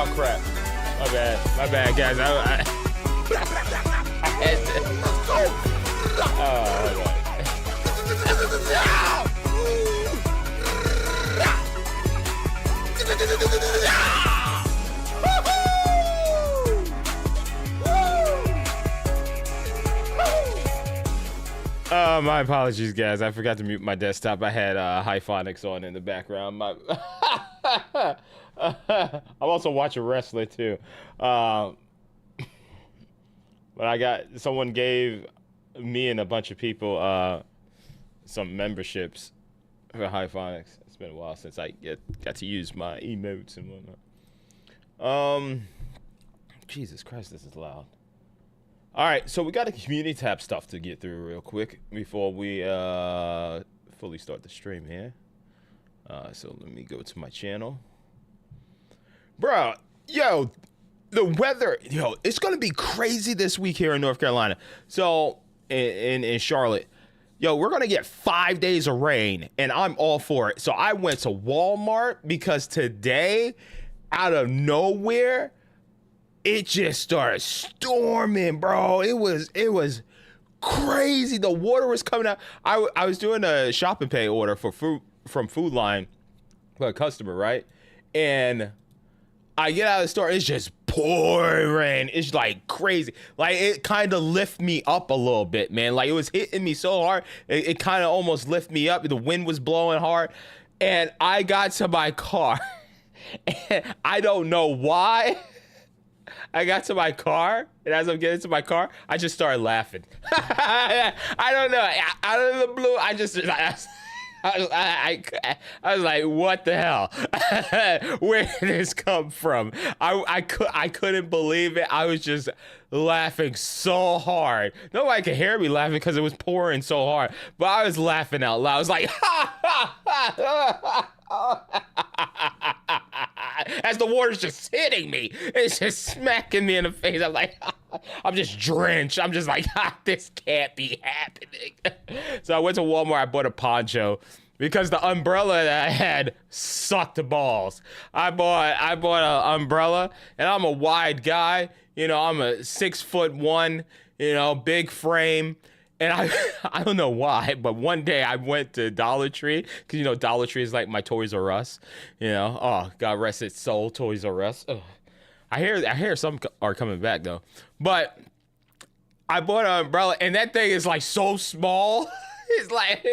Oh crap! My bad, guys. I had to. Hold on. My apologies, guys. I forgot to mute my desktop. I had Hyphonics on in the background. I'm also watching wrestling too. But someone gave me and a bunch of people some memberships for Hyphonics. It's been a while since I got to use my emotes and whatnot. Jesus Christ, this is loud. All right, so we got a community tab stuff to get through real quick before we fully start the stream here. So let me go to my channel. Bro, yo, the weather, it's going to be crazy this week here in North Carolina. So in Charlotte, we're going to get 5 days of rain, and I'm all for it. So I went to Walmart because today, out of nowhere, it just started storming, bro. It was crazy. The water was coming out. I was doing a shop and pay order for food from Food Line for a customer, right? And I get out of the store, it's just pouring rain. It's like crazy. Like it kind of lifted me up a little bit, man. Like it was hitting me so hard, it kind of almost lifted me up. The wind was blowing hard, and I got to my car, and I don't know why. I got to my car, and as I'm getting to my car, I just started laughing. I don't know. Out of the blue, I was like, what the hell? Where did this come from? I couldn't believe it. I was just laughing so hard. Nobody could hear me laughing because it was pouring so hard, but I was laughing out loud. I was like, ha, ha, ha. As the water's just hitting me, it's just smacking me in the face. I'm like, I'm just drenched. I'm just like, this can't be happening. So I went to Walmart. I bought a poncho because the umbrella that I had sucked balls. I bought an umbrella, and I'm a wide guy. I'm a 6'1", big frame. And I don't know why, but one day I went to Dollar Tree, because, Dollar Tree is like my Toys R Us, oh, God rest its soul, Toys R Us. Ugh. I hear some are coming back, though. But I bought an umbrella, and that thing is, like, so small. It's like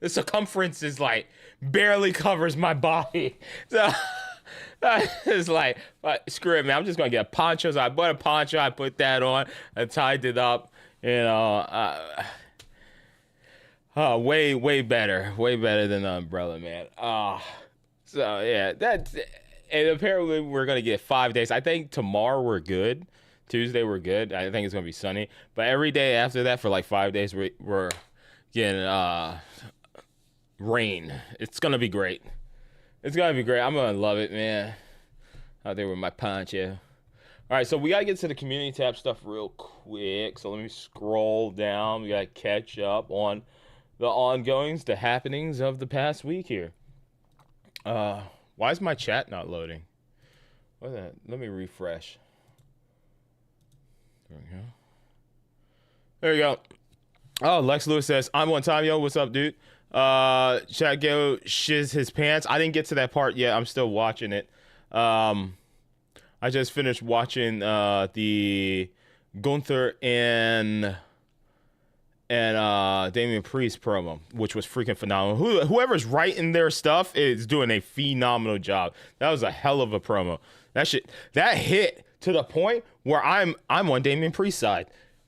the circumference is, like, barely covers my body. So it's like, screw it, man. I'm just going to get a poncho. So I bought a poncho. I put that on. I tied it up. Way better than the umbrella, man. So yeah, and apparently we're gonna get 5 days. I think tomorrow we're good. Tuesday we're good. I think it's gonna be sunny, but every day after that for like 5 days we're getting rain. It's gonna be great. I'm gonna love it, man. Out there with my poncho. All right, so we got to get to the community tab stuff real quick. So let me scroll down. We got to catch up on the ongoings, the happenings of the past week here. Why is my chat not loading? What is that? Let me refresh. There we go. There we go. Oh, Lex Lewis says, I'm on time, yo. What's up, dude? Chat go shiz his pants. I didn't get to that part yet. I'm still watching it. I just finished watching the Gunther and Damian Priest promo, which was freaking phenomenal. Whoever's writing their stuff is doing a phenomenal job. That was a hell of a promo. That hit to the point where I'm on Damian Priest's side.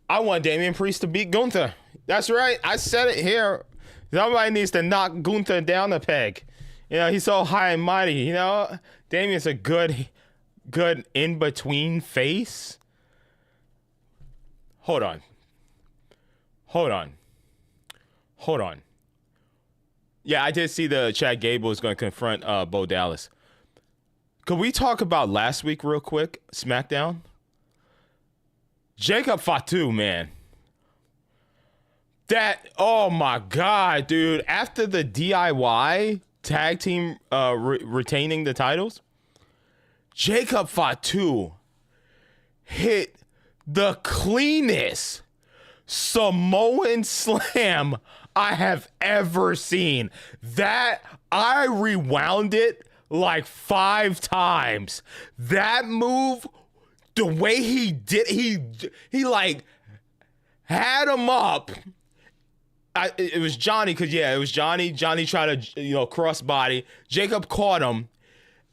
I want Damian Priest to beat Gunther. That's right. I said it here. Somebody needs to knock Gunther down a peg. He's so high and mighty. Damian's a good in-between face. Hold on. Yeah, I did see the Chad Gable is going to confront Bo Dallas. Could we talk about last week real quick? SmackDown? Jacob Fatu, man. Oh my God, dude. After the DIY tag team retaining the titles, Jacob Fatu hit the cleanest Samoan slam I have ever seen. That I rewound it like 5 times. That move, the way he did, he like had him up. It was Johnny, because it was Johnny. Johnny tried to, cross body. Jacob caught him.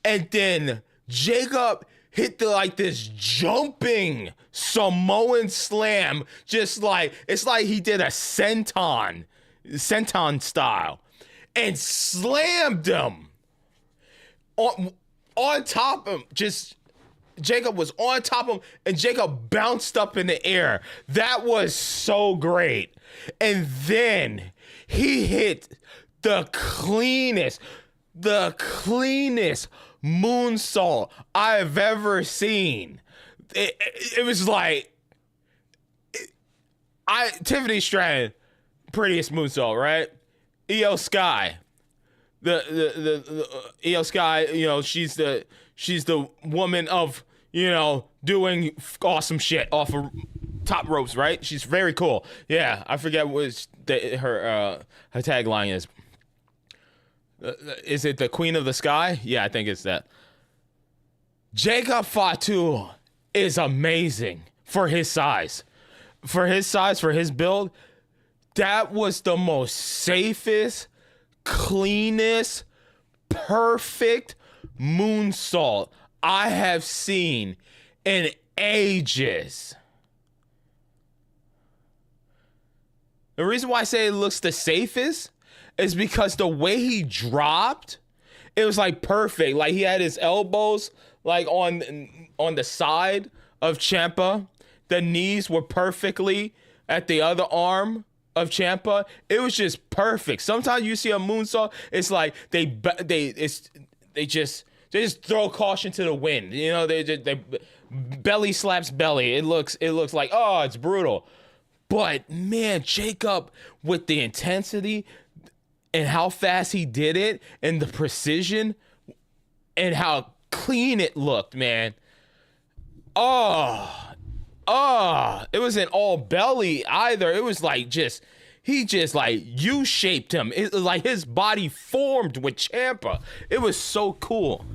And then Jacob hit this jumping Samoan slam. Just like, it's like he did a senton style. And slammed him on top of him. Jacob was on top of him, and Jacob bounced up in the air. That was so great. And then he hit the cleanest moonsault I've ever seen. It was like, Tiffany Stratton, prettiest moonsault, right? Io Sky, the Io Sky, she's the woman of, doing awesome shit off of top ropes, right? She's very cool. Yeah, I forget what her tagline is. Is it the Queen of the Sky? Yeah, I think it's that. Jacob Fatu is amazing for his size. For his build, that was the most safest, cleanest, perfect moonsault I have seen in ages. The reason why I say it looks the safest is because the way he dropped, it was like perfect. Like he had his elbows like on the side of Ciampa. The knees were perfectly at the other arm of Ciampa. It was just perfect. Sometimes you see a moonsault, it's like they just throw caution to the wind. They belly slaps belly. It looks like, oh, it's brutal. But man, Jacob, with the intensity and how fast he did it and the precision and how clean it looked, man. It wasn't all belly either. It was like he just like U-shaped him. It was like his body formed with Ciampa. It was so cool.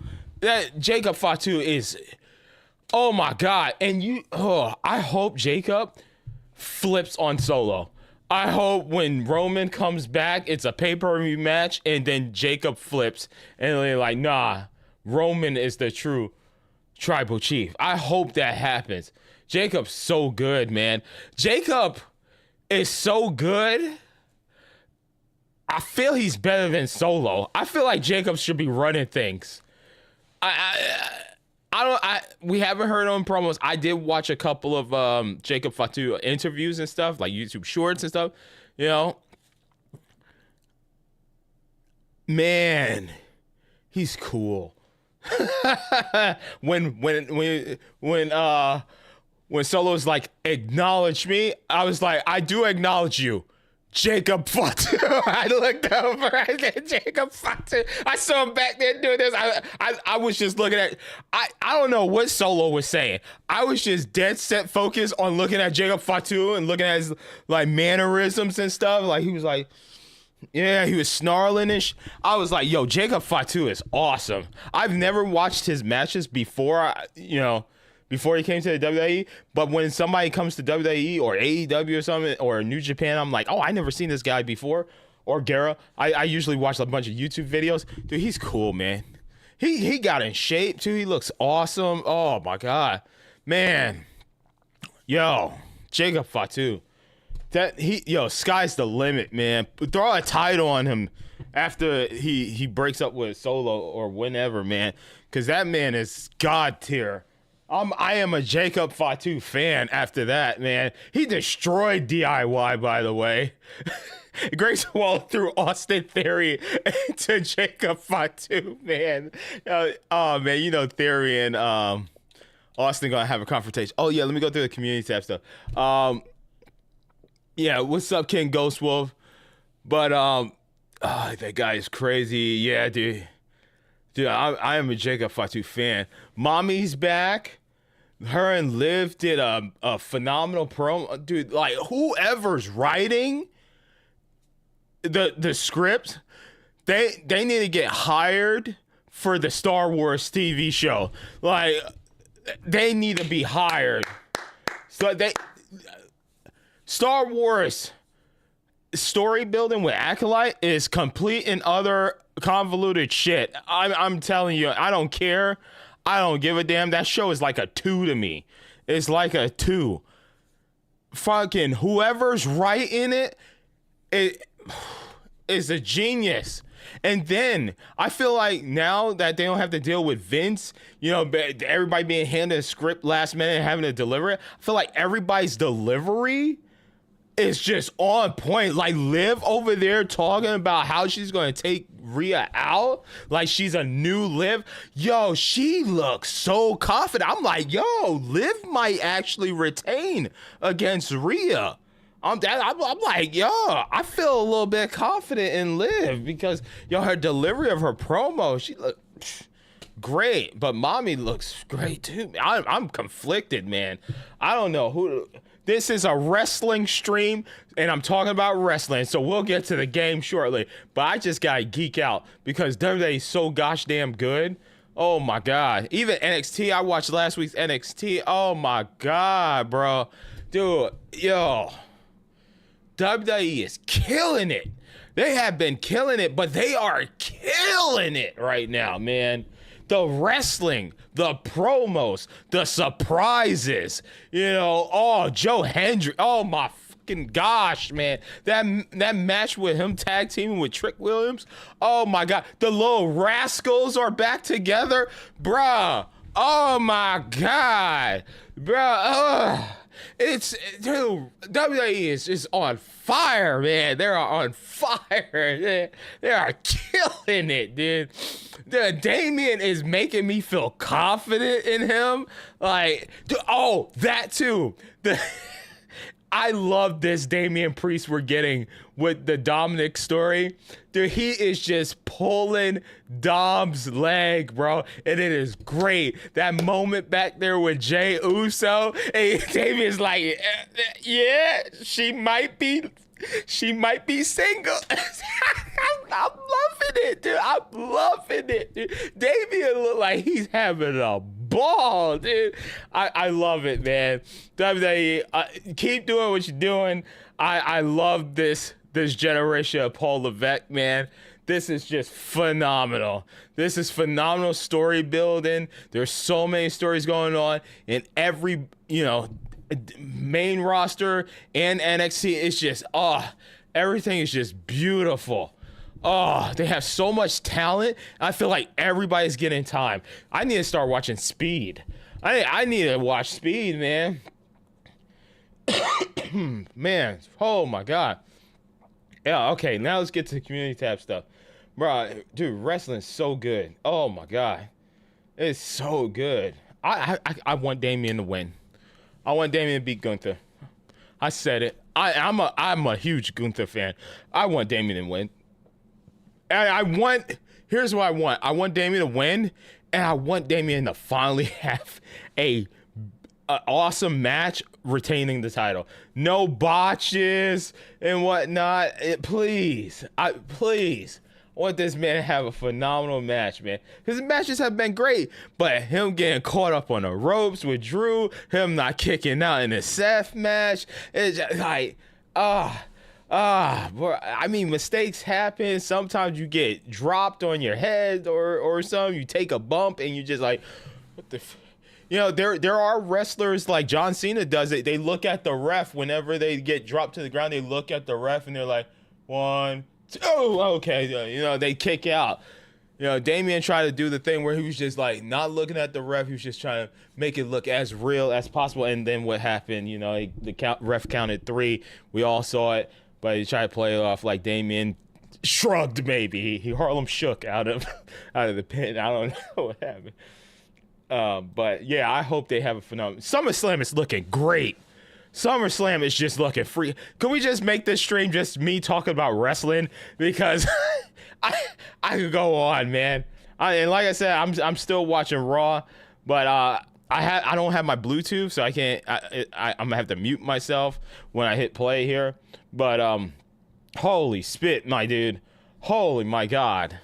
That Jacob Fatu is, oh my God. And I hope Jacob flips on Solo. I hope when Roman comes back, it's a pay-per-view match, and then Jacob flips, and they're like, nah, Roman is the true tribal chief. I hope that happens. Jacob's so good, man. Jacob is so good. I feel he's better than Solo. I feel like Jacob should be running things. We haven't heard on promos. I did watch a couple of Jacob Fatu interviews and stuff, like YouTube shorts and stuff. Man, he's cool. when Solo's like, acknowledge me, I was like, I do acknowledge you, Jacob Fatu. I looked over, I said, Jacob Fatu. I saw him back there doing this. I was just looking at, I don't know what Solo was saying. I was just dead set focused on looking at Jacob Fatu and looking at his like mannerisms and stuff. Like he was like, yeah, he was snarling and I was like, yo, Jacob Fatu is awesome. I've never watched his matches before, before he came to the WWE, but when somebody comes to WWE or AEW or something, or New Japan, I'm like, oh, I never seen this guy before, or Gara. I usually watch a bunch of YouTube videos. Dude, he's cool, man. He got in shape, too. He looks awesome. Oh, my God. Man. Yo, Jacob Fatu. Sky's the limit, man. Throw a title on him after he breaks up with Solo or whenever, man, because that man is God tier. I am a Jacob Fatu fan after that, man. He destroyed DIY, by the way. Grayson Waller threw Austin Theory into Jacob Fatu, man. Man, Theory and Austin gonna have a confrontation. Oh, yeah, let me go through the community tab stuff. Yeah, what's up, King Ghost Wolf? But, that guy is crazy. Yeah, dude. Dude, I am a Jacob Fatu fan. Mommy's back. Her and Liv did a phenomenal promo. Dude, like, whoever's writing the script, they need to get hired for the Star Wars TV show. Like, they need to be hired. So Star Wars story building with Acolyte is complete and utter convoluted shit. I'm telling you, I don't care. I don't give a damn. That show is like a 2 to me. It's like a 2. Fucking whoever's writing it is a genius. And then I feel like now that they don't have to deal with Vince, you know, everybody being handed a script last minute and having to deliver it, I feel like everybody's delivery is just on point. Like Liv over there talking about how she's going to take Rhea out like she's a new Liv. Yo, she looks so confident. I'm like, yo, Liv might actually retain against Rhea. I'm like, yo, I feel a little bit confident in Liv because, yo, her delivery of her promo, she looked great, but Mommy looks great too. I'm conflicted, man. I don't know who. This is a wrestling stream, and I'm talking about wrestling, so we'll get to the game shortly. But I just gotta geek out because WWE is so gosh damn good. Oh my god. Even NXT, I watched last week's NXT. Oh my god, bro. Dude, yo. WWE is killing it. They have been killing it, but they are killing it right now, man. The wrestling, the promos, the surprises, you know, oh, Joe Hendry, oh my fucking gosh, man. That match with him tag teaming with Trick Williams, oh my god. The little rascals are back together, bruh. Oh my god, bruh. Dude, WWE is just on fire, man. They're on fire. They are killing it, dude. Damian is making me feel confident in him. Like, dude, oh, that too. I love this Damian Priest we're getting with the Dominic story. Dude, he is just pulling Dom's leg, bro. And it is great. That moment back there with Jey Uso. And Damian's like, yeah, she might be single. I'm loving it, dude. I'm loving it, dude. Damian look like he's having a ball, dude. I love it, man. WWE, keep doing what you're doing. I love this generation of Paul Levesque, man. This is just phenomenal. This is phenomenal story building. There's so many stories going on in every, you know, main roster and NXT. It's just, everything is just beautiful. Oh, they have so much talent. I feel like everybody's getting time. I need to start watching Speed. I need to watch Speed, man. Man, oh my god. Yeah, okay, now let's get to the community tab stuff. Bro, dude, wrestling's so good. Oh my god. It's so good. I want Damian to win. I want Damian to beat Gunther. I said it. I'm a huge Gunther fan. I want Damian to win. And here's what I want. I want Damian to win, and I want Damian to finally have a awesome match retaining the title. No botches and whatnot. Please. I want this man to have a phenomenal match, man. His matches have been great, but him getting caught up on the ropes with Drew, him not kicking out in the Seth match, it's just like, bro, I mean, mistakes happen. Sometimes you get dropped on your head or something. You take a bump and you just like, what the you know, there are wrestlers like John Cena does it. They look at the ref whenever they get dropped to the ground. They look at the ref and they're like, 1, 2, okay. You know, they kick out. You know, Damian tried to do the thing where he was just like not looking at the ref. He was just trying to make it look as real as possible. And then what happened? You know, ref counted 3. We all saw it. But he tried to play it off like Damian shrugged, maybe. He Harlem shook out of the pin. I don't know what happened. But yeah, I hope they have a phenomenal. SummerSlam is looking great. SummerSlam is just looking free. Can we just make this stream just me talking about wrestling? Because I could go on, man. And like I said, I'm still watching Raw, but I don't have my Bluetooth, so I can't. I'm gonna have to mute myself when I hit play here. But holy spit, my dude! Holy my God!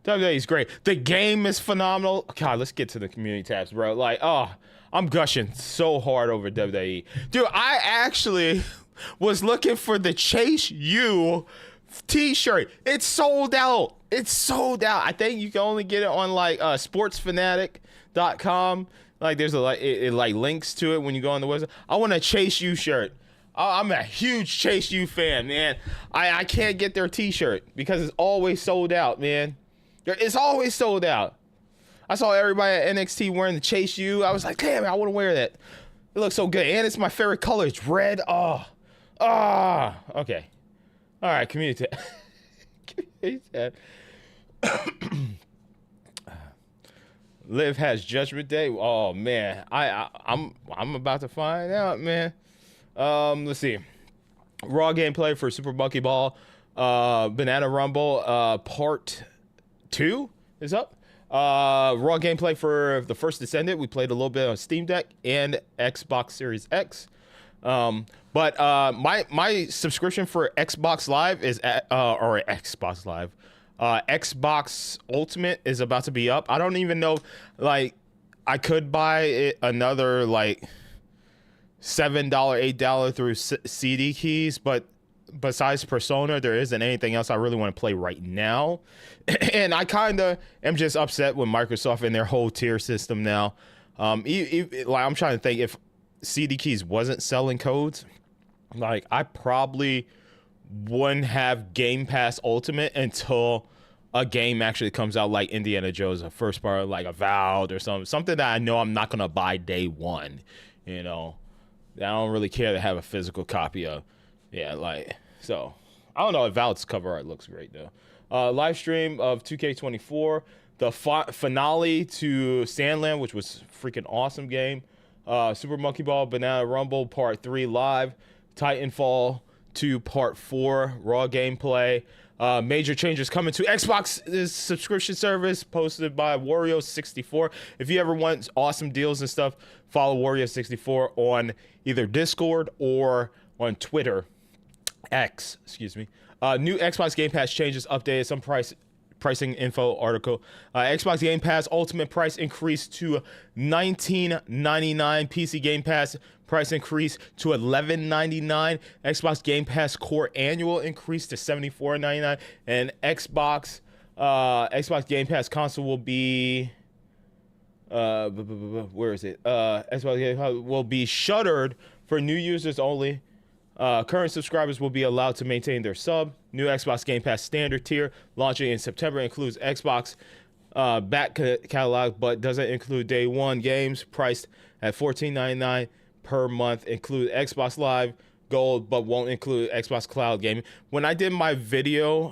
WWE is great. The game is phenomenal. God, let's get to the community tabs, bro. Like, oh, I'm gushing so hard over WWE. Dude, I actually was looking for the Chase U t-shirt. It's sold out. It's sold out. I think you can only get it on like sportsfanatic.com. Like there's it like links to it when you go on the website. I want a Chase U shirt. I'm a huge Chase U fan, man. I can't get their t-shirt because it's always sold out, man. It's always sold out. I saw everybody at NXT wearing the Chase U. I was like, damn, I want to wear that. It looks so good. And it's my favorite color. It's red. Okay. All right, community tab. Community tab. Liv has Judgment Day. Oh man, I'm about to find out, man. Let's see. Raw gameplay for Super Monkey Ball, Banana Rumble, Part 2 is up. Raw gameplay for the first Descendant. We played a little bit on Steam Deck and Xbox Series X. But my subscription for Xbox Live is or Xbox Live. Xbox Ultimate is about to be up. I don't even know, like, I could buy another like $7, $8 through CD keys, but besides Persona, there isn't anything else I really want to play right now. And I kind of am just upset with Microsoft and their whole tier system now. Like, I'm trying to think, if CD keys wasn't selling codes, like, I probably wouldn't have Game Pass Ultimate until a game actually comes out, like Indiana Jones, a first part, like Avowed or something that I know I'm not gonna buy day one. You know, I don't really care to have a physical copy of. Yeah, like, so I don't know. Avowed's cover art looks great though. Live stream of 2K24, the finale to Sandland, which was a freaking awesome game. Super Monkey Ball, Banana Rumble Part 3 live. Titanfall 2 Part 4 raw gameplay. Major changes coming to Xbox's subscription service, posted by Wario64. If you ever want awesome deals and stuff, follow Wario64 on either Discord or on Twitter. X, excuse me. New Xbox Game Pass changes updated. Some pricing info article. Xbox Game Pass Ultimate price increased to $19.99. PC Game Pass price increase to $11.99. Xbox Game Pass Core Annual increased to $74.99. And Xbox Game Pass Console will be where is it? Xbox Game Pass will be shuttered for new users only. Current subscribers will be allowed to maintain their sub. New Xbox Game Pass standard tier launching in September includes Xbox back catalog, but doesn't include day one games, priced at $14.99 per month. Include Xbox Live Gold, but won't include Xbox Cloud Gaming. When I did my video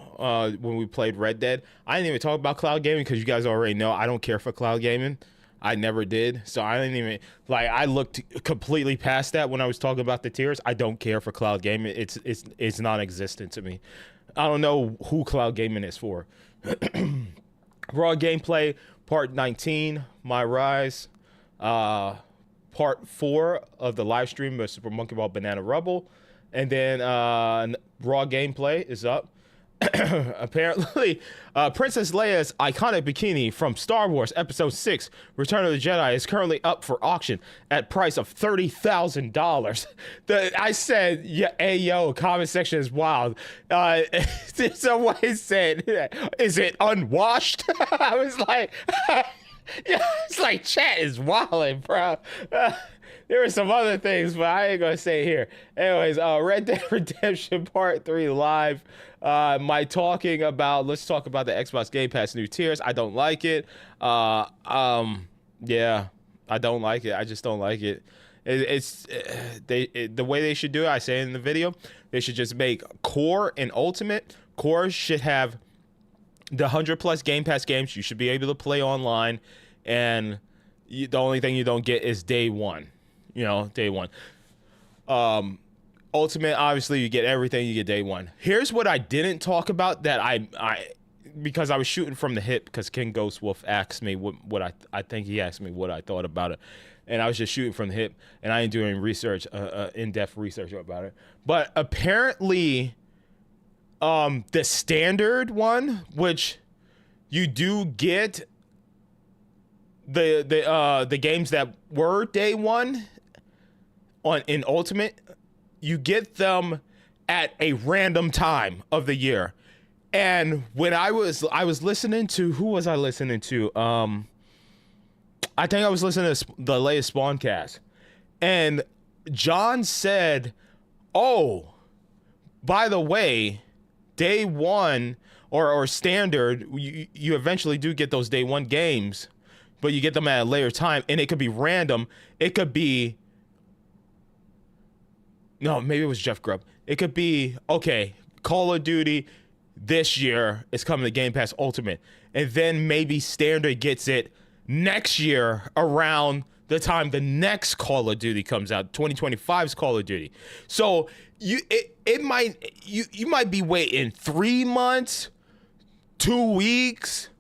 when we played Red Dead, I didn't even talk about cloud gaming because you guys already know I don't care for cloud gaming. I never did, so I didn't even, like, I looked completely past that when I was talking about the tiers. I don't care for cloud gaming. It's non-existent to me. I don't know who cloud gaming is for. Raw gameplay, part 19, MyRise, part 4 of the live stream of Super Monkey Ball Banana Rumble, and then raw gameplay is up. Apparently, Princess Leia's iconic bikini from Star Wars Episode 6, Return of the Jedi, is currently up for auction at price of $30,000. I said, yeah, hey, yo, comment section is wild. Someone said, is it unwashed? I was like, yeah, it's like, chat is wilding, bro. There were some other things, but I ain't gonna say here. Anyways, Red Dead Redemption Part 3 live. Let's talk about the Xbox Game Pass new tiers. I don't like it. Yeah, I don't like it. I just don't like it. The way they should do it, I say in the video, they should just make Core and Ultimate. Core should have the 100+ Game Pass games you should be able to play online, and the only thing you don't get is day one. You know, day one. Ultimate, obviously, you get everything, you get day one. Here's what I didn't talk about that because I was shooting from the hip because King Ghost Wolf asked me what I think he asked me what I thought about it. And I was just shooting from the hip, and I ain't doing research, in-depth research about it. But apparently, the standard one, which you do get the games that were day one in Ultimate, you get them at a random time of the year. And when I was listening to, who was I listening to? I think I was listening to the latest Spawncast, and John said, "Oh, by the way, day one or standard, you eventually do get those day one games, but you get them at a later time, and it could be random. It could be, no, maybe it was Jeff Grubb. It could be, okay, Call of Duty this year is coming to Game Pass Ultimate, and then maybe standard gets it next year around the time the next Call of Duty comes out, 2025's Call of Duty. So you might be waiting 3 months, 2 weeks,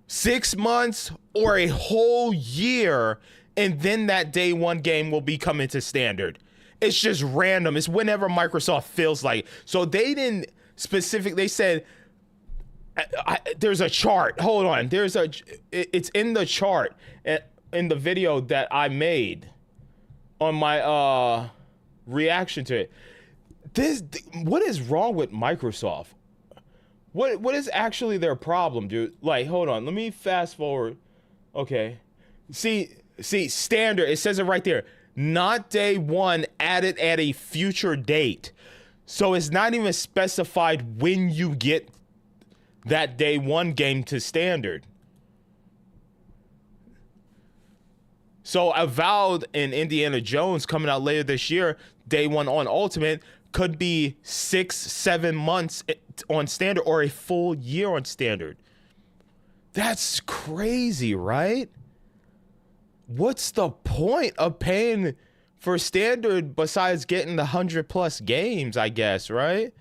6 months, or a whole year, and then that day one game will be coming to standard. It's just random. It's whenever Microsoft feels like. So they didn't they said, there's a chart. Hold on. It's in the chart in the video that I made on my reaction to it. What is wrong with Microsoft? What is actually their problem, dude? Like, hold on. Let me fast forward. Okay. See, standard. It says it right there. Not day one, added at a future date. So it's not even specified when you get that day one game to standard. So Avowed and Indiana Jones coming out later this year, day one on Ultimate, could be 6-7 months on standard or a full year on standard. That's crazy, right? What's the point of paying for standard besides getting the 100+ games, I guess, right?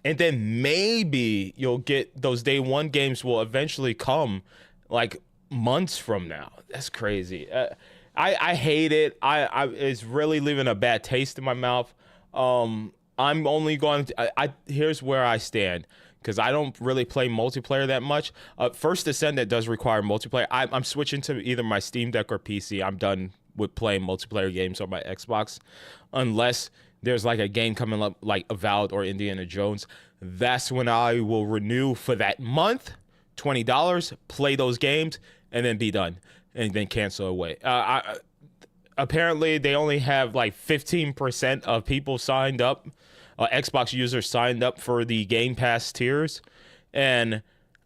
And then maybe you'll get those day one games will eventually come like months from now. That's crazy. I hate it. It's really leaving a bad taste in my mouth. I'm only going to, here's where I stand, because I don't really play multiplayer that much. First Descendant does require multiplayer. I'm switching to either my Steam Deck or PC. I'm done with playing multiplayer games on my Xbox, unless there's like a game coming up like Avowed or Indiana Jones. That's when I will renew for that month, $20, play those games, and then be done, and then cancel away. Apparently, they only have like 15% of people signed up, Xbox users signed up for the Game Pass tiers. And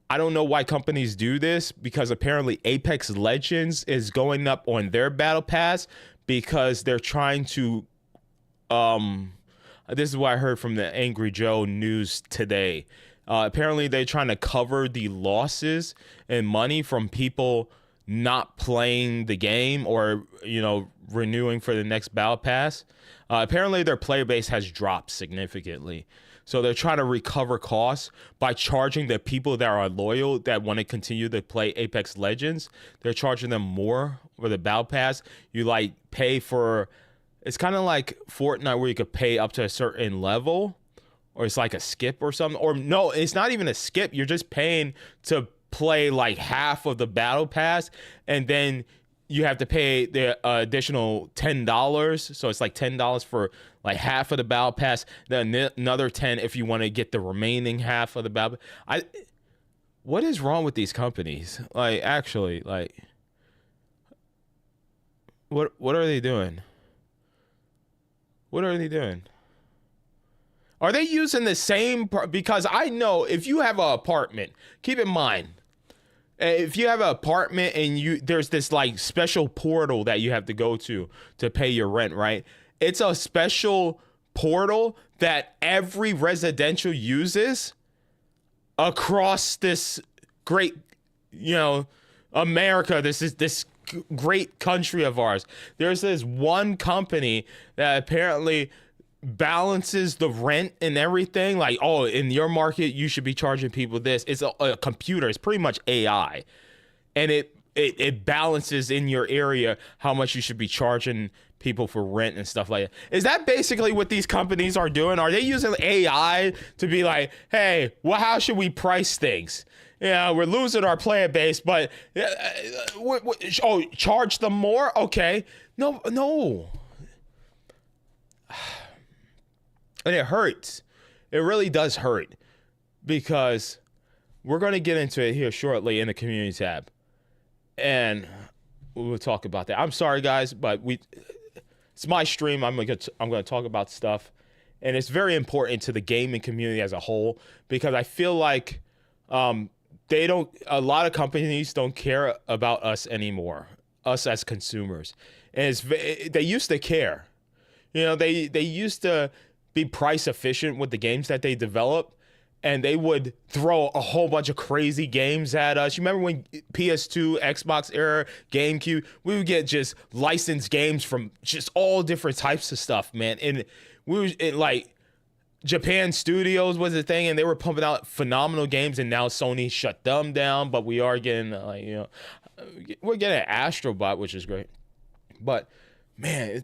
I don't know why companies do this, because apparently Apex Legends is going up on their Battle Pass because they're trying to this is what I heard from the Angry Joe news today. Apparently they're trying to cover the losses and money from people not playing the game or, renewing for the next Battle Pass. Apparently their player base has dropped significantly. So they're trying to recover costs by charging the people that are loyal, that want to continue to play Apex Legends. They're charging them more for the Battle Pass. You pay for, it's kind of like Fortnite where you could pay up to a certain level, or it's like a skip or something. Or no, it's not even a skip. You're just paying to play like half of the Battle Pass, and then you have to pay the additional $10. So it's like $10 for like half of the Battle Pass, then another $10 if you want to get the remaining half of the Battle Pass. What is wrong with these companies? Like, actually, like, what are they doing? What are they doing? Are they using the same? Because I know if you have an apartment, keep in mind, if you have an apartment and there's this like special portal that you have to go to pay your rent, right? It's a special portal that every residential uses across this great, America. This great country of ours. There's this one company that apparently balances the rent and everything. Like, oh, in your market, you should be charging people this. It's a computer. It's pretty much AI. And it balances in your area how much you should be charging people for rent and stuff like that. Is that basically what these companies are doing? Are they using AI to be like, hey, well, how should we price things? Yeah, we're losing our player base, but charge them more? Okay. No. And it hurts. It really does hurt, because we're going to get into it here shortly in the community tab. And we'll talk about that. I'm sorry, guys, but it's my stream. I'm going to talk about stuff. And it's very important to the gaming community as a whole, because I feel like a lot of companies don't care about us anymore, us as consumers. And they used to care. You know, they used to be price efficient with the games that they develop, and they would throw a whole bunch of crazy games at us. You remember when PS2, Xbox era, GameCube, we would get just licensed games from just all different types of stuff, man. And like Japan Studios was a thing, and they were pumping out phenomenal games, and now Sony shut them down. But we are getting we're getting Astrobot, which is great. But man,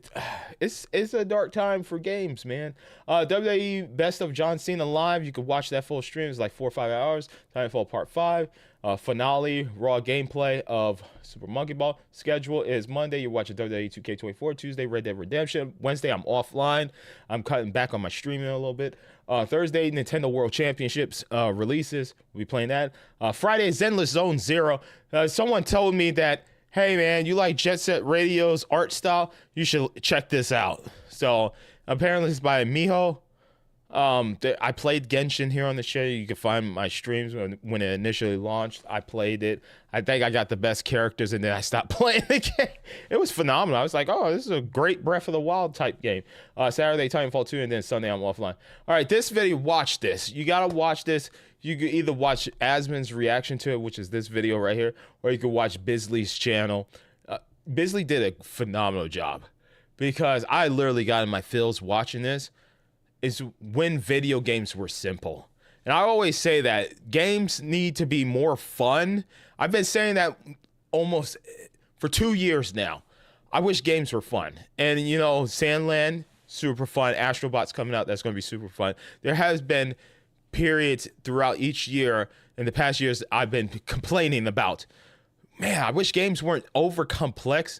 it's a dark time for games, man. WWE Best of John Cena Live. You can watch that full stream. It's like 4 or 5 hours. Titanfall Part 5. Finale, raw gameplay of Super Monkey Ball. Schedule is Monday, you're watching WWE 2K24. Tuesday, Red Dead Redemption. Wednesday, I'm offline. I'm cutting back on my streaming a little bit. Thursday, Nintendo World Championships releases. We'll be playing that. Friday, Zenless Zone Zero. Someone told me that, hey man, you like Jet Set Radio's art style? You should check this out. So apparently it's by Miho. I played Genshin here on the show. You can find my streams when it initially launched. I played it. I think I got the best characters, and then I stopped playing the game. It was phenomenal. I was like, oh, this is a great Breath of the Wild type game. Saturday, Titanfall 2, and then Sunday, I'm offline. All right, this video, watch this. You got to watch this. You could either watch Asmon's reaction to it, which is this video right here, or you could watch Bisley's channel. Bisley did a phenomenal job, because I literally got in my feels watching this. Is when video games were simple. And I always say that games need to be more fun. I've been saying that almost for 2 years now. I wish games were fun. And you know, Sandland, super fun. Astrobot's coming out, that's gonna be super fun. There has been periods throughout each year in the past years I've been complaining about, man, I wish games weren't over complex.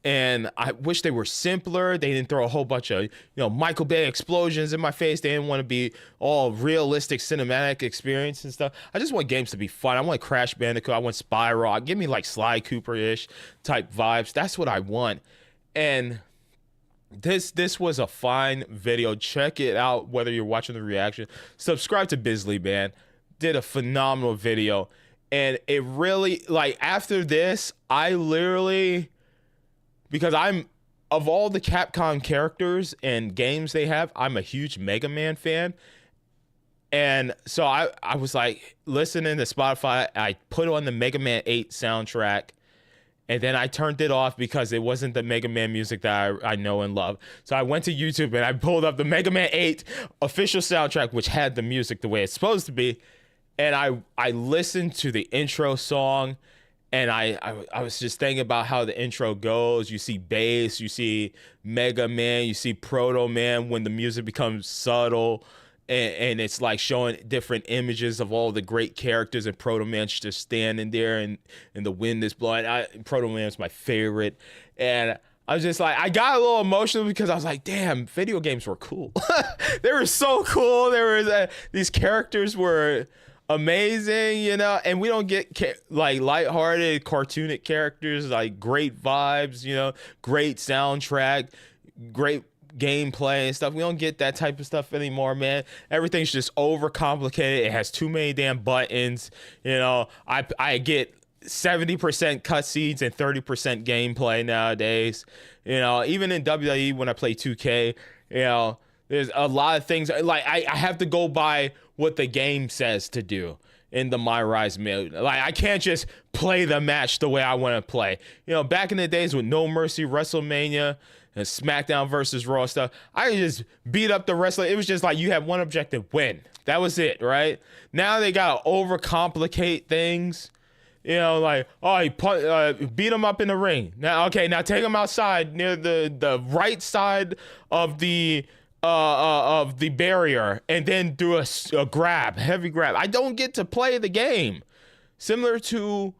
And I wish they were simpler. They didn't throw a whole bunch of, Michael Bay explosions in my face. They didn't want to be all realistic cinematic experience and stuff. I just want games to be fun. I want Crash Bandicoot. I want Spyro. Give me like Sly Cooper-ish type vibes. That's what I want. And this was a fine video. Check it out, whether you're watching the reaction. Subscribe to Bisley, man. Did a phenomenal video. And it really, like, after this, I literally... Because of all the Capcom characters and games they have, I'm a huge Mega Man fan. And so I was like, listening to Spotify, I put on the Mega Man 8 soundtrack, and then I turned it off because it wasn't the Mega Man music that I know and love. So I went to YouTube and I pulled up the Mega Man 8 official soundtrack, which had the music the way it's supposed to be. And I listened to the intro song. And I was just thinking about how the intro goes. You see bass, you see Mega Man, you see Proto Man when the music becomes subtle, and it's like showing different images of all the great characters, and Proto Man's just standing there, and the wind is blowing. Proto Man's my favorite, and I was just like, I got a little emotional because I was like, damn, video games were cool. They were so cool. These characters were amazing, and we don't get like lighthearted cartoonic characters, like great vibes, great soundtrack, great gameplay and stuff. We don't get that type of stuff anymore, man. Everything's just overcomplicated. It has too many damn buttons. I get 70% cutscenes and 30% gameplay nowadays. Even in WWE when I play 2K, there's a lot of things like I have to go by what the game says to do. in the MyRise mode. Like, I can't just play the match the way I want to play. You know, back in the days with No Mercy, WrestleMania, and SmackDown versus Raw stuff, I could just beat up the wrestler. It was just like you had one objective, win. That was it, right? Now they got to overcomplicate things. You know, like, oh, he beat him up in the ring. Now, okay, now take him outside near the right side of the barrier, and then do a grab, heavy grab. I don't get to play the game. Similar to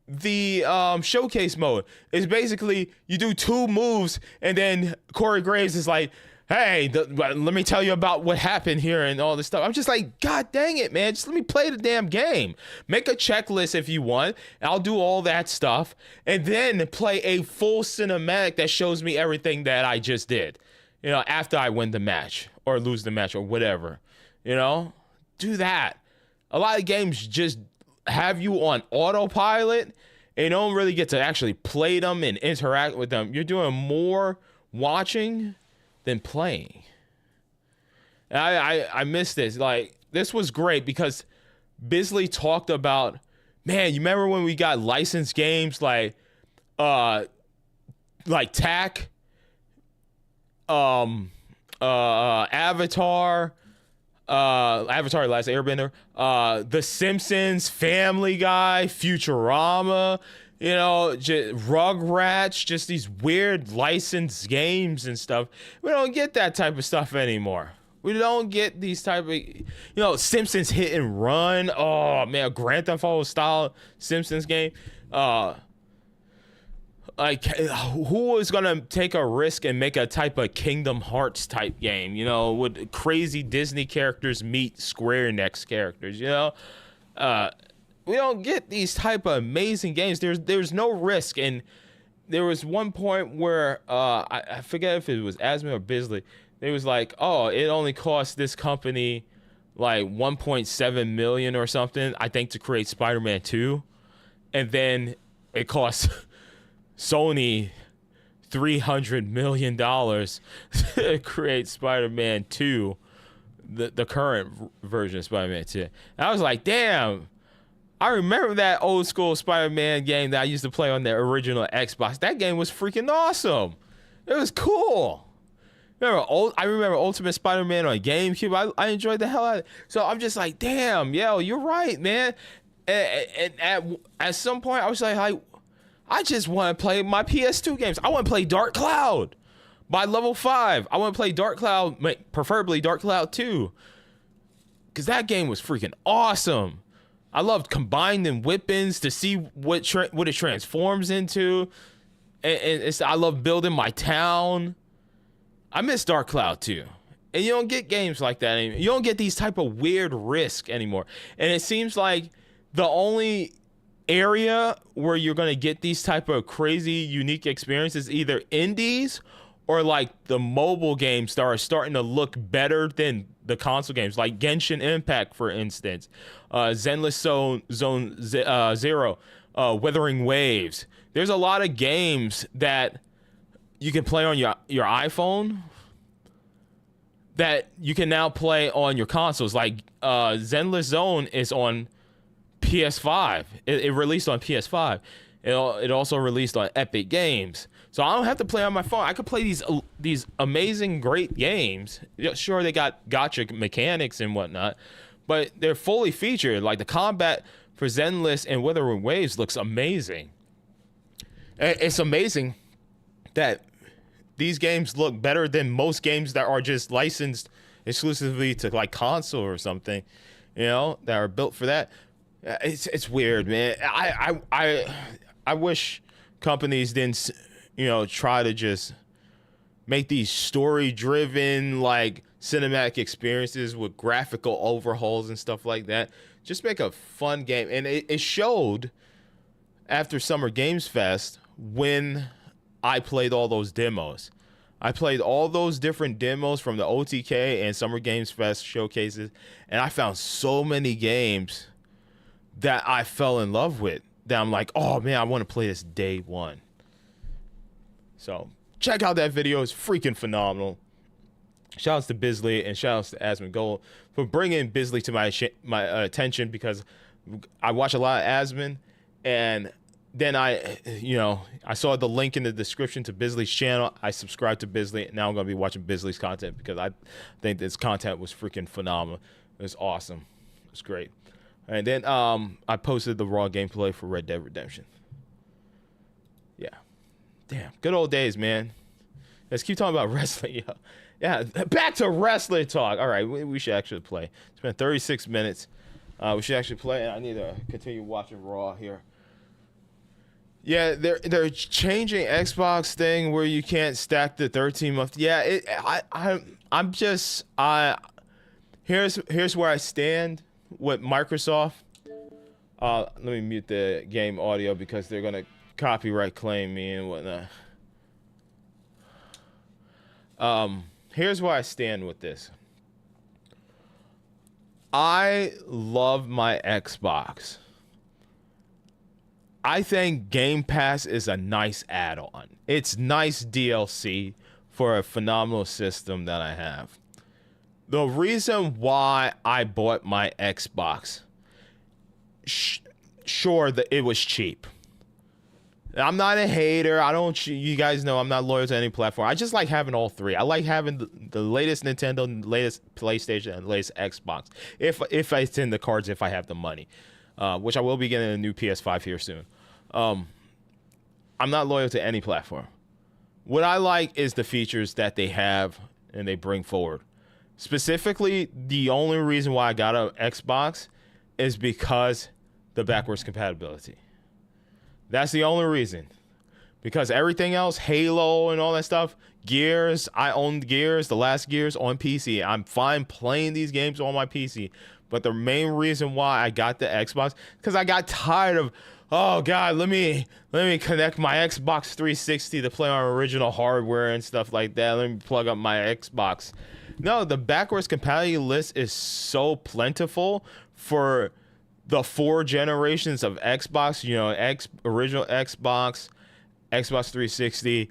the showcase mode. It's basically you do 2 moves, and then Corey Graves is like, hey, let me tell you about what happened here and all this stuff. I'm just like, God dang it, man. Just let me play the damn game. Make a checklist if you want. I'll do all that stuff. And then play a full cinematic that shows me everything that I just did. You know, after I win the match or lose the match or whatever. You know, do that. A lot of games just have you on autopilot and you don't really get to actually play them and interact with them. You're doing more watching than playing. And I miss this. Like, this was great because Bisley talked about, man, you remember when we got licensed games like TAC, Avatar, Last Airbender, The Simpsons, Family Guy, Futurama, you know, just Rugrats, just these weird licensed games and stuff. We don't get that type of stuff anymore. We don't get these type of, you know, Simpsons Hit and Run. Oh man, Grand Theft Auto style Simpsons game. Like, who is gonna take a risk and make a type of Kingdom Hearts type game? You know, with crazy Disney characters meet Square Enix characters. You know, we don't get these type of amazing games. There's no risk. And there was one point where I forget if it was Asman or Bisley. They was like, oh, it only cost this company like 1.7 million or something, I think, to create Spider-Man 2, and then it cost Sony $300 million to create Spider-Man 2, the current version of Spider-Man 2. And I was like, damn, I remember that old school Spider-Man game that I used to play on the original Xbox. That game was freaking awesome. It was cool. I remember Ultimate Spider-Man on GameCube. I enjoyed the hell out of it. So I'm just like, damn, yo, you're right, man. And at some point, I was like, I just want to play my PS2 games. I want to play Dark Cloud by level 5. I want to play Dark Cloud, preferably Dark Cloud 2, because that game was freaking awesome. I loved combining weapons to see what it transforms into, and I love building my town. I miss Dark Cloud 2. And you don't get games like that anymore. You don't get these type of weird risk anymore. And it seems like the only area where you're going to get these type of crazy, unique experiences, either indies or like the mobile games that are starting to look better than the console games, like Genshin Impact, for instance, Zenless Zone Zero, Wuthering Waves. There's a lot of games that you can play on your iPhone that you can now play on your consoles. Like Zenless Zone is on PS5. It released on PS5. It also released on Epic Games. So I don't have to play on my phone. I could play these amazing, great games. Sure, they got gotcha mechanics and whatnot, but they're fully featured. Like the combat for Zenless and Wuthering Waves looks amazing. It's amazing that these games look better than most games that are just licensed exclusively to like console or something, you know, that are built for that. It's weird, man. I wish companies didn't, you know, try to just make these story-driven, like, cinematic experiences with graphical overhauls and stuff like that. Just make a fun game. And it showed after Summer Games Fest when I played all those demos. I played all those different demos from the OTK and Summer Games Fest showcases, and I found so many games that I fell in love with that I'm like, oh man, I want to play this day one. So check out that video. It's freaking phenomenal. Shout outs to Bisley and shout outs to Asmongold for bringing Bisley to my attention, because I watch a lot of Asman, and then I saw the link in the description to Bisley's channel. I subscribed to Bisley, and now I'm gonna be watching Bisley's content because I think this content was freaking phenomenal. It was awesome. It was great. And then I posted the raw gameplay for Red Dead Redemption. Yeah, damn, good old days, man. Let's keep talking about wrestling, yo. Yeah, back to wrestling talk. All right, we should actually play. It's been 36 minutes. We should actually play, and I need to continue watching Raw here. Yeah, they're changing Xbox thing where you can't stack the 13-month. Yeah, here's where I stand with Microsoft. Let me mute the game audio because they're gonna copyright claim me and whatnot. Here's where I stand with this. I love my Xbox. I think Game Pass is a nice add-on. It's nice DLC for a phenomenal system that I have. The reason why I bought my Xbox, sure that it was cheap. I'm not a hater. You guys know I'm not loyal to any platform. I just like having all three. I like having the latest Nintendo, the latest PlayStation, and the latest Xbox. If it's in the cards, if I have the money, which I will be getting a new PS5 here soon. I'm not loyal to any platform. What I like is the features that they have and they bring forward. Specifically, the only reason why I got an Xbox is because the backwards compatibility. That's the only reason. Because everything else, Halo and all that stuff, Gears, I own Gears, the last Gears on PC. I'm fine playing these games on my PC. But the main reason why I got the Xbox, because I got tired of, oh God, let me connect my Xbox 360 to play on original hardware and stuff like that. Let me plug up my Xbox. No, the backwards compatibility list is so plentiful for the 4 generations of Xbox, original Xbox, Xbox 360,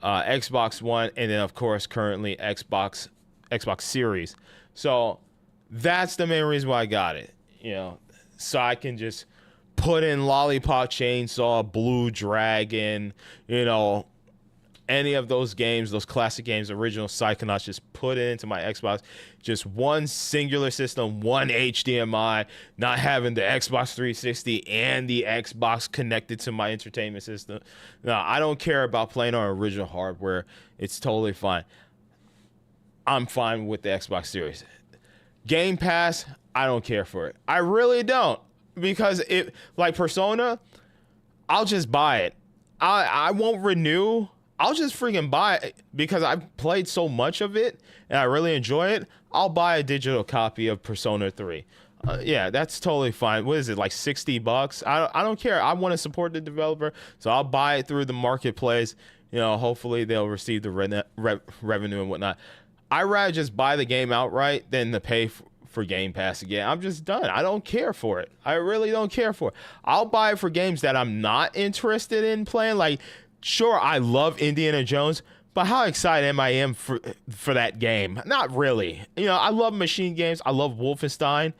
Xbox One, and then of course currently Xbox Series. So that's the main reason why I got it, so I can just put in Lollipop Chainsaw, Blue Dragon, any of those games, those classic games, original Psychonauts, just put it into my Xbox. Just one singular system, one HDMI, not having the Xbox 360 and the Xbox connected to my entertainment system. No, I don't care about playing on original hardware. It's totally fine. I'm fine with the Xbox Series. Game Pass, I don't care for it. I really don't. Because like Persona, I'll just buy it. I won't renew. I'll just freaking buy it because I've played so much of it and I really enjoy it. I'll buy a digital copy of Persona 3. Yeah, that's totally fine. What is it, like $60? I don't care. I want to support the developer, so I'll buy it through the marketplace. Hopefully they'll receive the revenue and whatnot. I'd rather just buy the game outright than to pay for Game Pass again. I'm just done. I don't care for it. I really don't care for it. I'll buy it for games that I'm not interested in playing. Like, sure, I love Indiana Jones, but how excited am I for that game? Not really. I love machine games. I love Wolfenstein.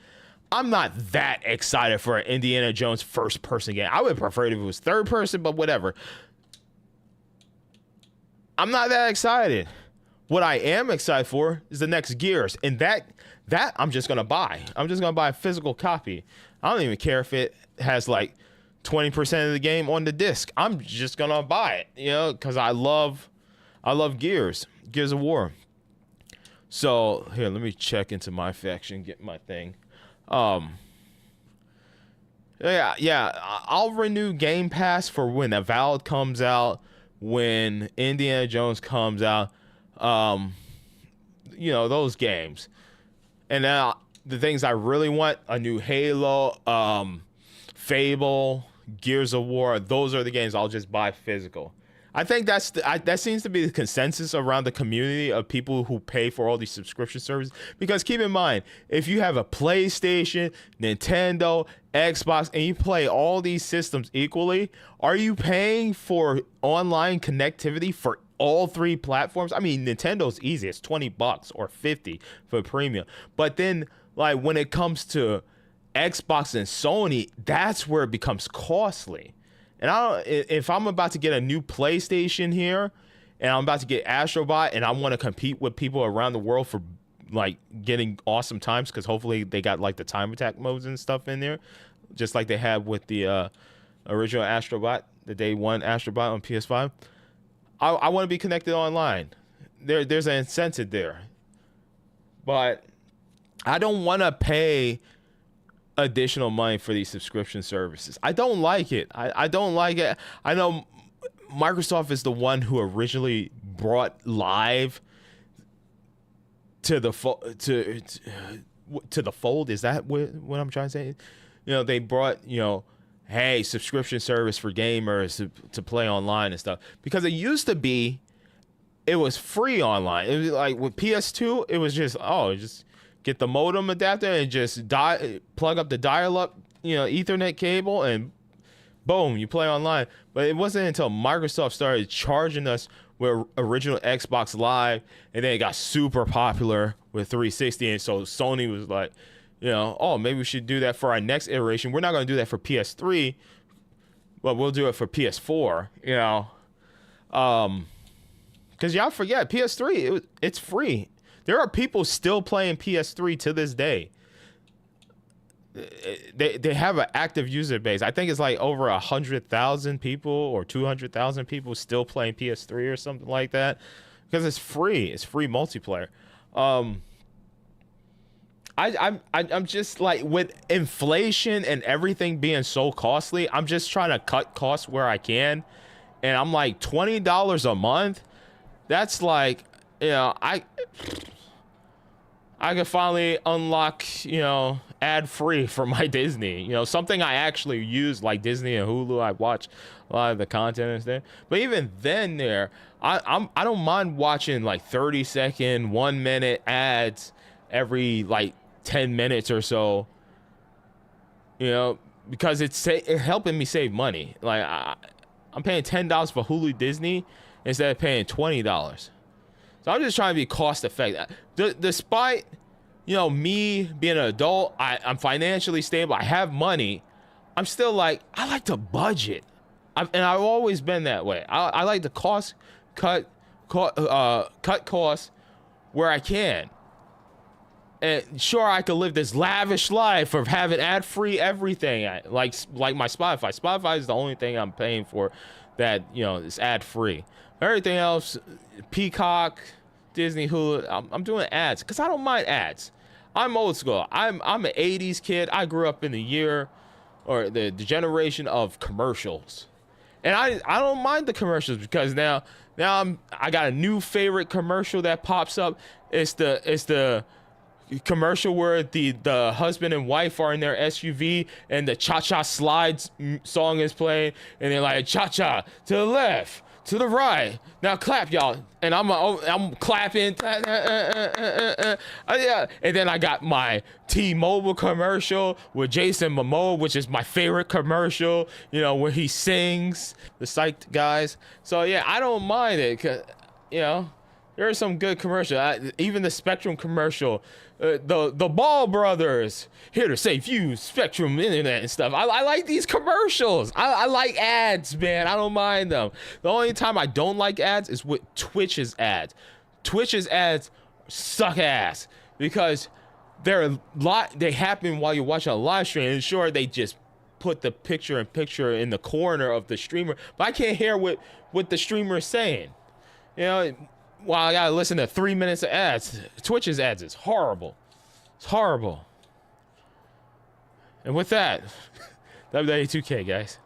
I'm not that excited for an Indiana Jones first-person game. I would prefer it if it was third-person, but whatever. I'm not that excited. What I am excited for is the next Gears, and that I'm just gonna buy. I'm just gonna buy a physical copy. I don't even care if it has like 20% of the game on the disc. I'm just gonna buy it, because I love Gears of War. So here, let me check into my faction, get my thing. Yeah, I'll renew Game Pass for when Avowed comes out, when Indiana Jones comes out. Those games. And now the things I really want, a new Halo, Fable, Gears of War, those are the games I'll just buy physical. I think that seems to be the consensus around the community of people who pay for all these subscription services. Because keep in mind, if you have a PlayStation, Nintendo, Xbox, and you play all these systems equally, are you paying for online connectivity for all 3 platforms? I mean, Nintendo's easy. It's $20 or $50 for premium. But then, like, when it comes to Xbox and Sony, that's where it becomes costly. And if I'm about to get a new PlayStation here, and I'm about to get Astrobot, and I want to compete with people around the world for like getting awesome times, because hopefully they got like the time attack modes and stuff in there, just like they had with the original Astrobot, the day one Astrobot on PS5. I want to be connected online. There's an incentive there, but I don't want to pay additional money for these subscription services. I don't like it. I don't like it. I know Microsoft is the one who originally brought Live to the fold. Is that what I'm trying to say? You know, they brought, you know, hey, subscription service for gamers to play online and stuff. Because it used to be, it was free online. It was like with PS2, it was just, just get the modem adapter and just plug up the dial-up, you know, Ethernet cable, and boom, you play online. But it wasn't until Microsoft started charging us with original Xbox Live, and then it got super popular with 360, and so Sony was like, you know, maybe we should do that for our next iteration. We're not going to do that for PS3, but we'll do it for PS4, you know. Because y'all forget, PS3, it's free. There are people still playing PS3 to this day. They have an active user base. I think it's like over 100,000 people or 200,000 people still playing PS3 or something like that, because it's free. It's free multiplayer. I'm just like, with inflation and everything being so costly, I'm just trying to cut costs where I can, and I'm like $20 a month. That's like, you know, I could finally unlock, you know, ad-free for my Disney. You know, something I actually use, like Disney and Hulu. I watch a lot of the content and stuff. But even then I don't mind watching like 30-second, 1 minute ads every like 10 minutes or so. You know, because it's helping me save money. Like I'm paying $10 for Hulu Disney instead of paying $20. So I'm just trying to be cost effective. Despite, you know, me being an adult, I'm financially stable, I have money, I'm still like, I like to budget. And I've always been that way. I like to cut costs where I can. And sure, I could live this lavish life of having ad-free everything, like my Spotify. Spotify is the only thing I'm paying for that, you know, is ad-free. Everything else, Peacock, Disney, Hulu, I'm doing ads because I don't mind ads. I'm old school. I'm an 80s kid. I grew up in the year, or the generation of commercials. And I don't mind the commercials, because now I got a new favorite commercial that pops up. It's the commercial where the husband and wife are in their SUV and the Cha-Cha Slides song is playing, and they're like, cha-cha to the left, to the right, now clap, y'all. And I'm clapping, yeah. And then I got my T-Mobile commercial with Jason Momoa, which is my favorite commercial, you know, where he sings, the psyched guys. So yeah, I don't mind it, 'cause, you know, there are some good commercials. Even the Spectrum commercial, the Ball Brothers, here to save you, Spectrum Internet and stuff. I like these commercials. I like ads, man. I don't mind them. The only time I don't like ads is with Twitch's ads. Twitch's ads suck ass, because they happen while you're watching a live stream. And sure, they just put the picture in the corner of the streamer, but I can't hear what the streamer is saying. You know, well, I gotta listen to 3 minutes of ads. Twitch's ads is horrible. It's horrible. And with that, WWE 2K, guys.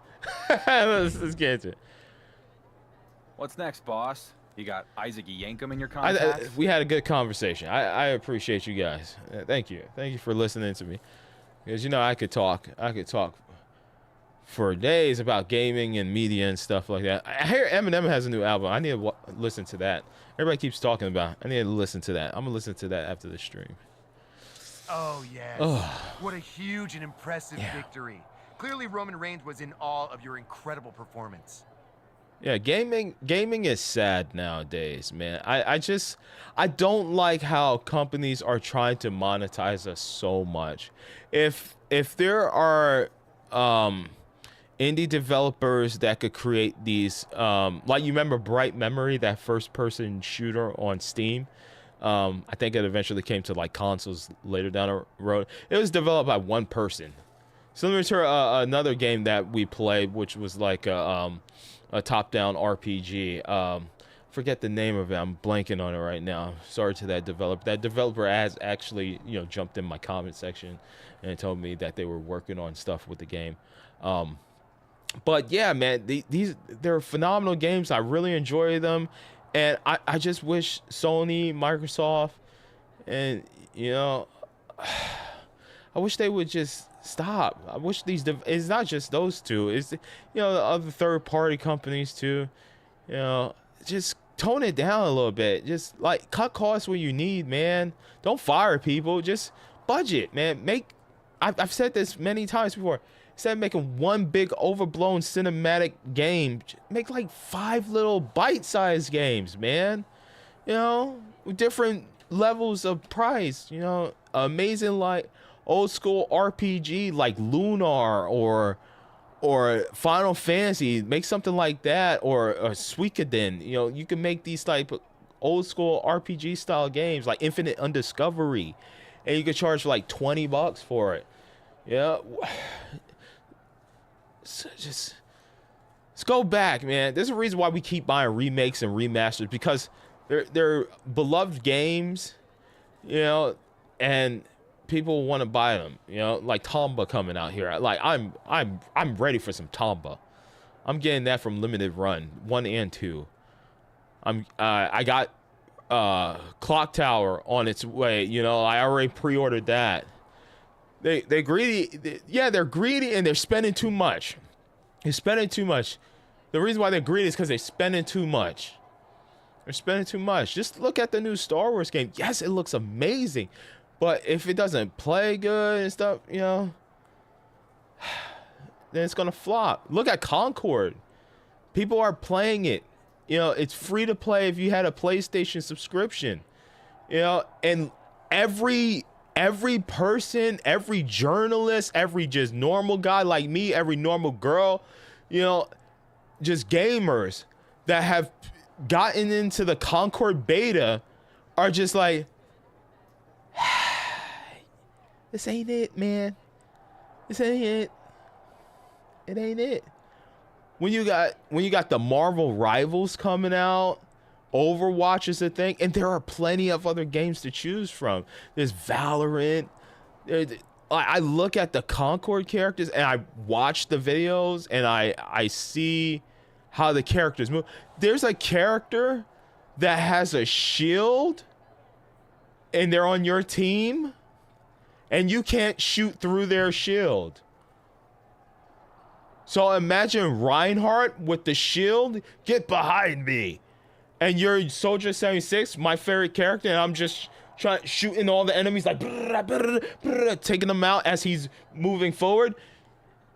let's get into it. What's next, boss? You got Isaac Yankum in your contacts? We had a good conversation. I appreciate you guys. Thank you. Thank you for listening to me. Because, you know, I could talk for days about gaming and media and stuff like that. I hear Eminem has a new album. I need to listen to that. Everybody keeps talking about it. I need to listen to that. I'm going to listen to that after the stream. Oh, yes. What a huge and impressive victory. Clearly, Roman Reigns was in awe of your incredible performance. Yeah, gaming is sad nowadays, man. I don't like how companies are trying to monetize us so much. If there are indie developers that could create these like, you remember Bright Memory, that first person shooter on Steam? I think it eventually came to like consoles later down the road. It was developed by one person. Similar to another game that we played, which was like a top-down RPG. Forget the name of it. I'm blanking on it right now. Sorry to that developer. That developer has actually, you know, jumped in my comment section and told me that they were working on stuff with the game. But yeah, man, they're phenomenal games. I really enjoy them, and I just wish Sony, Microsoft, and you know, I wish they would just stop. I wish it's not just those two. It's, you know, the other third-party companies too. You know, just tone it down a little bit. Just like cut costs when you need, man. Don't fire people. Just budget, man. I've said this many times before. Instead of making one big overblown cinematic game, make like 5 little bite-sized games, man. You know, with different levels of price. You know, amazing like old school RPG like Lunar or Final Fantasy. Make something like that, or Suikoden. You know, you can make these type of old school RPG style games like Infinite Undiscovery, and you could charge like $20 for it. Yeah. So just let's go back, man. There's a reason why we keep buying remakes and remasters, because they're beloved games, you know, and people want to buy them. You know, like Tomba coming out here. Like I'm ready for some Tomba. I'm getting that from Limited Run 1 and 2. I got Clock Tower on its way. You know, I already pre-ordered that. They're greedy. They're greedy, and they're spending too much. They're spending too much. The reason why they're greedy is because they're spending too much. They're spending too much. Just look at the new Star Wars game. Yes, it looks amazing, but if it doesn't play good and stuff, you know, then it's gonna flop. Look at Concord. People are playing it. You know, it's free to play if you had a PlayStation subscription. You know, and every person, every journalist, every just normal guy like me, every normal girl, you know, just gamers that have gotten into the Concord beta are just like, this ain't it, man. This ain't it. It ain't it. When you got the Marvel Rivals coming out, Overwatch is a thing, and there are plenty of other games to choose from. There's Valorant. I look at the Concord characters and I watch the videos and I see how the characters move. There's a character that has a shield and they're on your team and you can't shoot through their shield. So imagine Reinhardt with the shield. Get behind me. And you're Soldier 76, my favorite character, and I'm just shooting all the enemies, like taking them out as he's moving forward.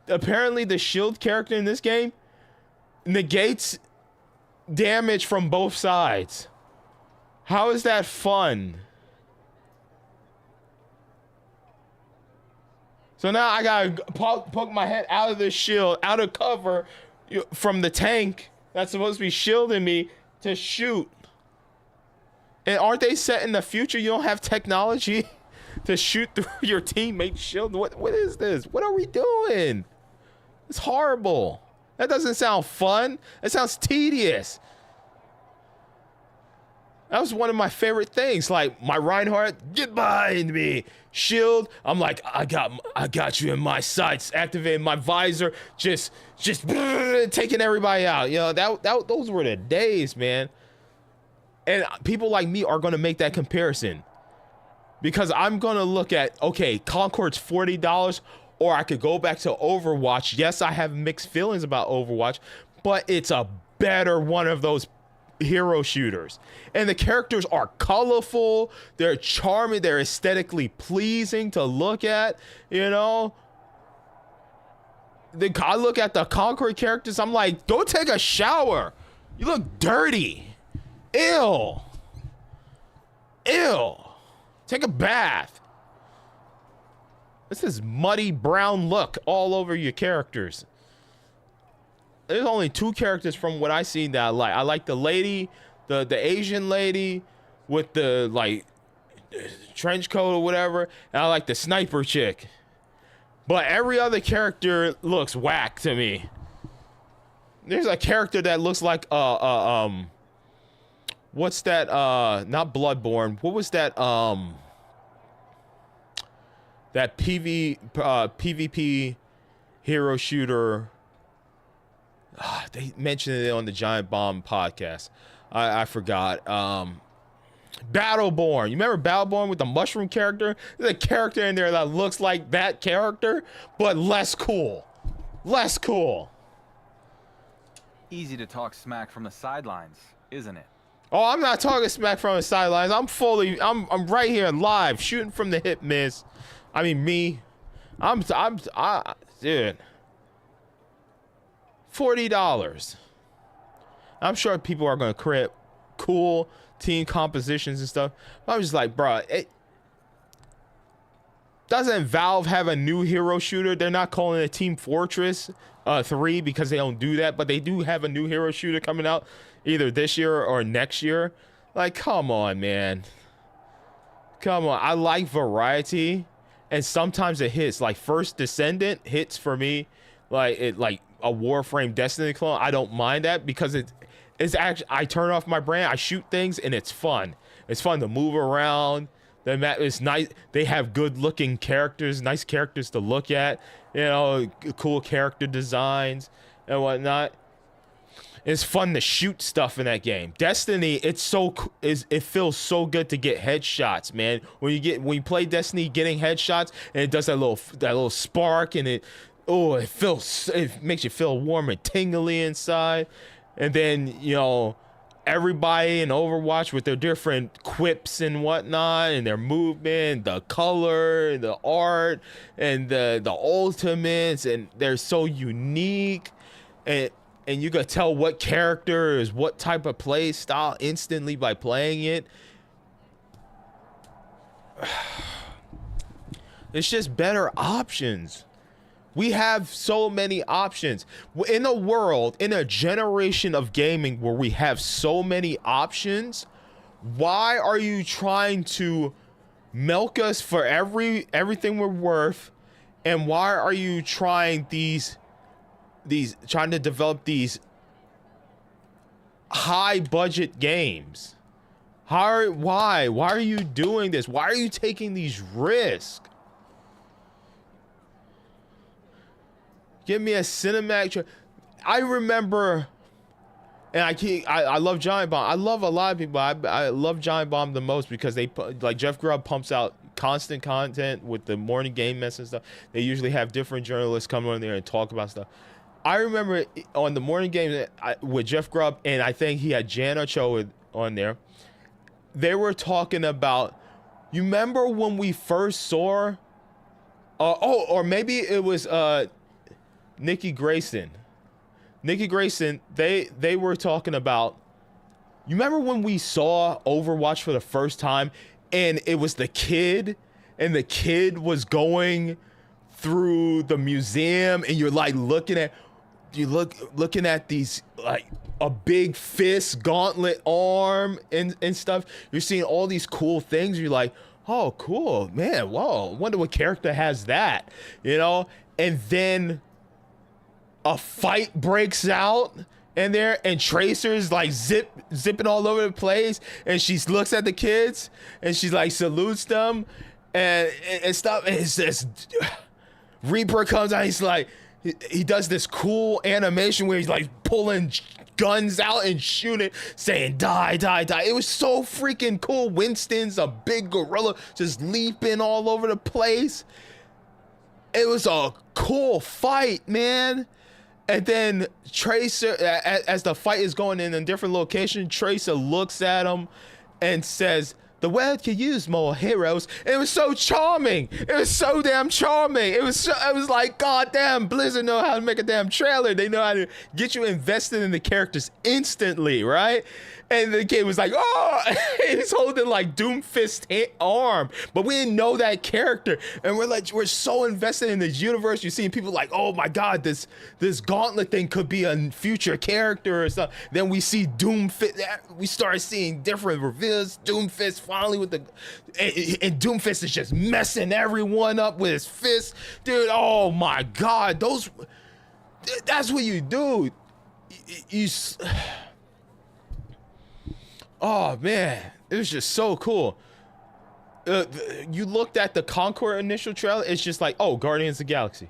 Apparently, the shield character in this game negates damage from both sides. How is that fun? So now I gotta poke my head out of the shield, out of cover from the tank that's supposed to be shielding me to shoot. And aren't they set in the future? You don't have technology to shoot through your teammate's shield. What is this? What are we doing? It's horrible. That doesn't sound fun. It sounds tedious. That was one of my favorite things. Like my Reinhardt, get behind me. Shield. I'm like, I got you in my sights. Activating my visor. Just taking everybody out. You know, those were the days, man. And people like me are gonna make that comparison because I'm gonna look at, okay, Concord's $40, or I could go back to Overwatch. Yes, I have mixed feelings about Overwatch, but it's a better one of those hero shooters, and the characters are colorful, they're charming, they're aesthetically pleasing to look at, you know. I look at the Conqueror characters. I'm like, go take a shower. You look dirty. Ew. Take a bath. This is muddy brown look all over your characters. There's only 2 characters from what I seen that I like. I like the lady, the Asian lady with the like trench coat or whatever, and I like the sniper chick. But every other character looks whack to me. There's a character that looks like what's that? Not Bloodborne. What was that? That PvP hero shooter. They mentioned it on the Giant Bomb podcast. I forgot. Battleborn. You remember Battleborn with the mushroom character? There's a character in there that looks like that character, but less cool. Less cool. Easy to talk smack from the sidelines, isn't it? Oh, I'm not talking smack from the sidelines. I'm right here live, shooting from the hip, miss. I mean, me. Dude. $40. I'm sure people are gonna create cool team compositions and stuff. I'm just like, bro, doesn't Valve have a new hero shooter? They're not calling it Team Fortress 3 because they don't do that, but they do have a new hero shooter coming out either this year or next year. Like, come on, man. Come on. I like variety, and sometimes it hits. Like First Descendant hits for me, like a Warframe Destiny clone. I don't mind that because it's actually, I turn off my brain, I shoot things, and it's fun. It's fun to move around. The map is nice. They have good looking characters, nice characters to look at, you know, cool character designs and whatnot. It's fun to shoot stuff in that game. Destiny, it feels so good to get headshots, man. When you play Destiny, getting headshots, and it does that little spark, and it makes you feel warm and tingly inside. And then, you know, everybody in Overwatch with their different quips and whatnot, and their movement, the color, the art, and the ultimates, and they're so unique, and you can tell what character is what type of play style instantly by playing it. It's just better options. We have so many options in a world, in a generation of gaming where we have so many options. Why are you trying to milk us for everything we're worth? And why are you trying trying to develop these high budget games? Why are you doing this? Why are you taking these risks? Give me a cinematic. I remember, and I love Giant Bomb. I love a lot of people. I love Giant Bomb the most because they like Jeff Grubb pumps out constant content with the morning game mess and stuff. They usually have different journalists come on there and talk about stuff. I remember on the morning game with Jeff Grubb, and I think he had Jan Ochoa on there. They were talking about, you remember when we first saw, or maybe it was Nikki Grayson. They were talking about, you remember when we saw Overwatch for the first time, and it was the kid, and the kid was going through the museum, and you're like looking at these, like a big fist, gauntlet arm and stuff. You're seeing all these cool things. You're like, oh, cool, man. Whoa, wonder what character has that, you know? And then a fight breaks out in there, and Tracer's like zipping all over the place, and she looks at the kids, and she's like salutes them, and stuff. And it's just, Reaper comes out. He's like, he does this cool animation where he's like pulling guns out and shooting, saying die, die, die. It was so freaking cool. Winston's a big gorilla just leaping all over the place. It was a cool fight, man. And then Tracer, as the fight is going in a different location, Tracer looks at him and says, the world could use more heroes. And it was so charming. It was so damn charming. It was like, God damn, Blizzard know how to make a damn trailer. They know how to get you invested in the characters instantly, right? And the kid was like, oh, he's holding like Doomfist arm, but we didn't know that character. And we're so invested in this universe. You're seeing people like, oh my God, this gauntlet thing could be a future character or something. Then we see Doomfist. We start seeing different reveals. Doomfist finally with and Doomfist is just messing everyone up with his fists. Dude, oh my God, that's what you do. Oh man, it was just so cool. You looked at the Concord initial trailer, it's just like, oh, Guardians of the Galaxy.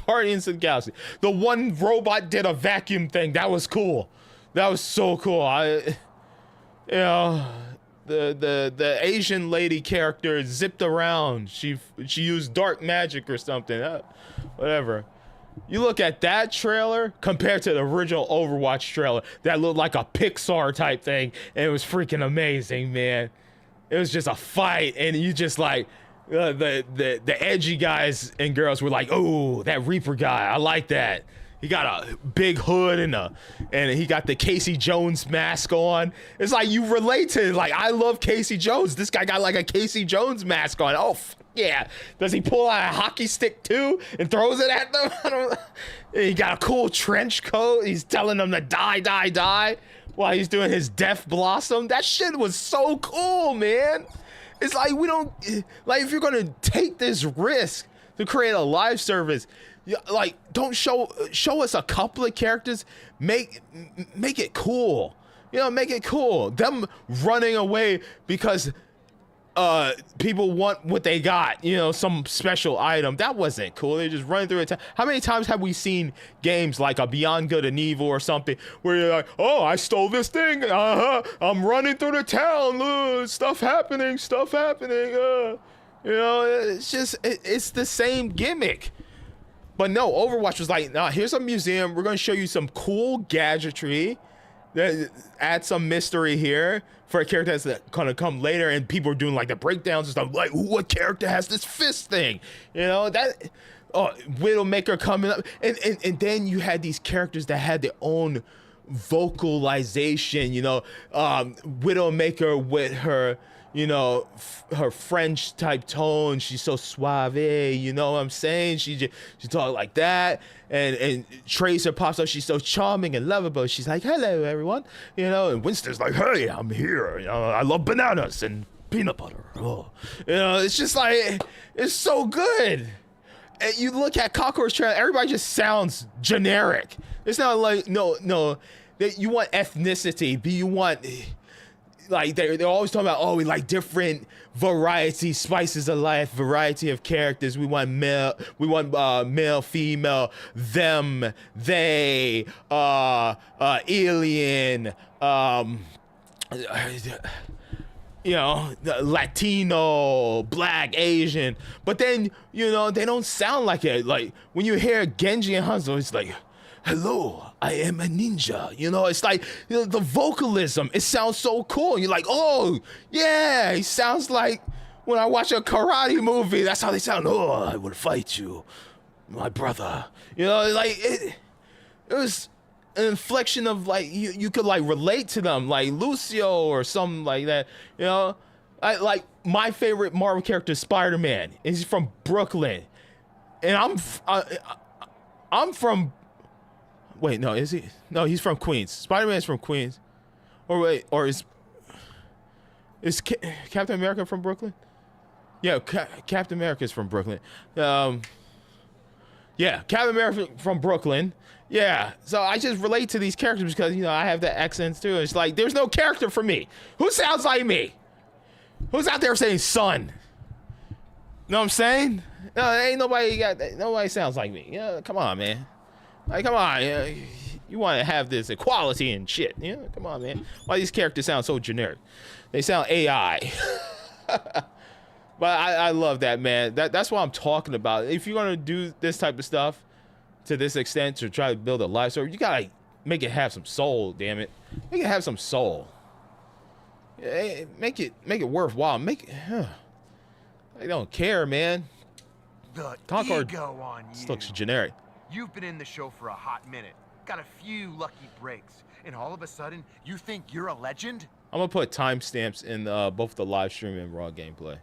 Guardians of the Galaxy. The one robot did a vacuum thing. That was cool. That was so cool. The Asian lady character zipped around. She used dark magic or something. Whatever. You look at that trailer compared to the original Overwatch trailer that looked like a Pixar type thing, and it was freaking amazing, man. It was just a fight, and you just like the edgy guys and girls were like, oh, that Reaper guy, I like that. He got a big hood and he got the Casey Jones mask on. It's like you relate to it. Like, I love Casey Jones. This guy got like a Casey Jones mask on. Oh, yeah. Does he pull out a hockey stick too and throws it at them? I don't know. He got a cool trench coat. He's telling them to die, die, die while he's doing his Death Blossom. That shit was so cool, man. It's like, we don't, like, if you're going to take this risk to create a live service, like, don't show us a couple of characters, make it cool. You know, make it cool. Them running away because people want what they got, you know, some special item. That wasn't cool. They just running through it. How many times have we seen games like a Beyond Good and Evil or something where you're like, oh, I stole this thing. I'm running through the town. Stuff happening. You know, it's just, it's the same gimmick. But no, Overwatch was like, nah, here's a museum. We're going to show you some cool gadgetry. Add some mystery here for a character that's going to come later. And people are doing like the breakdowns and stuff. Like, what character has this fist thing? You know, that Widowmaker coming up. And then you had these characters that had their own vocalization, you know, Widowmaker with her, you know, her French type tone. She's so suave, you know what I'm saying? She talk like that. And Tracer pops up. She's so charming and lovable. She's like, hello, everyone. You know, and Winston's like, hey, I'm here. You know, I love bananas and peanut butter. Oh. You know, it's just like, it's so good. And you look at Conqueror's trailer, everybody just sounds generic. It's not like, no, you want ethnicity, but you want, like, they're always talking about, oh, we like different variety, spices of life, variety of characters. We want male, male, female, them, they, alien, you know, Latino, Black, Asian. But then, you know, they don't sound like it. Like, when you hear Genji and Hanzo, it's like, hello, I am a ninja. You know, it's like, you know, the vocalism, it sounds so cool. You're like, oh, yeah, he sounds like when I watch a karate movie, that's how they sound. Oh, I will fight you, my brother. You know, like, it was an inflection of, like, you could, like, relate to them, like Lucio or something like that. You know, like, my favorite Marvel character is Spider-Man. He's from Brooklyn. And I'm from, wait, no, is he? No, he's from Queens. Spider-Man's from Queens. Or wait, or is Captain America from Brooklyn? Yeah, Captain America's from Brooklyn. Yeah, Captain America from Brooklyn. Yeah, so I just relate to these characters because, you know, I have the accents too. It's like, there's no character for me. Who sounds like me? Who's out there saying son? Know what I'm saying? No, ain't nobody sounds like me. Yeah, come on, man. Like, come on, you want to have this equality and shit. Yeah, come on, man. Why these characters sound so generic? They sound AI. But I love that, man. That's what I'm talking about. If you're gonna do this type of stuff to this extent to try to build a live server, you gotta make it have some soul. Damn it, make it have some soul. Make it worthwhile. I don't care, man. The Concord ego on you. just looks generic. You've been in the show for a hot minute. Got a few lucky breaks. And all of a sudden, you think you're a legend? I'm gonna put timestamps in both the live stream and raw gameplay.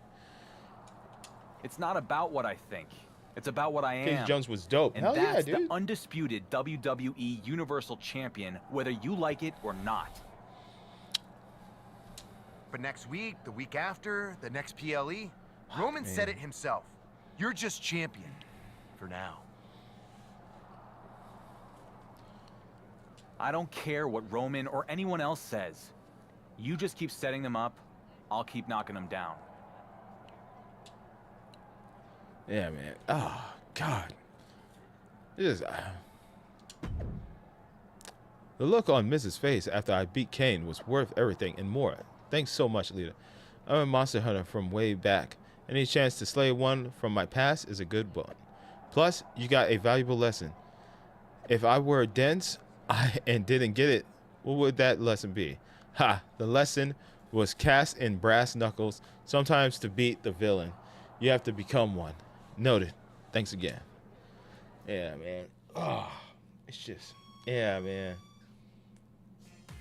It's not about what I think. It's about what I am. Casey Jones was dope. And Hell that's yeah, dude. the undisputed WWE Universal Champion, whether you like it or not. But next week, the week after, the next PLE, Roman said it himself. You're just champion. For now. I don't care what Roman or anyone else says. You just keep setting them up, I'll keep knocking them down. Yeah, man. Oh, God. This is, the look on Mrs. face after I beat Kane was worth everything and more. Thanks so much, Lita. I'm a monster hunter from way back. Any chance to slay one from my past is a good one. Plus, you got a valuable lesson. If I were dense and didn't get it, what would that lesson be? Ha! The lesson was cast in brass knuckles. Sometimes to beat the villain, you have to become one. Noted. Thanks again. Yeah, man. Oh, it's just, yeah, man.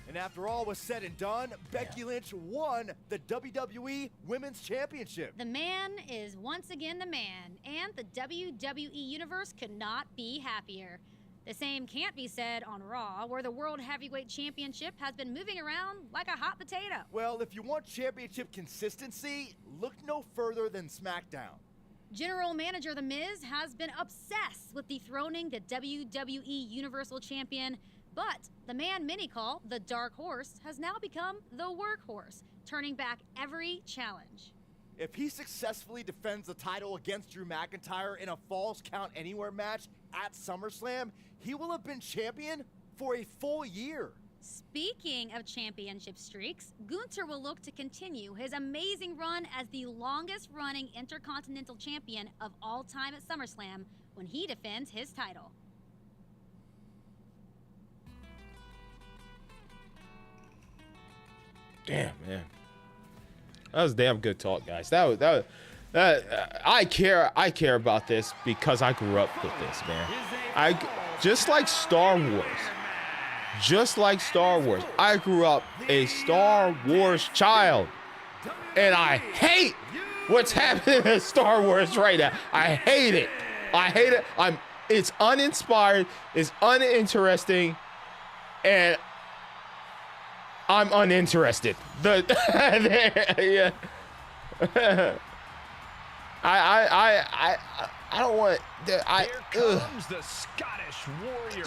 And after all was said and done, Becky Lynch won the WWE Women's Championship. The man is once again the man, and the WWE Universe could not be happier. The same can't be said on Raw, where the World Heavyweight Championship has been moving around like a hot potato. Well, if you want championship consistency, look no further than SmackDown. General Manager The Miz has been obsessed with dethroning the WWE Universal Champion, but the man many call the Dark Horse has now become the Workhorse, turning back every challenge. If he successfully defends the title against Drew McIntyre in a Falls Count Anywhere match at SummerSlam, he will have been champion for a full year. Speaking of championship streaks, Gunther will look to continue his amazing run as the longest-running Intercontinental Champion of all time at SummerSlam when he defends his title. Damn, man. That was damn good talk, guys. I care about this because I grew up with this, man. Just like Star Wars, I grew up a Star Wars child, and I hate what's happening in Star Wars right now. I hate it. It's uninspired, it's uninteresting, and I'm uninterested. Yeah. I don't want. Here comes the Scottish Warrior.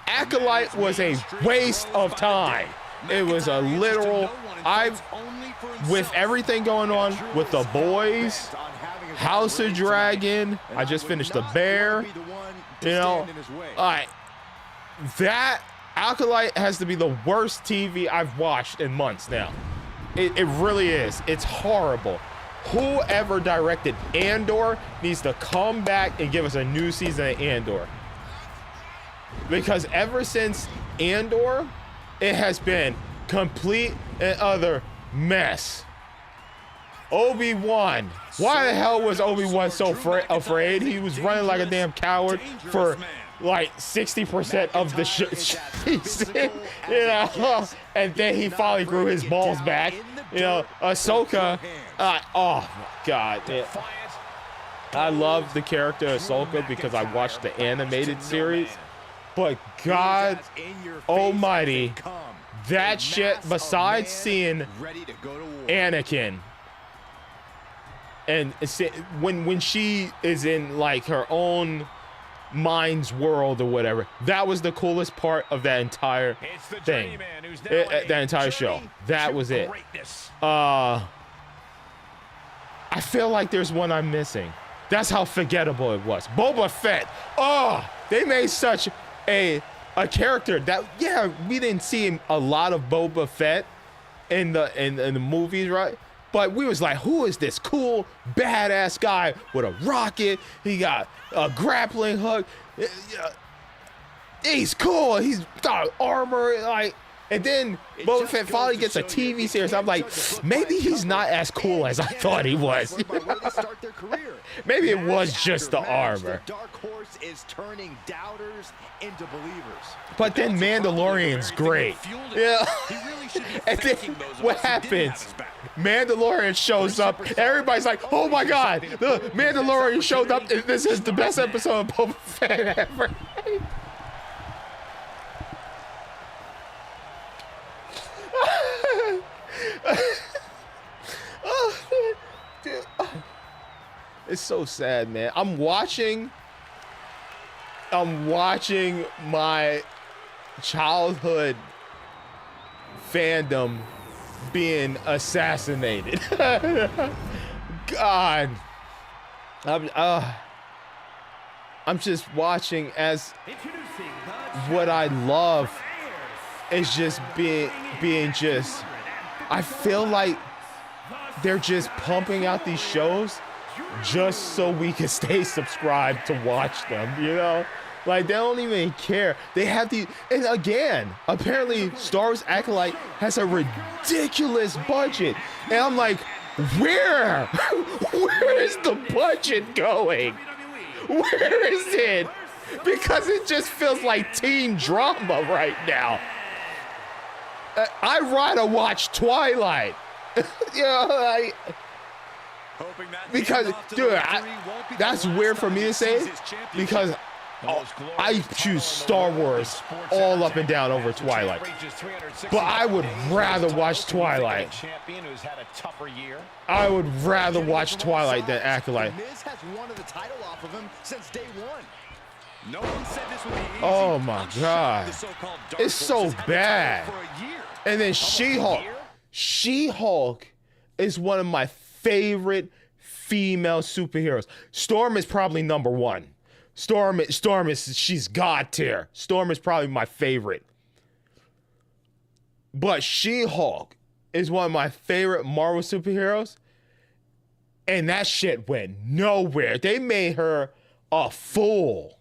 Acolyte was a waste of time. It was a literal. With everything going on with the boys, House of Dragon. I just finished The Bear. You know, that Acolyte has to be the worst TV I've watched in months now. It really is. It's horrible. Whoever directed Andor needs to come back and give us a new season of Andor. Because ever since Andor, it has been complete and utter mess. Obi-Wan. Why the hell was Obi-Wan so afraid? He was running like a damn coward for like 60% of the season, you know, and then he finally grew his balls back. You know, Ahsoka, oh my God. I love the character Ahsoka because I watched the animated series, but God almighty, that shit, besides seeing Anakin, and when she is in like her own mind's world or whatever, that was the coolest part of that entire thing, that entire show. That was it. I feel like there's one I'm missing. That's how forgettable it was. Boba Fett. Oh, they made such a character that, yeah, we didn't see a lot of Boba Fett in the movies, right? But we was like, who is this cool, badass guy with a rocket? He got a grappling hook. He's cool. He's got armor. Like, And then Boba Fett finally gets a TV series. I'm like, maybe he's not as cool as I thought he was. Maybe it was just the armor. Dark Horse is turning doubters into believers. But then Mandalorian's great. Yeah. And then what happens? Mandalorian shows up. Everybody's like, oh my God, the Mandalorian showed up. This is the best episode of Boba Fett ever. Dude. It's so sad, man. I'm watching my childhood fandom being assassinated. God. I'm just watching as what I love is just being just, I feel like they're just pumping out these shows just so we can stay subscribed to watch them, you know? Like, they don't even care. They have the, and again, apparently Star Wars Acolyte has a ridiculous budget. And I'm like, where? Where is the budget going? Where is it? Because it just feels like teen drama right now. I'd rather watch Twilight. You know, because, dude, that's weird for me to say because I choose Star Wars all up and down over Twilight. But I would rather watch Twilight. I would rather watch Twilight than Acolyte. Miz has wanted the title off of him since day one. No one said this would be easy. Oh my God. It's so bad. And then She-Hulk. She-Hulk is one of my favorite female superheroes. Storm is probably number one. Storm is, she's God tier. Storm is probably my favorite. But She-Hulk is one of my favorite Marvel superheroes. And that shit went nowhere. They made her a fool.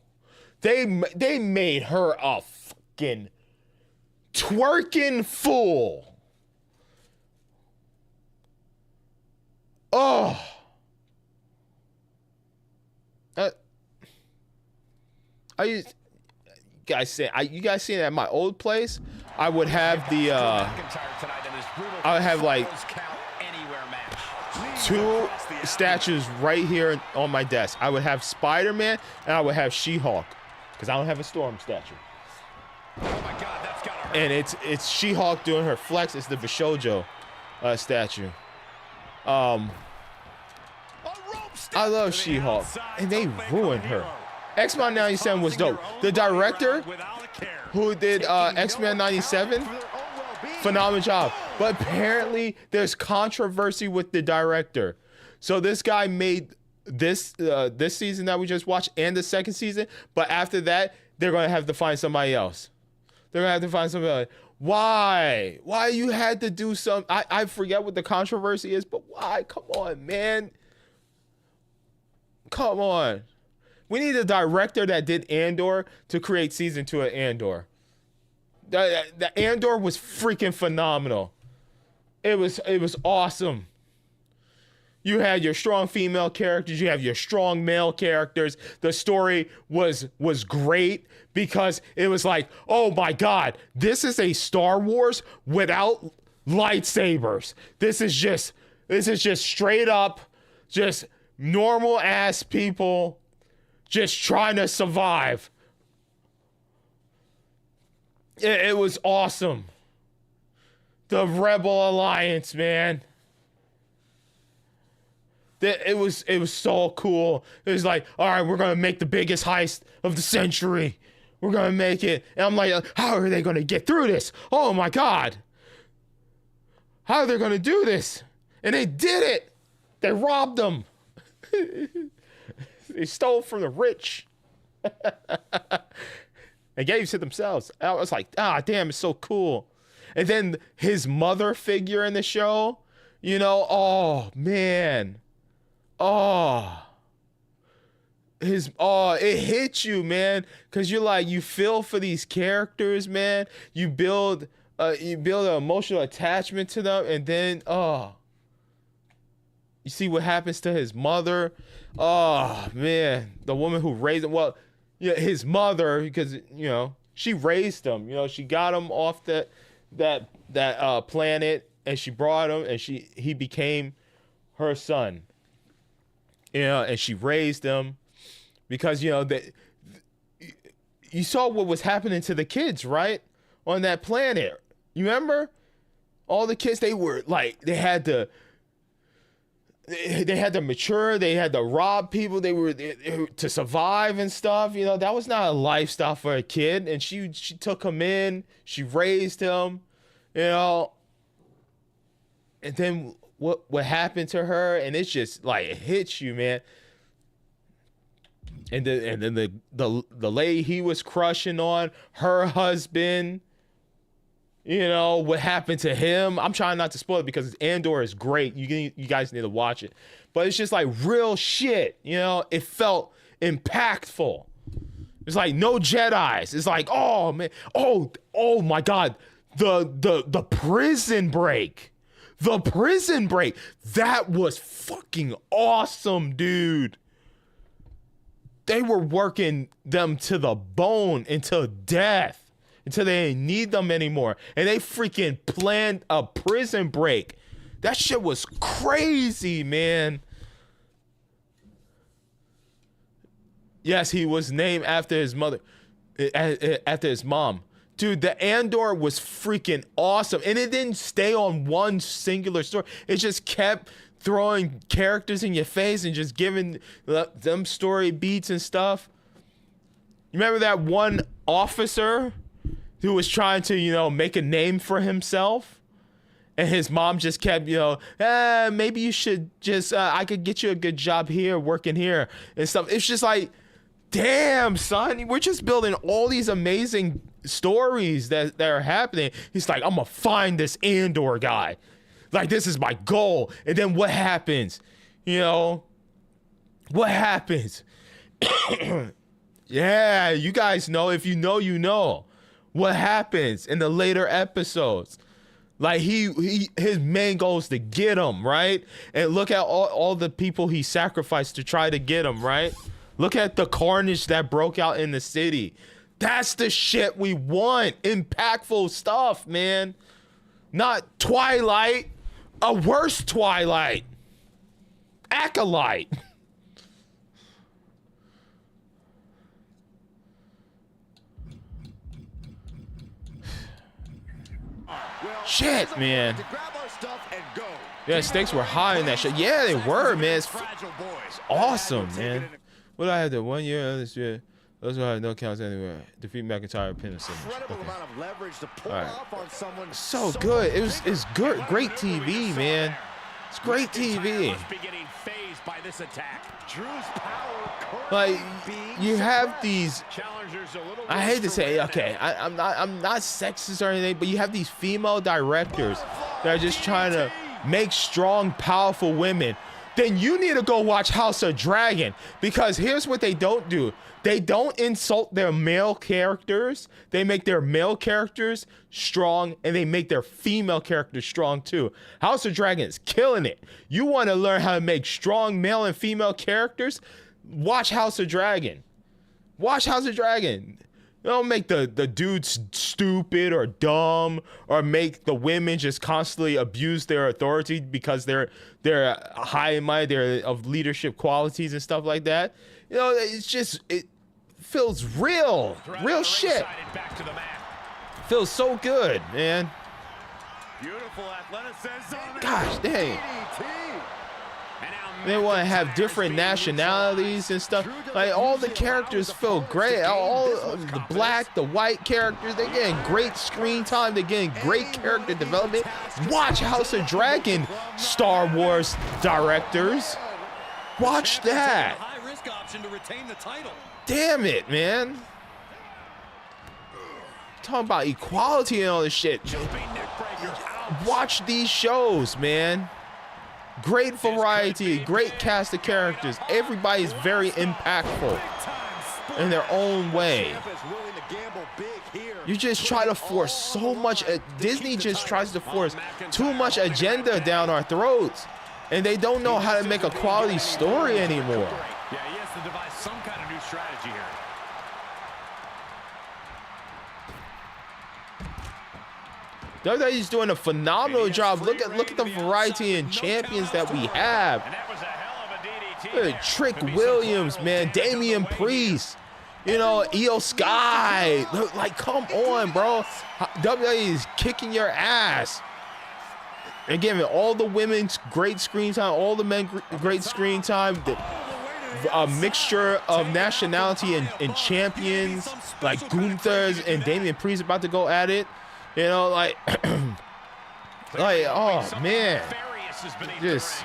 They made her a fucking twerking fool. Oh. You guys seen it at my old place? I would have the I would have like 2 statues right here on my desk. I would have Spider-Man and I would have She-Hulk because I don't have a Storm statue. Oh my God, that's gotta hurt. And it's She-Hulk doing her flex. It's the Bishojo statue. I love She-Hulk, and they ruined her. X-Men 97 was dope. The director who did X-Men 97, phenomenal job. But apparently there's controversy with the director. So this guy made this season that we just watched and the second season, but after that, they're going to have to find somebody else. They're going to have to find somebody else. Why? Why you had to do some? I forget what the controversy is, but why? Come on, man. Come on. We need a director that did Andor to create season 2 of Andor. The Andor was freaking phenomenal. It was awesome. You had your strong female characters. You have your strong male characters. The story was great because it was like, oh my God, this is a Star Wars without lightsabers. This is just straight up, just normal ass people just trying to survive. It was awesome. The Rebel Alliance, man. It was so cool. It was like, all right, we're gonna make the biggest heist of the century. We're gonna make it. And I'm like, how are they gonna get through this? Oh my God. How are they gonna do this? And they did it. They robbed them. They stole from the rich. And gave to themselves. I was like, damn, it's so cool. And then his mother figure in the show, you know, oh man. It hits you, man, because you're like, you feel for these characters, man. You build you build an emotional attachment to them, and then you see what happens to his mother. Oh man, the woman who raised him. Well, yeah, his mother, because she raised him. She got him off that planet, and she brought him, and he became her son. And she raised him because that you saw what was happening to the kids, right, on that planet. You remember all the kids? They were like they had to mature. They had to rob people. They were to survive and stuff. That was not a lifestyle for a kid. And she took him in. She raised him. And then what happened to her? And it's just like it hits you, man. And then the lady he was crushing on, her husband. What happened to him. I'm trying not to spoil it because Andor is great. You guys need to watch it. But it's just like real shit. It felt impactful. It's like no Jedis. It's like, oh man, oh my God, the prison break. The prison break. That was fucking awesome, dude. They were working them to the bone until death. Until they didn't need them anymore. And they freaking planned a prison break. That shit was crazy, man. Yes, he was named after his mother, after his mom. Dude, the Andor was freaking awesome. And it didn't stay on one singular story. It just kept throwing characters in your face and just giving them story beats and stuff. You remember that one officer who was trying to, make a name for himself? And his mom just kept, maybe you should just, I could get you a good job here, working here and stuff. It's just like, damn, son, we're just building all these amazing stories that are happening. He's like, I'm gonna find this Andor guy. Like, this is my goal. And then what happens? What happens? Yeah, you guys know. If you know, you know. What happens in the later episodes? Like his main goal is to get him, right? And look at all the people he sacrificed to try to get him, right? Look at the carnage that broke out in the city. That's the shit we want. Impactful stuff, man. Not Twilight. A worse Twilight. Acolyte. Shit, man. Yeah, stakes were high in that shit. Yeah, they were, man. It's awesome, man. What do I have to 1 year this year? Those who have no counts anywhere. Defeat McIntyre, pin and Incredible amount of leverage to pull off on someone. So good. It's good. Great TV, man. It's great TV. Like, you have these, I hate to say, okay, I'm not sexist or anything, but you have these female directors that are just trying to make strong, powerful women. Then you need to go watch House of Dragon, because here's what they don't do. They don't insult their male characters. They make their male characters strong, and they make their female characters strong too. House of Dragon is killing it. You want to learn how to make strong male and female characters? Watch House of Dragon. Watch House of Dragon. Don't make the dudes stupid or dumb, or make the women just constantly abuse their authority because they're high in mind, they're of leadership qualities and stuff like that. It's just, it feels real shit. Feels so good, man. Beautiful athleticism. Gosh dang. They want to have different nationalities and stuff. Like, all the characters feel great. All the black, the white characters, they're getting great screen time. They're getting great character development. Watch House of Dragon, Star Wars directors. Watch that. Damn it, man. Talking about equality and all this shit. Watch these shows, man. Great variety, great cast of characters. Everybody's very impactful in their own way. You just try to force so much. Disney just tries to force too much agenda down our throats, and they don't know how to make a quality story anymore. Yeah, he has to devise some kind of new strategy here. WWE's doing a phenomenal job. Look at the variety and champions that we have. Trick Williams, man, Damian Priest, you know, Io Sky. Like, come on, bro. WWE is kicking your ass. Again, all the women's great screen time, all the men great screen time. A mixture of nationality and champions like Gunther's and Damian Priest about to go at it. You know, like, oh man, just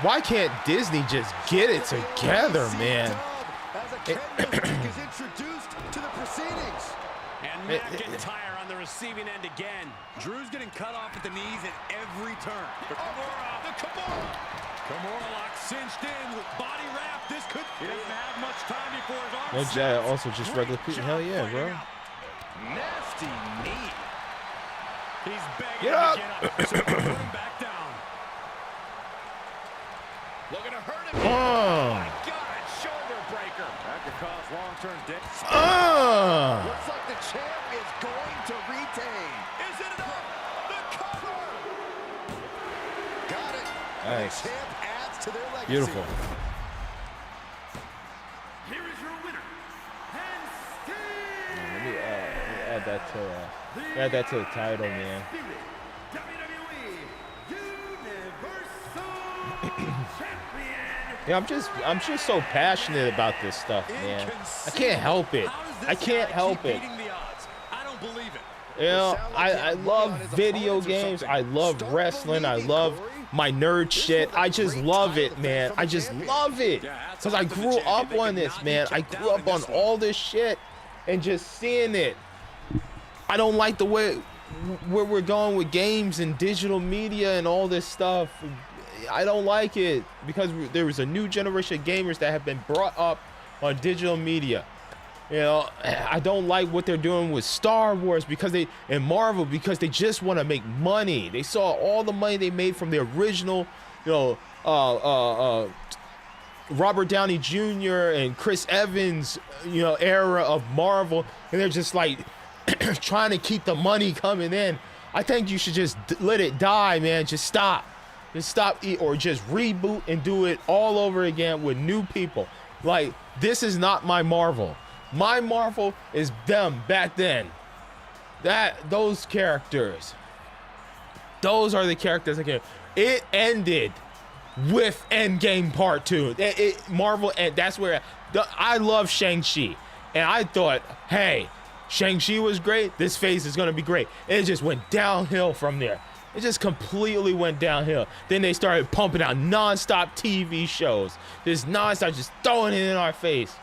why can't Disney just get it together, man? And Matt McIntyre on the receiving end again. Drew's getting cut off at the knees at every turn. The Kimura lock cinched in with body wrap. This could. He doesn't have much time before his arm. No, also just regular people. Hell yeah, bro. Nasty knee. He's begging Get up. to get up. So put him back down. Looking to hurt him. Oh my God, shoulder breaker. That could cause long-term damage. Looks like the champ is going to retain. Is it enough? The cover. Got it. Nice. The champ adds to their legacy. Beautiful. Here is your winner. Let me add that to the title, man. Yeah, I'm just so passionate about this stuff, man. I can't help it. I can't help it. I don't believe it. You know, I love video games. I love wrestling. I love my nerd shit. I just love it, man. I just love it. Because I grew up on this, man. I grew up on all this shit and just seeing it. I don't like the way where we're going with games and digital media and all this stuff. I don't like it because there was a new generation of gamers that have been brought up on digital media. You know, I don't like what they're doing with Star Wars and Marvel because they just want to make money. They saw all the money they made from the original, you know, Robert Downey Jr. and Chris Evans, you know, era of Marvel, and they're just like trying to keep the money coming in. I think you should just let it die, man. Just stop. Just stop or just reboot and do it all over again with new people. Like, this is not my Marvel. My Marvel is them back then. Those characters. Those are the characters again. It ended with Endgame Part 2. Marvel, and that's where I love Shang-Chi. And I thought, hey, Shang-Chi was great. This phase is going to be great. And it just went downhill from there. It just completely went downhill. Then they started pumping out non-stop TV shows. Just non-stop, just throwing it in our face.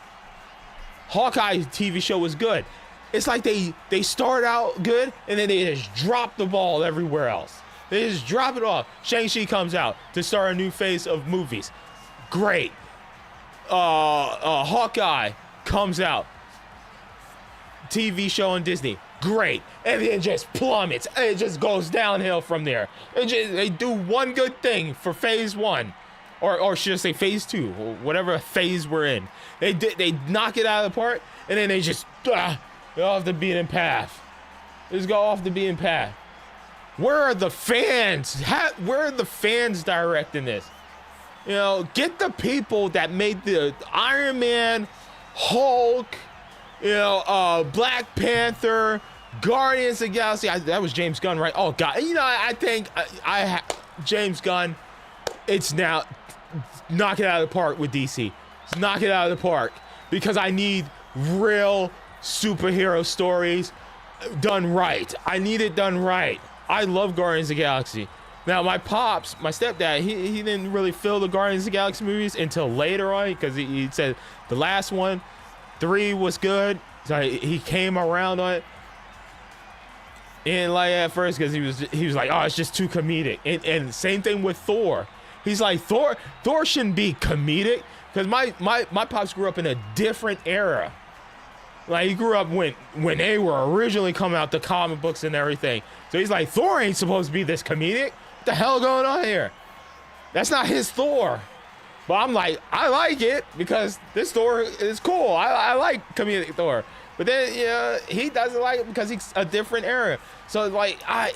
Hawkeye TV show was good. It's like they start out good and then they just drop the ball everywhere else. They just drop it off. Shang-Chi comes out to start a new phase of movies. Great. Hawkeye comes out. TV show on Disney. Great. And then it just plummets. It just goes downhill from there. They do one good thing for phase 1. Or should I say phase 2, or whatever phase we're in. They knock it out of the park, and then they just go off the beaten path. Just go off the beaten path. Where are the fans? Where are the fans directing this? You know, get the people that made the Iron Man, Hulk, you know, Black Panther, Guardians of the Galaxy. That was James Gunn, right? Oh God, you know, I think James Gunn. It's now. Knock it out of the park with DC. Knock it out of the park because I need real superhero stories done right. I need it done right. I love Guardians of the Galaxy. Now my stepdad, he didn't really feel the Guardians of the Galaxy movies until later on because he said the last one, 3 was good. So he came around on it. And like at first because he was like, oh, it's just too comedic. And same thing with Thor. He's like, Thor shouldn't be comedic because my pops grew up in a different era. Like, he grew up when they were originally coming out, the comic books and everything. So he's like, Thor ain't supposed to be this comedic. What the hell going on here? That's not his Thor. But I'm like, I like it because this Thor is cool. I like comedic Thor. But then, yeah, he doesn't like it because he's a different era. So, like, man.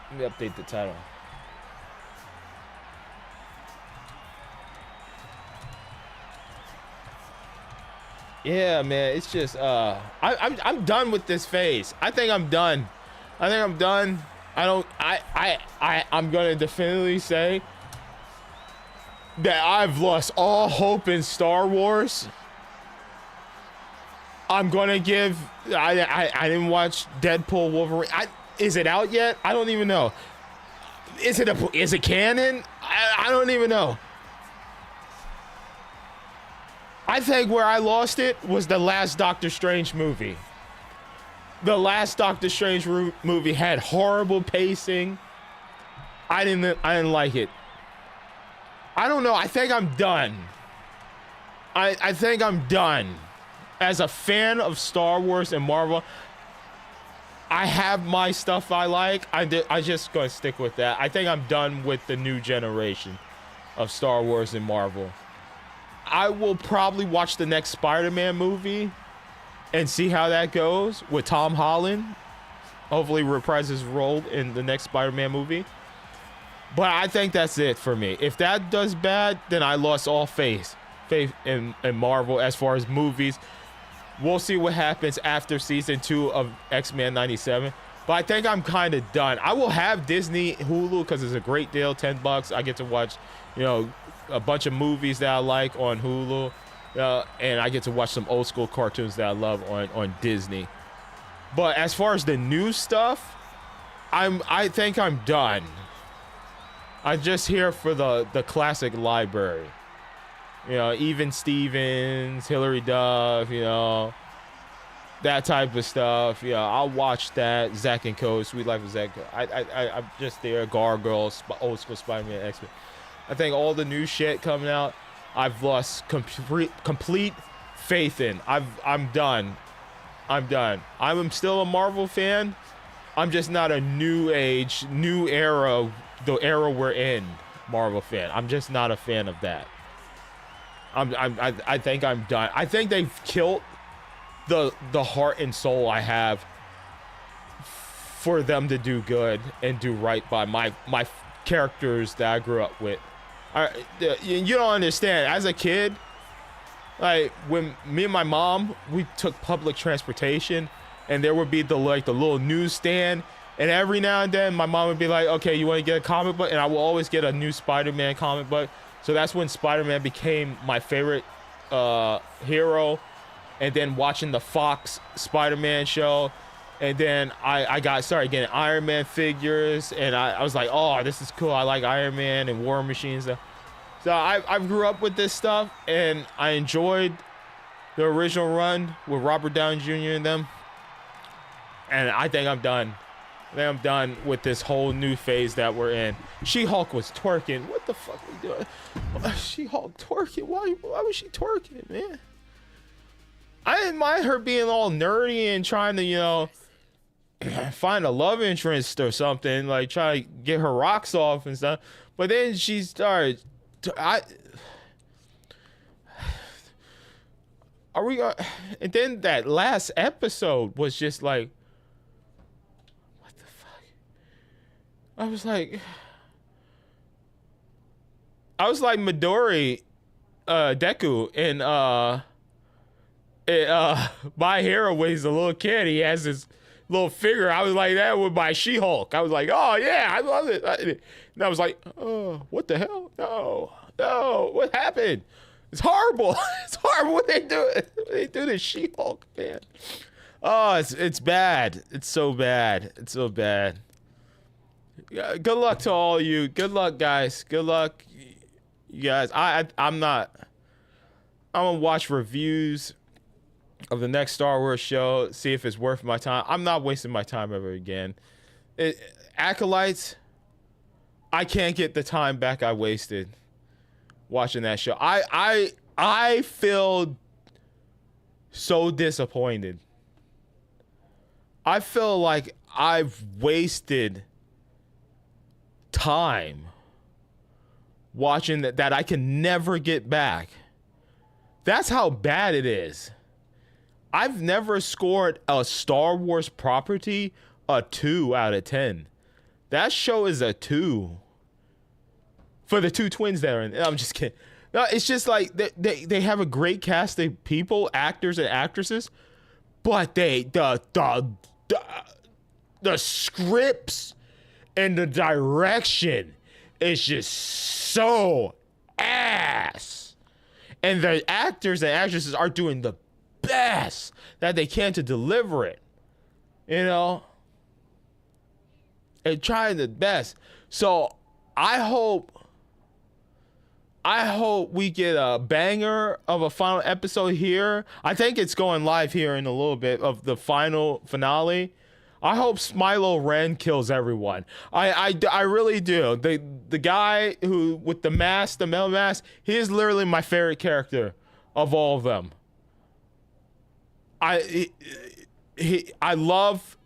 Let me update the title. Yeah, man, it's just I'm done with this phase. I think I'm done. I'm gonna definitively say that I've lost all hope in Star Wars. I'm gonna give I didn't watch Deadpool Wolverine. Is it out yet? I don't even know. Is it canon? I don't even know. I think where I lost it was the last Doctor Strange movie. The last Doctor Strange movie had horrible pacing. I didn't like it. I don't know. I think I'm done. I think I'm done. As a fan of Star Wars and Marvel, I have my stuff I like. I just gonna stick with that. I think I'm done with the new generation of Star Wars and Marvel. I will probably watch the next Spider-Man movie and see how that goes with Tom Holland. Hopefully reprise his role in the next Spider-Man movie. But I think that's it for me. If that does bad, then I lost all faith in Marvel as far as movies. We'll see what happens after season 2 of X-Men 97. But I think I'm kind of done. I will have Disney Hulu because it's a great deal, $10. I get to watch, a bunch of movies that I like on Hulu. And I get to watch some old school cartoons that I love on Disney. But as far as the new stuff, I think I'm done. I'm just here for the classic library. Even Stevens, Hilary Duff, that type of stuff. I'll watch that. Zack and Cody, Sweet Life of Zack. I'm just there. Gargoyles, old school Spider-Man, X-Men. I think all the new shit coming out, I've lost complete faith in. I'm done. I'm still a Marvel fan. I'm just not a new age, new era, the era we're in, Marvel fan. I'm just not a fan of that. I think I'm done. I think they've killed the heart and soul I have for them to do good and do right by my characters that I grew up with. You don't understand. As a kid, like when me and my mom, we took public transportation, and there would be the little newsstand, and every now and then my mom would be like, "Okay, you want to get a comic book?" And I will always get a new Spider-Man comic book. So that's when Spider-Man became my favorite hero. And then watching the Fox Spider-Man show. And then I started getting Iron Man figures. And I was like, oh, this is cool. I like Iron Man and War Machine stuff. So I grew up with this stuff. And I enjoyed the original run with Robert Downey Jr. and them. And I think I'm done. I think I'm done with this whole new phase that we're in. She-Hulk was twerking. What the fuck are we doing? She-Hulk twerking? Why was she twerking, man? I didn't mind her being all nerdy and trying to, find a love interest or something, like try to get her rocks off and stuff. But then she started. Are we going? And then that last episode was just like, what the fuck? I was like Midori, Deku in My Hero when he's a little kid. He has this little figure. I was like that with my She-Hulk. I was like, oh yeah, I love it. And I was like, oh, what the hell? No, what happened? It's horrible. It's horrible what they do. They do to She-Hulk, man. Oh, it's bad. It's so bad. It's so bad. Good luck to all of you. Good luck, guys. Good luck, you guys. I'm gonna watch reviews of the next Star Wars show, see if it's worth my time. I'm not wasting my time ever again. Acolytes, I can't get the time back I wasted. watching that show. I feel so disappointed. I feel like I've wasted time watching that I can never get back. That's how bad it is. I've never scored a Star Wars property a 2 out of 10. That show is a 2 for the two twins that are in. I'm just kidding. No, it's just like they have a great cast of people, actors and actresses, but the scripts and the direction is just so ass. And the actors and actresses are doing the best that they can to deliver it, you know, and trying the best. So I hope we get a banger of a final episode here. I think it's going live here in a little bit of the final finale. I hope Smilo Ren kills everyone. I really do. The guy who with the mask, the metal mask, he is literally my favorite character of all of them. I love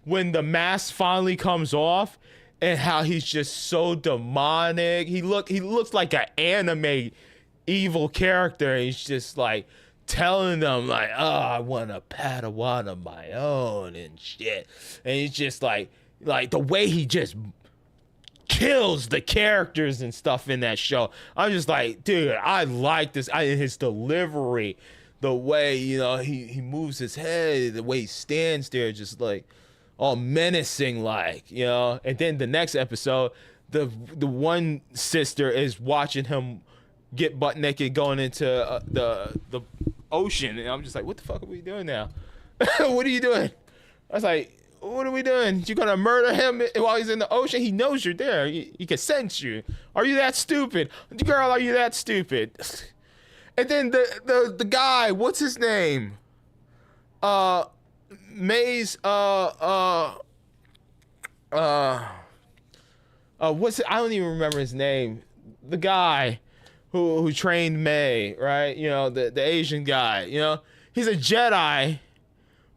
when the mask finally comes off and how he's just so demonic. He looks like an anime evil character. He's just like telling them like, oh, I want a Padawan of my own and shit. And he's just like the way he just kills the characters and stuff in that show. I'm just like, dude, I like this. His delivery, the way, you know, he moves his head, the way he stands there, just like all menacing, like, you know. And then the next episode, the one sister is watching him get butt naked going into the ocean, and I'm just like, what the fuck are we doing now? What are you doing? I was like, what are we doing? You gonna murder him while he's in the ocean? He knows you're there. He can sense you. Are you that stupid? Girl, are you that stupid? And then the guy, what's his name? May's what's it? I don't even remember his name. The guy who trained May, right? You know, the Asian guy, you know, he's a Jedi,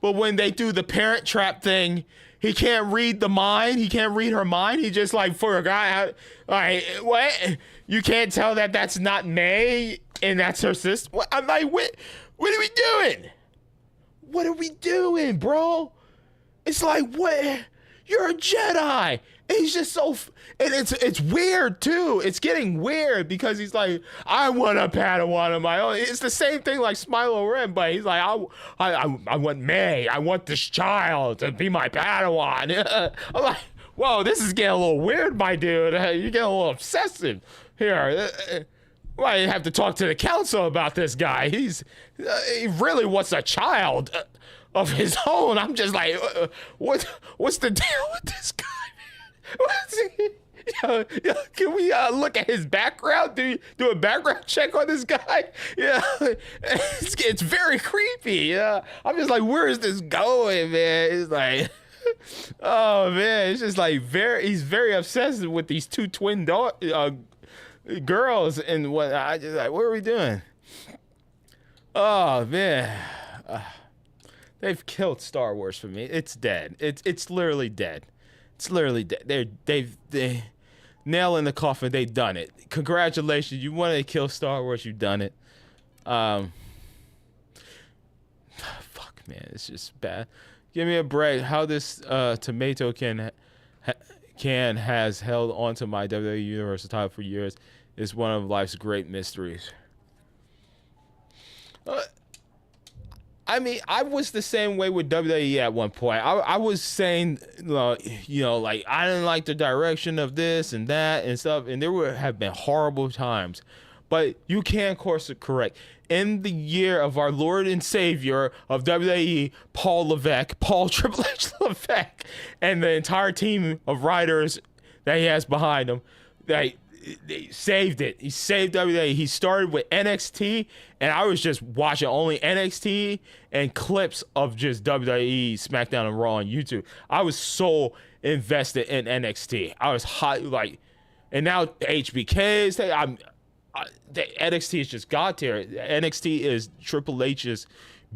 but when they do the Parent Trap thing, he can't read the mind. He can't read her mind. He just like, for a guy, like, what? You can't tell that that's not May and that's her sister? What? I'm like, what are we doing? What are we doing, bro? It's like, what? You're a Jedi. And he's just so, and it's weird too. It's getting weird because he's like, I want a Padawan of my own. It's the same thing like Smilo Ren, but he's like, I want May. I want this child to be my Padawan. I'm like, whoa, this is getting a little weird, my dude. You're getting a little obsessive here. Well, I have to talk to the council about this guy. He really wants a child of his own. I'm just like, what's the deal with this guy, man? Can we look at his background? Do a background check on this guy? Yeah, it's very creepy. Yeah, I'm just like, where is this going, man? It's like, oh man, it's just like he's very obsessed with these two twin girls and what. I just like, what are we doing? Oh man, they've killed Star Wars for me. It's dead. It's literally dead. It's literally dead. They nail in the coffin. They've done it. Congratulations. You wanted to kill Star Wars. You've done it. Fuck, man. It's just bad. Give me a break. How this tomato can has held onto my WWE Universal title for years is one of life's great mysteries. I mean, I was the same way with WWE at one point. I was saying, you know, like, I didn't like the direction of this and that and stuff, and there have been horrible times. But you can course correct. In the year of our Lord and Savior of WWE, Paul Triple H Levesque, and the entire team of writers that he has behind him, they saved it. He saved WWE. He started with NXT, and I was just watching only NXT and clips of just WWE, SmackDown, and Raw on YouTube. I was so invested in NXT. I was hot, like, and now HBK is. the NXT has just got there. NXT is Triple H's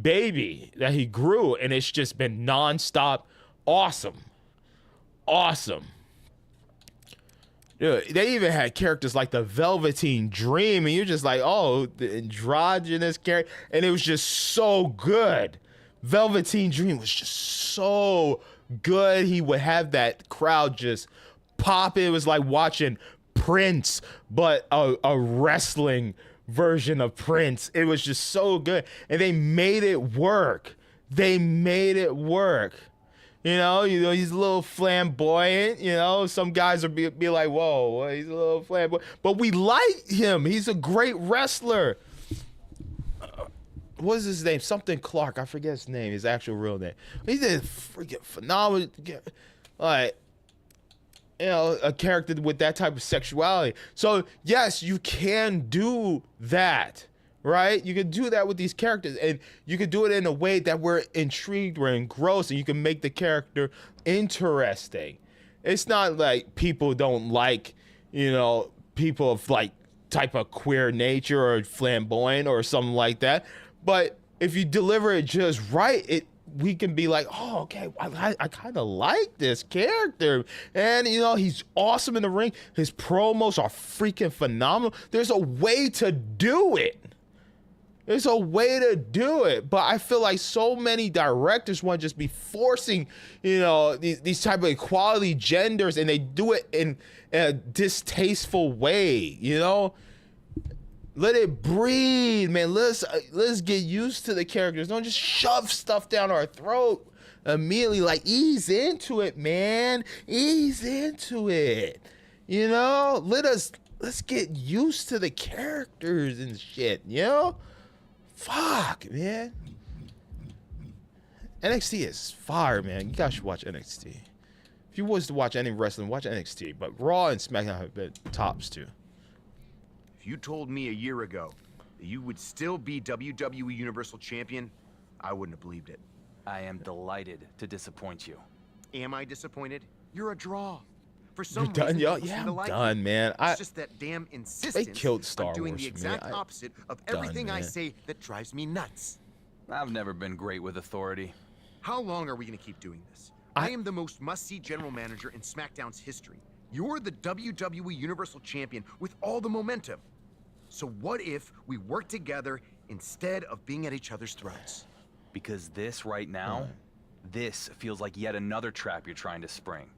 baby that he grew, and it's just been nonstop awesome. Dude, they even had characters like the Velveteen Dream, and you're just like, oh, the androgynous character, and it was just so good. Velveteen Dream was just so good. He would have that crowd just pop. It was like watching Prince, but a wrestling version of Prince. It was just so good, and they made it work. You know, he's a little flamboyant. You know, some guys are be like, whoa, he's a little flamboyant, but we like him. He's a great wrestler. What is his name? Something Clark. I forget his name. His actual real name. He's a freaking phenomenal, like, you know, a character with that type of sexuality. So yes, you can do that, right? You can do that with these characters, and you can do it in a way that we're intrigued, we're engrossed, and you can make the character interesting. It's not like people don't like, you know, people of like type of queer nature or flamboyant or something like that. But if you deliver it just right, we can be like, oh, okay, I kind of like this character. And, you know, he's awesome in the ring. His promos are freaking phenomenal. There's a way to do it. But I feel like so many directors want to just be forcing, you know, these type of equality genders, and they do it in a distasteful way, you know? Let it breathe, man. Let's get used to the characters. Don't just shove stuff down our throat immediately. Like, ease into it, man. Ease into it. You know? Let's get used to the characters and shit, you know? Fuck, man. NXT is fire, man. You guys should watch NXT. If you was to watch any wrestling, watch NXT. But Raw and SmackDown have been tops, too. If you told me a year ago that you would still be WWE Universal Champion, I wouldn't have believed it. I am delighted to disappoint you. Am I disappointed? You're a draw. For some You're done, reason, y'all? people Yeah, seem to I'm like done, you. man. It's just that damn insistence killed Star on doing Wars the for me. exact opposite of everything I say that drives me nuts. I've never been great with authority. How long are we going to keep doing this? I am the most must-see general manager in SmackDown's history. You're the WWE Universal Champion with all the momentum. So what if we work together instead of being at each other's throats? Because this right now, this feels like yet another trap you're trying to spring.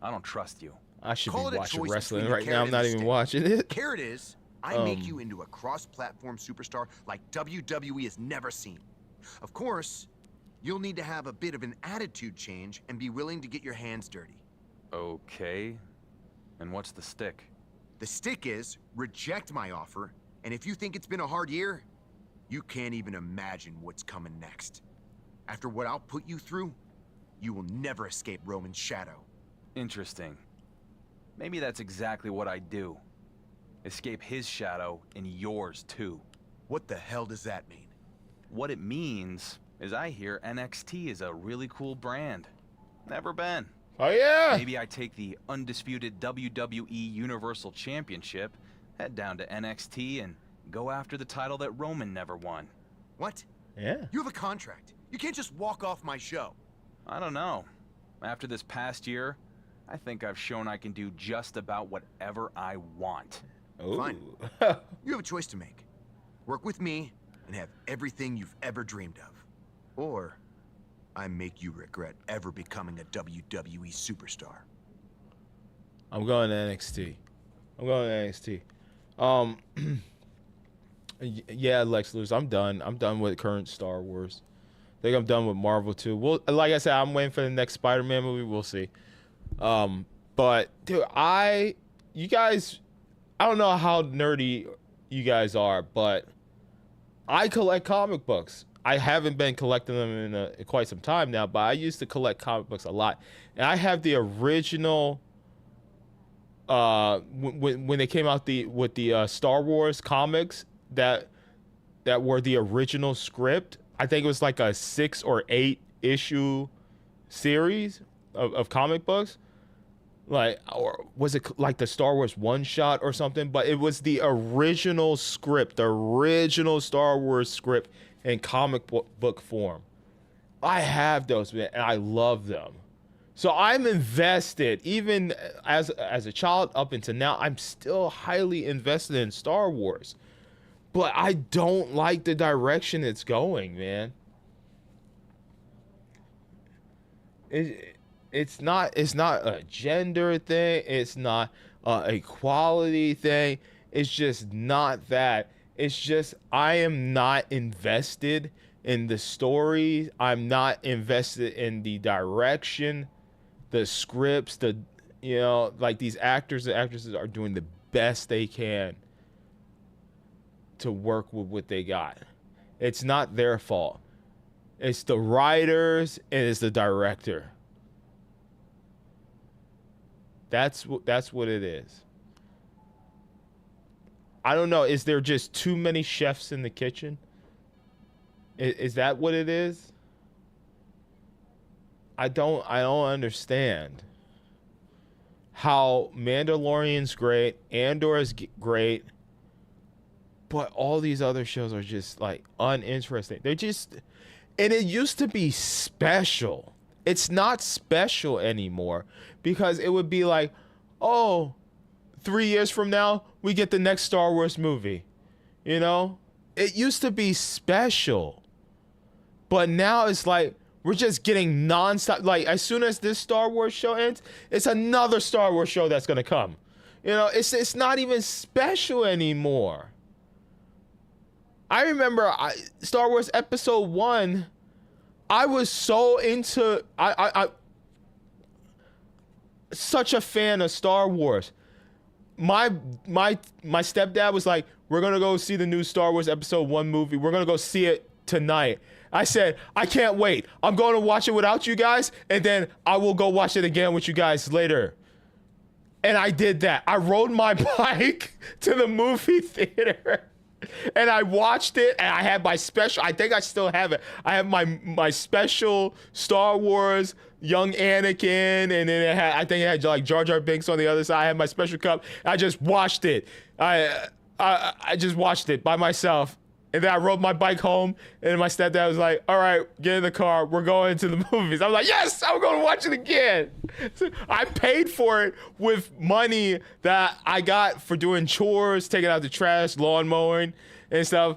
I don't trust you. I should Call be it a watching choice wrestling between right the now. I'm carrot not and the even stick. watching it. Carrot is, I make you into a cross-platform superstar like WWE has never seen. Of course, you'll need to have a bit of an attitude change and be willing to get your hands dirty. Okay. And what's the stick? The stick is, reject my offer, and if you think it's been a hard year, you can't even imagine what's coming next. After what I'll put you through, you will never escape Roman's shadow. Interesting. Maybe that's exactly what I do. Escape his shadow and yours too. What the hell does that mean? What it means is I hear NXT is a really cool brand. Never been. Oh, yeah. Maybe I take the undisputed WWE Universal Championship, head down to NXT, and go after the title that Roman never won. What? Yeah. You have a contract. You can't just walk off my show. I don't know. After this past year, I think I've shown I can do just about whatever I want. Ooh. Fine. You have a choice to make. Work with me and have everything you've ever dreamed of. Or I make you regret ever becoming a WWE superstar. I'm going to NXT. Yeah, Lex Luthor, I'm done. I'm done with current Star Wars. I think I'm done with Marvel too. Well, like I said, I'm waiting for the next Spider-Man movie. We'll see. But dude, you guys, I don't know how nerdy you guys are, but I collect comic books. I haven't been collecting them in quite some time now, but I used to collect comic books a lot. And I have the original, when they came out with the Star Wars comics that were the original script. I think it was like a 6 or 8 issue series of comic books. Like, or was it like the Star Wars one shot or something? But it was the original script, the original Star Wars script in comic book form. I have those, man, and I love them. So I'm invested, even as a child up until now. I'm still highly invested in Star Wars, but I don't like the direction it's going, man. It's not a gender thing. It's not a equality thing. It's just not that. It's just I am not invested in the story. I'm not invested in the direction, the scripts, like these actors and actresses are doing the best they can to work with what they got. It's not their fault. It's the writers and it's the director. That's what it is. I don't know. Is there just too many chefs in the kitchen? Is that what it is? I don't understand how Mandalorian's great, Andor is great, but all these other shows are just like uninteresting. They're just, and it used to be special. It's not special anymore because it would be like, oh, 3 years from now, we get the next Star Wars movie. You know? It used to be special. But now it's like, we're just getting nonstop. Like, as soon as this Star Wars show ends, it's another Star Wars show that's going to come. You know, it's not even special anymore. I remember Star Wars Episode 1, I was so into I such a fan of Star Wars. My stepdad was like, we're gonna go see the new Star Wars Episode 1 movie. We're gonna go see it tonight. I said, I can't wait. I'm going to watch it without you guys, and then I will go watch it again with you guys later. And I did that. I rode my bike to the movie theater. And I watched it, and I had my special, I think I still have it. I have my special Star Wars young Anakin, and then I think it had like Jar Jar Binks on the other side. I had my special cup. I just watched it. I just watched it by myself. And then I rode my bike home, and my stepdad was like, all right, get in the car. We're going to the movies. I was like, yes, I'm going to watch it again. So I paid for it with money that I got for doing chores, taking out the trash, lawn mowing, and stuff.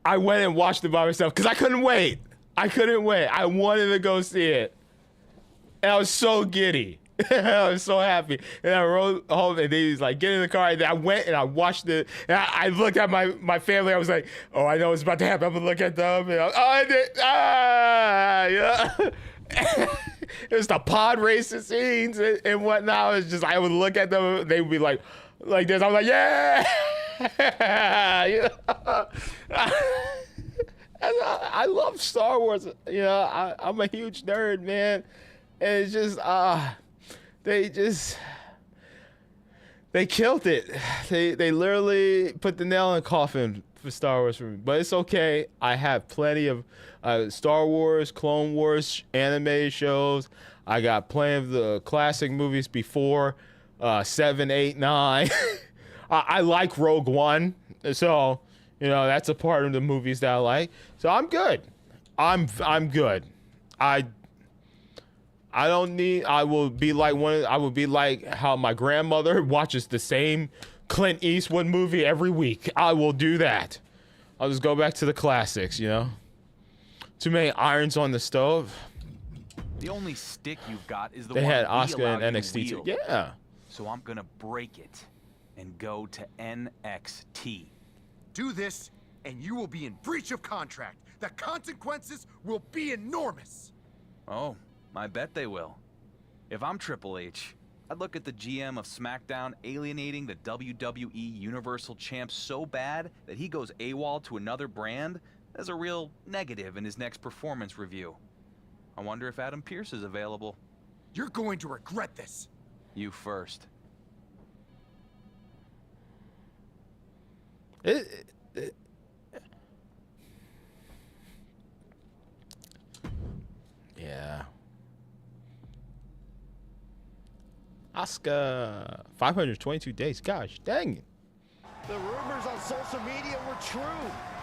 I went and watched it by myself because I couldn't wait. I wanted to go see it. And I was so giddy. I was so happy. And I rode home, and he was like, get in the car. And I went and I watched it. And I looked at my family. I was like, oh, I know what's about to happen. I'm going to look at them. And I did. Yeah. It was the pod racing scenes and whatnot. It was just, I would look at them. And they would be like this. I was like, yeah. You know? I love Star Wars. You know, I'm a huge nerd, man. And it's just, they killed it. They literally put the nail in the coffin for Star Wars for me. But it's okay. I have plenty of Star Wars, Clone Wars, anime shows. I got plenty of the classic movies before 7, 8, 9. I like Rogue One, so you know that's a part of the movies that I like. So I'm good. I'm good. I don't need. I will be like how my grandmother watches the same Clint Eastwood movie every week. I will do that. I'll just go back to the classics. You know, too many irons on the stove. The only stick you've got is the they one had we Oscar allow and you to NXT too. wield. Yeah. So I'm gonna break it and go to NXT. Do this, and you will be in breach of contract. The consequences will be enormous. Oh, I bet they will. If I'm Triple H, I'd look at the GM of SmackDown alienating the WWE Universal Champ so bad that he goes AWOL to another brand as a real negative in his next performance review. I wonder if Adam Pearce is available. You're going to regret this. You first. Yeah. Asuka. 522 days. Gosh, dang it. The rumors on social media were true.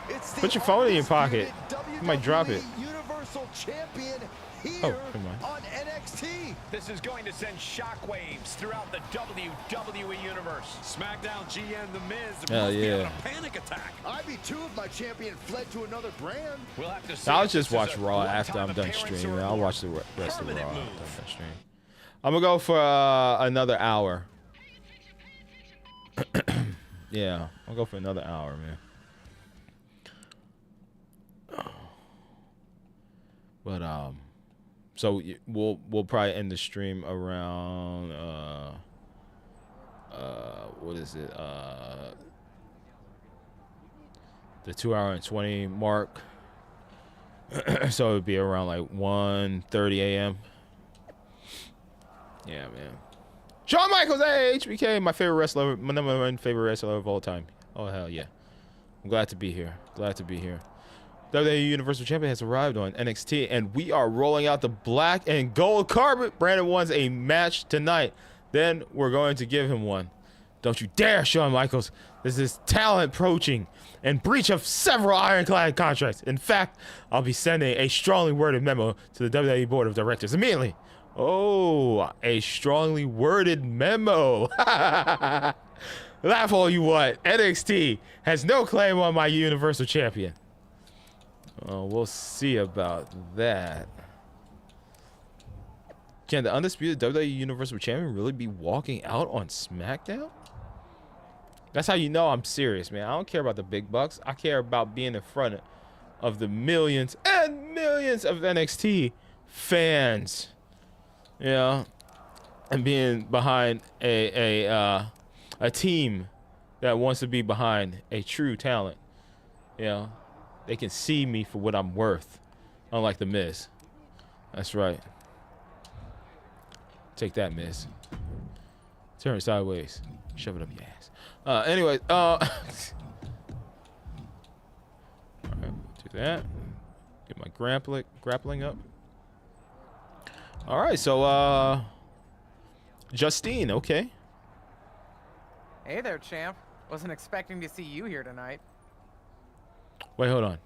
It's the Put your phone in your pocket. undisputed You might drop it. WWE Universal Champion Oh, here never mind. on NXT. This is going to send shockwaves throughout the WWE Universe. SmackDown GM The Miz Hell must be yeah. on a panic attack. I'd be too if my champion fled to another brand. We'll have to see I'll if just this watch is a Raw after one-time I'm done appearance streaming. or a I'll more watch the rest of Raw permanent after move. I'm done streaming. I'm gonna go for another hour. Yeah, I'll go for another hour, man. But so we'll probably end the stream around what is it? The 2 hour and 20 mark. So it would be around like 1:30 a.m. Yeah, man. Shawn Michaels, hey, HBK, my favorite wrestler, my number one favorite wrestler of all time. Oh, hell yeah. I'm glad to be here. Glad to be here. WWE Universal Champion has arrived on NXT, and we are rolling out the black and gold carpet. Brandon wants a match tonight. Then we're going to give him one. Don't you dare, Shawn Michaels. This is talent poaching and breach of several ironclad contracts. In fact, I'll be sending a strongly worded memo to the WWE Board of Directors immediately. Oh, a strongly worded memo. Laugh all you want. NXT has no claim on my Universal Champion. We'll see about that. Can the undisputed WWE Universal Champion really be walking out on SmackDown? That's how you know I'm serious, man. I don't care about the big bucks. I care about being in front of the millions and millions of NXT fans. You know, and being behind a team that wants to be behind a true talent. You know, they can see me for what I'm worth, unlike the Miz. That's right. Take that, Miz. Turn it sideways. Shove it up your ass. Anyway, all right, do that. Get my grappling up. All right, so Justine, okay. Hey there, champ. Wasn't expecting to see you here tonight. Wait, hold on.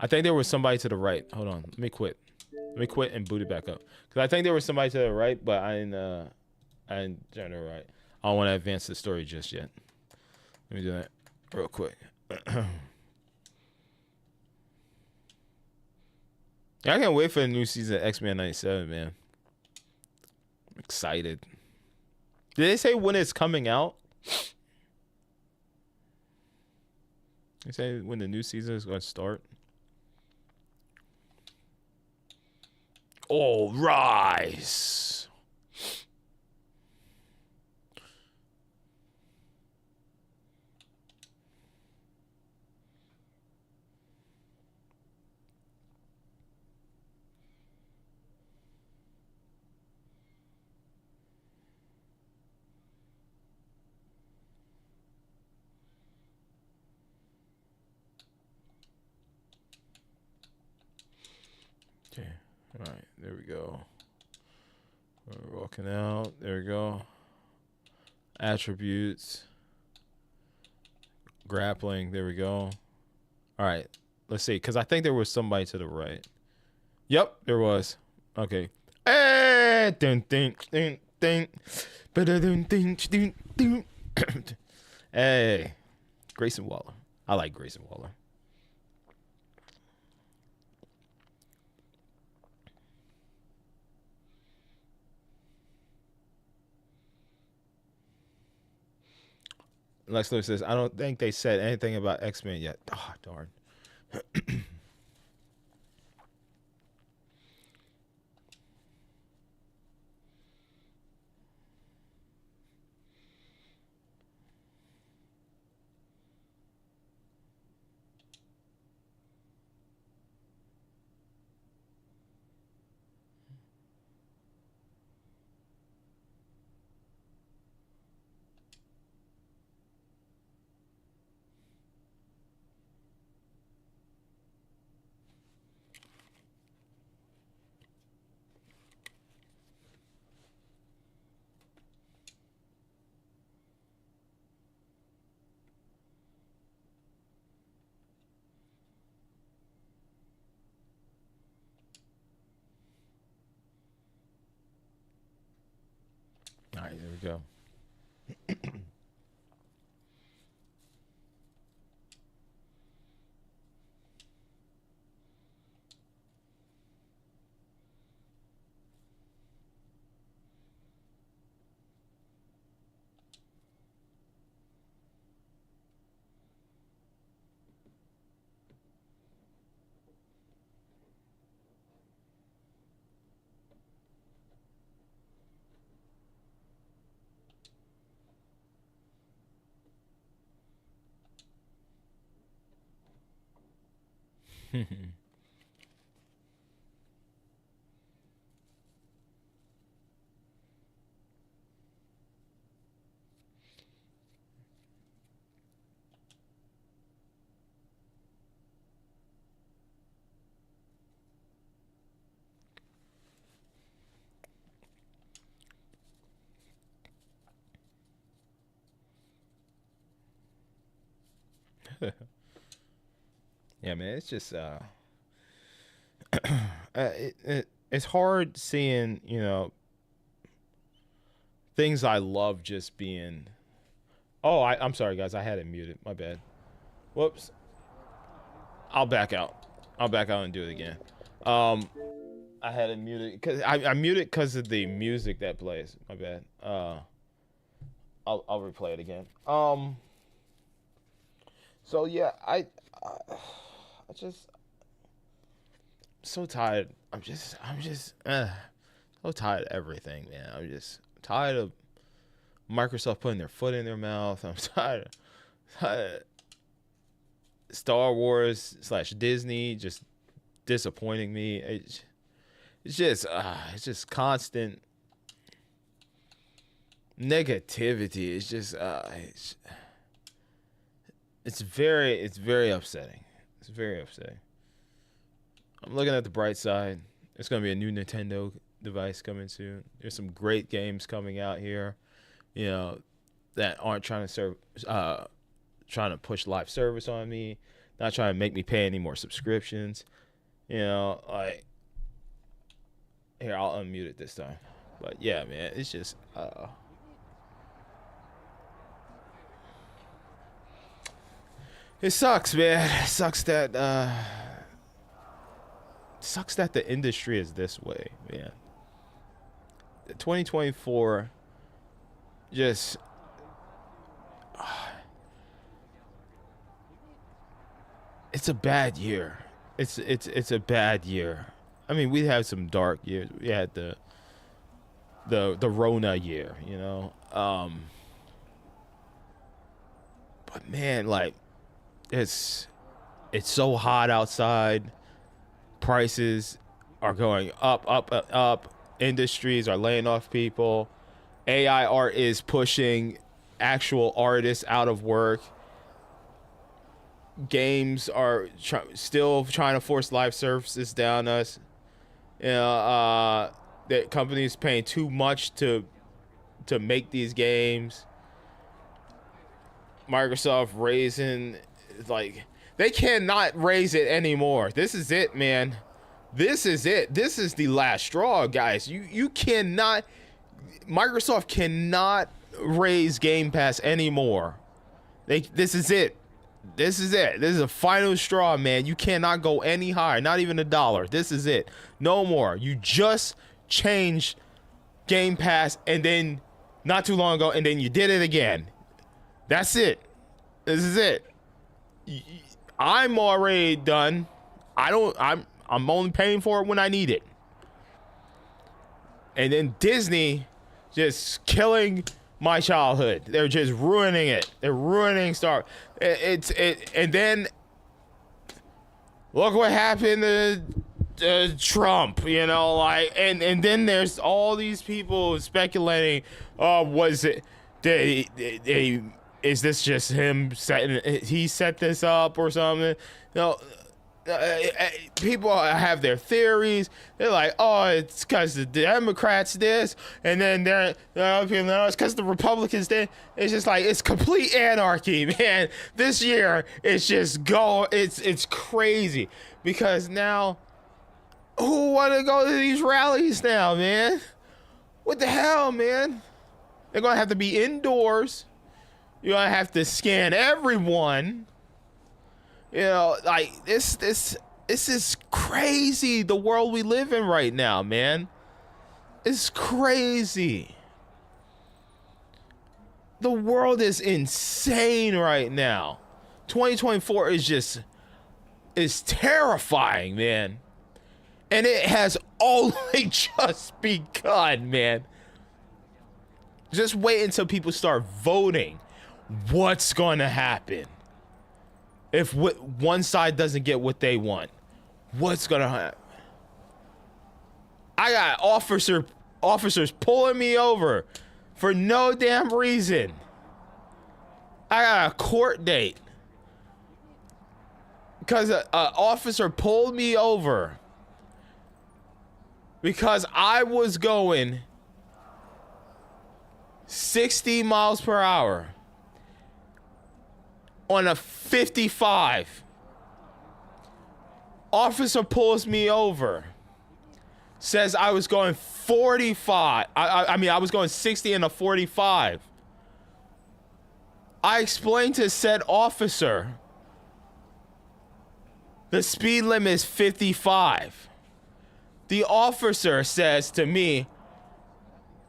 I think there was somebody to the right. Hold on. Let me quit. Let me quit and boot it back up. Because I think there was somebody to the right, but I didn't turn it right. I don't want to advance the story just yet. Let me do that real quick. Yeah, I can't wait for the new season of X-Men 97, man. I'm excited. Did they say when it's coming out? They say when the new season is going to start? All rise. Okay. All right. There we go. We're walking out. There we go. Attributes. Grappling. There we go. All right. Let's see. Because I think there was somebody to the right. Yep, there was. Okay. Hey! Dun, dun, dun, dun. Ba-da-dun, dun, dun, dun. Hey. Grayson Waller. I like Grayson Waller. Lex Luthor says, I don't think they said anything about X-Men yet. Oh, darn. right, there we go. Yeah, man, it's just it's hard seeing, you know, things I love just being. Oh, I'm sorry, guys. I had it muted. My bad. Whoops. I'll back out. I'll back out and do it again. I had it muted because I muted because of the music that plays. My bad. I'll replay it again. So yeah, I just so tired. I'm just so tired of everything, man. I'm just tired of Microsoft putting their foot in their mouth. I'm tired of Star Wars / Disney just disappointing me. It's just constant negativity. It's just it's very upsetting. It's very upsetting. I'm looking at the bright side. There's gonna be a new Nintendo device coming soon. There's some great games coming out here, you know, that aren't trying to push live service on me, not trying to make me pay any more subscriptions. You know, like, here, I'll unmute it this time. But yeah, man, it's just it sucks, man. It sucks that the industry is this way, man. 2024 just it's a bad year. It's a bad year. I mean, we had some dark years. We had the Rona year, you know. But man, like, it's so hot outside. Prices are going up. Industries are laying off people. AI art is pushing actual artists out of work. Games are still trying to force live services down us. You know, that companies paying too much to make these games. Microsoft raising, like, they cannot raise it anymore. This is it, man. This is it. This is the last straw, guys. You cannot, Microsoft cannot raise Game Pass anymore. This is it. This is it. This is a final straw, man. You cannot go any higher, not even $1. This is it. No more. You just changed Game Pass, and then not too long ago, and then you did it again. That's it. This is it. I'm already done. I'm only paying for it when I need it. And then Disney just killing my childhood. They're just ruining it. They're ruining Star. And then look what happened to Trump, you know, like, and then there's all these people speculating, was it is this just him he set this up or something? No. People have their theories. They're like, oh, it's because the Democrats this, and then they're people know it's because the Republicans did. It's just like, it's complete anarchy, man. This year it's just it's crazy, because now who want to go to these rallies now, man? What the hell, man? They're gonna have to be indoors. You're gonna have to scan everyone. You know, like this is crazy. The world we live in right now, man. It's crazy. The world is insane right now. 2024 is terrifying, man. And it has only just begun, man. Just wait until people start voting. What's going to happen? If one side doesn't get what they want, what's going to happen? I got officers pulling me over for no damn reason. I got a court date because an officer pulled me over because I was going 60 miles per hour on a 55. Officer pulls me over, says I was going 45. I mean, I was going 60 in a 45. I explained to said officer the speed limit is 55. The officer says to me,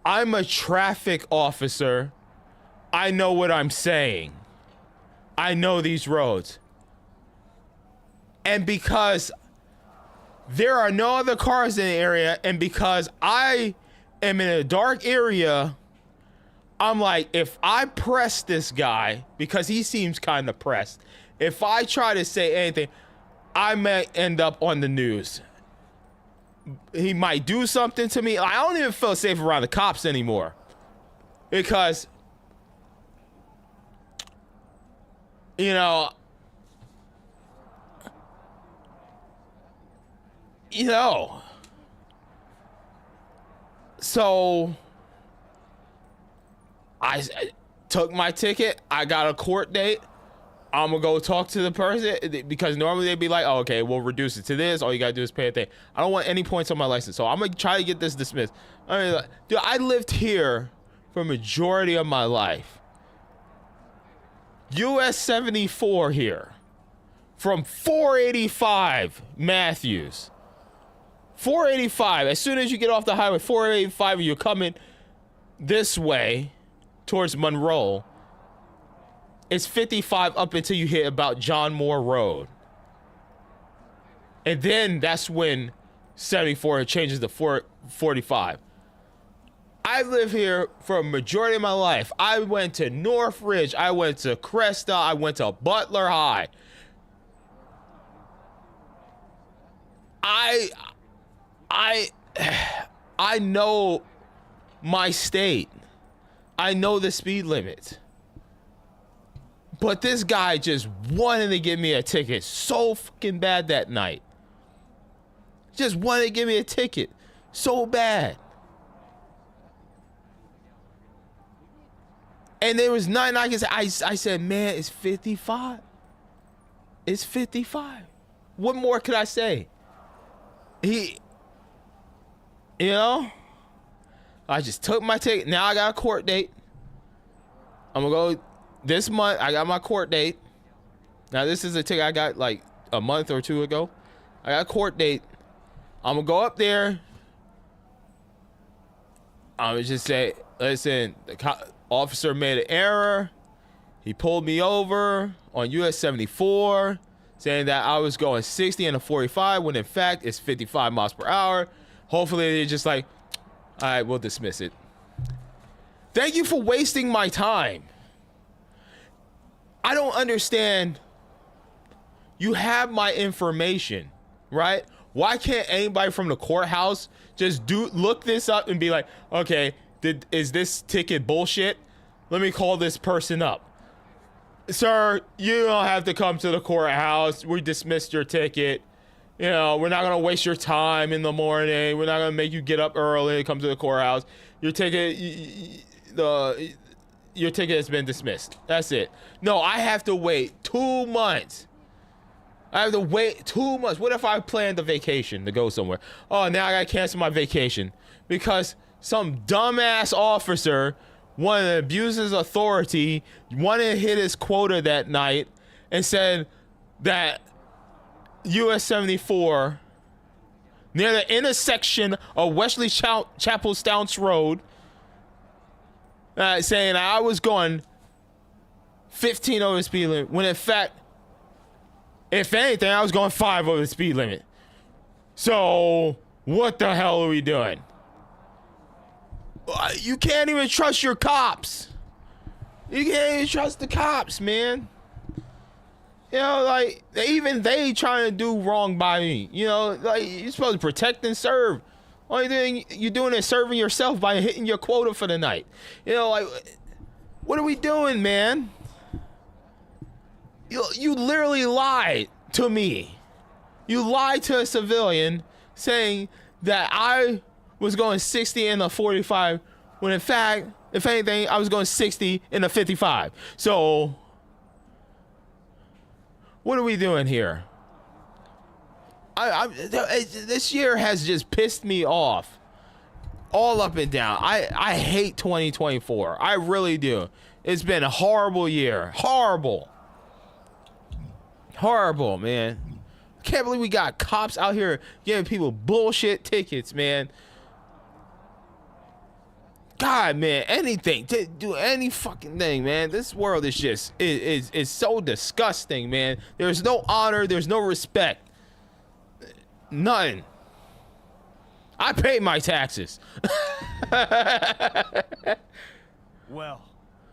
I'm a traffic officer. I know what I'm saying. I know these roads. And because there are no other cars in the area, and because I am in a dark area, I'm like, if I press this guy, because he seems kind of pressed, if I try to say anything, I may end up on the news. He might do something to me. I don't even feel safe around the cops anymore. Because, you know, so I took my ticket. I got a court date. I'm gonna go talk to the person because normally they'd be like, oh, okay, we'll reduce it to this. All you gotta do is pay a thing. I don't want any points on my license, so I'm gonna try to get this dismissed. I mean, dude, I lived here for a majority of my life. US 74 here from 485 Matthews. 485. As soon as you get off the highway, 485, you're coming this way towards Monroe. It's 55 up until you hit about John Moore Road. And then that's when 74 changes to 445. I live here for a majority of my life. I went to Northridge. I went to Cresta. I went to Butler High. I know my state. I know the speed limit. But this guy just wanted to give me a ticket so fucking bad that night. Just wanted to give me a ticket so bad. And there was nothing I could say. I said, man, it's 55. It's 55. What more could I say? You know? I just took my ticket. Now I got a court date. I'm gonna go this month. I got my court date. Now this is a ticket I got like a month or two ago. I got a court date. I'm gonna go up there. I'm gonna just say, listen, the officer made an error. He pulled me over on US 74, saying that I was going 60 and a 45 when in fact it's 55 miles per hour. Hopefully they're just like, all right, we'll dismiss it. Thank you for wasting my time. I don't understand. You have my information, right? Why can't anybody from the courthouse just look this up and be like, okay, is this ticket bullshit? Let me call this person up. Sir, you don't have to come to the courthouse. We dismissed your ticket. You know, we're not going to waste your time in the morning. We're not going to make you get up early and come to the courthouse. Your ticket, your ticket has been dismissed. That's it. No, I have to wait 2 months. I have to wait 2 months. What if I planned a vacation to go somewhere? Oh, now I got to cancel my vacation because some dumbass officer wanted to abuse his authority, wanted to hit his quota that night, and said that US 74 near the intersection of Wesley Chapel Stouts Road, saying I was going 15 over the speed limit, when in fact, if anything, I was going 5 over the speed limit. So what the hell are we doing? You can't even trust your cops. You can't even trust the cops, man. You know, like, even they trying to do wrong by me. You know, like, you're supposed to protect and serve. Only thing you're doing is serving yourself by hitting your quota for the night. You know, like, what are we doing, man? You literally lied to me. You lied to a civilian saying that I was going 60 in a 45, when in fact, if anything, I was going 60 in a 55. So what are we doing here? This year has just pissed me off all up and down. I hate 2024. I really do. It's been a horrible year. Horrible, man. I can't believe we got cops out here giving people bullshit tickets, man. God, man, anything, do any fucking thing, man. This world is just is so disgusting, man. There's no honor, there's no respect, none. I pay my taxes. Well,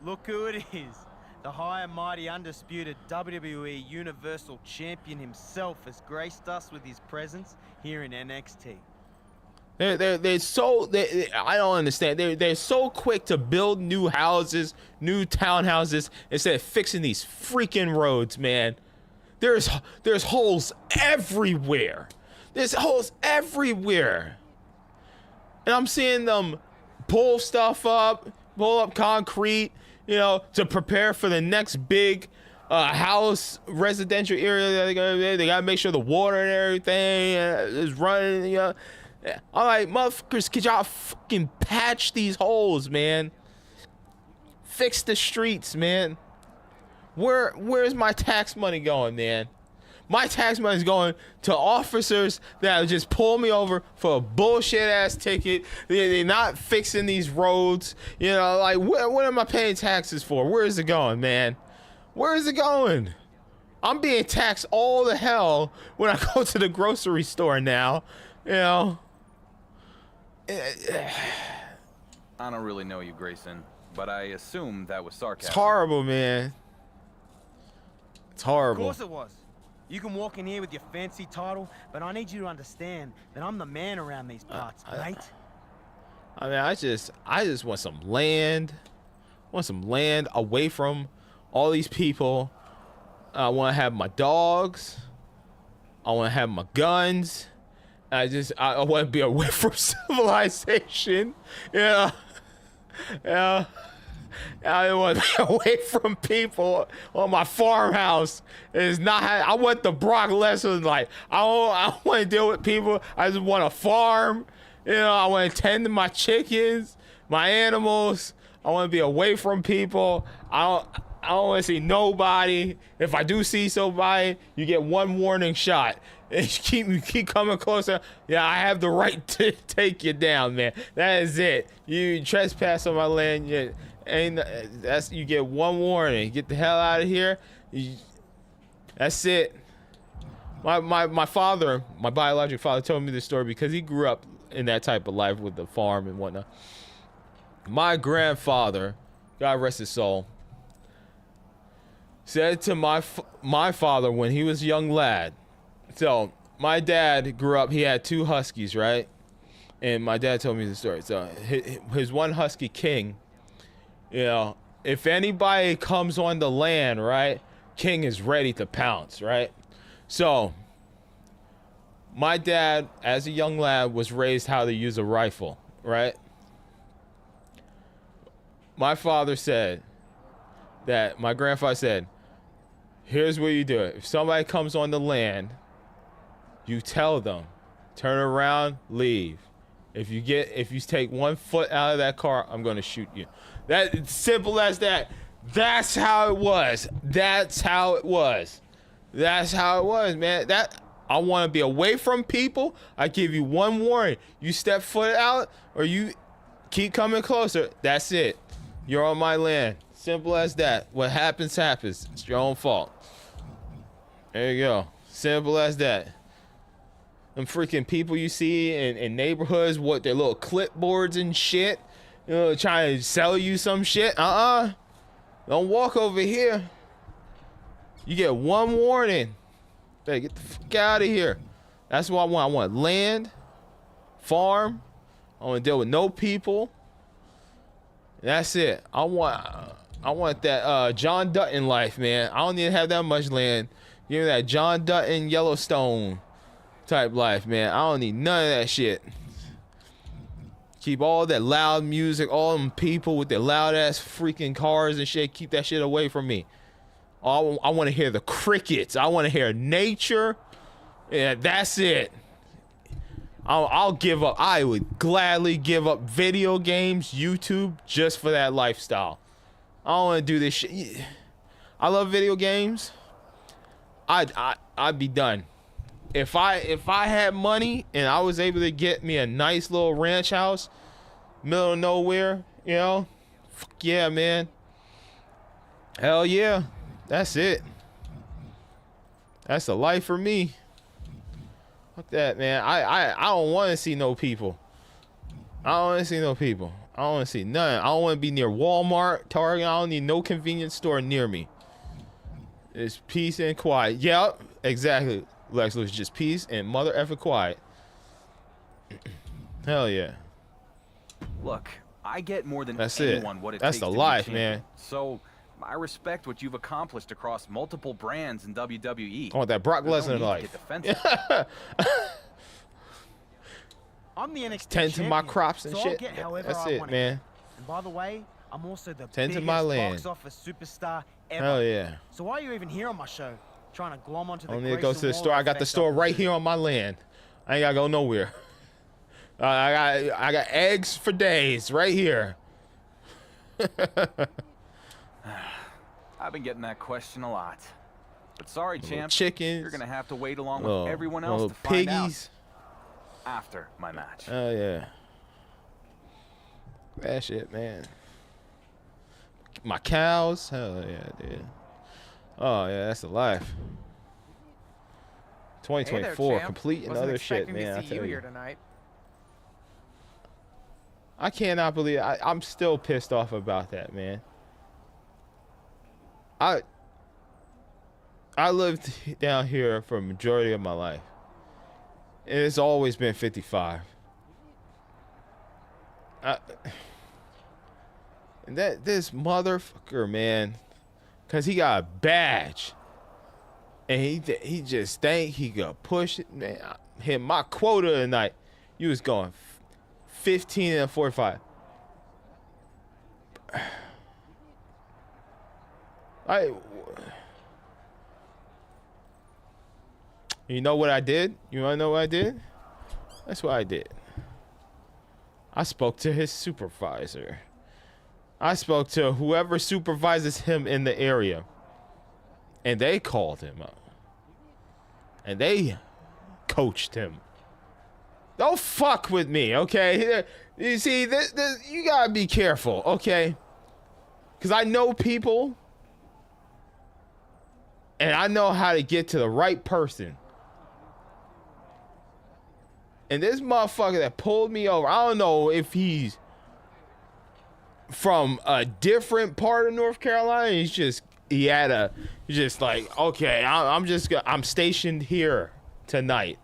look who it is. The high and mighty undisputed WWE Universal Champion himself has graced us with his presence here in NXT. They're so, I don't understand. They're so quick to build new houses, new townhouses, instead of fixing these freaking roads, man. There's holes everywhere. There's holes everywhere. And I'm seeing them pull up concrete, you know, to prepare for the next big house residential area that they're gonna be. They gotta make sure the water and everything is running, you know. I'm like, motherfuckers, could y'all fucking patch these holes, man? Fix the streets, man. Where's my tax money going, man? My tax money is going to officers that just pull me over for a bullshit ass ticket. They're not fixing these roads. You know, like, what am I paying taxes for? Where is it going, man? Where is it going? I'm being taxed all the hell when I go to the grocery store now. You know. I don't really know you, Grayson, but I assume that was sarcasm. It's horrible, man. It's horrible. Of course it was. You can walk in here with your fancy title, but I need you to understand that I'm the man around these parts, mate. I mean, I just want some land. I want some land away from all these people. I want to have my dogs. I want to have my guns. I want to be away from civilization. Yeah. I want to be away from people on my farmhouse. It's not. I want the Brock Lesnar. Like, I don't want to deal with people. I just want to farm. You know, I want to tend to my chickens, my animals. I want to be away from people. I don't want to see nobody. If I do see somebody, you get one warning shot. And you keep coming closer. Yeah, I have the right to take you down, man. That is it. You trespass on my land. You get one warning. Get the hell out of here. That's it. My father, my biological father, told me this story because he grew up in that type of life with the farm and whatnot. My grandfather, God rest his soul, said to my father when he was a young lad. So my dad grew up, he had 2 huskies, right? And my dad told me the story. So his one husky, King, you know, if anybody comes on the land, right, King is ready to pounce, right? So my dad, as a young lad, was raised how to use a rifle, right? My father said that, my grandfather said, here's what you do. If somebody comes on the land, you tell them, turn around, leave. If you take 1 foot out of that car, I'm gonna shoot you. That simple as that. That's how it was. That's how it was. That's how it was, man. I want to be away from people. I give you 1 warning. You step foot out or you keep coming closer. That's it. You're on my land. Simple as that. What happens, happens. It's your own fault. There you go. Simple as that. Them freaking people you see in neighborhoods, what, their little clipboards and shit, you know, trying to sell you some shit. Don't walk over here. You get 1 warning. Better get the fuck out of here. That's what I want. I want land, farm. I want to deal with no people. That's it. I want that John Dutton life, man. I don't need to have that much land. Give me that John Dutton Yellowstone type life, man. I don't need none of that shit. Keep all that loud music, all them people with their loud ass freaking cars and shit. Keep that shit away from me. I want to hear the crickets. I want to hear nature. Yeah, that's it. I'll give up. I would gladly give up video games, YouTube, just for that lifestyle. I don't want to do this shit. I love video games. I'd be done. If I had money and I was able to get me a nice little ranch house, middle of nowhere, you know, fuck yeah, man. Hell yeah. That's it. That's the life for me. Fuck that, man. I don't want to see no people. I don't want to see no people. I don't want to see none. I don't want to be near Walmart, Target. I don't need no convenience store near me. It's peace and quiet. Yep, exactly. Lex Luthor, just peace and mother effing quiet. Hell yeah. Look, I get more than That's anyone it. what it That's takes the to be life, champion. man. So I respect what you've accomplished across multiple brands in WWE. I want that Brock There's no Lesnar need to life. get defensive. I'm the NXT Tend to my champion, crops and so I'll shit. get however That's I it, want man. And by the way, I'm also the Tend to biggest my land. box office superstar ever. Hell yeah. So why are you even here on my show? Trying to glom onto the I don't need to Grayson go to the Waller store. I got the effect store off right the here on my land. I ain't gotta go nowhere. I got eggs for days right here. I've been getting that question a lot. But sorry, champ. Chickens. You're gonna have to wait along little- with everyone else little to find piggies. out after my match. Oh yeah. That shit, man. My cows. Hell yeah, dude. Oh yeah, that's the life. Hey there, 2024, champ. complete and Wasn't other shit, expecting man. I to see you tell here you. tonight. I cannot believe I'm still pissed off about that, man. I lived down here for a majority of my life. And it's always been 55. And this motherfucker, man, cause he got a badge, and he just think he could push it, man. I hit my quota tonight. You was going 15 and 45. You know what I did? You wanna know what I did? That's what I did. I spoke to his supervisor. I spoke to whoever supervises him in the area. And they called him up. And they coached him. Don't fuck with me, okay? You see, you gotta be careful, okay? Because I know people. And I know how to get to the right person. And this motherfucker that pulled me over, I don't know if he's from a different part of North Carolina. He's just like, okay, I'm stationed here tonight,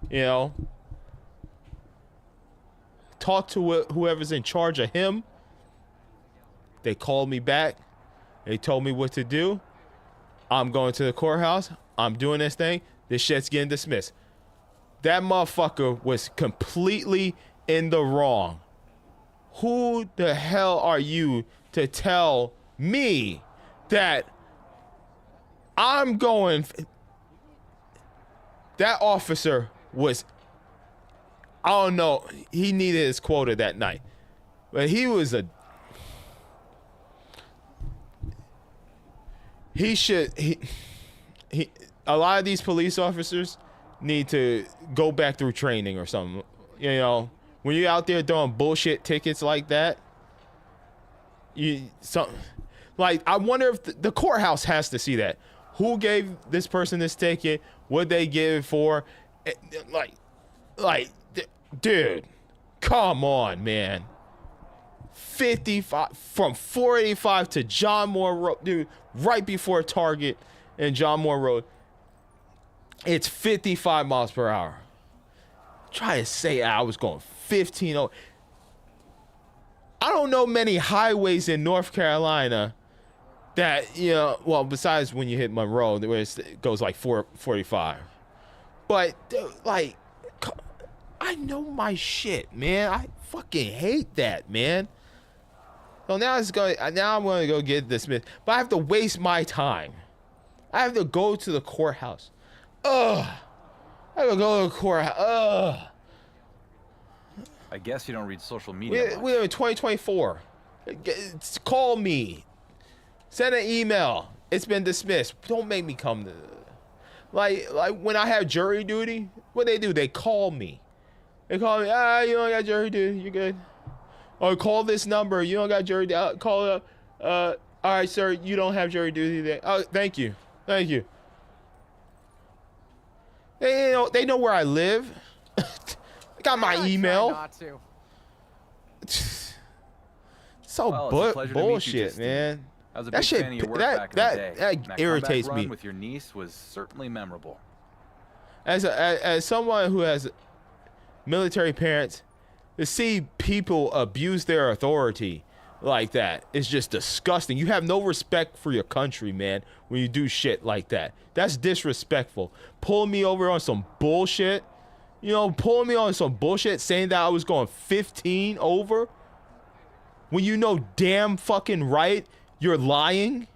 you know. Talk to whoever's in charge of him. They called me back. They told me what to do. I'm going to the courthouse. I'm doing this thing. This shit's getting dismissed. That motherfucker was completely in the wrong. Who the hell are you to tell me that I'm going? That officer was I don't know. He needed his quota that night. But he was a a lot of these police officers need to go back through training or something. You know, when you're out there throwing bullshit tickets like that, I wonder if the courthouse has to see that. Who gave this person this ticket? What they give it for? Dude, come on, man. 55 from 485 to John Moore Road, dude, right before Target and John Moore Road. It's 55 miles per hour. Try to say I was going 15. I don't know many highways in North Carolina that, you know, well, besides when you hit Monroe, where it goes like 445. But, like, I know my shit, man. I fucking hate that, man. So now I'm going to go get dismissed. But I have to waste my time. I have to go to the courthouse. Ugh. I have to go to the courthouse. Ugh. I guess you don't read social media. We're in 2024. Call me. Send an email. It's been dismissed. Don't make me come to... Like when I have jury duty, what they do? They call me. They call me, you don't got jury duty. You're good. Or call this number. You don't got jury duty. Call it up. All right, sir. You don't have jury duty today. Oh, thank you. Thank you. They know where I live. They got my email. Not to. Bullshit, man. I was a big fan of your work back in the day. That irritates me. With your niece was certainly memorable. As someone who has military parents, to see people abuse their authority like that is just disgusting. You have no respect for your country, man, when you do shit like that. That's disrespectful. Pulling me over on some bullshit, pulling me on some bullshit, saying that I was going 15 over when you know damn fucking right you're lying.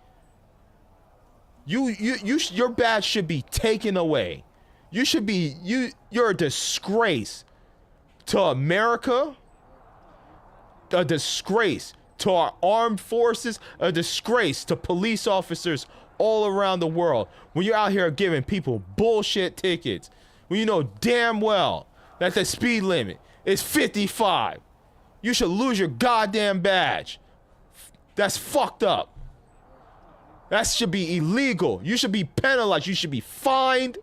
Your badge should be taken away. You're a disgrace to America, a disgrace to our armed forces, a disgrace to police officers all around the world. When you're out here giving people bullshit tickets, when you know damn well that the speed limit is 55, you should lose your goddamn badge. That's fucked up. That should be illegal. You should be penalized. You should be fined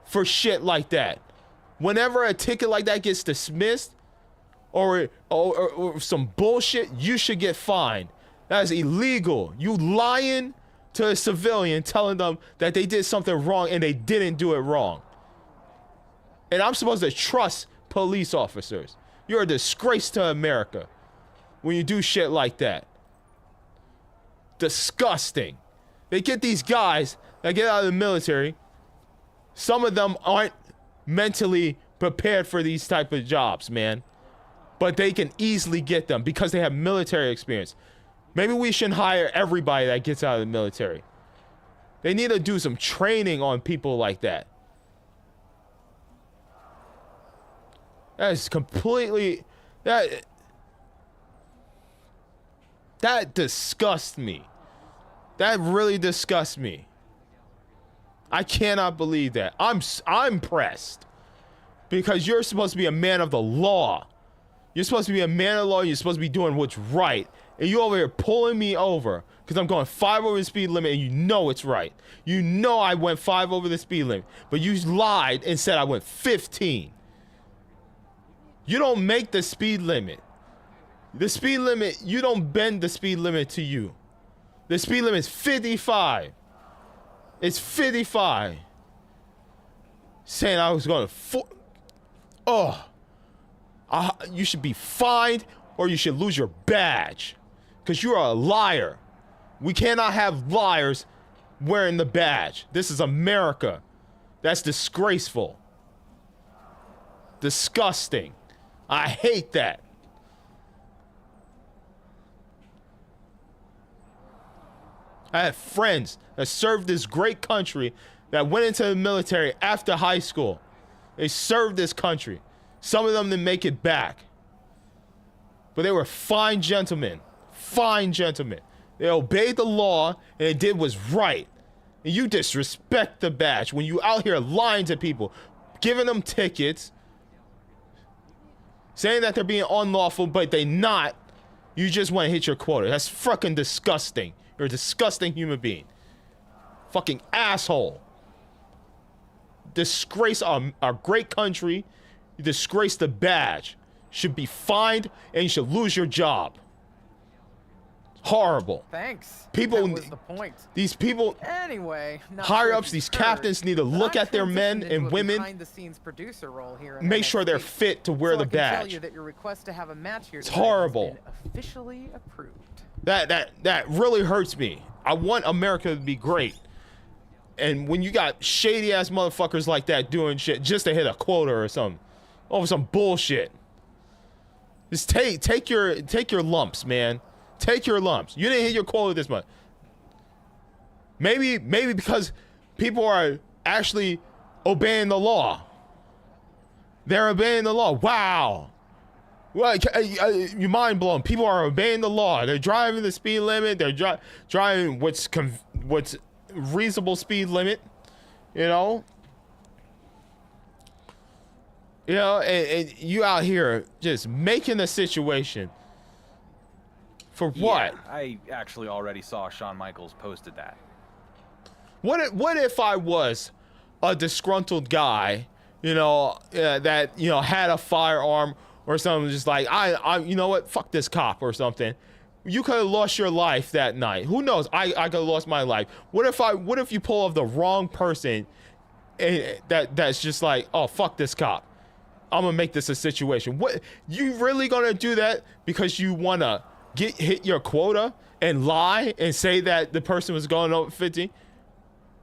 for shit like that. Whenever a ticket like that gets dismissed or some bullshit, you should get fined. That is illegal. You lying to a civilian, telling them that they did something wrong and they didn't do it wrong. And I'm supposed to trust police officers. You're a disgrace to America when you do shit like that. Disgusting. They get these guys that get out of the military. Some of them aren't mentally prepared for these type of jobs, man. But they can easily get them because they have military experience. Maybe we shouldn't hire everybody that gets out of the military. They need to do some training on people like that. That is completely... That disgusts me. That really disgusts me. I cannot believe that. I'm pressed. Because you're supposed to be a man of the law. You're supposed to be a man of the law. You're supposed to be doing what's right. And you over here pulling me over because I'm going 5 over the speed limit and you know it's right. You know I went 5 over the speed limit. But you lied and said I went 15. You don't make the speed limit. The speed limit, you don't bend the speed limit to you. The speed limit is 55. It's 55. Saying I was going to 4. Oh. You should be fined or you should lose your badge. Because you're a liar. We cannot have liars wearing the badge. This is America. That's disgraceful. Disgusting. I hate that. I have friends that served this great country that went into the military after high school. They served this country. Some of them didn't make it back. But they were fine gentlemen. Fine gentlemen. They obeyed the law and they did what's right. And you disrespect the badge when you out here lying to people, giving them tickets, saying that they're being unlawful, but they not. You just want to hit your quota. That's fucking disgusting. You're a disgusting human being. Fucking asshole. Disgrace our great country. You disgrace the badge. Should be fined and you should lose your job. Horrible. Thanks. People, that was the point. These people, anyway, higher ups, these captains need to look at their men and women, behind-the-scenes producer role here in make NXT. sure they're fit to wear the I can tell badge. you that your request to have a match here It's tonight has horrible. been officially approved. That really hurts me. I want America to be great. And when you got shady ass motherfuckers like that doing shit just to hit a quota or something, over some bullshit. Just take your lumps, man. Take your lumps. You didn't hit your quota this month. Maybe because people are actually obeying the law. They're obeying the law. Wow. Well, you're mind blown. People are obeying the law. They're driving the speed limit. They're driving what's reasonable speed limit. You know. You know, and you out here just making the situation. For what? Yeah, I actually already saw Shawn Michaels posted that. What if I was a disgruntled guy, you know, that, you know, had a firearm or something, just like, I you know what, fuck this cop or something. You could have lost your life that night. Who knows? I could have lost my life. What if you pull off the wrong person and that's just like, oh, fuck this cop. I'm gonna make this a situation. What, you really gonna do that because you wanna hit your quota and lie and say that the person was going over 50?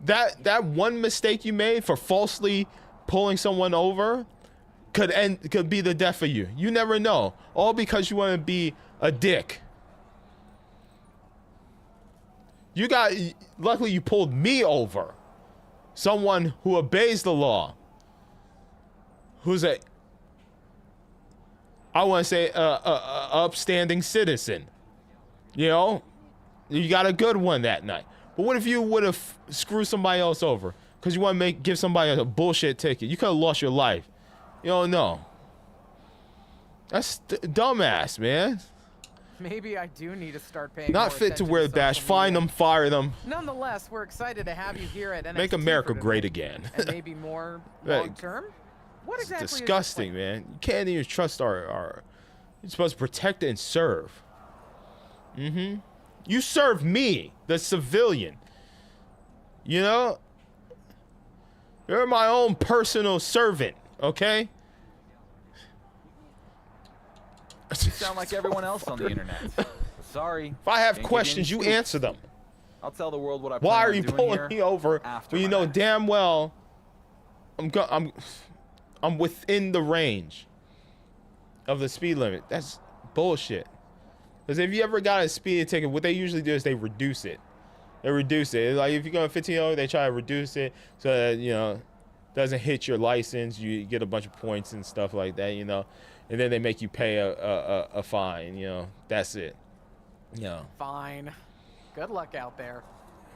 That one mistake you made for falsely pulling someone over could be the death of you. You never know. All because you want to be a dick. Luckily you pulled me over. Someone who obeys the law. Who's I want to say a upstanding citizen. You know? You got a good one that night. But what if you would have screwed somebody else over because you want to give somebody a bullshit ticket? You could have lost your life. You don't know. That's dumbass, man. Maybe I do need to start paying Not more fit to attention wear the badge. social Fine media. them, fire them. Nonetheless, we're excited to have you here at NXT. Make America for great tonight. again. And maybe more Right. long term. What It's exactly is your disgusting, plan? man. You can't even trust our. You're supposed to protect and serve. You serve me, the civilian. You know? You're my own personal servant, okay? You sound like everyone else on the internet. Sorry. If I have can't give questions, any you scoops. answer them. I'll tell the world what I plan Why are on you doing pulling here me over after when you my know match. damn well I'm within the range of the speed limit? That's bullshit. Because if you ever got a speeding ticket, what they usually do is they reduce it. They reduce it. Like if you're going 15 they try to reduce it so that, you know, doesn't hit your license. You get a bunch of points and stuff like that, you know. And then they make you pay a fine, you know. That's it. You know. Fine. Good luck out there.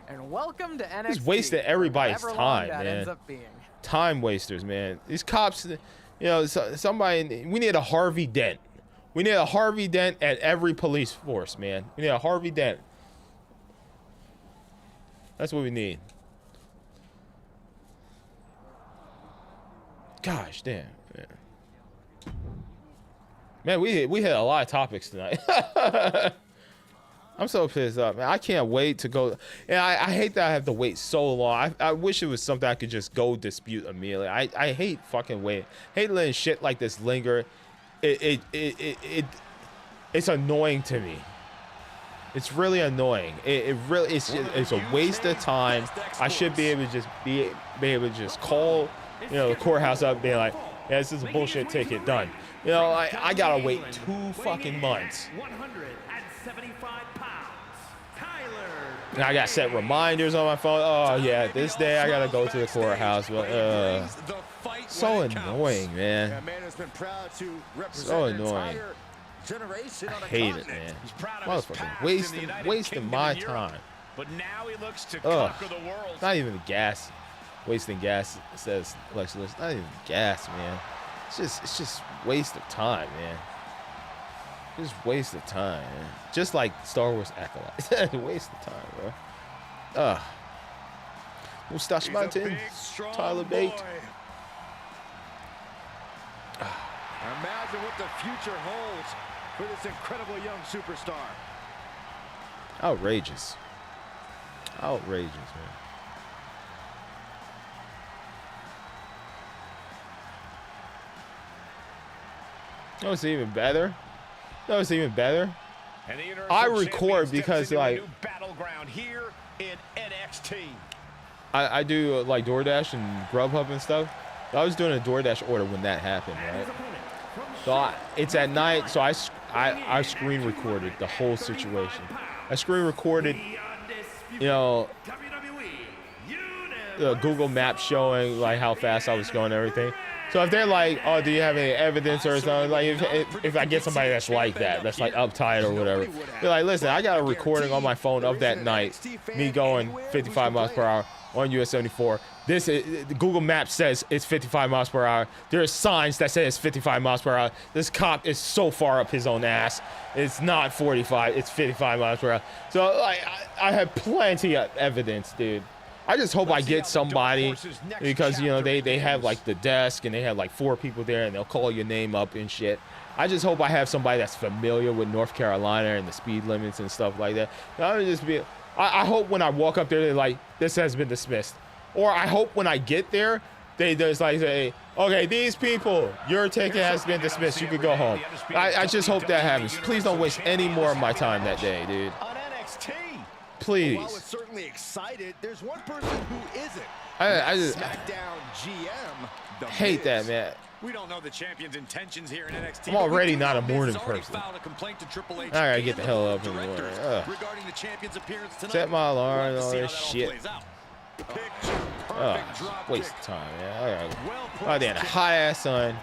And welcome to NXT. It's wasting everybody's however long time, that man. ends up being. Time wasters, man. These cops, you know, somebody, we need a Harvey Dent. We need a Harvey Dent at every police force, man. We need a Harvey Dent. That's what we need. Gosh damn. Man, we hit a lot of topics tonight. I'm so pissed off, man. I can't wait to go. And I hate that I have to wait so long. I wish it was something I could just go dispute immediately. I hate fucking waiting. Hate letting shit like this linger. It's annoying to me. It's really annoying. It's a waste of time. I should be able to just be able to just call, you know, the courthouse up, being like, yeah, this is a bullshit ticket, done. You know, I gotta wait 2 fucking months. 175 pounds, Tyler And I got set reminders on my phone. Oh yeah, this day I gotta go to the courthouse. But so annoying, man. That man has been proud to represent So an annoying. entire generation on I a hate it, continent. man. He's proud of his Motherfucking past wasting, in the United wasting Kingdom my and Europe. time. But now he looks to Ugh. conquer the world. Not even gas, wasting gas. Says Lex Lewis. Not even gas, man. It's just waste of time, man. Just waste of time, man. Just like Star Wars Acolyte. Waste of time, bro. Mustache He's Mountain. a big, strong Tyler Bate. boy. Imagine what the future holds for this incredible young superstar. Outrageous. Outrageous, man. No, it's even better. No, it's even better. And the Universal I Champion record steps because, into a like, new battleground here in NXT. I do like DoorDash and Grubhub and stuff. I was doing a DoorDash order when that happened, right? So it's at night, so I screen recorded the whole situation. I screen recorded, you know, the Google Maps showing like how fast I was going and everything. So if they're like, oh, do you have any evidence or something? Like if I get somebody that's like that, that's like uptight or whatever, they're like, listen, I got a recording on my phone of that night, me going 55 miles per hour on US 74. This is, Google Maps says it's 55 miles per hour. There are signs that say it's 55 miles per hour. This cop is so far up his own ass. It's not 45, it's 55 miles per hour. So like, I have plenty of evidence, dude. I just hope I get somebody, because you know they have like the desk and they have like 4 people there and they'll call your name up and shit. I just hope I have somebody that's familiar with North Carolina and the speed limits and stuff like that. I hope when I walk up there they're like, this has been dismissed. Or I hope when I get there they just like say, okay, these people, your ticket has been dismissed, you could go home. I just hope that happens. Please don't waste any more of my time that day, dude. On NXT. Please. While it's certainly excited, there's one person who isn't. I just SmackDown GM. The hate that, Miz. man. We don't know the champion's intentions here in NXT. I'm already not a Miz morning has already person. filed a complaint to Triple H I gotta and get the hell up in the morning. regarding the champion's appearance tonight. Set my alarm and We'll have all to see this how that all shit. plays out. Waste of time, man. Oh, damn, high ass sun.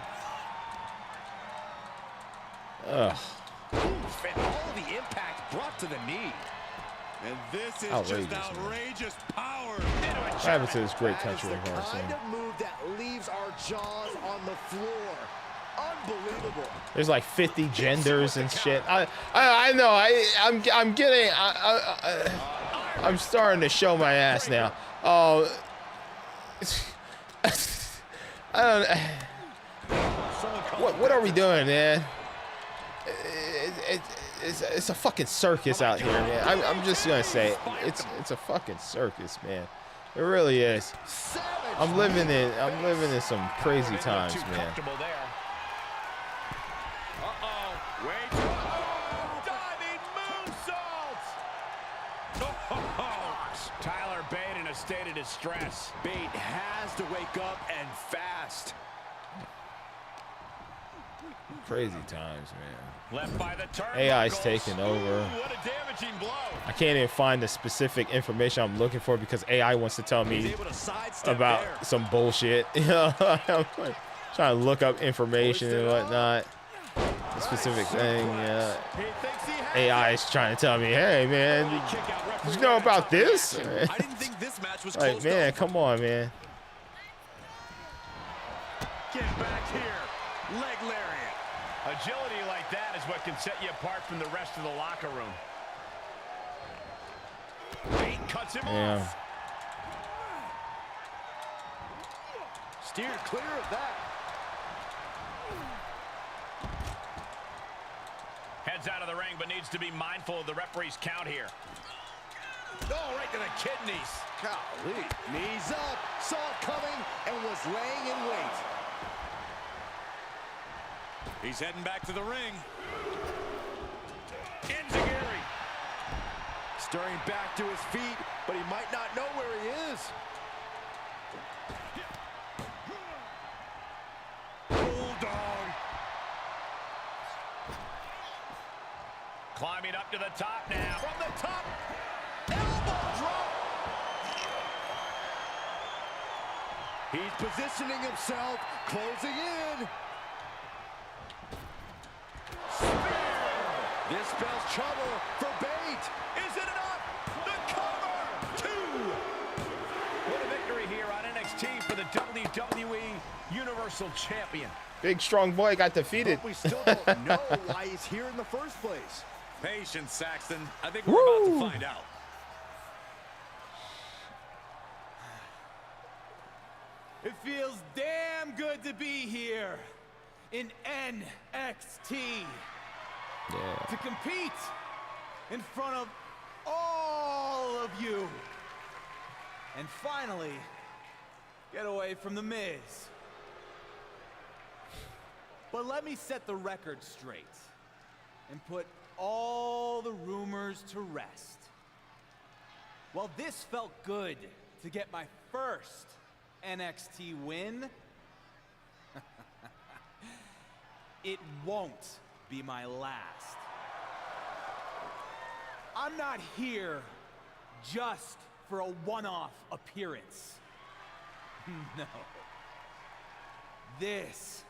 Ugh. Oof, and all the impact brought to the knee. And this is Outrageous, just outrageous power. What happened to this great That is country the of ours, kind man? of move that leaves our jaws on the floor. Unbelievable. There's like 50 genders and shit. I know. I'm getting. I'm starting to show my ass now. Oh. I don't. What are we doing, man? It's a fucking circus out here, man. I'm just gonna say it's a fucking circus, man. It really is. I'm living in some crazy times, man. Tyler Bate in a state of distress. Bate has to wake up and fast. Crazy times, man. Left by the AI's turnbuckles. taking over. What a damaging blow. I can't even find the specific information I'm looking for because AI wants to tell me about some bullshit. You know, I'm like trying to look up information and whatnot. A specific thing. AI is trying to tell me, hey man, did you know about this? I didn't think this match was Like, man, come on, man. Get back here. Leg lariat. Agility like that is what can set you apart from the rest of the locker room. Bate cuts him off. Steered clear of that. Heads out of the ring, but needs to be mindful of the referee's count here. Oh, right to the kidneys. Golly. Knees up. Saw it coming and was laying in wait. He's heading back to the ring. Enziguri. Stirring back to his feet, but he might not know where he is. Bulldog. Climbing up to the top now. From the top. Elbow. He's positioning himself, closing in. Spear! This spells trouble for Bate. Is it enough? The cover! 2! What a victory here on NXT for the WWE Universal Champion. Big strong boy got defeated. But we still don't know why he's here in the first place. Patience, Saxton. I think we're about to find out. It feels damn good to be here in NXT. Yeah. To compete in front of all of you. And finally, get away from The Miz. But let me set the record straight and put all the rumors to rest. While this felt good to get my first NXT win, it won't be my last. I'm not here just for a one-off appearance. No. This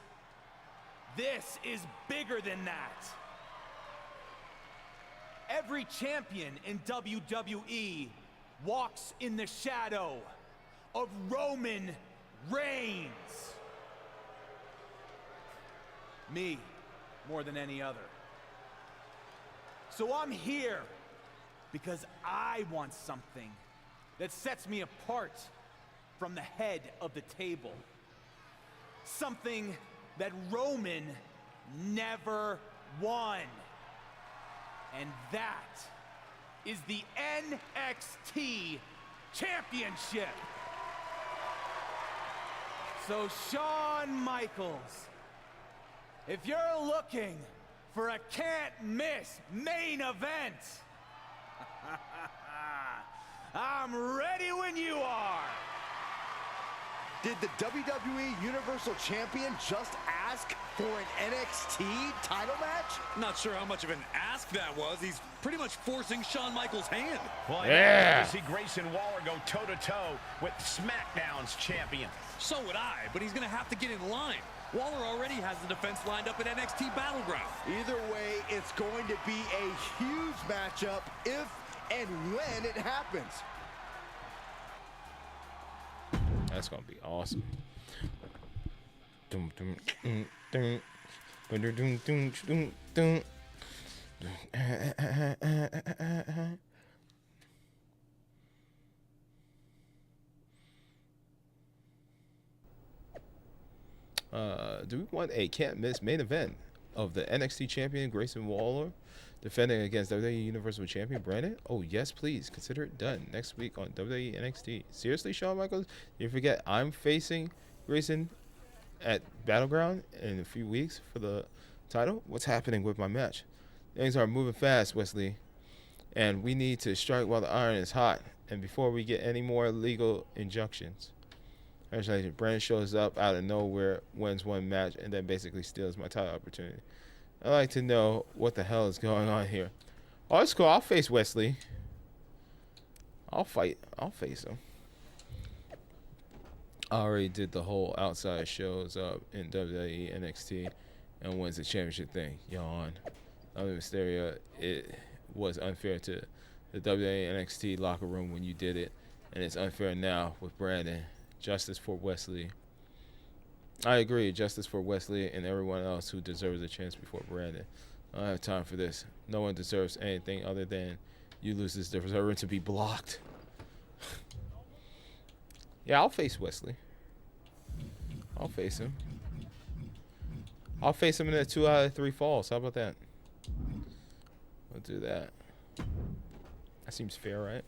is bigger than that. Every champion in WWE walks in the shadow of Roman Reigns. Me, more than any other. So I'm here because I want something that sets me apart from the head of the table. Something that Roman never won. And that is the NXT Championship. So Shawn Michaels, if you're looking for a can't-miss main event, I'm ready when you are. Did the WWE Universal Champion just ask for an NXT title match? Not sure how much of an ask that was. He's pretty much forcing Shawn Michaels' hand. Well, yeah. To see Grayson Waller go toe-to-toe with SmackDown's champion. So would I, but he's going to have to get in line. Waller already has the defense lined up at NXT Battleground. Either way, it's going to be a huge matchup if and when it happens. That's gonna be awesome. Dum, dum, dum, dum. Dum, dum, dum, dum, dum. Do we want a can't miss main event of the NXT champion Grayson Waller defending against WWE Universal Champion Brandon? Oh yes, please consider it done next week on WWE NXT. Seriously, Shawn Michaels, you forget I'm facing Grayson at Battleground in a few weeks for the title? What's happening with my match? Things are moving fast, Wesley, and we need to strike while the iron is hot and before we get any more legal injunctions. Congratulations, Brandon shows up out of nowhere, wins one match, and then basically steals my title opportunity. I'd like to know what the hell is going on here. Oh, it's cool. I'll face Wesley. I'll face him. I already did the whole outside shows up in WWE NXT and wins the championship thing. Yawn. Mysterio, it was unfair to the WWE NXT locker room when you did it, and it's unfair now with Brandon. Justice for Wesley. I agree. Justice for Wesley and everyone else who deserves a chance before Brandon. I don't have time for this. No one deserves anything other than you losers deserving to be blocked. Yeah, I'll face Wesley. I'll face him. I'll face him in a 2 out of 3 falls. How about that? We'll do that. That seems fair, right?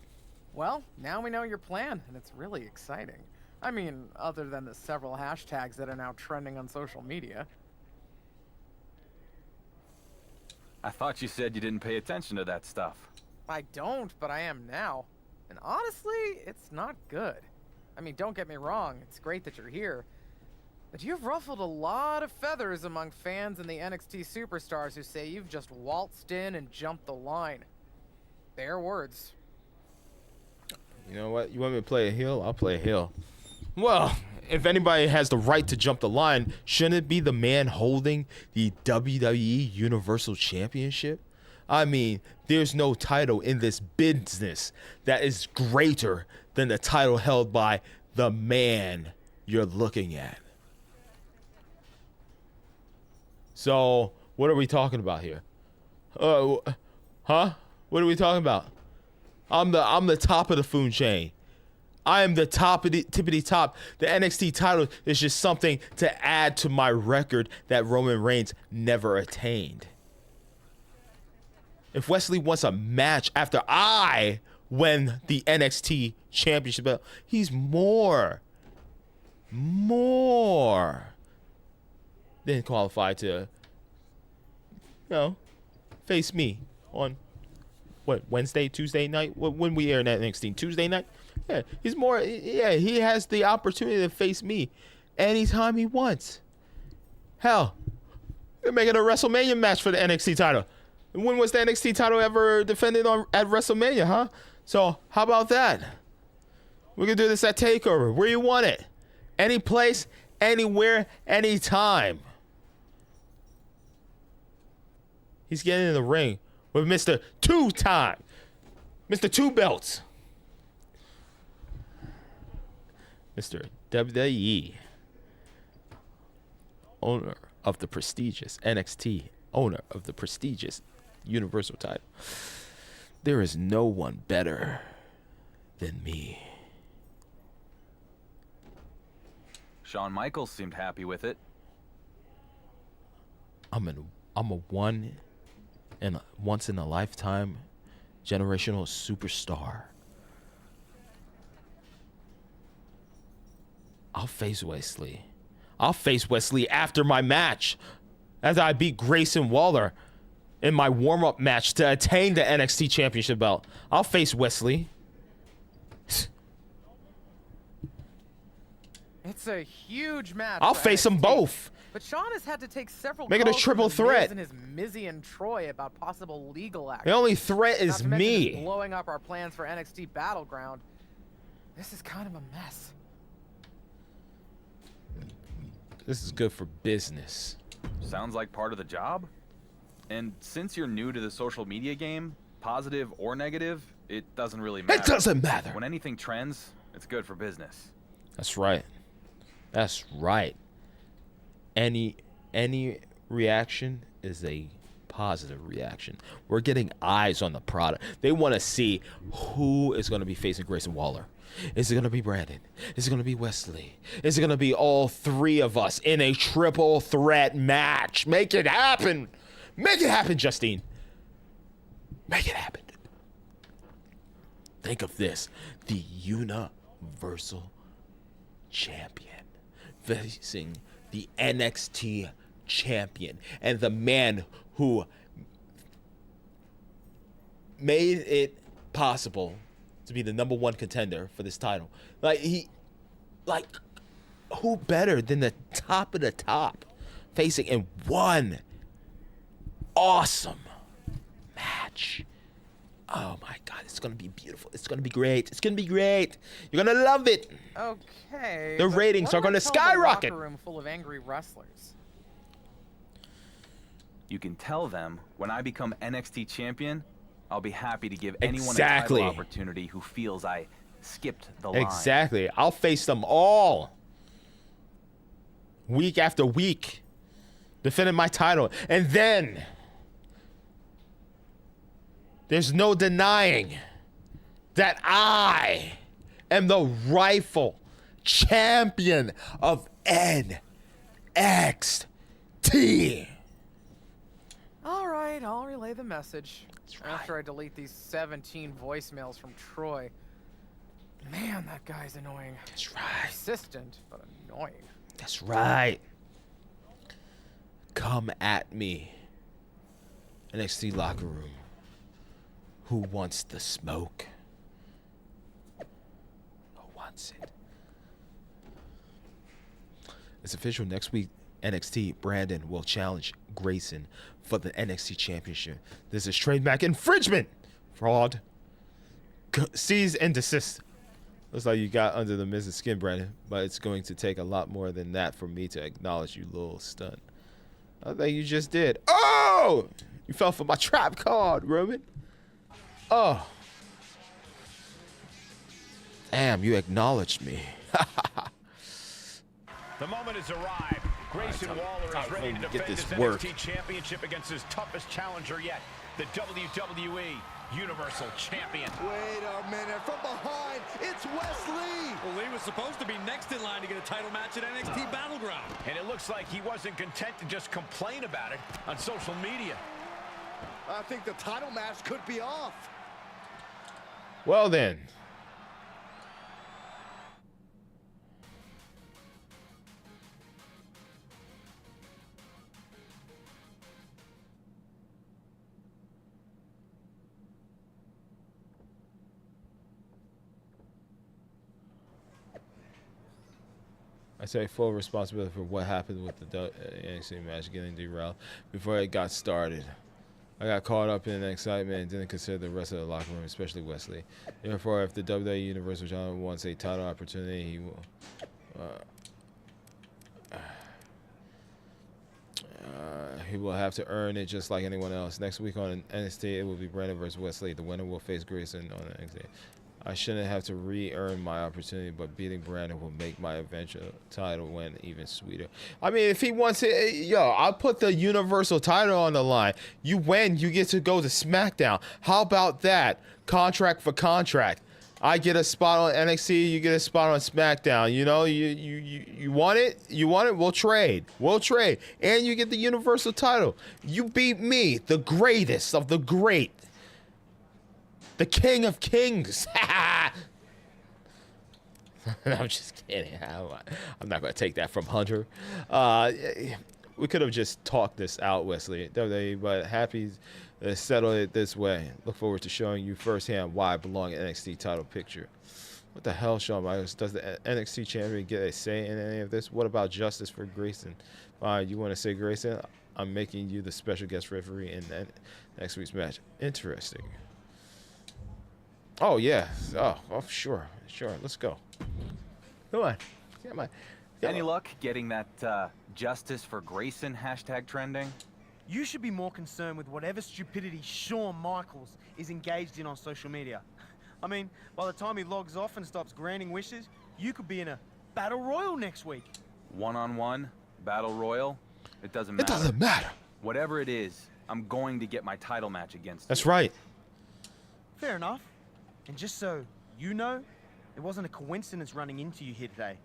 Well, now we know your plan, and it's really exciting. I mean, other than the several hashtags that are now trending on social media. I thought you said you didn't pay attention to that stuff. I don't, but I am now. And honestly, it's not good. I mean, don't get me wrong, it's great that you're here. But you've ruffled a lot of feathers among fans and the NXT superstars who say you've just waltzed in and jumped the line. Their words. You know what? You want me to play a heel? I'll play a heel. Well, if anybody has the right to jump the line, shouldn't it be the man holding the WWE Universal Championship? I mean, there's no title in this business that is greater than the title held by the man you're looking at. So, what are we talking about here? What are we talking about? I'm the top of the food chain. I am the top of the tippity top. The NXT title is just something to add to my record that Roman Reigns never attained. If Wesley wants a match after I win the NXT championship belt, he's more than qualified to, face me on Wednesday, Tuesday night? When we air in that NXT? Tuesday night? Yeah, he has the opportunity to face me anytime he wants. Hell, they're making a WrestleMania match for the NXT title. When was the NXT title ever defended at WrestleMania, huh? So how about that? We can do this at TakeOver, where you want it. Any place, anywhere, anytime. He's getting in the ring with Mr. Two-Time. Mr. Two Belts. Mr. WWE. Owner of the prestigious NXT. Owner of the prestigious Universal title. There is no one better than me. Shawn Michaels seemed happy with it. I'm a once in a lifetime generational superstar. I'll face Wesley. I'll face Wesley after my match, as I beat Grayson Waller in my warm-up match to attain the NXT Championship belt. I'll face Wesley. It's a huge match. I'll face them both. But Shawn has had to take several Make it a calls triple from The Miz threat. and his Mizzy and Troy about possible legal action. The only threat Not is to mention it's me. blowing up our plans for NXT Battleground. This is kind of a mess. This is good for business. Sounds like part of the job. And since you're new to the social media game, positive or negative, it doesn't really matter. It doesn't matter. When anything trends, it's good for business. That's right. That's right. Any reaction is a positive reaction. We're getting eyes on the product. They want to see who is going to be facing Grayson Waller. Is it going to be Brandon? Is it going to be Wesley? Is it going to be all three of us in a triple threat match? Make it happen. Make it happen, Justine. Make it happen. Think of this. The Universal Champion facing the NXT Champion and the man who made it possible to be the #1 contender for this title. Who better than the top of the top facing in one awesome match? Oh my God, it's gonna be beautiful. It's gonna be great. It's gonna be great. You're gonna love it. Okay. The but ratings what are do I gonna tell the skyrocket. locker room full of angry wrestlers. You can tell them, when I become NXT champion, I'll be happy to give anyone Exactly. a title opportunity who feels I skipped the line. Exactly. I'll face them all. Week after week. Defending my title. And then there's no denying that I am the rightful champion of NXT. All right, I'll relay the message. After I delete these 17 voicemails from Troy. Man, that guy's annoying. That's right. Persistent, but annoying. That's right. Come at me. NXT locker room. Who wants the smoke? Who wants it? It's official. Next week, NXT Brandon will challenge Grayson for the NXT Championship. This is trademark infringement. Fraud. Cease and desist. Looks like you got under the Miz's skin, Brandon, but it's going to take a lot more than that for me to acknowledge you, little stunt. I think you just did. Oh! You fell for my trap card, Roman. Oh. Damn, you acknowledged me. The moment has arrived. Grayson Waller is ready to defend his NXT championship against his toughest challenger yet, the WWE Universal Champion. Wait a minute, from behind, it's Wesley! Well, Lee was supposed to be next in line to get a title match at NXT Battleground. And it looks like he wasn't content to just complain about it on social media. I think the title match could be off. Well then. I take full responsibility for what happened with the NXT match getting derailed before it got started. I got caught up in excitement and didn't consider the rest of the locker room, especially Wesley. Therefore, if the WWE Universal Champion wants a title opportunity, he will have to earn it just like anyone else. Next week on NXT, it will be Brandon versus Wesley. The winner will face Grayson on NXT. I shouldn't have to re-earn my opportunity, but beating Brandon will make my eventual title win even sweeter. I mean, if he wants it, yo, I'll put the Universal title on the line. You win, you get to go to SmackDown. How about that? Contract for contract. I get a spot on NXT, you get a spot on SmackDown. You know, you want it? You want it? We'll trade. We'll trade. And you get the Universal title. You beat me, the greatest of the great. The King of Kings. I'm just kidding. I'm not going to take that from Hunter. We could have just talked this out, Wesley, but happy to settle it this way. Look forward to showing you firsthand why I belong in NXT title picture. What the hell, Shawn Michaels? Does the NXT champion get a say in any of this? What about justice for Grayson? You want to say Grayson? I'm making you the special guest referee in next week's match. Interesting. Oh, yeah. Oh, sure. Let's go. Come on. Any luck getting that justice for Grayson hashtag trending? You should be more concerned with whatever stupidity Shawn Michaels is engaged in on social media. I mean, by the time he logs off and stops granting wishes, you could be in a battle royal next week. One-on-one, battle royal, it doesn't matter. It doesn't matter. Whatever it is, I'm going to get my title match against That's you. right. Fair enough. And just so you know, it wasn't a coincidence running into you here today.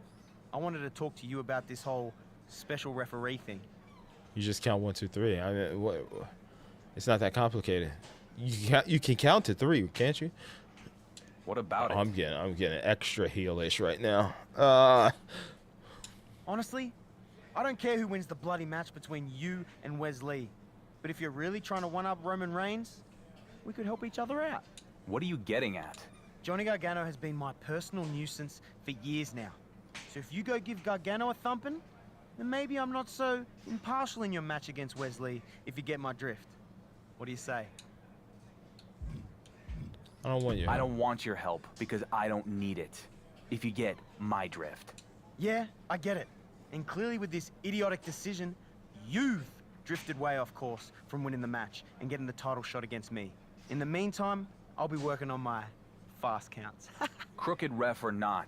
I wanted to talk to you about this whole special referee thing. You just count 1, 2, 3. I mean, what? It's not that complicated. You can count to 3, can't you? What about it? I'm getting extra heelish right now. Honestly, I don't care who wins the bloody match between you and Wesley. But if you're really trying to one-up Roman Reigns, we could help each other out. What are you getting at? Johnny Gargano has been my personal nuisance for years now. So if you go give Gargano a thumping, then maybe I'm not so impartial in your match against Wesley, if you get my drift. What do you say? I don't want your help. I don't want your help because I don't need it. If you get my drift. Yeah, I get it. And clearly with this idiotic decision, you've drifted way off course from winning the match and getting the title shot against me. In the meantime, I'll be working on my fast counts. Crooked ref or not,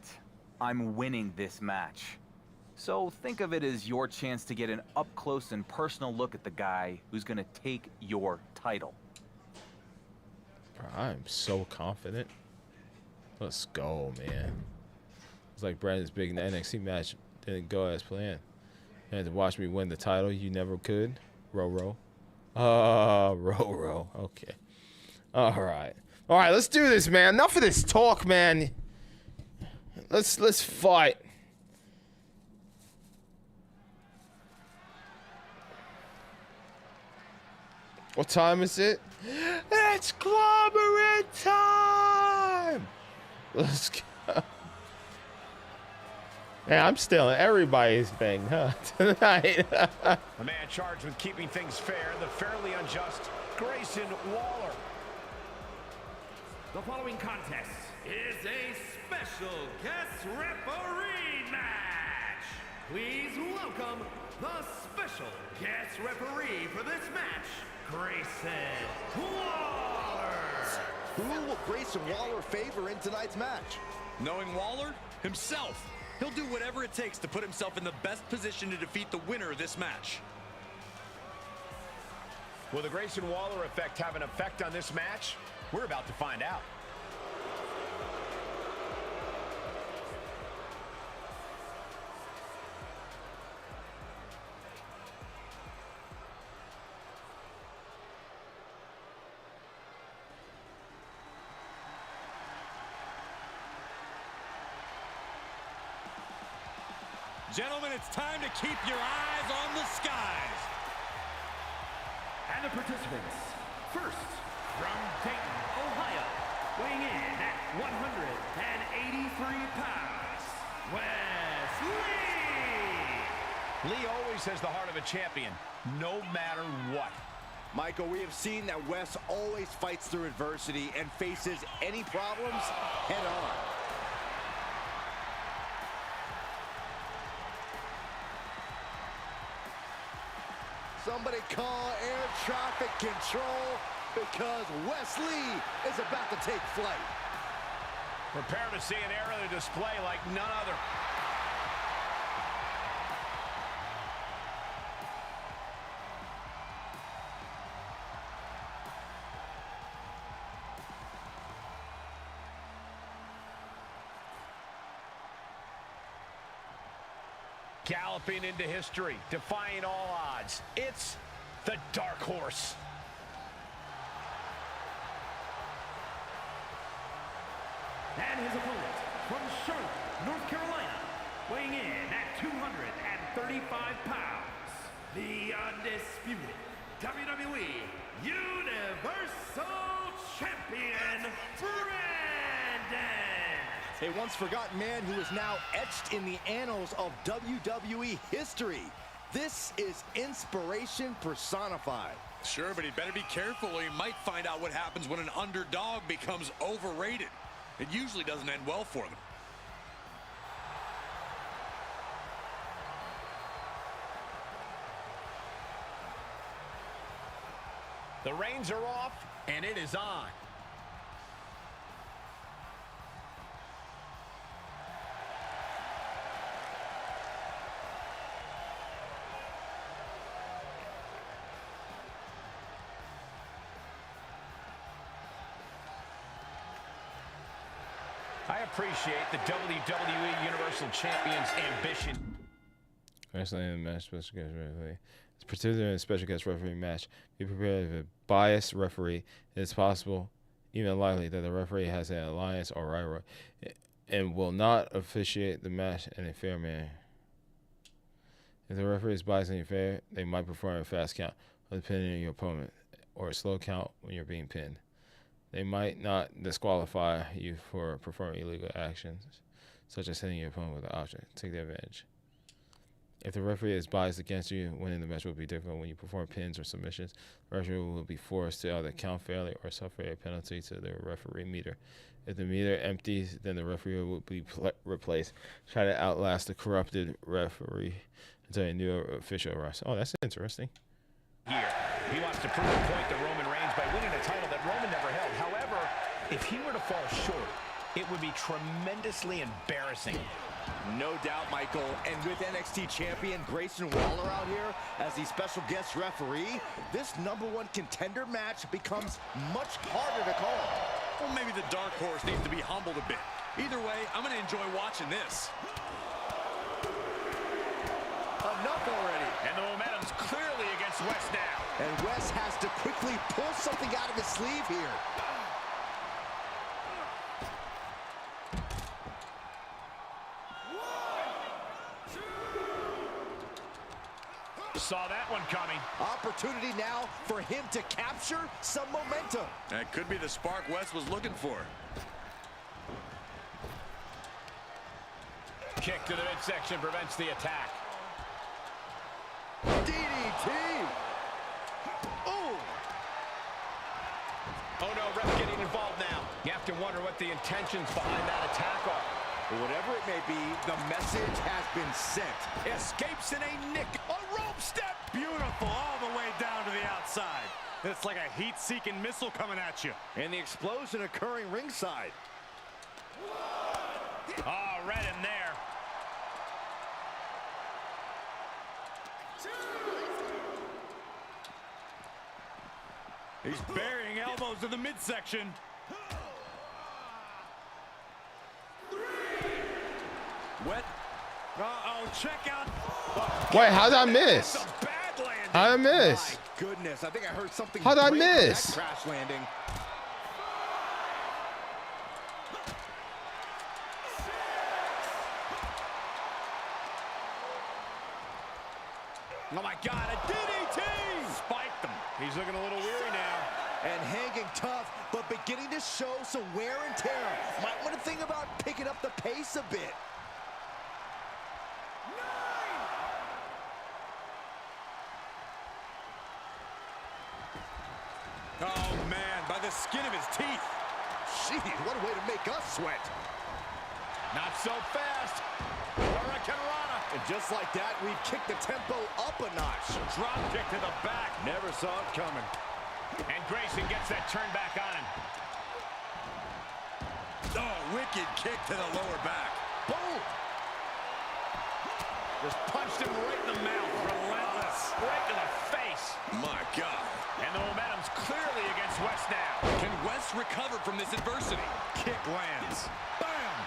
I'm winning this match. So think of it as your chance to get an up-close and personal look at the guy who's gonna take your title. I'm so confident. Let's go, man. It's like Brandon's big NXT match didn't go as planned. You had to watch me win the title. You never could. Row. Row. Okay. All right, let's do this, man. Enough of this talk, man. Let's fight. What time is it? It's clobbering time. Let's go. Man, I'm stealing everybody's thing, huh? Tonight. The man charged with keeping things fair, the fairly unjust Grayson Waller. The following contest is a special guest referee match. Please welcome the special guest referee for this match, Grayson Waller. Who will Grayson Waller favor in tonight's match? Knowing Waller? Himself. He'll do whatever it takes to put himself in the best position to defeat the winner of this match. Will the Grayson Waller effect have an effect on this match? We're about to find out. Gentlemen, it's time to keep your eyes on the skies. And the participants, first, from Dayton, Ohio, weighing in at 183 pounds, Wes Lee! Lee always has the heart of a champion, no matter what. Michael, we have seen that Wes always fights through adversity and faces any problems head on. Somebody call air traffic control because Wes Lee is about to take flight. Prepare to see an era of display like none other. Galloping into history, defying all odds. It's the Dark Horse. And his opponent, from Charlotte, North Carolina, weighing in at 235 pounds, the undisputed WWE Universal Champion, Brandon! A once forgotten man who is now etched in the annals of WWE history. This is inspiration personified. Sure, but he better be careful or he might find out what happens when an underdog becomes overrated. It usually doesn't end well for them. The reins are off, and it is on. I appreciate the WWE Universal Champion's ambition. Wrestling match, special guest referee. It's particularly a special guest referee match. Be prepared with a biased referee. It is possible, even likely, that the referee has an alliance or rivalry and will not officiate the match in a fair manner. If the referee is biased and unfair, they might perform a fast count when pinning your opponent or a slow count when you're being pinned. They might not disqualify you for performing illegal actions, such as hitting your opponent with an object. Take the advantage. If the referee is biased against you, winning the match will be difficult when you perform pins or submissions. The referee will be forced to either count fairly or suffer a penalty to the referee meter. If the meter empties, then the referee will be replaced. Try to outlast the corrupted referee until a new official arrives. Oh, that's interesting. Here, he wants to prove a point to Roman Reigns by winning a title that Roman never held. However, if he were to fall short, it would be tremendously embarrassing. No doubt, Michael. And with NXT champion Grayson Waller out here as the special guest referee, this #1 contender match becomes much harder to call. Well, maybe the Dark Horse needs to be humbled a bit. Either way, I'm going to enjoy watching this. Enough already. And the momentum's clearly against Wes now. And Wes has to quickly pull something out of his sleeve here. Saw that one coming. Opportunity now for him to capture some momentum. That could be the spark Wes was looking for. Kick to the midsection prevents the attack. DDT. Oh. Oh no, ref getting involved now. You have to wonder what the intentions behind that attack are. Whatever it may be, the message has been sent. Escapes in a nick. A rope step. Beautiful all the way down to the outside. It's like a heat-seeking missile coming at you. And the explosion occurring ringside. Oh, right in there. He's burying elbows in the midsection. Wet. Uh-oh, check out. Wait, how'd I miss? How'd I miss? My goodness, I think I heard something. How'd I break on that miss? Crash landing. Oh my God, a DDT! Spiked him. He's looking a little weary now. And hanging tough, but beginning to show some wear and tear. Might want to think about picking up the pace a bit. Oh man, by the skin of his teeth. Jeez, what a way to make us sweat. Not so fast. Hurricane Rana. And just like that, we've kicked the tempo up a notch. Drop kick to the back. Never saw it coming. And Grayson gets that turn back on him. Oh, wicked kick to the lower back. Boom. Just punched him right in the mouth. Relentless. Right to the face. My God. And the momentum's clearly against West now. Can West recover from this adversity? Kick lands. Bam!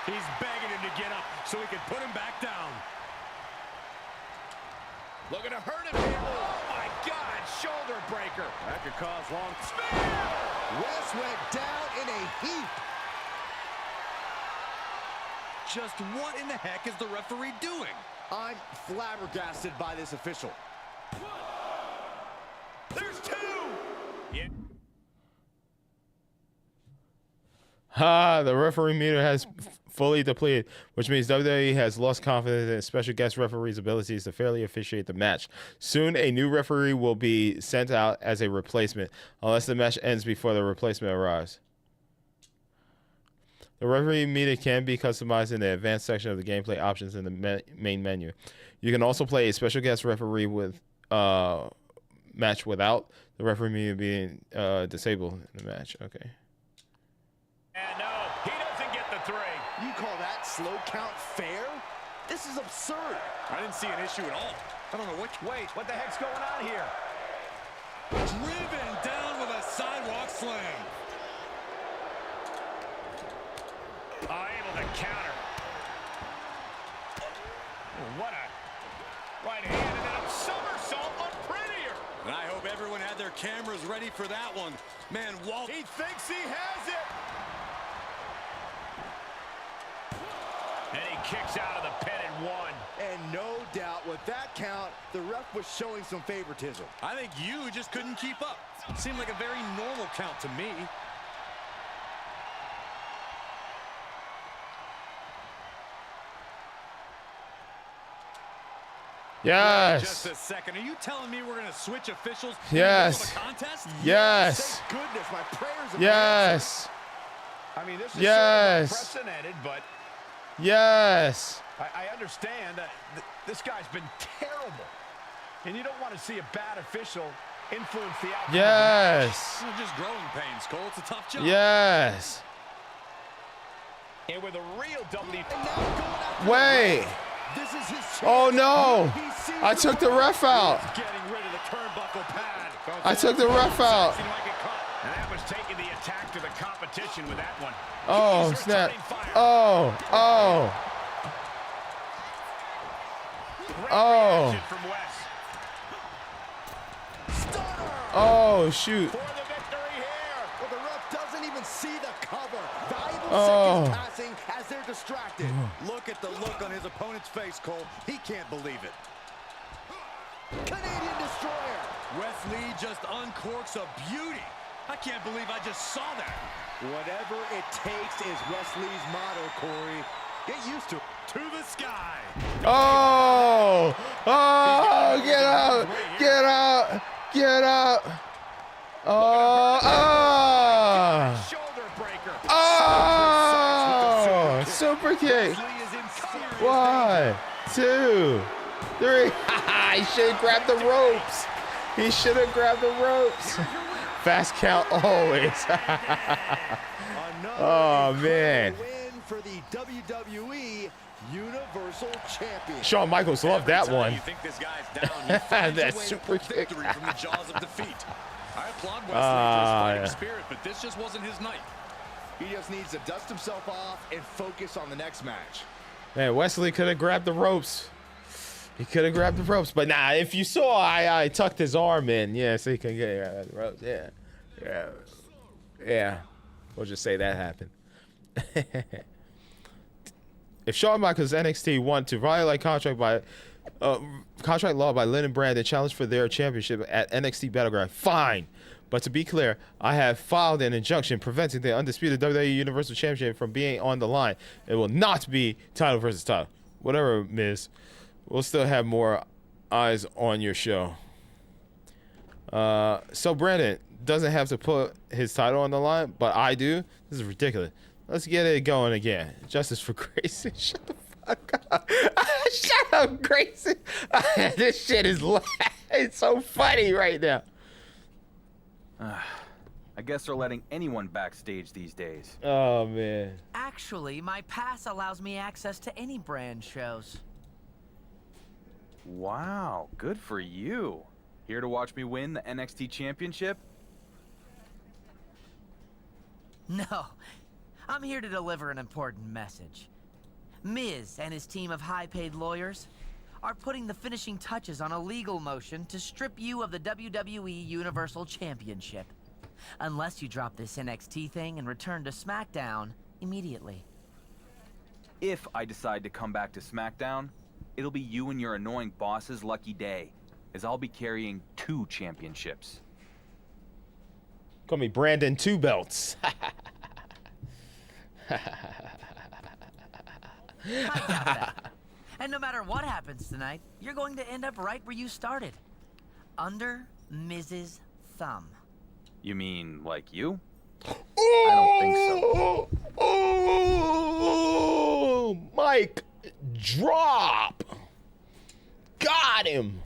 He's begging him to get up so he can put him back down. Looking to hurt him here. Oh my God, shoulder breaker. That could cause long. West went down in a heap. Just what in the heck is the referee doing? I'm flabbergasted by this official. There's two! Yeah. The referee meter has fully depleted, which means WWE has lost confidence in special guest referees' abilities to fairly officiate the match. Soon, a new referee will be sent out as a replacement, unless the match ends before the replacement arrives. The referee meter can be customized in the advanced section of the gameplay options in the main menu. You can also play a special guest referee with match without the referee meter being disabled in the match. Okay. And no, he doesn't get the three. You call that slow count fair? This is absurd. I didn't see an issue at all. I don't know what. Wait, what the heck's going on here? Driven down with a sidewalk slam. Able to counter. Oh, what a right hand and then a somersault on prettier. And I hope everyone had their cameras ready for that one. Man, Walt. He thinks he has it. And he kicks out of the pin and one. And no doubt with that count, the ref was showing some favoritism. I think you just couldn't keep up. It seemed like a very normal count to me. Yes. Just a second. Are you telling me we're going to switch officials? Yes. In the middle of a contest? Yes. Thank goodness, my prayers have Yes. I mean, this is Yes. sort of unprecedented, but Yes. I understand that this guy's been terrible. And you don't want to see a bad official influence the outcome. Yes. They're just growing pains, Cole. It's a tough job. Yes. And with a real Wait. This is his chance. Oh no. I took the ref out. Getting rid of the turnbuckle pad. I took the ref out. And that was taking the attack to the competition with that one. Oh, snap. Oh. Oh. Oh. From West. Oh, shoot. For the victory here. Well, the ref doesn't even see the cover. Valuable Oh. seconds passing as they're distracted. Look at the look on his opponent's face, Cole. He can't believe it. Canadian Destroyer. Wesley just uncorks a beauty. I can't believe I just saw that. Whatever it takes is Wesley's motto, Corey. Get used to it. To the sky. Oh. Oh. Get out. Get out. Get out. Oh. Ah. kick. 1, 2, 3. He should have grabbed the ropes. He should have grabbed the ropes. Fast count always. Oh, man. Win for the WWE Universal Champion. Shawn Michaels loved that one. You think this guy's down, he finds That a way to super pull kick. victory from the jaws of defeat. I applaud Wesley for his fighting Yeah. spirit, but this just wasn't his night. He just needs to dust himself off and focus on the next match. Man, Wesley could have grabbed the ropes. He could have grabbed the ropes. But nah, if you saw, I tucked his arm in. Yeah, so he can get the ropes. Yeah. Yeah. Yeah. We'll just say that happened. If Shawn Michaels NXT want to violate contract law by Lynn and Brand and challenge for their championship at NXT Battleground, fine. But to be clear, I have filed an injunction preventing the undisputed WWE Universal Championship from being on the line. It will not be title versus title. Whatever, Miz. We'll still have more eyes on your show. So Brandon doesn't have to put his title on the line, but I do. This is ridiculous. Let's get it going again. Justice for Grayson. Shut the fuck up. Shut up, Grayson. This shit is it's so funny right now. I guess they're letting anyone backstage these days. Oh, man. Actually, my pass allows me access to any brand shows. Wow, good for you. Here to watch me win the NXT Championship? No, I'm here to deliver an important message. Miz and his team of high-paid lawyers are putting the finishing touches on a legal motion to strip you of the WWE Universal Championship. Unless you drop this NXT thing and return to SmackDown immediately. If I decide to come back to SmackDown, it'll be you and your annoying boss's lucky day, as I'll be carrying 2 championships. Call me Brandon 2 Belts. I got that. And no matter what happens tonight, you're going to end up right where you started. Under Miz's thumb. You mean like you? I don't think so. Oh, Mike, drop. Got him.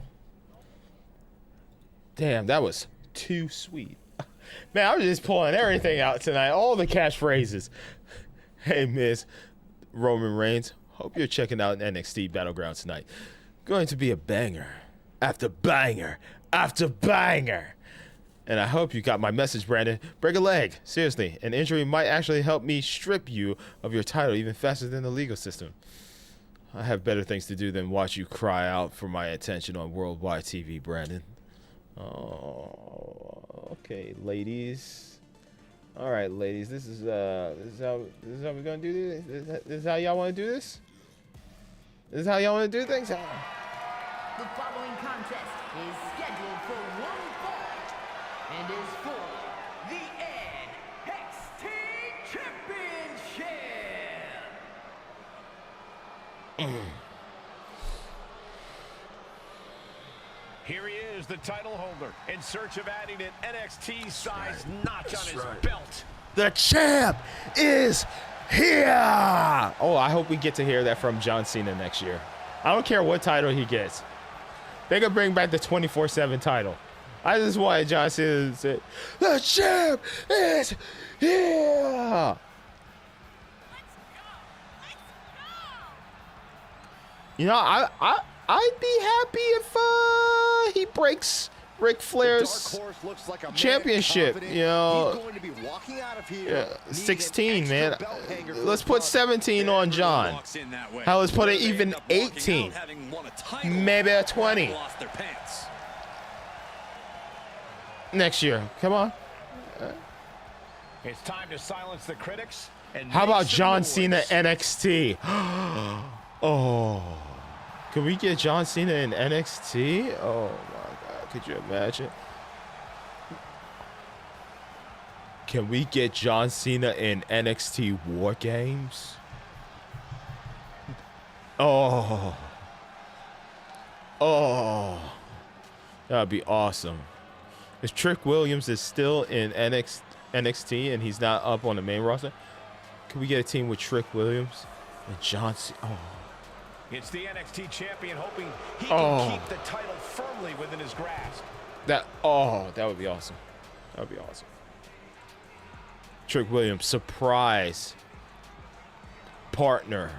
Damn, that was too sweet. Man, I was just pulling everything out tonight. All the catchphrases. Hey, Miz, Roman Reigns. Hope you're checking out NXT Battleground tonight. Going to be a banger after banger after banger. And I hope you got my message, Brandon. Break a leg. Seriously, an injury might actually help me strip you of your title even faster than the legal system. I have better things to do than watch you cry out for my attention on worldwide TV, Brandon. Oh, okay, ladies. All right, ladies. This is how we're gonna do this. This is how y'all want to do this. This is how y'all want to do things. The following contest is scheduled for one fall and is for the NXT Championship. Here he is, the title holder, in search of adding an NXT-sized notch on his belt. The champ is here. Oh, I hope we get to hear that from John Cena next year. I don't care what title he gets. They could bring back the 24/7 title. I just wanted John Cena to say, the champ is here. You know, I'd be happy if he breaks Ric Flair's championship. You know, 16, man. Let's put 17 on John. Hell, let's put it even 18. Maybe a 20. Next year. Come on. It's time to silence the critics. And how about John Cena NXT? Oh. Can we get John Cena in NXT? Oh my God, could you imagine? Can we get John Cena in NXT War Games? Oh. Oh. That'd be awesome. If Trick Williams is still in NXT and he's not up on the main roster, can we get a team with Trick Williams And Johnson. Oh. It's the NXT champion hoping he can keep the title firmly within his grasp. That would be awesome. That would be awesome. Trick Williams, surprise partner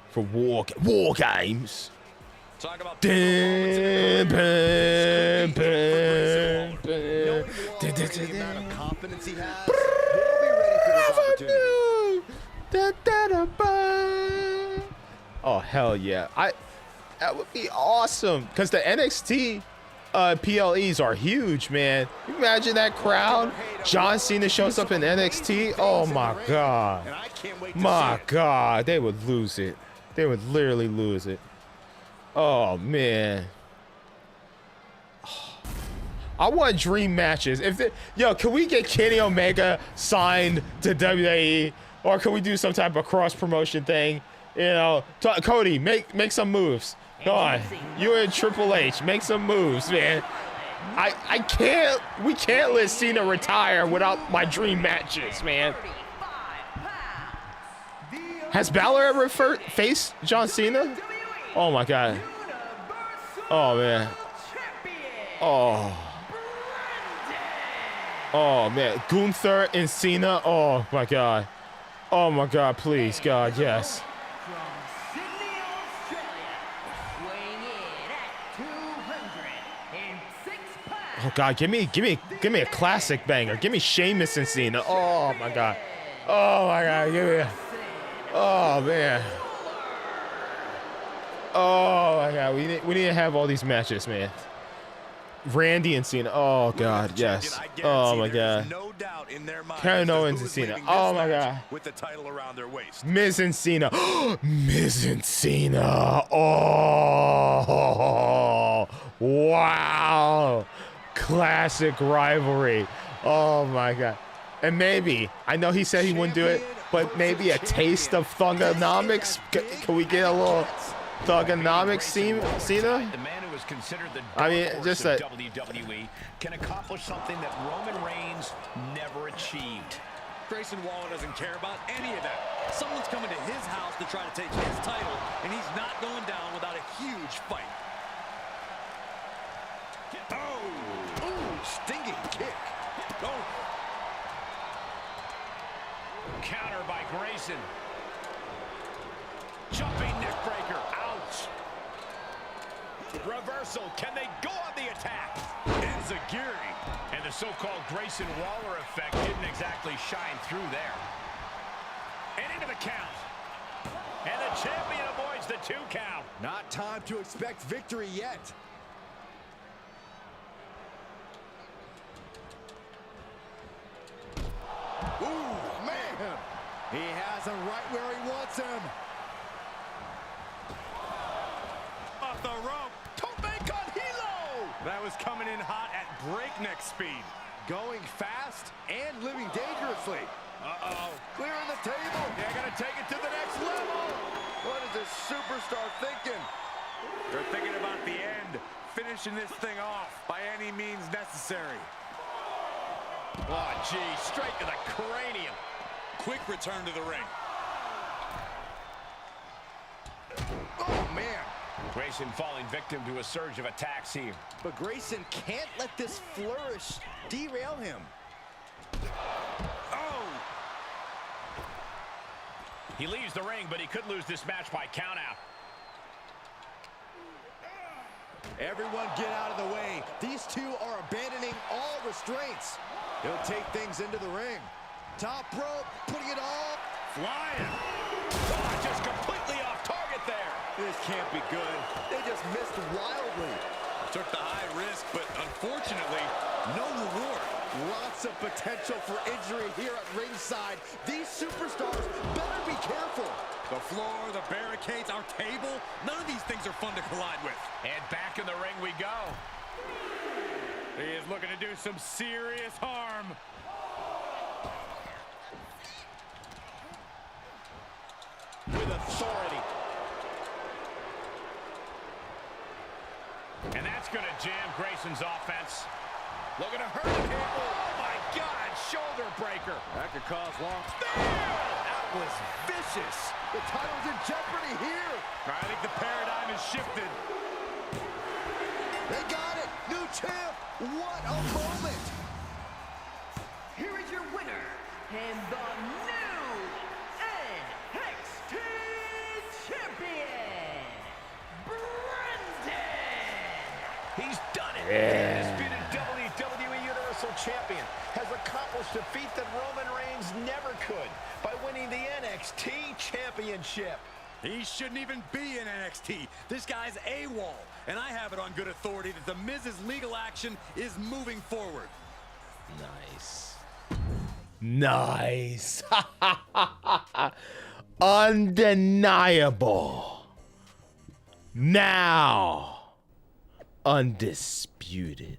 for War Games. Talk about Bam, bam, bam, bam. Confidence he has, he'll be ready for this opportunity. Oh hell yeah! That would be awesome because the NXT PLEs are huge, man. You imagine that crowd. John Cena shows up in NXT. Oh my god, my god, they would lose it. They would literally lose it. Oh man. I want dream matches. Can we get Kenny Omega signed to WWE, or can we do some type of cross promotion thing? You know, Cody, make some moves. Come on, you and Triple H, make some moves, man. I can't. We can't let Cena retire without my dream matches, man. Has Balor ever faced John Cena? Oh my god. Oh man. Oh man. Gunther and Cena. Oh my god. Oh my god. Please, God, yes. Oh god, give me a classic banger. Give me Sheamus and Cena. Oh my god. Oh my god, give me. Oh man. Oh my god, we need to have all these matches, man. Randy and Cena. Oh god, yes. Oh my god. Kevin Owens and Cena. Oh my god. With the title around their waist. Miz and Cena. Miz and Cena. Oh wow. Classic rivalry. Oh my god. And maybe, I know he said he wouldn't do it, but maybe a taste of Thugonomics. Can we get a little Thugonomics Cena? The man who is considered the I mean, just that WWE can accomplish something that Roman Reigns never achieved. Grayson Waller doesn't care about any of that. Someone's coming to his house to try to take his title, and he's not going down without a huge fight. Stinging kick. Counter by Grayson. Jumping neckbreaker. Ouch. Reversal. Can they go on the attack? Enziguri. And the so-called Grayson Waller effect didn't exactly shine through there. And into the count. And the champion avoids the 2 count. Not time to expect victory yet. Ooh, man! He has him right where he wants him. Off the rope. Tope con hilo! That was coming in hot at breakneck speed. Going fast and living dangerously. Uh-oh. Clearing the table. They're going to take it to the next level. What is this superstar thinking? They're thinking about the end. Finishing this thing off by any means necessary. Oh, gee, straight to the cranium. Quick return to the ring. Oh, man. Grayson falling victim to a surge of attacks here. But Grayson can't let this flourish derail him. Oh! He leaves the ring, but he could lose this match by countout. Everyone get out of the way. These two are abandoning all restraints. He'll take things into the ring. Top rope, putting it all. Flying. Oh, just completely off target there. This can't be good. They just missed wildly. Took the high risk, but unfortunately, no reward. Lots of potential for injury here at ringside. These superstars better be careful. The floor, the barricades, our table, none of these things are fun to collide with. And back in the ring we go. He is looking to do some serious harm. With authority. And that's going to jam Grayson's offense. Looking to hurt him. Oh, my God. Shoulder breaker. That could cause long. Out That was vicious. The title's in jeopardy here. I think the paradigm has shifted. They got it. New champ. What a moment. Here is your winner, and the new NXT Champion, Brendan! He's done it. Yeah. The undisputed WWE Universal Champion has accomplished a feat that Roman Reigns never could by winning the NXT Championship. He shouldn't even be in NXT. This guy's AWOL, and I have it on good authority that The Miz's legal action is moving forward. Nice. Nice. Undeniable. Now, undisputed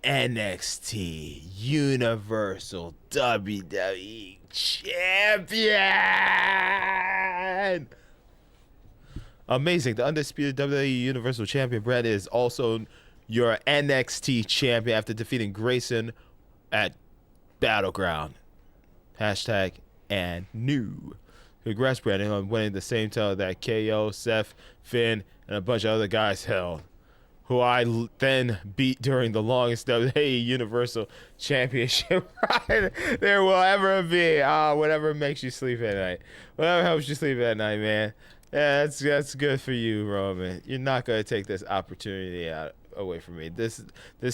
NXT Universal WWE Champion. Amazing. The undisputed WWE Universal Champion, Brett, is also your NXT champion after defeating Grayson at Battleground. Hashtag and new. Congrats, Brandon, on winning the same title that KO, Seth, Finn, and a bunch of other guys held, who I then beat during the longest WWE Universal Championship ride there will ever be. Whatever makes you sleep at night. Whatever helps you sleep at night, man. Yeah, that's good for you, Roman. You're not going to take this opportunity away from me. This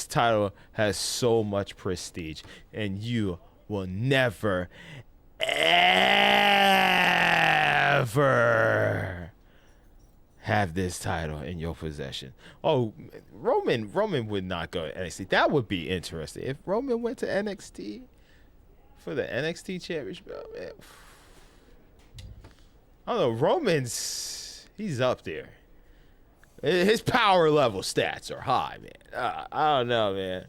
title has so much prestige, and you will never, ever have this title in your possession. Oh, Roman would not go to NXT. That would be interesting. If Roman went to NXT for the NXT Championship, man. I don't know. He's up there. His power level stats are high, man. I don't know, man.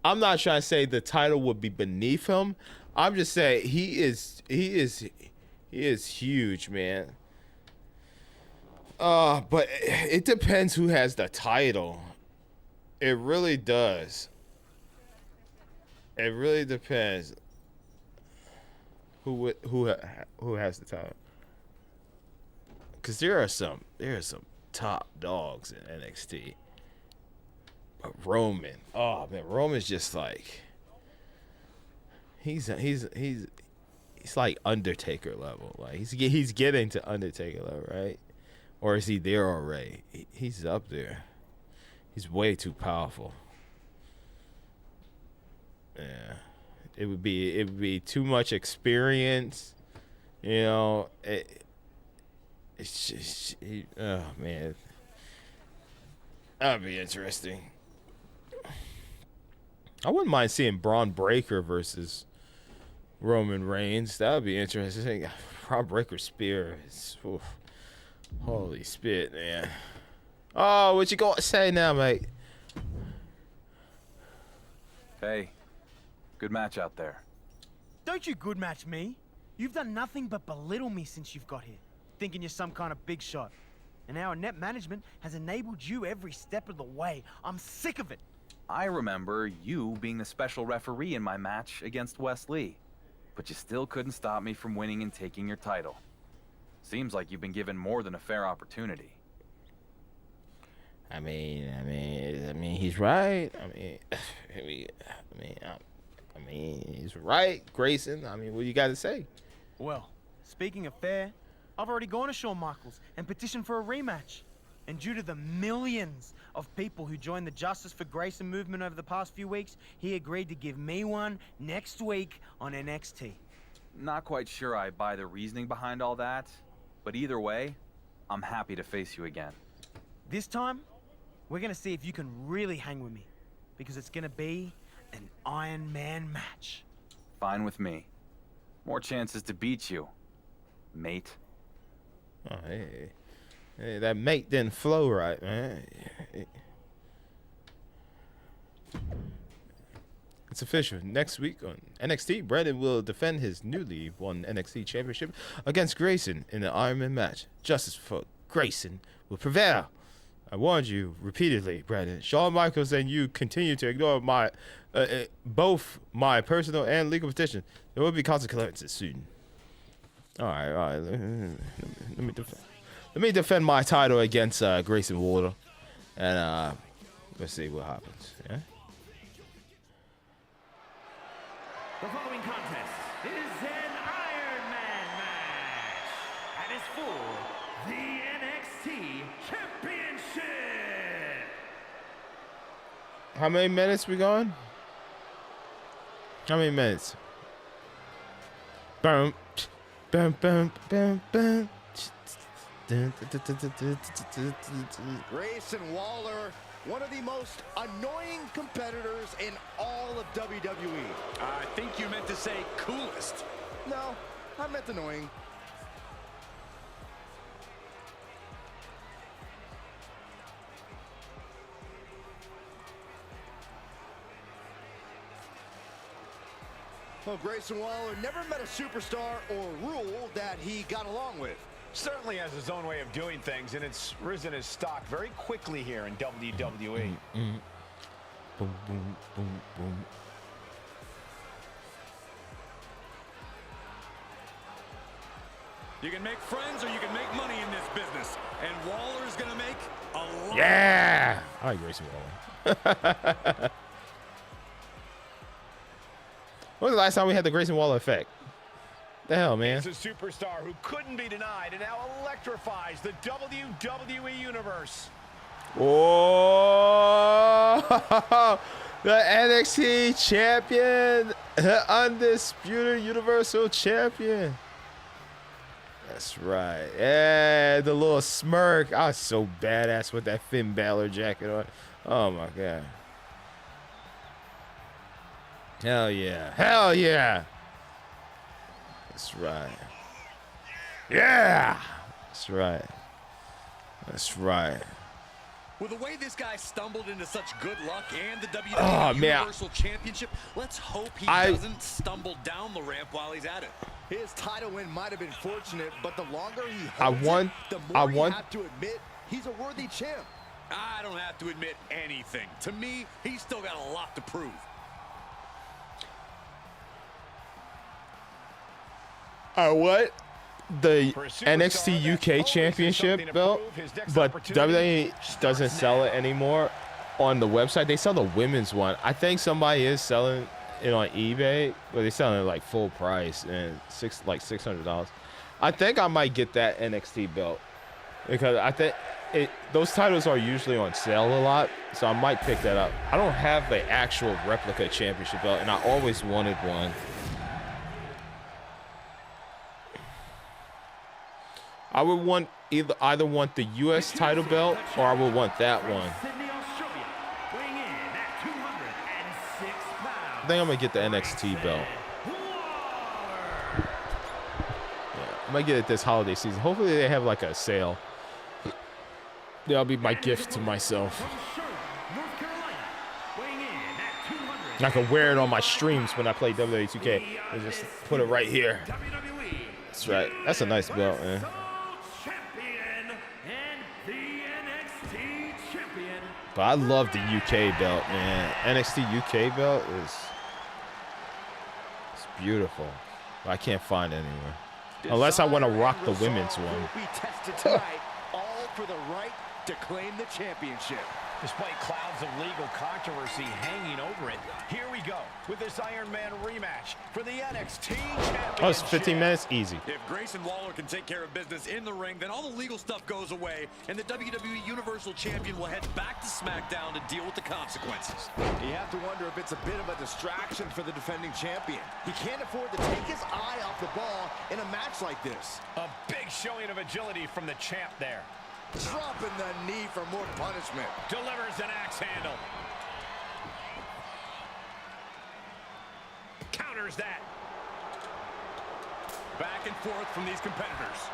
I'm not trying to say the title would be beneath him. I'm just saying he is huge, man. But it depends who has the title. It really does. It really depends who has the title. Because there are some top dogs in NXT. But Roman, oh man, Roman's just like he's like Undertaker level. Like he's getting to Undertaker level, right? Or is he there already? He's up there. He's way too powerful. Yeah, it would be too much experience. You know, it's just oh man, that'd be interesting. I wouldn't mind seeing Braun Breaker versus Roman Reigns. That would be interesting. Braun Breaker spear is, oof. Holy spit, man. Oh, what you gonna say now, mate? Hey, good match out there. Don't you good match me. You've done nothing but belittle me since you've got here, thinking you're some kind of big shot. And our net management has enabled you every step of the way. I'm sick of it. I remember you being the special referee in my match against Wes Lee, but you still couldn't stop me from winning and taking your title. Seems like you've been given more than a fair opportunity. I mean, he's right. I mean, he's right, Grayson. I mean, what you got to say? Well, speaking of fair, I've already gone to Shawn Michaels and petitioned for a rematch. And due to the millions of people who joined the Justice for Grayson movement over the past few weeks, he agreed to give me one next week on NXT. Not quite sure I buy the reasoning behind all that, but either way, I'm happy to face you again. This time, we're gonna see if you can really hang with me, because it's gonna be an Iron Man match. Fine with me. More chances to beat you, mate. Oh, hey, that mate didn't flow right, man. It's official. Next week on NXT, Brandon will defend his newly won NXT Championship against Grayson in the Iron Man match. Justice for Grayson will prevail. I warned you repeatedly, Brandon. Shawn Michaels and you continue to ignore my both my personal and legal petition. There will be consequences soon. All right. Let me defend my title against Grayson Waller, and let's see what happens. Yeah. The following contest is an Iron Man match and is for the NXT Championship. How many minutes we going? How many minutes? Boom, boom, boom, boom, boom. Grayson Waller, one of the most annoying competitors in all of WWE. I think you meant to say coolest. No, I meant annoying. Well, Grayson Waller never met a superstar or rule that he got along with. Certainly has his own way of doing things, and it's risen his stock very quickly here in WWE. Boom, boom, boom, boom. You can make friends or you can make money in this business. And Waller's going to make a lot. Yeah! I like Grayson Waller. When was the last time we had the Grayson Waller effect? The hell, man? It's a superstar who couldn't be denied and now electrifies the WWE Universe. Oh, the NXT champion, the Undisputed Universal Champion. That's right. Yeah, the little smirk. I was so badass with that Finn Balor jacket on. Oh, my God. Hell yeah. Hell yeah. That's right. Yeah. That's right. That's right. With the way this guy stumbled into such good luck and the WWE Universal Championship, let's hope he doesn't stumble down the ramp while he's at it. His title win might have been fortunate, but the longer he holds it, the more you have to admit he's a worthy champ. I don't have to admit anything. To me, he's still got a lot to prove. What? The NXT UK Championship belt, but WWE doesn't sell it anymore on the website. They sell the women's one. I think somebody is selling it on eBay, but they're selling it like full price and $600. I think I might get that NXT belt because I think those titles are usually on sale a lot, so I might pick that up. I don't have the actual replica championship belt, and I always wanted one. I would want either want the U.S. title belt or I would want that one. I think I'm gonna get the NXT belt. Yeah, I might get it this holiday season. Hopefully they have like a sale. That'll be my gift to myself. I can wear it on my streams when I play WWE 2K. And just put it right here. That's right. That's a nice belt, man. But I love the UK belt, man. NXT UK belt it's beautiful. But I can't find it anywhere. Unless I want to rock the women's one. We tested tonight, all for the right to claim the championship. Despite clouds of legal controversy hanging over it, here we go with this Iron Man rematch for the NXT Championship. Oh, it's 15 minutes? Easy. If Grayson Waller can take care of business in the ring, then all the legal stuff goes away, and the WWE Universal Champion will head back to SmackDown to deal with the consequences. You have to wonder if it's a bit of a distraction for the defending champion. He can't afford to take his eye off the ball in a match like this. A big showing of agility from the champ there. Dropping the knee for more punishment. Delivers an axe handle. Counters that. Back and forth from these competitors.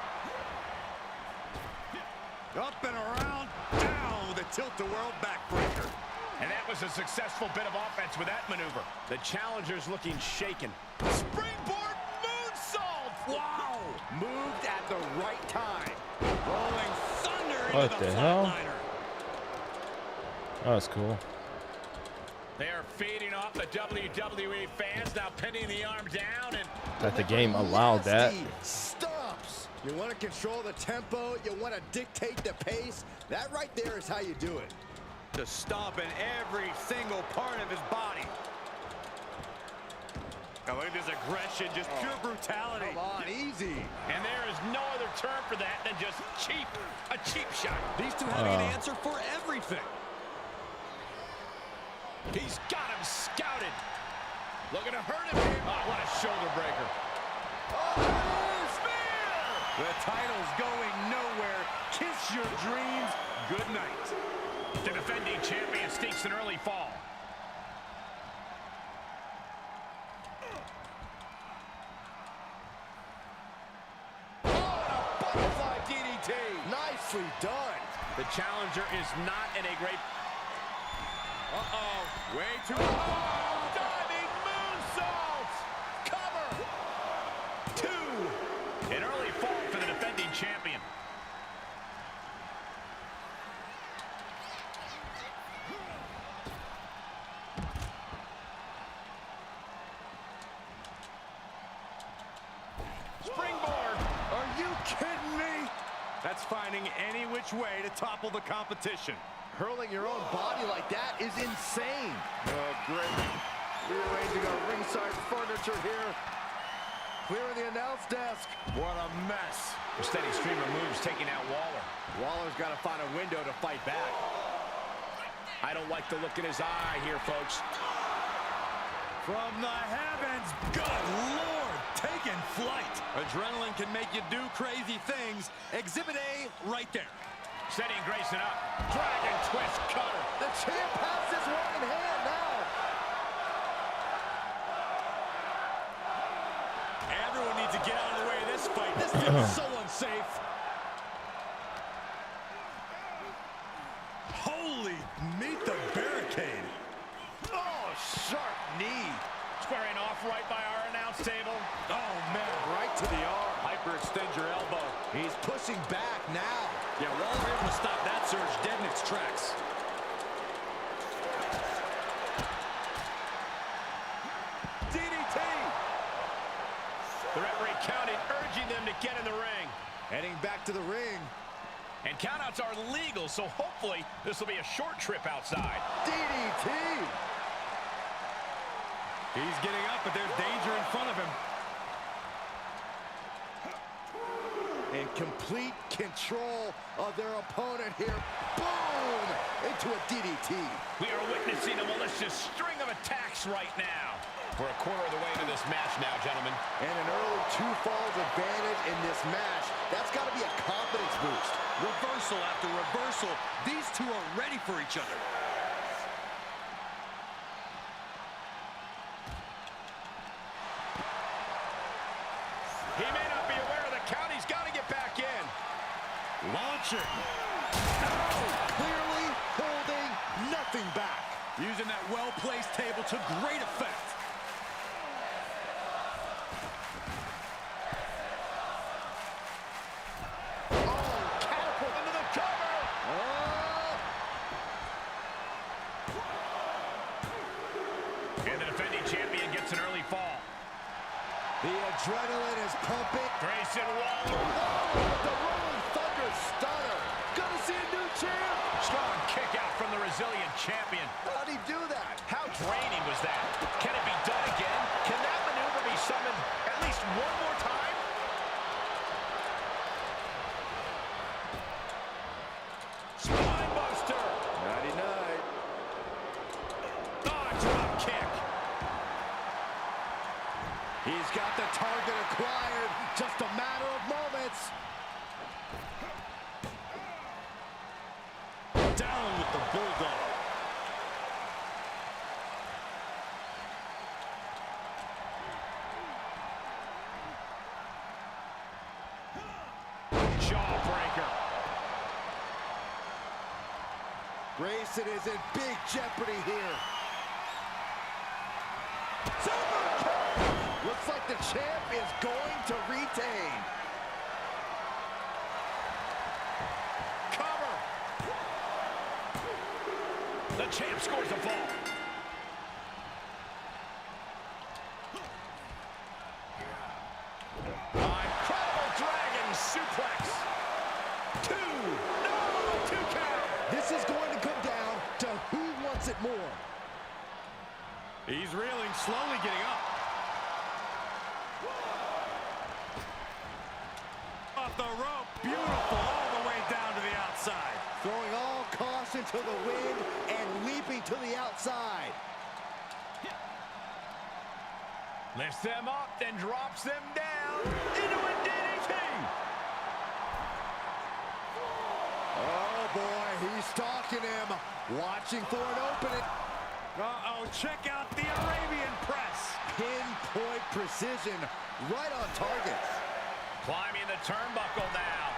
Up and around, down with a tilt-the-world backbreaker. And that was a successful bit of offense with that maneuver. The challenger's looking shaken. Springboard moonsault! Wow! Moved at the right time. Rolling thunder what into the hell? flatliner. Oh, that's cool. They are feeding off the WWE fans, now pinning the arm down and That the game allowed that. Stops. You want to control the tempo. You want to dictate the pace. That right there is how you do it. Just stomping every single part of his body. Now look at this aggression, just pure brutality. Come on, easy. And there is no other term for that than just cheap. A cheap shot. These two having an answer for everything. He's got him scouted. Looking to hurt him. Oh, what a shoulder breaker. Oh, spear! The title's going nowhere. Kiss your dreams. Good night. The defending champion sneaks an early fall. Oh, a butterfly DDT. Nicely done. The challenger is not in a great... Uh-oh. Way too... Oh, diving moonsault! Cover! 2. An early fall for the defending champion. Springboard! Are you kidding me? That's finding any which way to topple the competition. Hurling your own body like that is insane. Oh, great. Rearranging our ringside furniture here. Clearing the announce desk. What a mess. A steady stream of moves taking out Waller. Waller's got to find a window to fight back. I don't like the look in his eye here, folks. From the heavens, good Lord, taking flight. Adrenaline can make you do crazy things. Exhibit A right there. Setting Grayson up. Dragon twist cutter. The champ has this one in hand now. Everyone needs to get out of the way of this fight. This feels so unsafe. Holy, meet the barricade. Oh, sharp knee. Squaring off right by our announce table. Oh, man. Right to the arm. Hyperextend your elbow. He's pushing back now. Yeah, Waller able to stop that surge dead in its tracks. DDT. The referee counting, urging them to get in the ring. Heading back to the ring. And countouts are legal, so hopefully this will be a short trip outside. DDT. He's getting up, but there's danger in front of him. In complete control of their opponent here. Boom! Into a DDT. We are witnessing a malicious string of attacks right now. We're a quarter of the way to this match now, gentlemen. And an early 2 falls advantage in this match. That's got to be a confidence boost. Reversal after reversal. These two are ready for each other. He may not be aware of the count. He's got to get back in. Launching. Clearly holding nothing back. Using that well-placed table to great effect. Oh, catapult into the cover. And the defending champion gets an early fall. The adrenaline is pumping. Grayson Waller. The rolling thunder stunner. Gonna see a new champ. Strong kick out from the resilient champion. How'd he do that? How draining was that? Can it be done again? Can that maneuver be summoned at least one more time? Spine buster. Nighty-night. Oh, drop kick. He's got the target acquired. Just a matter of moments. Down with the bulldog. Jawbreaker. Grayson is in big jeopardy here. Looks like the champ is going to retain. Cover. The champ scores a fall. Incredible dragon suplex. 2. No, 2 count. This is going to come down to who wants it more. He's reeling, slowly getting up. Off the rope, beautiful, all the way down to the outside. Throwing all caution to the wind and leaping to the outside. Lifts them up, then drops them down into a DDT. Oh boy, he's stalking him, watching for an opening. Uh-oh, check out the Arabian press. Pinpoint precision, right on target. Climbing the turnbuckle now.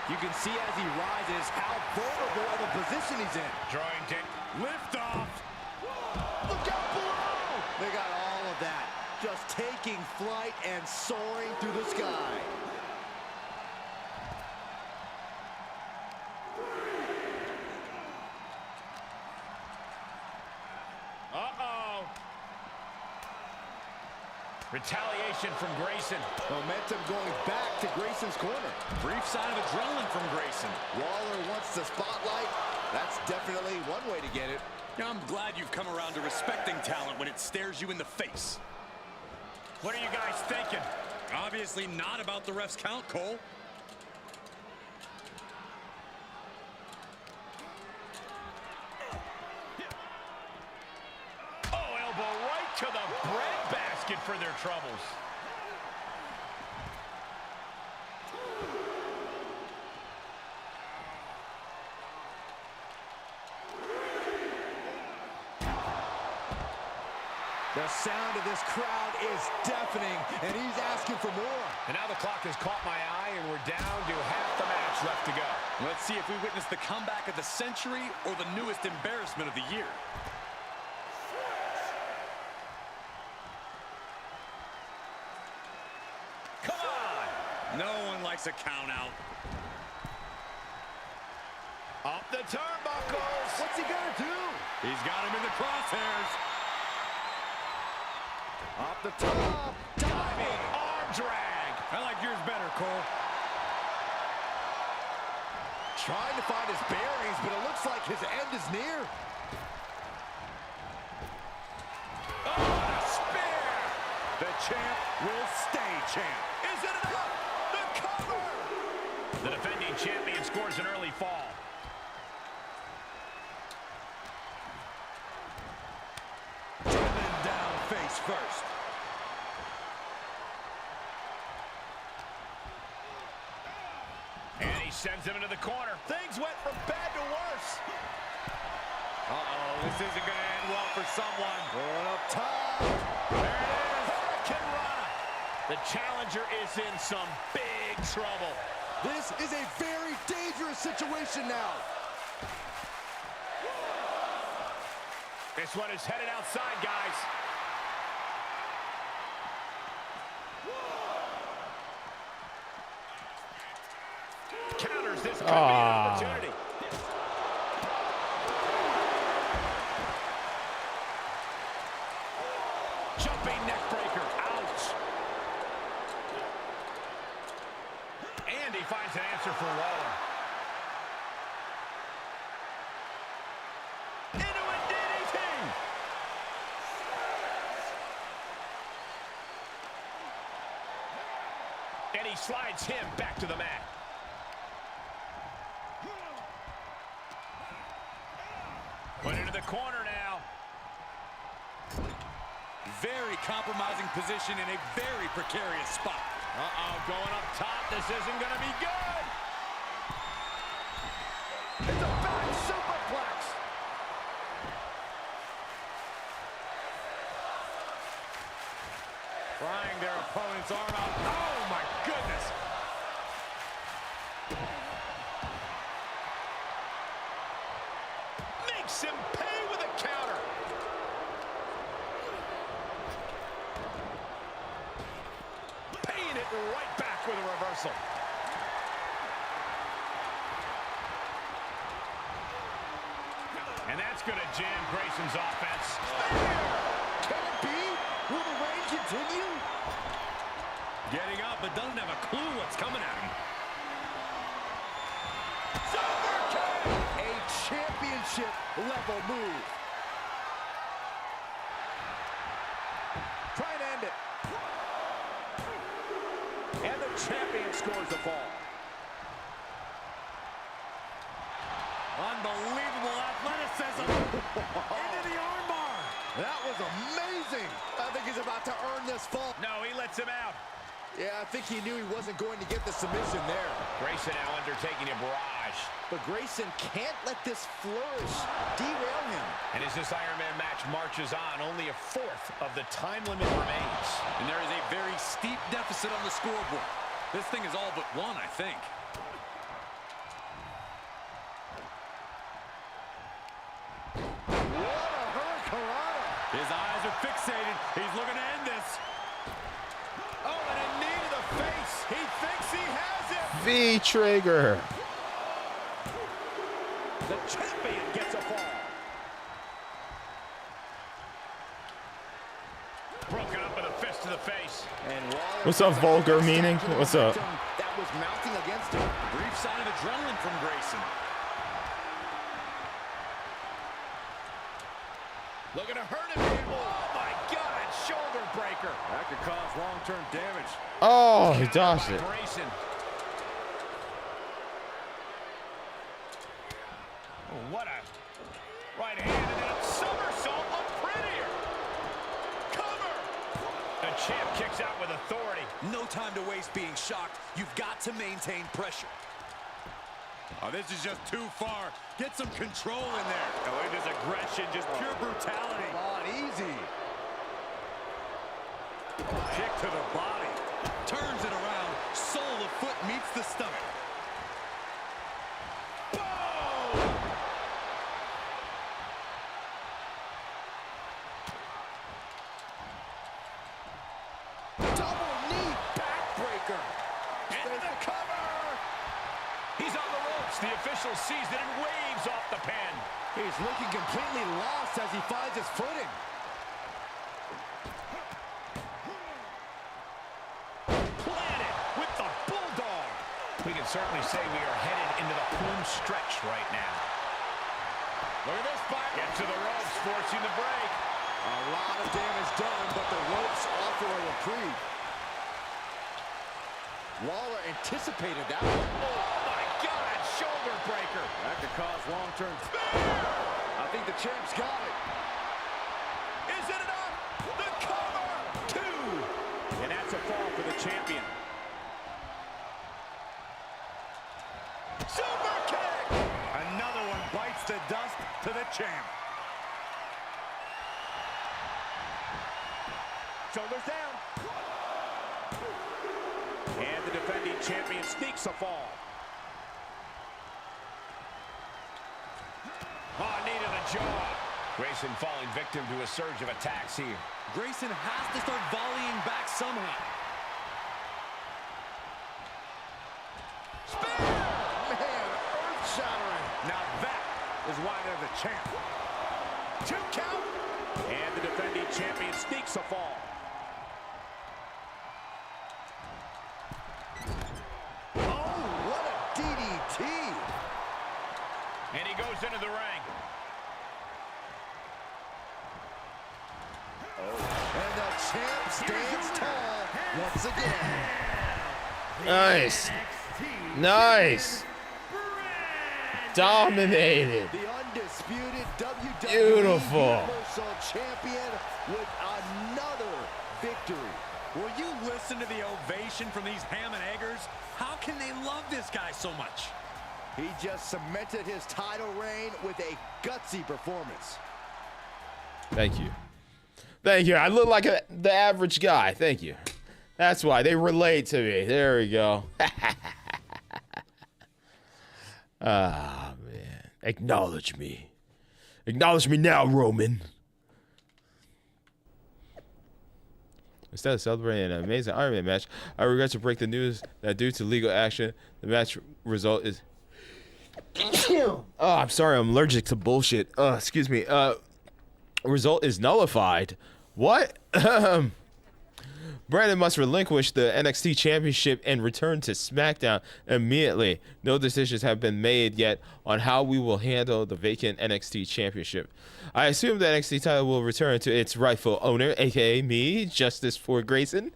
You can see as he rises how vulnerable of a position he's in. Drawing dick. Lift off. Look out below! They got all of that, just taking flight and soaring through the sky. Uh-oh. Retaliation from Grayson. Momentum going back to Grayson's corner. Brief sign of adrenaline from Grayson. Waller wants the spotlight. That's definitely one way to get it. I'm glad you've come around to respecting talent when it stares you in the face. What are you guys thinking? Obviously not about the ref's count, Cole. Oh, elbow right to the breadbasket for their troubles. The sound of this crowd is deafening, and he's asking for more. And now the clock has caught my eye, and we're down to half the match left to go. Let's see if we witness the comeback of the century or the newest embarrassment of the year. Come on! No one likes a count out. Up the turnbuckles! What's he gonna do? He's got him in the crosshairs. Off the top. Diving arm drag. I like yours better, Cole. Trying to find his bearings, but it looks like his end is near. Oh, a spear! The champ will stay champ. Is it enough? The cover! The defending champion scores an early fall. Driven down face first. And he sends him into the corner. Things went from bad to worse. Uh-oh, this isn't going to end well for someone. Going up top. There it is. Hurricane Rana. The challenger is in some big trouble. This is a very dangerous situation now. This one is headed outside, guys. Counters. This could be an opportunity. Jumping neck breaker. Ouch. And he finds an answer for Waller. Into a DDT. And he slides him back to the mat. Put into the corner now. Very compromising position in a very precarious spot. Uh-oh, going up top. This isn't going to be good. It's a back superplex. Prying their opponent's arm out. Oh, my goodness. Makes him pay with a counter. Paying it right back with a reversal. That's going to jam Grayson's offense. Can it be? Will the reign continue? Getting up, but doesn't have a clue what's coming at him. A championship level move. Try and end it. And the champion scores the fall. Unbelievable athleticism. Into the armbar. That was amazing. I think he's about to earn this fall. No, he lets him out. Yeah, I think he knew he wasn't going to get the submission there. Grayson now undertaking a barrage. But Grayson can't let this flourish derail him. And as this Iron Man match marches on, only a fourth of the time limit remains. And there is a very steep deficit on the scoreboard. This thing is all but won, I think. His eyes are fixated. He's looking to end this. Oh, and a knee to the face. He thinks he has it. V-trigger. The champion gets a fall. Broken up with a fist to the face. And What's up, vulgar meaning? What's up? That was mounting against him. Brief sign of adrenaline from Grayson. Looking to hurt him, people. Oh, my God. Shoulder breaker. That could cause long-term damage. Oh, he dodged it. Grayson. Oh, what a right hand and then a somersault up prettier. Cover. The champ kicks out with authority. No time to waste being shocked. You've got to maintain pressure. Oh, this is just too far. Get some control in there. Oh, look at this aggression, just pure brutality. Come on, easy. Kick to the body. Turns it around. Sole of foot meets the stomach. Double knee backbreaker. Into the cover. He's on the ropes. The official sees it and waves off the pin. He's looking completely lost as he finds his footing. Planted with the bulldog. We can certainly say we are headed into the home stretch right now. Look at this fight. Get to the ropes, forcing the break. A lot of damage done, but the ropes offer a reprieve. Waller anticipated that one. Oh, my God. Shoulder breaker. That could cause long-term. I think the champ's got it. Is it enough? The cover. 2. And that's a fall for the champion. Super kick. Another one bites the dust to the champ. Shoulders down. And the defending champion sneaks a fall. Oh, knee to the jaw. Grayson falling victim to a surge of attacks here. Grayson has to start volleying back somehow. Man, earth-shattering. Now that is why they're the champ. 2 count. And the defending champion sneaks a fall. Oh, what a DDT. And he goes into the ring. And the champ stands tall once again. Nice. Nice. Dominated. The undisputed WWE Beautiful. Universal Champion with another victory. Will you listen to the ovation from these ham and eggers? How can they love this guy so much? He just cemented his title reign with a gutsy performance. Thank you. Thank you. I look like the average guy. Thank you. That's why they relate to me. There we go. Ah, man. Acknowledge me. Acknowledge me now, Roman. Instead of celebrating an amazing Iron Man match, I regret to break the news that due to legal action, the match result is Oh, I'm sorry. I'm allergic to bullshit. Excuse me. Result is nullified. What? Brandon must relinquish the NXT Championship and return to SmackDown immediately. No decisions have been made yet on how we will handle the vacant NXT Championship. I assume the NXT title will return to its rightful owner, aka me, Justice for Grayson.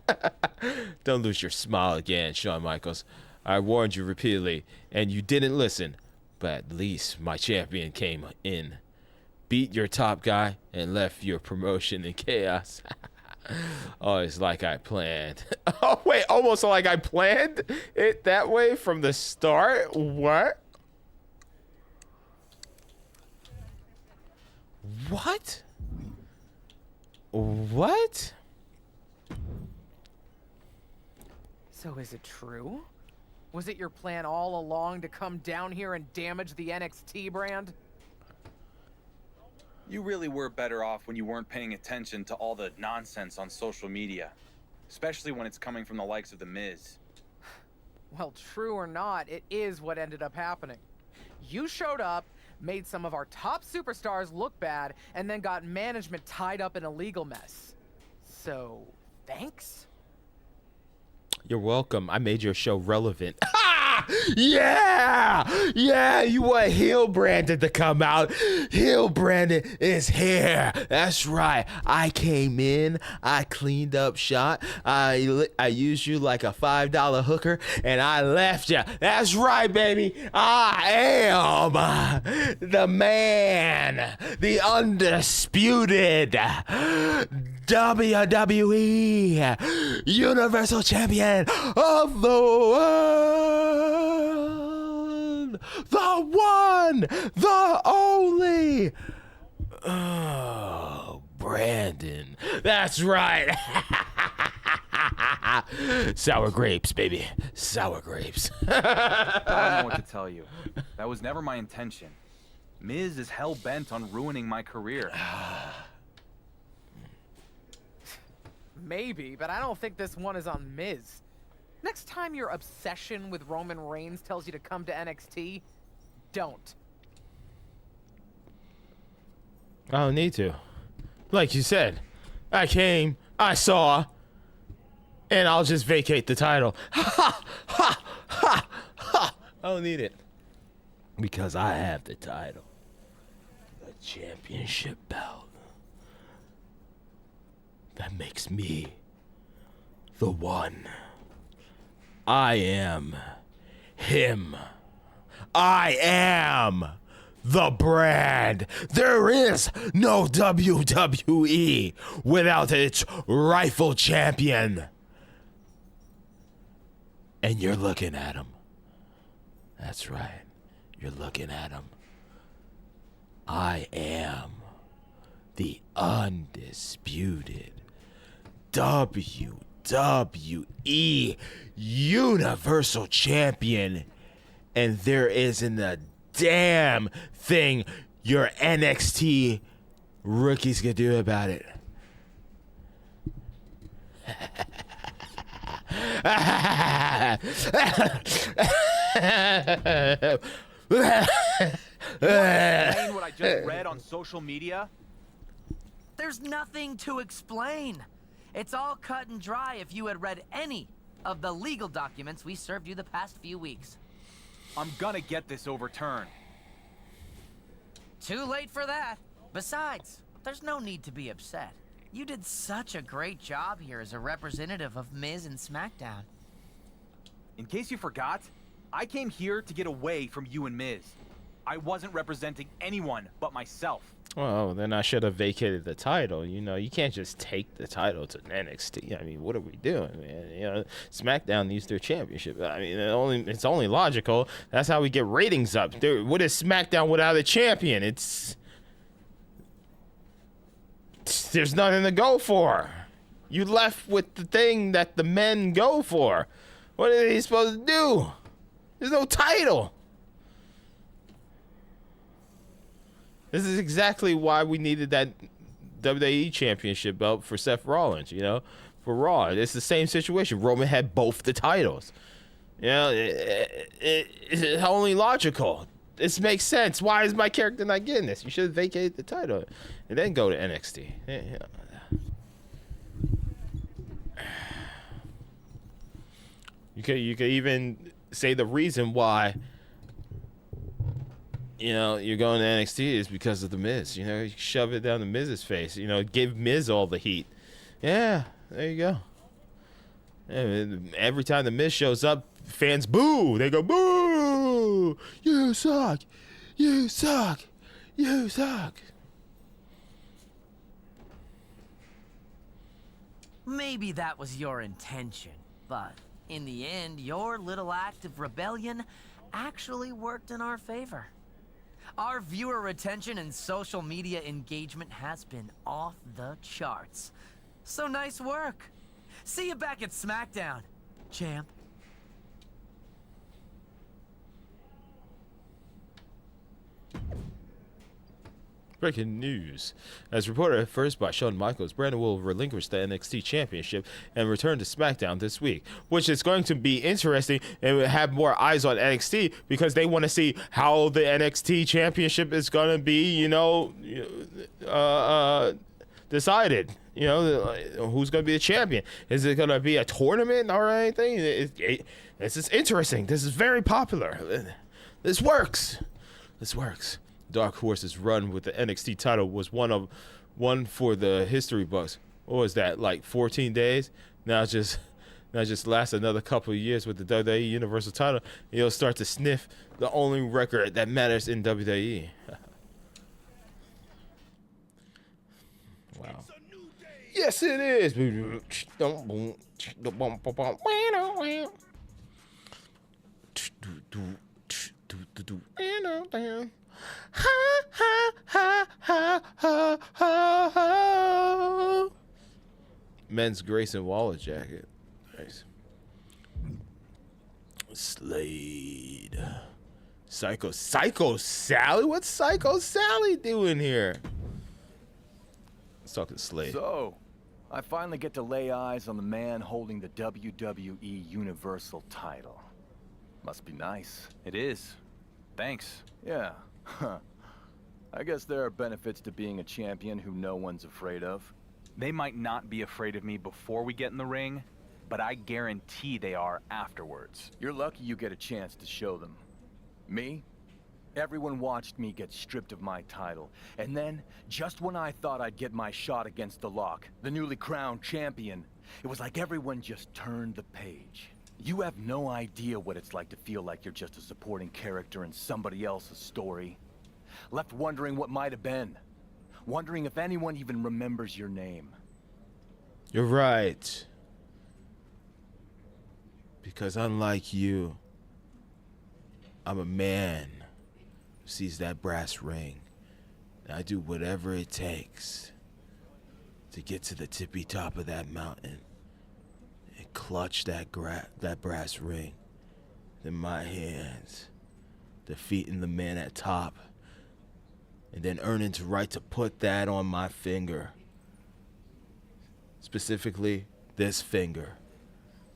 Don't lose your smile again, Shawn Michaels. I warned you repeatedly, and you didn't listen. But at least my champion came in, beat your top guy, and left your promotion in chaos. Oh, it's like I planned. Oh, wait, almost like I planned it that way from the start? What? What? What? So is it true? Was it your plan all along to come down here and damage the NXT brand? You really were better off when you weren't paying attention to all the nonsense on social media, especially when it's coming from the likes of The Miz. Well, true or not, it is what ended up happening. You showed up, made some of our top superstars look bad, and then got management tied up in a legal mess. So, thanks? You're welcome. I made your show relevant. Yeah! Yeah, you want heel Brandon to come out. Heel Brandon is here. That's right. I came in. I cleaned up shot. I used you like a $5 hooker, and I left you. That's right, baby. I am the man. The undisputed WWE Universal Champion of the world. The one, the only. Oh, Brandon. That's right. Sour grapes, baby. Sour grapes. I don't know what to tell you. That was never my intention. Miz is hell-bent on ruining my career. Maybe, but I don't think this one is on Miz. Next time your obsession with Roman Reigns tells you to come to NXT, don't. I don't need to. Like you said, I came, I saw, and I'll just vacate the title. Ha ha ha ha! I don't need it. Because I have the title. The championship belt. That makes me the one. I am him. I am the brand. There is no WWE without its rightful champion. And you're looking at him. That's right. You're looking at him. I am the undisputed WWE Universal Champion, and there isn't a damn thing your NXT rookies can do about it. Explain what I just read on social media? There's nothing to explain. It's all cut and dry if you had read any of the legal documents we served you the past few weeks. I'm gonna get this overturned. Too late for that. Besides, there's no need to be upset. You did such a great job here as a representative of Miz and SmackDown. In case you forgot, I came here to get away from you and Miz. I wasn't representing anyone but myself. Well, then I should have vacated the title. You know, you can't just take the title to NXT. I mean, what are we doing, man? You know, SmackDown needs their championship. I mean, it's only logical. That's how we get ratings up. Dude, what is SmackDown without a champion? There's nothing to go for. You left with the thing that the men go for. What are they supposed to do? There's no title. This is exactly why we needed that WWE Championship belt for Seth Rollins, you know, for Raw. It's the same situation. Roman had both the titles. You know, it's only logical. This makes sense. Why is my character not getting this? You should have vacated the title and then go to NXT. You could even say the reason why you're going to NXT is because of the Miz. You shove it down the Miz's face. Give Miz all the heat. Yeah, there you go. Every time the Miz shows up, fans boo. They go, boo! You suck! You suck! You suck! Maybe that was your intention, but in the end, your little act of rebellion actually worked in our favor. Our viewer retention and social media engagement has been off the charts. So nice work. See you back at SmackDown, champ. Breaking news. As reported at first by Shawn Michaels, Brandon will relinquish the NXT Championship and return to SmackDown this week, which is going to be interesting and have more eyes on NXT because they want to see how the NXT Championship is going to be, decided. Who's going to be the champion? Is it going to be a tournament or anything? This is interesting. This is very popular. This works. This works. Dark Horse's run with the NXT title was one for the history books. What was that, like 14 days? Now just last another couple of years with the WWE Universal title, and you'll start to sniff the only record that matters in WWE. Wow. Yes, it is. Men's Grayson Waller jacket. Nice. Slade. Psycho Sally? What's Psycho Sally doing here? Let's talk to Slade. So, I finally get to lay eyes on the man holding the WWE Universal title. Must be nice. It is. Thanks. Yeah. Huh. I guess there are benefits to being a champion who no one's afraid of. They might not be afraid of me before we get in the ring, but I guarantee they are afterwards. You're lucky you get a chance to show them. Me? Everyone watched me get stripped of my title. And then, just when I thought I'd get my shot against the Lock, the newly crowned champion, it was like everyone just turned the page. You have no idea what it's like to feel like you're just a supporting character in somebody else's story. Left wondering what might have been. Wondering if anyone even remembers your name. You're right. Because unlike you, I'm a man who sees that brass ring. And I do whatever it takes to get to the tippy top of that mountain and clutch that brass ring in my hands, defeating the man at top, and then earning the right to put that on my finger. Specifically, this finger.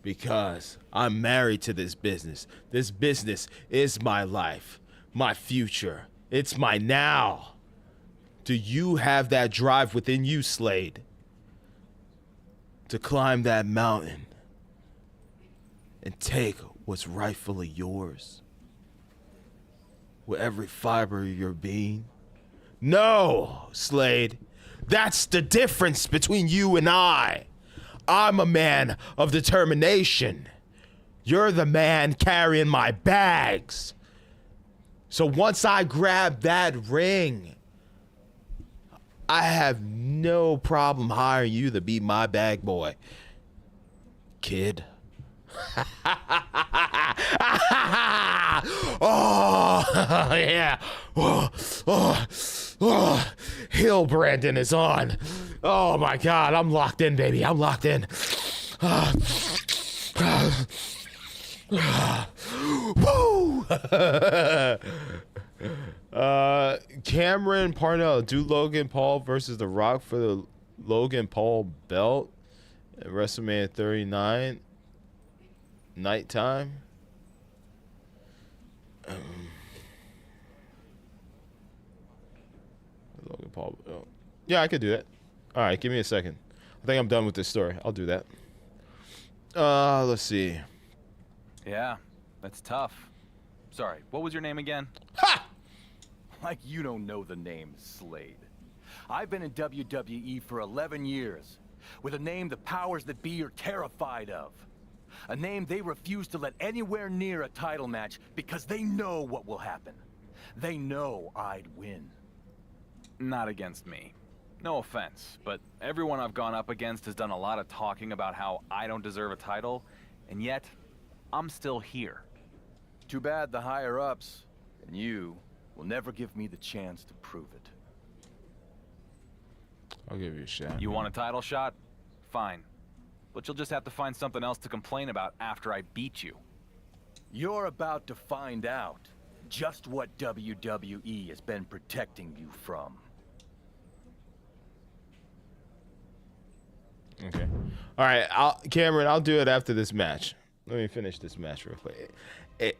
Because I'm married to this business. This business is my life, my future. It's my now. Do you have that drive within you, Slade, to climb that mountain and take what's rightfully yours with every fiber of your being? No, Slade. That's the difference between you and I. I'm a man of determination. You're the man carrying my bags. So once I grab that ring, I have no problem hiring you to be my bag boy, kid. Oh, yeah. Oh, Hill Brandon is on. Oh, my God. I'm locked in, baby. I'm locked in. Woo! Cameron Parnell, do Logan Paul versus The Rock for the Logan Paul belt at WrestleMania 39 nighttime. Paul. Oh. Yeah, I could do that. All right, give me a second. I think I'm done with this story. I'll do that. Let's see. Yeah, that's tough. Sorry, what was your name again? Ha! Like you don't know the name Slade. I've been in WWE for 11 years, with a name the powers that be are terrified of. A name they refuse to let anywhere near a title match because they know what will happen. They know I'd win. Not against me. No offense, but everyone I've gone up against has done a lot of talking about how I don't deserve a title, and yet, I'm still here. Too bad the higher-ups, and you, will never give me the chance to prove it. I'll give you a shot. You want a title shot? Fine. But you'll just have to find something else to complain about after I beat you. You're about to find out just what WWE has been protecting you from. Okay. All right, Cameron, I'll do it after this match. Let me finish this match real quick. It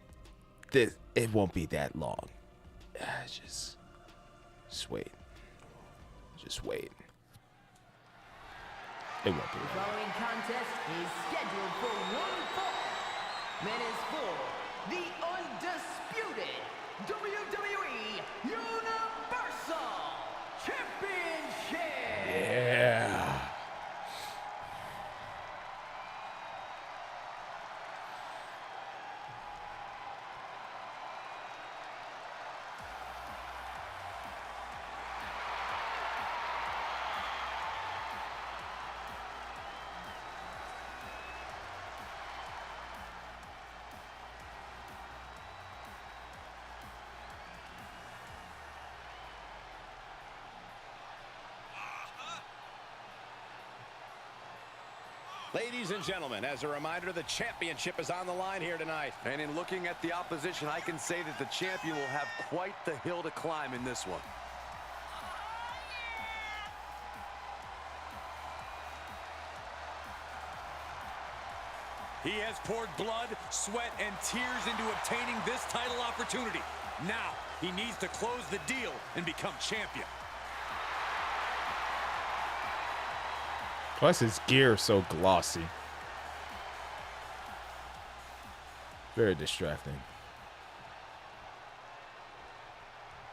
won't be that long. Just wait. Just wait. It won't be. The following contest is scheduled for one fall. Men is for the undisputed WWE Universal Championship. Yeah. Ladies and gentlemen, as a reminder, the championship is on the line here tonight. And in looking at the opposition, I can say that the champion will have quite the hill to climb in this one. He has poured blood, sweat, and tears into obtaining this title opportunity. Now, he needs to close the deal and become champion. Why is his gear so glossy? Very distracting.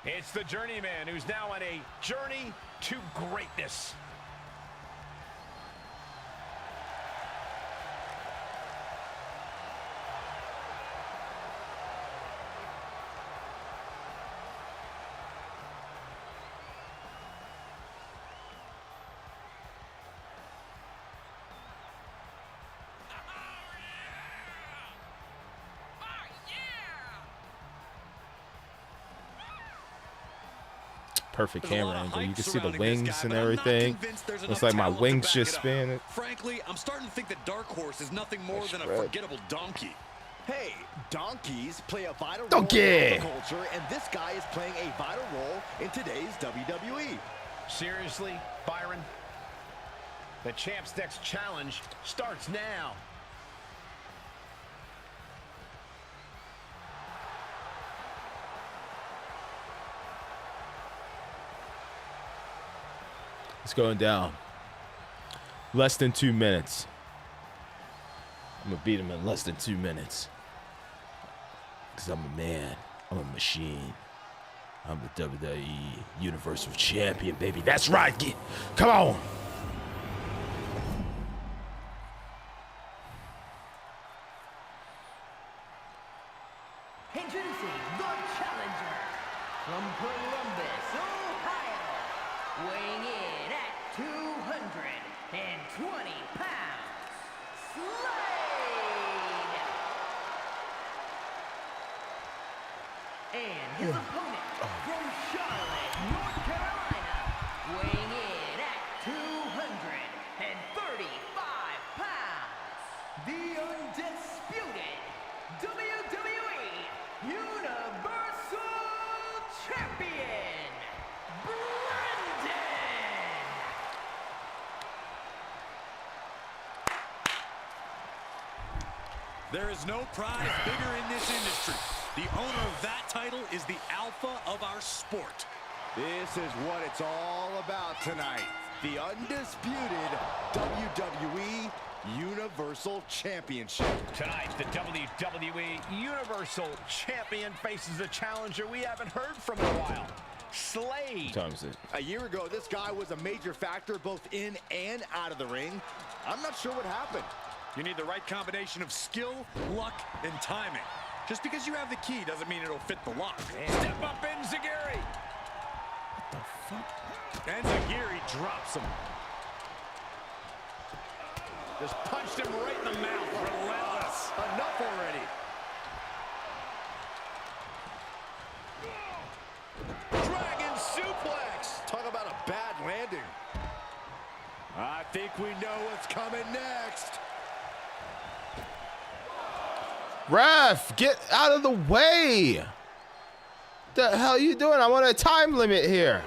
It's the journeyman who's now on a journey to greatness. Perfect camera angle. You can see the wings and everything. Looks like my wings just spin. Frankly, I'm starting to think that Dark Horse is nothing more than a forgettable donkey. Hey, donkeys play a vital Donkey! role in the culture, and this guy is playing a vital role in today's WWE. Seriously, Byron? The Champ's next challenge starts now. It's going down. Less than 2 minutes. I'm gonna beat him in less than 2 minutes. Because I'm a man. I'm a machine. I'm the WWE Universal Champion, baby. That's right. Come on. Introducing the challenger from Columbus, Ohio, weighing in at 220 pounds, Slade! And his opponent from Charlotte, North Carolina, weighing in at 235 pounds, the undisputed WWE Universal Champion, Brandon! There is no prize bigger in this industry. The owner of that title is the alpha of our sport. This is what it's all about tonight. The undisputed WWE Universal Championship. Tonight, the WWE Universal Champion faces a challenger we haven't heard from in a while. Slade. A year ago, this guy was a major factor both in and out of the ring. I'm not sure what happened. You need the right combination of skill, luck, and timing. Just because you have the key doesn't mean it'll fit the lock. Step up in Zagiri. What the fuck? And Zagiri drops him. Just punched him right in the mouth. Relentless. Enough already. Dragon suplex. Talk about a bad landing. I think we know what's coming next. Ref, get out of the way. The hell are you doing? I want a time limit here.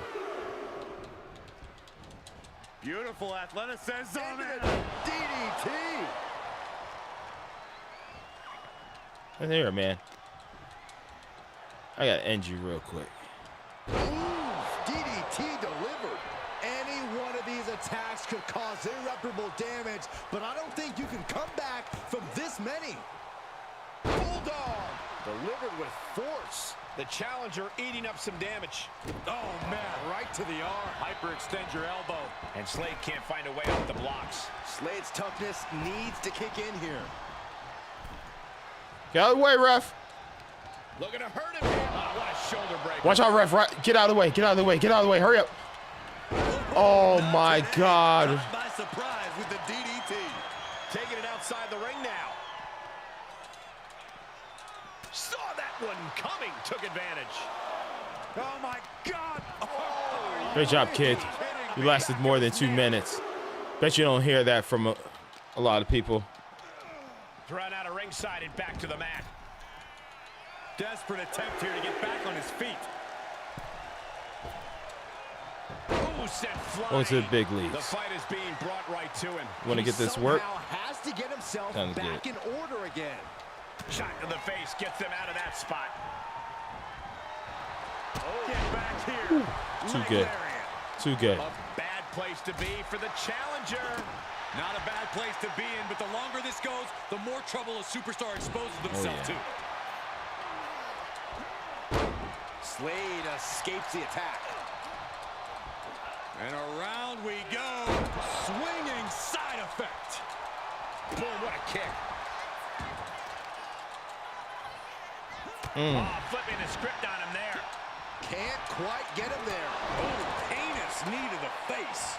Beautiful athleticism. DDT. Listen here, man. I gotta end you real quick. DDT delivered. Any one of these attacks could cause irreparable damage, but I don't think you can come back from this many. Bulldog delivered with force. The challenger eating up some damage. Oh, man, right to the arm. Hyperextend your elbow. And Slade can't find a way off the blocks. Slade's toughness needs to kick in here. Get out of the way, ref. Looking to hurt him. Oh, what a shoulder breaker. Watch out, ref. Right. Get out of the way. Get out of the way. Get out of the way. Hurry up. Oh, my God. By surprise with the DDT. Taking it outside the ring now. Saw that one coming. Took advantage. Oh, my God. Oh, Great job, kid. You lasted more than 2 minutes. Bet you don't hear that from a lot of people. Thrown out of ringside and back to the mat. Desperate attempt here to get back on his feet. Ooh, sent flying. Going to the big leagues. The fight is being brought right to him. Want to get this work? Has to get himself Sounds back good. in order again. Shot to the face gets him out of that spot. Oh, get back here. Too good. Too good. A bad place to be for the challenger. Not a bad place to be in, but the longer this goes, the more trouble a superstar exposes themselves to. Slade escapes the attack. And around we go. Swinging side effect. Boom, what a kick. Mm. Oh, flipping the script on him there. Can't quite get him there. Oh, heinous knee to the face.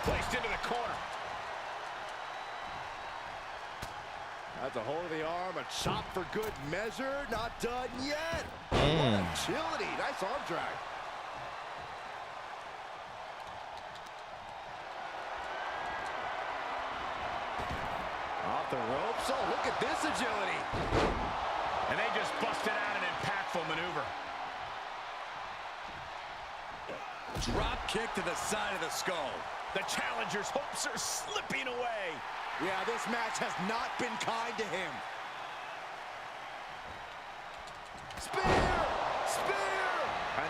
Placed into the corner. That's a hold of the arm, a chop for good measure. Not done yet. What agility. Nice arm drag. Off the ropes. Oh, look at this agility. And they just busted out an impactful maneuver. Drop kick to the side of the skull. The challenger's hopes are slipping away. Yeah, this match has not been kind to him. Spear! Spear!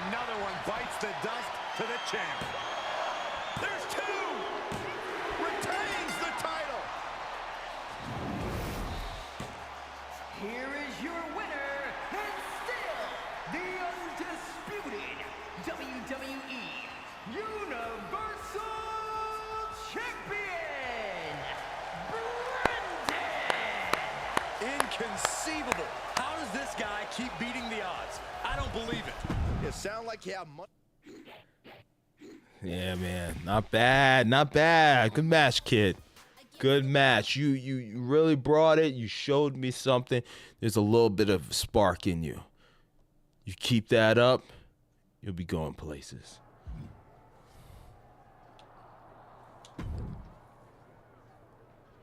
Another one bites the dust to the champ. There's two! Retains the title! Here is your winner, and still the undisputed WWE Universal Champion, Inconceivable. How does this guy keep beating the odds? I don't believe it. It sounds like you have money. Yeah, man. Not bad. Not bad. Good match, kid. Good match. You really brought it. You showed me something. There's a little bit of spark in you. You keep that up, you'll be going places.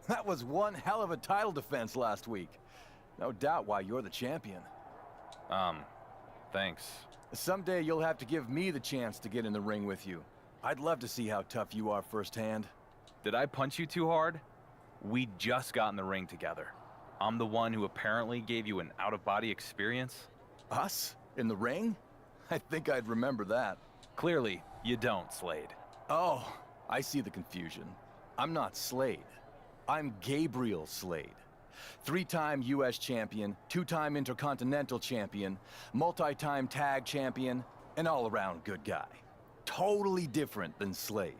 That was one hell of a title defense last week. No doubt why you're the champion. Thanks. Someday you'll have to give me the chance to get in the ring with you. I'd love to see how tough you are firsthand. Did I punch you too hard? We just got in the ring together. I'm the one who apparently gave you an out-of-body experience? Us? In the ring? I think I'd remember that. Clearly, you don't, Slade. Oh, I see the confusion. I'm not Slade. I'm Gabriel Slade. 3-time US champion, 2-time Intercontinental champion, multi-time tag champion, an all-around good guy. Totally different than Slade.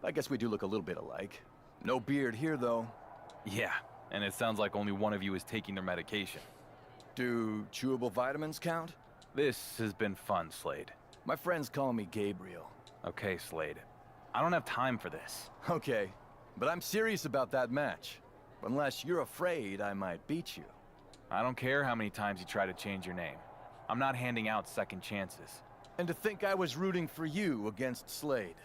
I guess we do look a little bit alike. No beard here, though. Yeah, and it sounds like only one of you is taking their medication. Do chewable vitamins count? This has been fun, Slade. My friends call me Gabriel. Okay, Slade. I don't have time for this. Okay, but I'm serious about that match. Unless you're afraid I might beat you. I don't care how many times you try to change your name. I'm not handing out second chances. And to think I was rooting for you against Slade.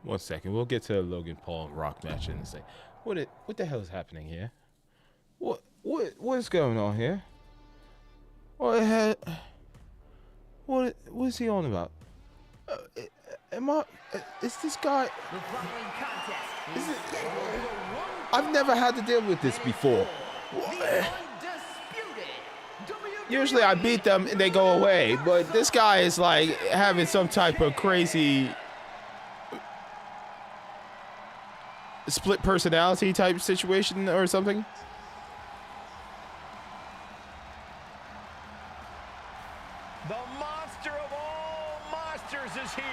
One second, we'll get to the Logan Paul and Rock match in a second. What the hell is happening here? What is going on here? What is he on about? Is this guy? The following contest is I've never had to deal with this before. Usually I beat them and they go away, but this guy is like having some type of crazy split personality type situation or something. The monster of all monsters is here.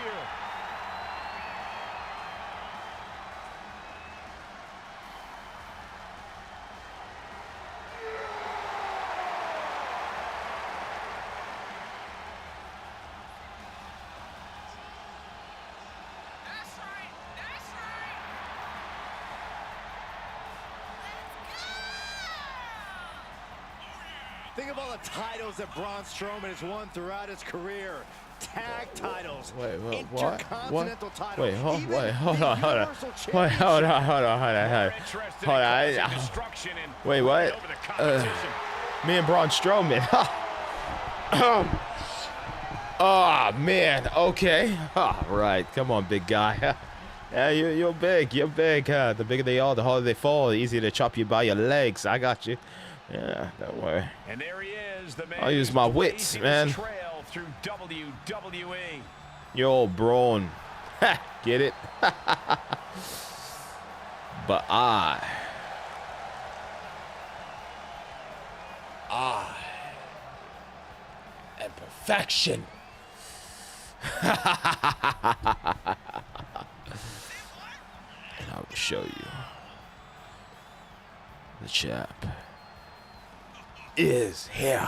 Think of all the titles that Braun Strowman has won throughout his career. Tag titles, intercontinental titles. Wait, hold on. Wait, hold on. Wait, what? Me and Braun Strowman. Oh, man. Okay. All right. Come on, big guy. Yeah, you're big. You're big. The bigger they are, the harder they fall. The easier to chop you by your legs. I got you. Yeah, don't worry. And there he is, the man. I'll use my wits, man. Trail through WWE. You're all Braun. Get it? But I am perfection. And I will show you. The chap is here.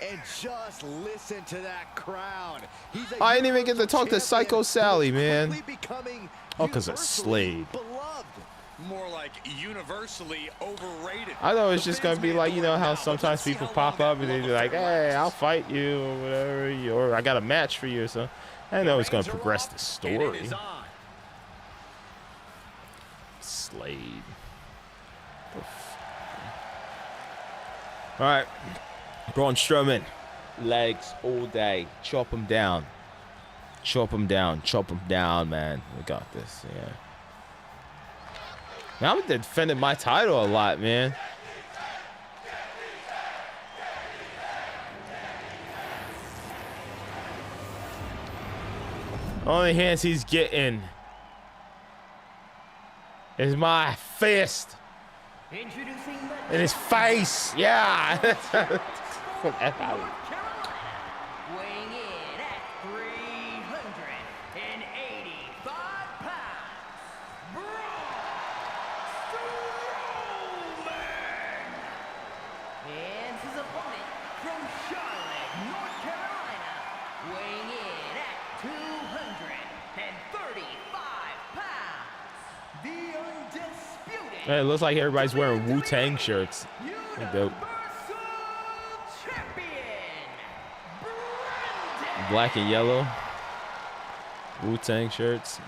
And just listen to that crowd. I didn't even get to talk to Psycho Sally, man. Oh, because of Slade. More like universally overrated. I thought it was just gonna be like, you know how sometimes people pop up and they be like, hey, I'll fight you or whatever, or I got a match for you or something. I didn't know it's gonna progress the story. Slade. All right, Braun Strowman, legs all day, chop him down, chop him down, chop him down, man. We got this, yeah. Now I'm defending my title a lot, man. Only hands he's getting is my fist in his face. Yeah. weighing in at 385 pounds, Braun Strowman. And his opponent from Charlotte, North Carolina, weighing in at 235 pounds, the undisputed. Hey, it looks like everybody's wearing Wu-Tang shirts. They're dope. Black and yellow Wu-Tang shirts.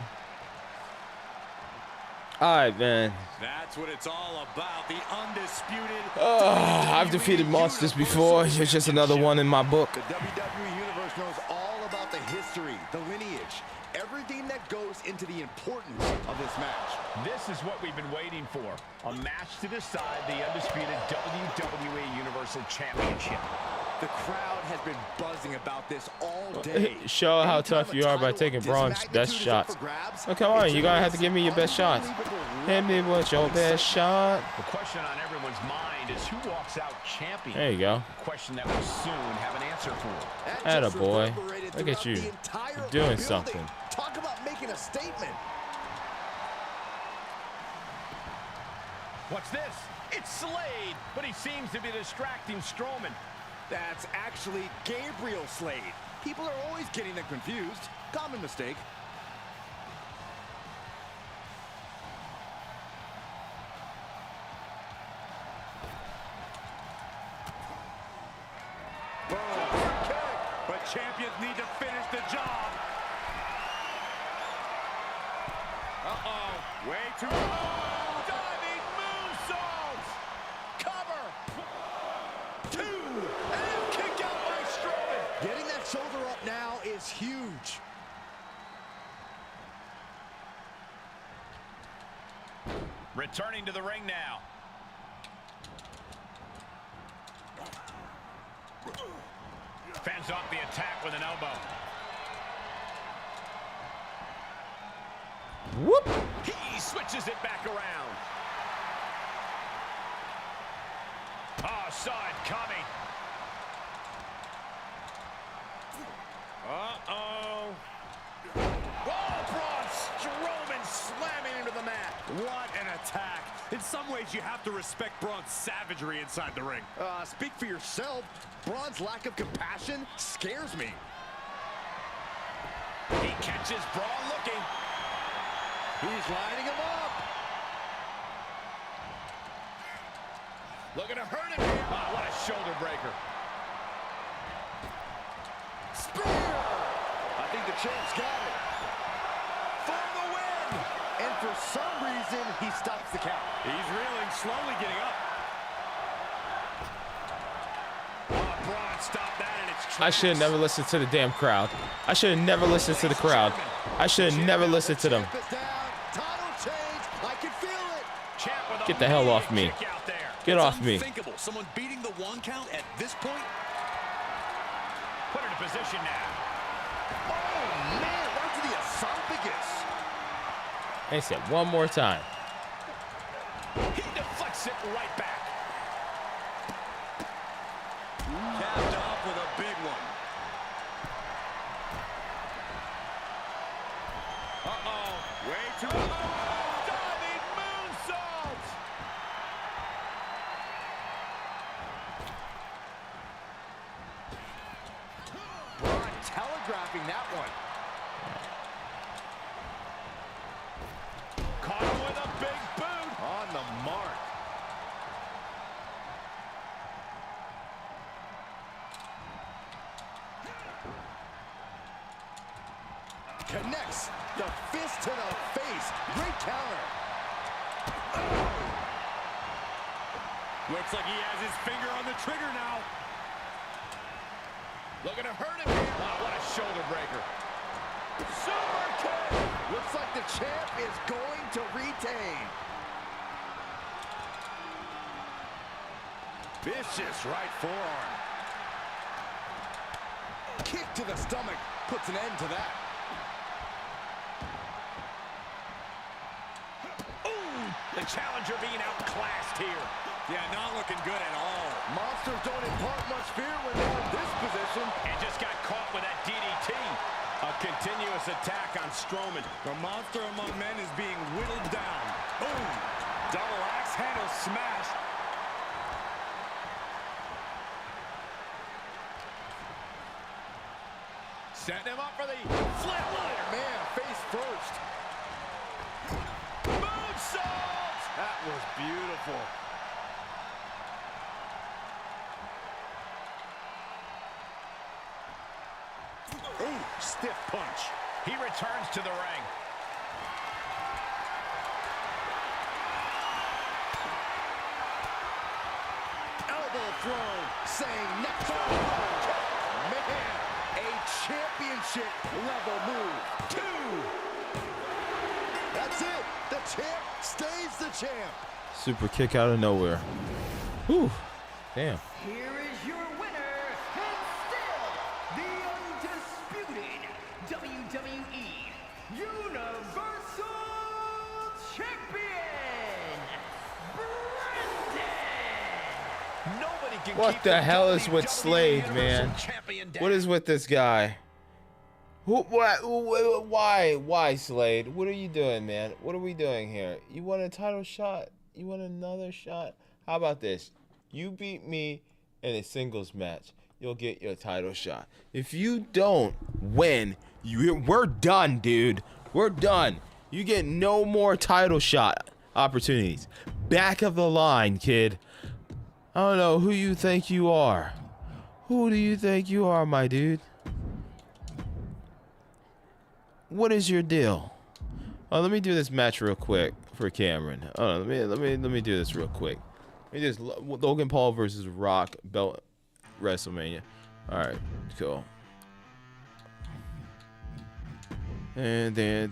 All right, man. That's what it's all about. The undisputed. I've defeated monsters before. It's just another one in my book. The WWE Universe knows all about the history, the lineage, everything that goes into the importance of this match. This is what we've been waiting for. A match to decide the undisputed WWE Universal Championship. The crowd has been buzzing about this all day. Show how tough you are by taking Braun's best shots. Oh, come on, you're gonna have to give me your best shots. Hit me with your best shot. The question on everyone's mind is who walks out champion. There you go. A question that we'll soon have an answer for. Attaboy. Look at you. You're doing something. Talk about making a statement. What's this? It's Slade, but he seems to be distracting Strowman. That's actually Gabriel Slade. People are always getting them confused. Common mistake. Boom. Kick. But champions need to finish the job. Uh-oh. Way too long. Diving moonsault. Cover. Two. And kick out by Strowman. Getting that shoulder up now is huge. Returning to the ring now. Fends off the attack with an elbow. Whoop! He switches it back around. Oh, saw it coming. Uh-oh. Oh, Braun Strowman slamming into the mat. What an attack. In some ways, you have to respect Braun's savagery inside the ring. Speak for yourself. Braun's lack of compassion scares me. He catches Braun looking. He's lining him up. Looking to hurt him here. Oh, what a shoulder breaker. Spear! I think the champ's got it. For the win! And for some reason, he stops the count. He's reeling, slowly getting up. Oh, Braun stopped that in its tracks. I should have never listened to the damn crowd. I should have never listened to the crowd. I should have never listened to them. Get the hell off me. Get off me. Someone beating the one count at this point. Put her in position now. Oh, man, right to the esophagus. They said one more time. He deflects it right back. Capped off with a big one. Uh-oh. Way too long. Diving moonsault. Braun telegraphing that one. Caught him with a big boot. On the mark. Connects the fist to the face. Great counter. Looks like he has his finger on the trigger now. Looking to hurt him here. Oh, what a shoulder breaker. Super kick. Looks like the champ is going to retain. Vicious right forearm. Kick to the stomach puts an end to that. The challenger being outclassed here. Yeah, not looking good at all. Monsters don't impart much fear when they're in this position. And just got caught with that DDT. A continuous attack on Strowman. The monster among men is being whittled down. Boom! Double axe handle smash. Setting him up for the flatliner. Man, face first. Moonsault! That was beautiful. Ooh, stiff punch. He returns to the ring. throne, saying next time. Man, a championship level move. 2. That's it. The champ stays the champ. Super kick out of nowhere. Whew. Damn. Here is your winner, and still the undisputed WWE Universal Champion, Brandon. Nobody can What keep the hell is WWE with Slade, man? Universal Champion down. What is with this guy? Why, Slade? What are you doing, man? What are we doing here? You want a title shot? You want another shot? How about this? You beat me in a singles match, you'll get your title shot. If you don't win, we're done, dude. We're done. You get no more title shot opportunities. Back of the line, kid. I don't know who you think you are. Who do you think you are, my dude? What is your deal? Oh, let me do this match real quick for Cameron. Oh, let me do this real quick. Let me just Logan Paul versus Rock belt WrestleMania. All right, cool. And then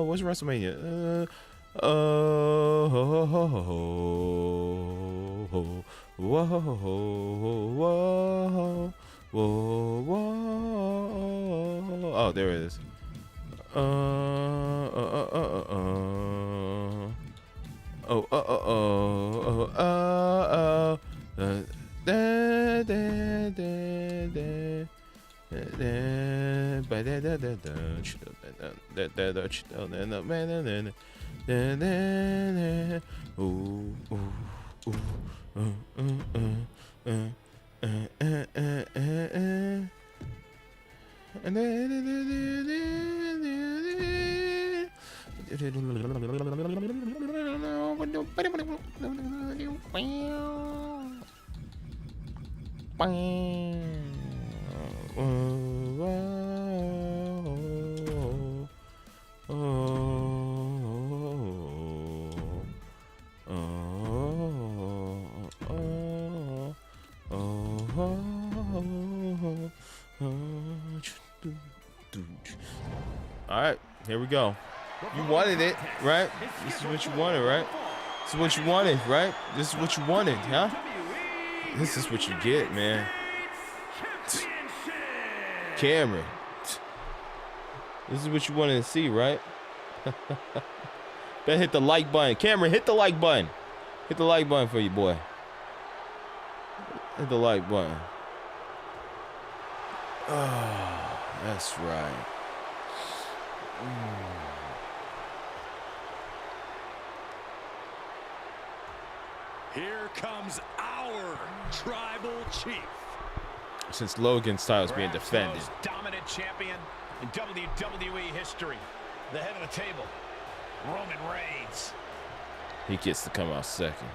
what's WrestleMania? Oh, there it is. All right, here we go. You wanted it, right? This is what you wanted, right? This is what you wanted, right? This is what you wanted, huh? This is what you get, man. Cameron. This is what you wanted to see, right? Better hit the like button. Cameron, hit the like button. Hit the like button for you, boy. Hit the like button. Oh, that's right. Here comes our tribal chief. Since Logan's title is being defended. Most dominant champion in WWE history. The head of the table, Roman Reigns. He gets to come out second.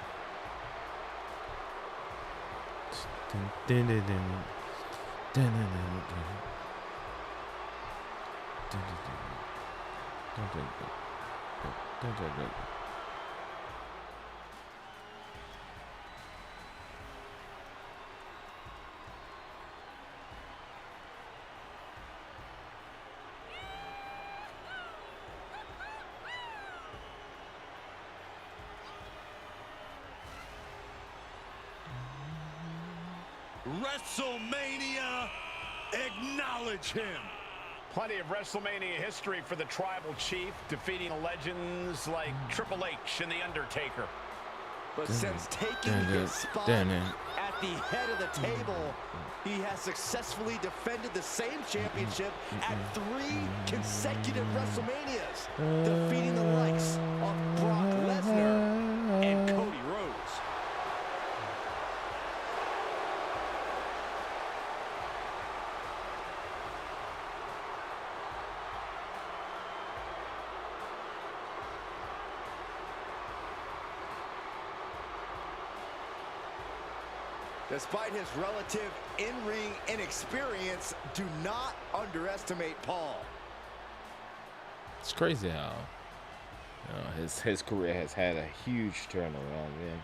WrestleMania, acknowledge him. Plenty of WrestleMania history for the tribal chief, defeating legends like Triple H and The Undertaker. But since taking his spot at the head of the table, he has successfully defended the same championship at 3 consecutive WrestleManias, defeating the likes of Brock Lesnar and Cody Rhodes. Despite his relative in-ring inexperience, do not underestimate Paul. It's crazy how his career has had a huge turnaround, man.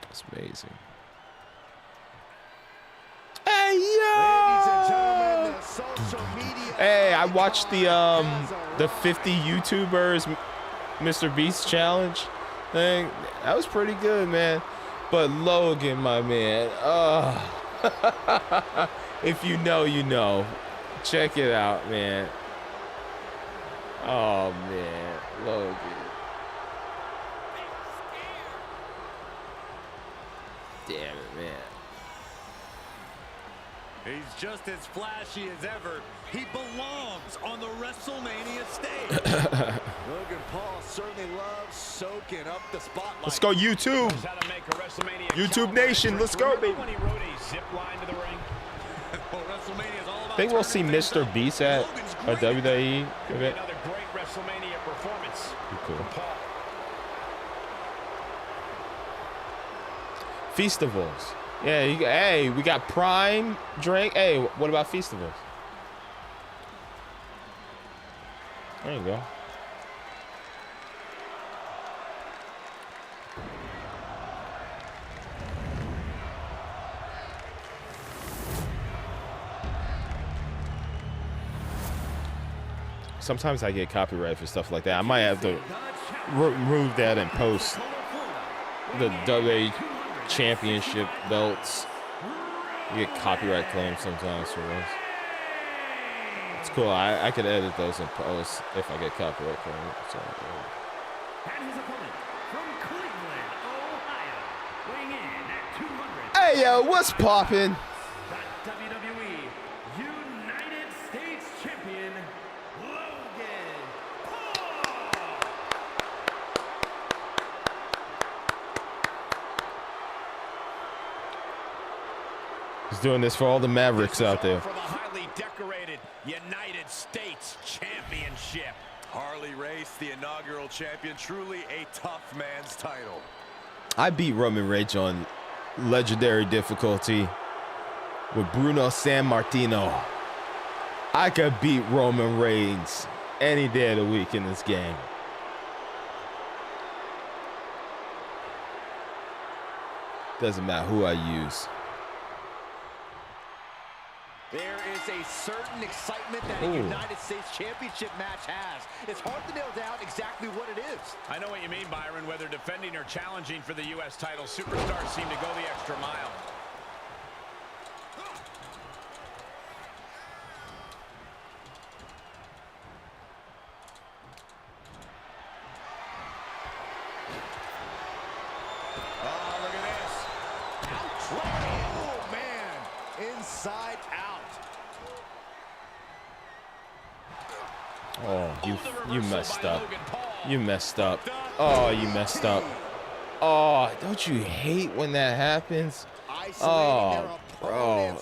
It's amazing. Hey yo! Hey, I watched the 50 YouTubers Mr. Beast challenge thing. That was pretty good, man. But Logan, my man, if you know, you know. Check it out, man. Oh man, Logan. Damn it, man. He's just as flashy as ever. He belongs on the WrestleMania stage. Logan Paul certainly loves soaking up the spotlight. Let's go, YouTube. YouTube Nation, let's go, baby. I think we'll see Mr. Beast at a WWE event. Another great WrestleMania performance. Cool. Festivals. Yeah, hey, we got Prime drink. Hey, what about festivals? There you go. Sometimes I get copyright for stuff like that. I might have to remove that and post the WWE Championship belts. You get copyright claims sometimes for those. It's cool. I could edit those in post if I get copyright claims. So, And his opponent from Cleveland, Ohio, weighing in at 200. hey yo, what's poppin'? The WWE United States Champion, Logan Paul. He's doing this for all the Mavericks out there. For the highly decorated United States Championship. Harley Race, the inaugural champion, truly a tough man's title. I beat Roman Reigns on legendary difficulty with Bruno Sammartino. I could beat Roman Reigns any day of the week in this game. Doesn't matter who I use. There is a certain excitement that a United States Championship match has. It's hard to nail down exactly what it is. I know what you mean, Byron. Whether defending or challenging for the U.S. title, superstars seem to go the extra mile. Oh, look at this. Ouch. Oh, man. Inside out. Oh, you messed up. You messed up. Oh, you messed up. Oh, don't you hate when that happens? Oh, bro.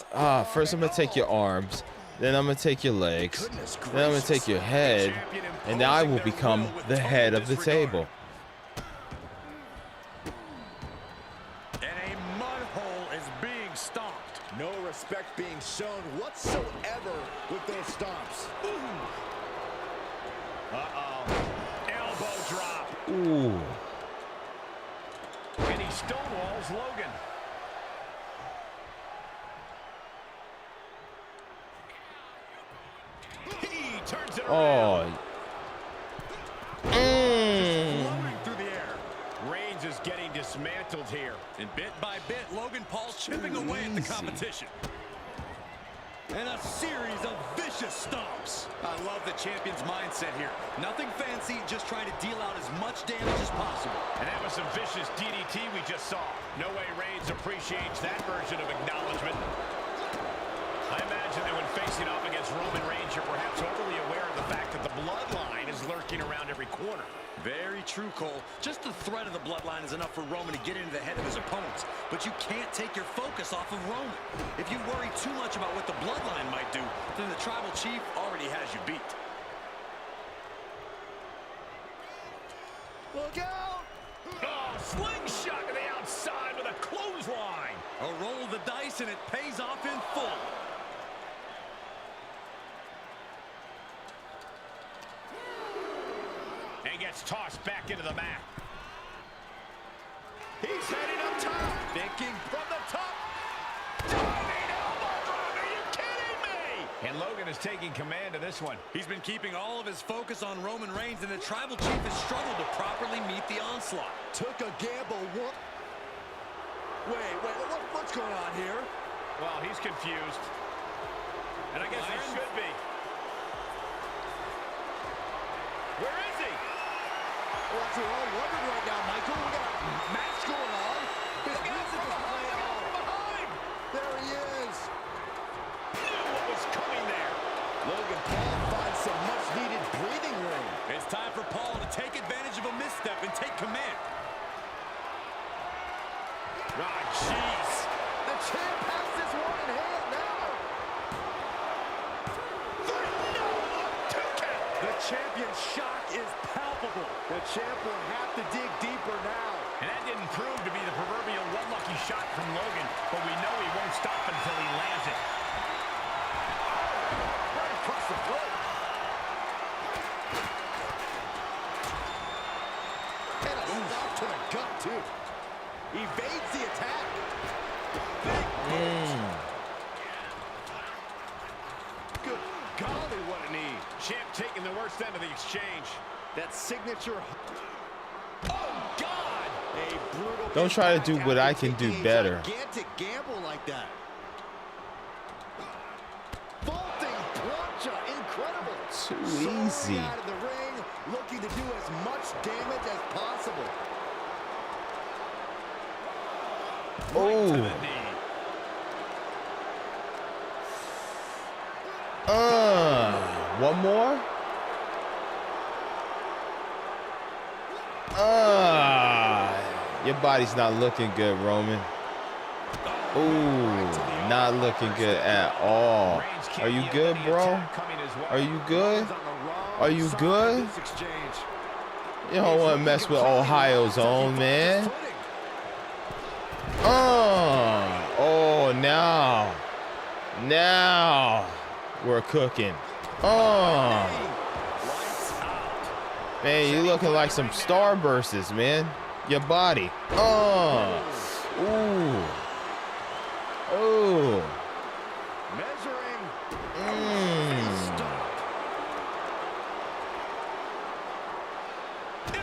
First I'm going to take your arms. Then I'm going to take your legs. Then I'm going to take your head. And now I will become the head of the table. And a mud hole is being stomped. No respect being shown whatsoever with those stomps. Uh-oh. Elbow drop. Ooh. And he stonewalls Logan. He turns it around. Floating through the air. Reigns is getting dismantled here. And bit by bit, Logan Paul chipping away at the competition. And a series of vicious stomps. I love the champion's mindset here. Nothing fancy, just trying to deal out as much damage as possible. And that was some vicious DDT we just saw. No way Reigns appreciates that version of acknowledgement. I imagine that when facing off against Roman Reigns, you're perhaps overly aware of the fact that the bloodline is lurking around every corner. Very true, Cole. Just the threat of the bloodline is enough for Roman to get into the head of his opponents. But you can't take your focus off of Roman. If you worry too much about what the bloodline might do, then the tribal chief already has you beat. Look out! Oh, slingshot to the outside with a clothesline. A roll of the dice, and it pays off in full. And gets tossed back into the mat. He's heading up top. Thinking from the top. Diving elbow drop. Are you kidding me? And Logan is taking command of this one. He's been keeping all of his focus on Roman Reigns, and the Tribal Chief has struggled to properly meet the onslaught. Took a gamble. Wait, what's going on here? Well, he's confused. And I guess he should be. Where is he? Well, that's what we're all wondering right now, Michael. We got a match going on. His music is playing on. Behind! There he is. Knew what was coming there. Logan Paul finds some much-needed breathing room. It's time for Paul to take advantage of a misstep and take command. Ah, jeez. The champ has this one in hand now. The champion's shock is palpable. The champ will have to dig deeper now. And that didn't prove to be the proverbial one lucky shot from Logan, but we know he won't stop until he lands it. Right across the throat. And a stop to the gut, too. Evades the attack. Good golly, what a knee. Champ taking the worst end of the exchange. That signature. Oh, God! A brutal. Don't try to do what I can do better. Gigantic gamble like that. Vaulting plancha, incredible. Too easy. Out of the ring, looking to do as much damage as possible. Oh. One more. Your body's not looking good, Roman. Ooh, not looking good at all. Are you good, bro? Are you good? Are you good? You don't want to mess with Ohio's own, man. Oh, now we're cooking. Man, you looking like some starbursts, man. Your body. Measuring. To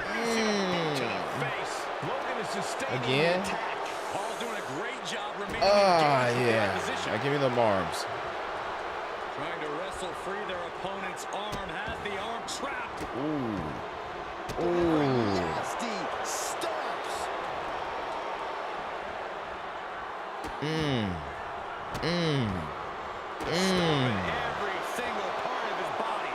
the face. Logan is sustaining Again. the attack. Paul doing a great job remaining Yeah. position. Now give me them arms. Trying to wrestle free their opponent's arm, has the arm trapped. Nasty stomps. Every single part of his body.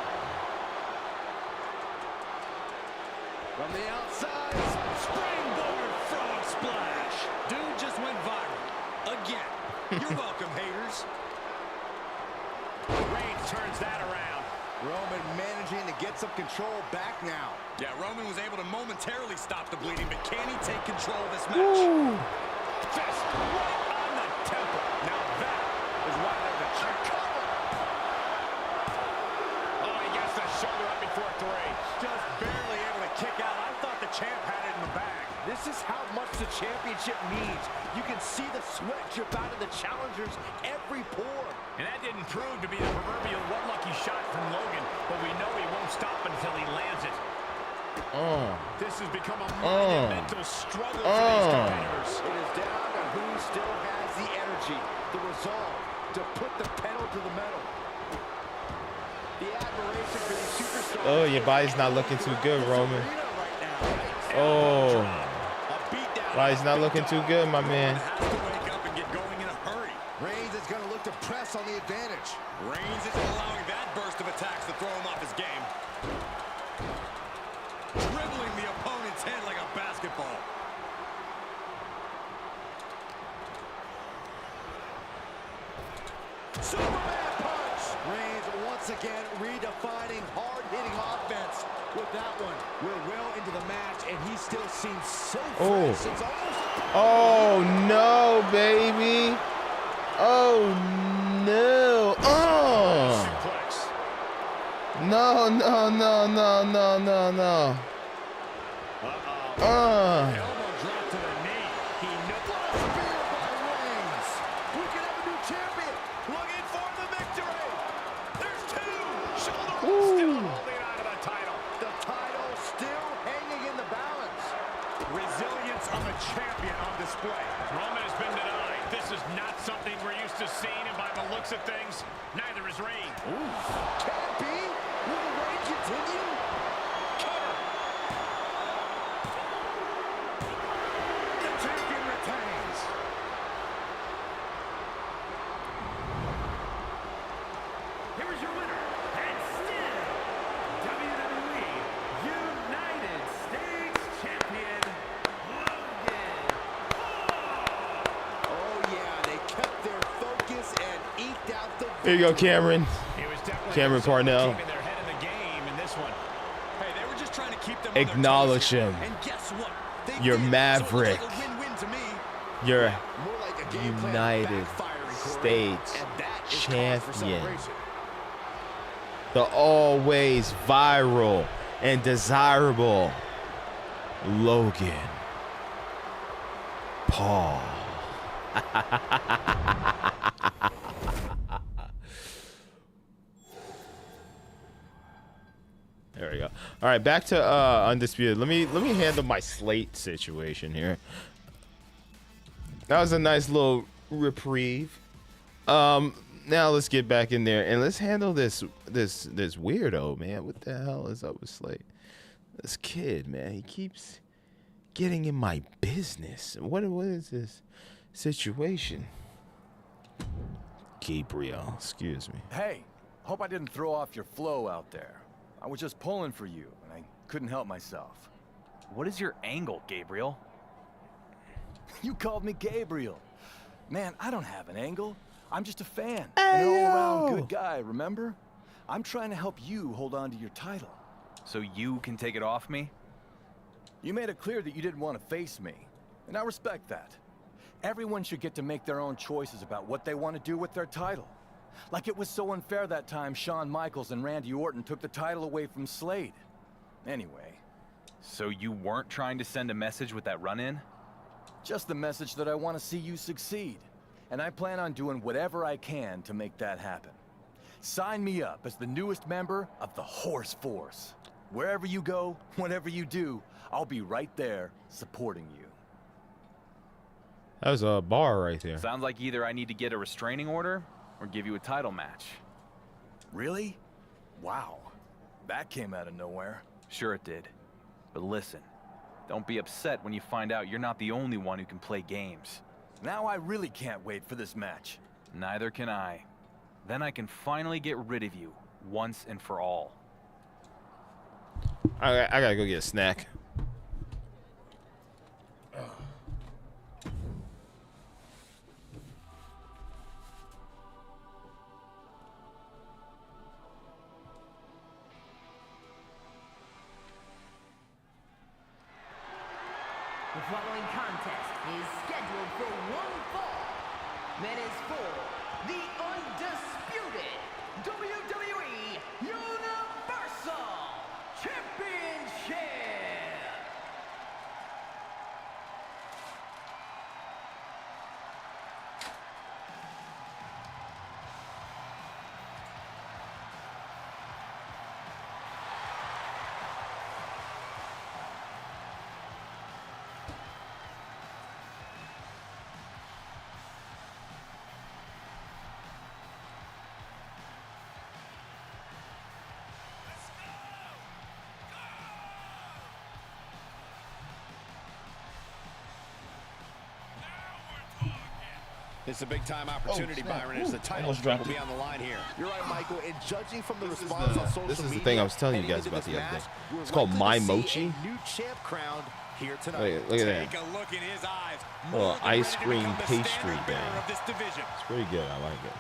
From the outside. Springboard frog splash. Dude just went viral. Again. You're welcome, haters. Reigns turns that around. Roman managing to get some control back now. Yeah, Roman was able to momentarily stop the bleeding, but can he take control of this match? Fist right on the temple. Now that is why they're the champ. Oh, he gets the shoulder up before 3. Just barely able to kick out. I thought the champ had it in the bag. This is how much the championship means. You can see the sweat drip out of the challengers every pore. And that didn't prove to be the proverbial one lucky shot from Logan, but we know he won't stop until he lands it. This has become a monumental struggle for these competitors. It is down to who still has the energy, the resolve to put the pedal to the metal. The admiration for these superstars. Oh, your body's not looking too good, Roman. Body's not looking too good, my man. Has to wake up and get going in a hurry. Reigns is going to look to press on the advantage. Reigns isn't allowing that burst of attacks to throw him off his game. Dribbling the opponent's head like a basketball. Superman punch! Reigns once again redefining hard-hitting offense with that one. We're well into the match, and he still seems so fresh. It's almost Oh no, baby. Oh no. Oh. No, no, no, no, no, no, no. Elbow drop to the knee. He knows what a spear by Reigns. We could have a new champion. Looking for the victory. There's two. Shoulder still holding on to the title. The title still hanging in the balance. Resilience of a champion on display. Roman has been denied. This is not something we're used to seeing, and by the looks of things, neither is Reigns. Can it be? Will the reign continue? Cover. The champion retains. Here is your winner, and still WWE United States Champion, Logan Paul. Oh yeah, they kept their focus and eked out the Here you go, Cameron. Cameron Parnell. Keeping their head in the game in this one. Hey, they were just trying to keep them on Acknowledge their toes him. here. And guess what? They You're did. Maverick. So it was like a win-win to me. You're more like a game plan United backfiring, Corey. States And that is cause for champion. celebration. The always viral and desirable Logan Paul. There we go. All right, back to Undisputed. Let me handle my slate situation here. That was a nice little reprieve. Now let's get back in there and let's handle this weirdo, man. What the hell is up with Slate? This kid, man, he keeps getting in my business. What is this situation? Gabriel, excuse me. Hey, hope I didn't throw off your flow out there. I was just pulling for you, and I couldn't help myself. What is your angle, Gabriel? You called me Gabriel. Man, I don't have an angle. I'm just a fan. An all-around good guy, remember? I'm trying to help you hold on to your title. So you can take it off me? You made it clear that you didn't want to face me, and I respect that. Everyone should get to make their own choices about what they want to do with their title. Like it was so unfair that time Shawn Michaels and Randy Orton took the title away from Slade. Anyway. So you weren't trying to send a message with that run-in? Just the message that I want to see you succeed. And I plan on doing whatever I can to make that happen. Sign me up as the newest member of the Horse Force. Wherever you go, whatever you do, I'll be right there supporting you. That was a bar right there. Sounds like either I need to get a restraining order or give you a title match. Really? Wow. That came out of nowhere. Sure it did. But listen, don't be upset when you find out you're not the only one who can play games. Now I really can't wait for this match. Neither can I. Then I can finally get rid of you once and for all. I gotta go get a snack. The following contest is scheduled for one fall. That is for the Undisputed WWE Universal Championship. It's a big-time opportunity, Byron, as the title will be on the line here. You're right, Michael. And judging from the response on social media, this is the thing I was telling you guys about the other day. It's called My Mochi. New champ crowned here tonight. Look at that. Take a look in his eyes. Little ice cream pastry standard thing. bearer of this division. It's pretty good. I like it.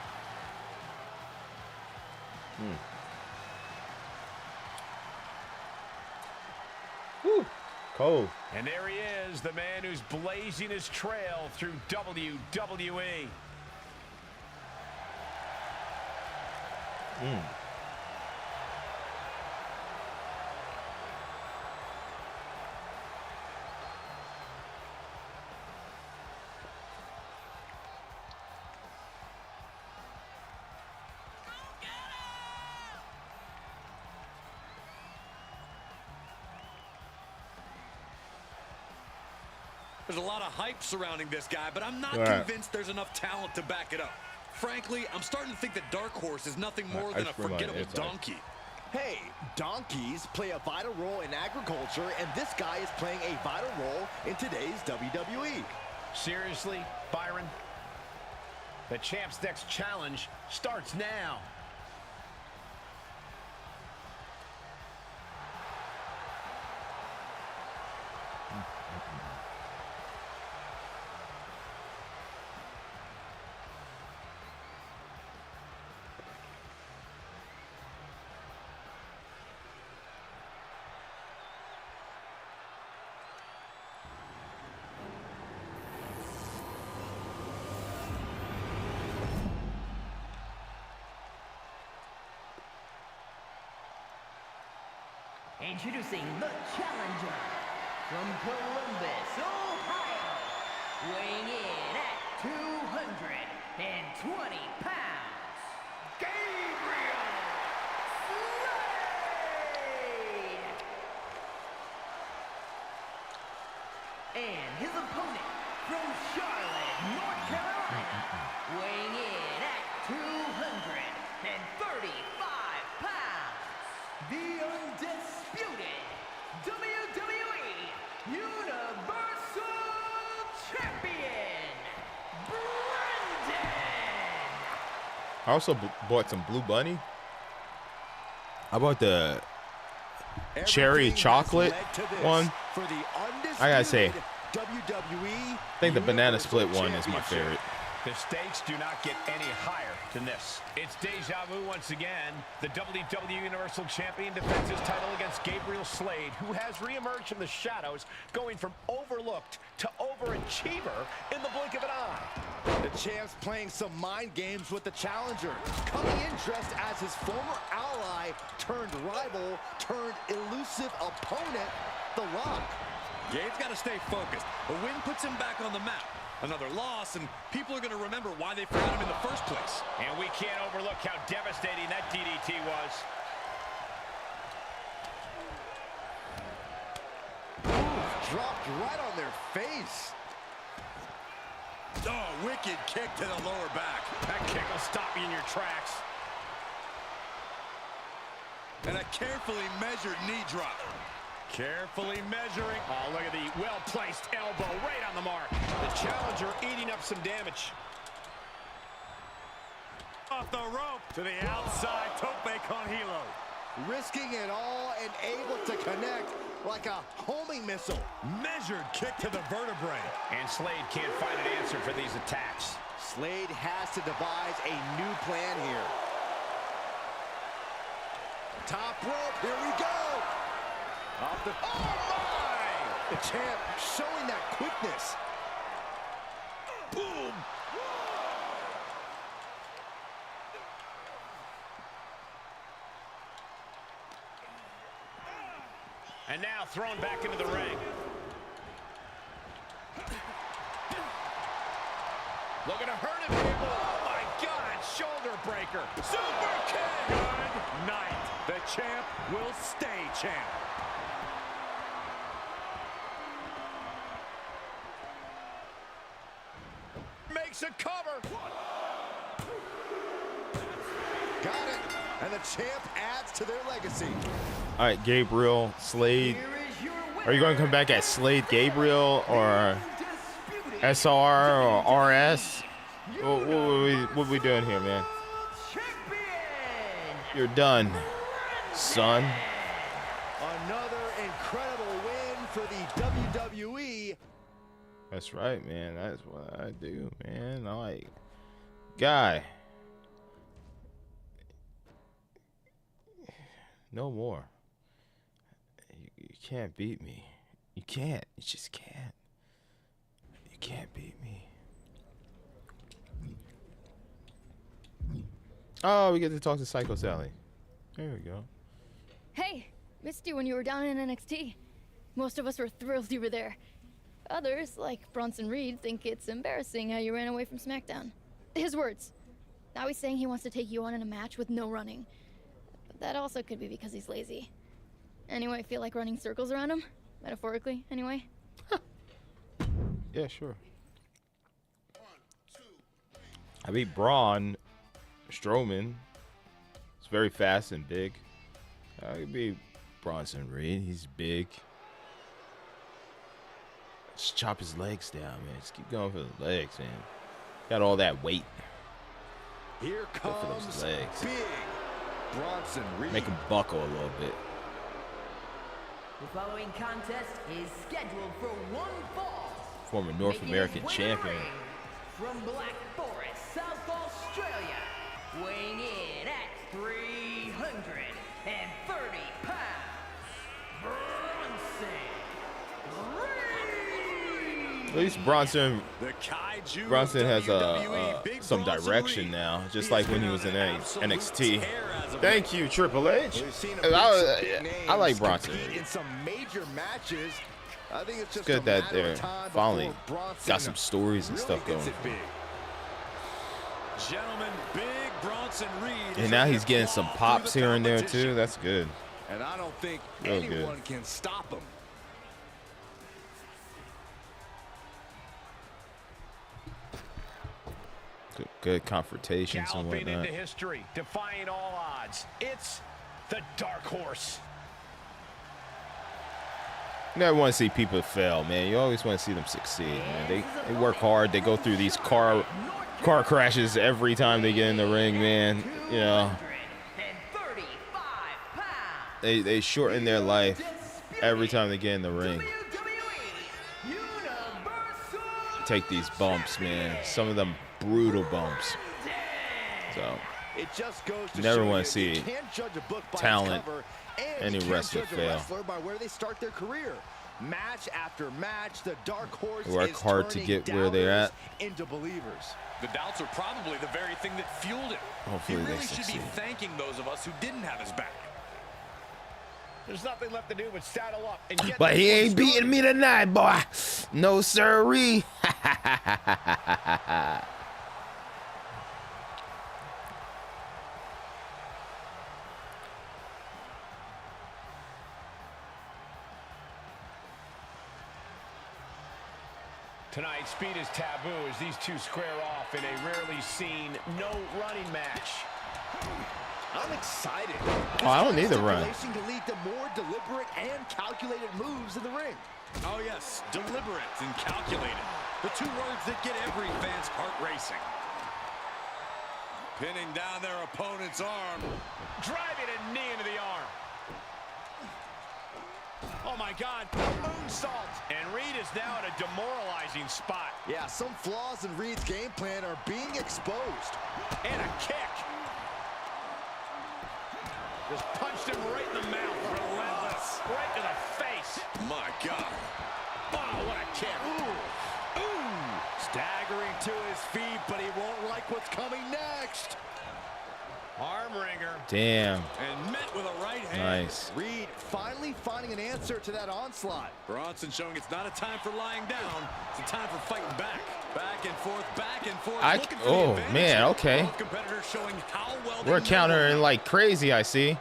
Cole. And there he is, the man who's blazing his trail through WWE. There's a lot of hype surrounding this guy, but I'm not convinced there's enough talent to back it up. Frankly, I'm starting to think that Dark Horse is nothing more than a forgettable donkey. Hey, donkeys play a vital role in agriculture, and this guy is playing a vital role in today's WWE. Seriously, Byron? The champ's next challenge starts now. Introducing the challenger from Columbus, Ohio, weighing in at 220 pounds, Gabriel Slade! And his opponent from Charlotte, North Carolina, weighing in at 235 pounds, the undisputed WWE Universal Champion, Brendan! I also bought some Blue Bunny. I bought the cherry chocolate one. I gotta say, I think the banana split one is my favorite. The stakes do not get any higher than this. It's deja vu once again. The WWE Universal Champion defends his title against Gabriel Slade, who has reemerged from the shadows, going from overlooked to overachiever in the blink of an eye. The champ's playing some mind games with the challenger, coming in dressed as his former ally turned rival turned elusive opponent, The Rock. Gabe's got to stay focused. A win puts him back on the map. Another loss, and people are going to remember why they forgot him in the first place. And we can't overlook how devastating that DDT was. Dropped right on their face. Oh, wicked kick to the lower back. That kick will stop you in your tracks. And a carefully measured knee drop. Carefully measuring. Oh, look at the well-placed elbow right on the mark. The challenger eating up some damage. Off the rope to the outside, tope con hilo. Risking it all and able to connect like a homing missile. Measured kick to the vertebrae. And Slade can't find an answer for these attacks. Slade has to devise a new plan here. Top rope, here we go. Off the, oh my! The champ showing that quickness. Boom! And now thrown back into the ring. Looking to hurt him here. Oh my God, shoulder breaker. Super kick. Good night. The champ will stay champ. Makes a cover. Got it. And the champ adds to their legacy. All right, Gabriel Slade. Are you going to come back as Slade Gabriel or SR or RS? What are we doing here, man? You're done, son. Another incredible win for the WWE. That's right, man. That's what I do, man. I like, guy. No more. You can't beat me. You can't. You just can't. You can't beat me. Oh, we get to talk to Psycho Sally. There we go. Hey, missed you when you were down in NXT. Most of us were thrilled you were there. Others, like Bronson Reed, think it's embarrassing how you ran away from SmackDown. His words. Now he's saying he wants to take you on in a match with no running. But that also could be because he's lazy. Anyway, I feel like running circles around him. Metaphorically, anyway. Yeah, sure. I beat Braun Strowman. It's very fast and big. I could beat Bronson Reed. He's big. Just chop his legs down, man. Just keep going for the legs, man. Got all that weight. Here comes go for those legs. big Bronson Reed. Make him buckle a little bit. The following contest is scheduled for one fall. Former North American champion. From Black Forest, South Australia, weighing in at 330 pounds, Bronson Reed. At least Bronson has some direction now, just like when he was in NXT. Thank you, Triple H. I like Bronson. In some major matches, I think it's just good a that matter they're of time finally before Bronson got some stories and really stuff gets going. it big. Gentlemen, big Bronson Reed. And now he's getting some pops here and there too. That's good. And I don't think Real anyone good. can stop him. Good confrontations and Galloping whatnot. into history, defying all odds. It's the Dark Horse. You never want to see people fail, man. You always want to see them succeed, man. They work hard. They go through these car crashes every time they get in the ring, man. You know, they shorten their life every time they get in the ring. Take these bumps, man. Some of them brutal bumps. So It just goes to you never show want to you see can't judge a book by its talent, cover, and any you can't wrestler judge a fail. wrestler by where they start their career. Match after match, the Dark Horse Work is hard to turning get where they're at. doubters into believers. The doubts are probably the very thing that fueled it. Hopefully he they really should be succeed. thanking those of us who didn't have his back. There's nothing left to do but saddle up and get But he ain't beating me tonight, boy. No sirree. Tonight, speed is taboo as these two square off in a rarely seen no-running match. I'm excited. Oh, I don't need to run. This can lead to more deliberate and calculated moves in the ring. Oh yes, deliberate and calculated. The two words that get every fan's heart racing. Pinning down their opponent's arm. Driving a knee into the arm. Oh my God, moonsault. And Reed is now at a demoralizing spot. Yeah, some flaws in Reed's game plan are being exposed. And a kick. Just punched him right in the mouth. Relentless. Right to the face. My God. Oh, what a kick. Ooh. Staggering to his feet, but he won't like what's coming next. Arm wringer. Damn. And met with a right hand. Nice. Reed finally finding an answer to that onslaught. Bronson showing it's not a time for lying down. It's a time for fighting back. Back and forth, back and forth. Looking for the Oh, advantage. man, okay. Both competitors showing how well We're they countering like crazy, I see.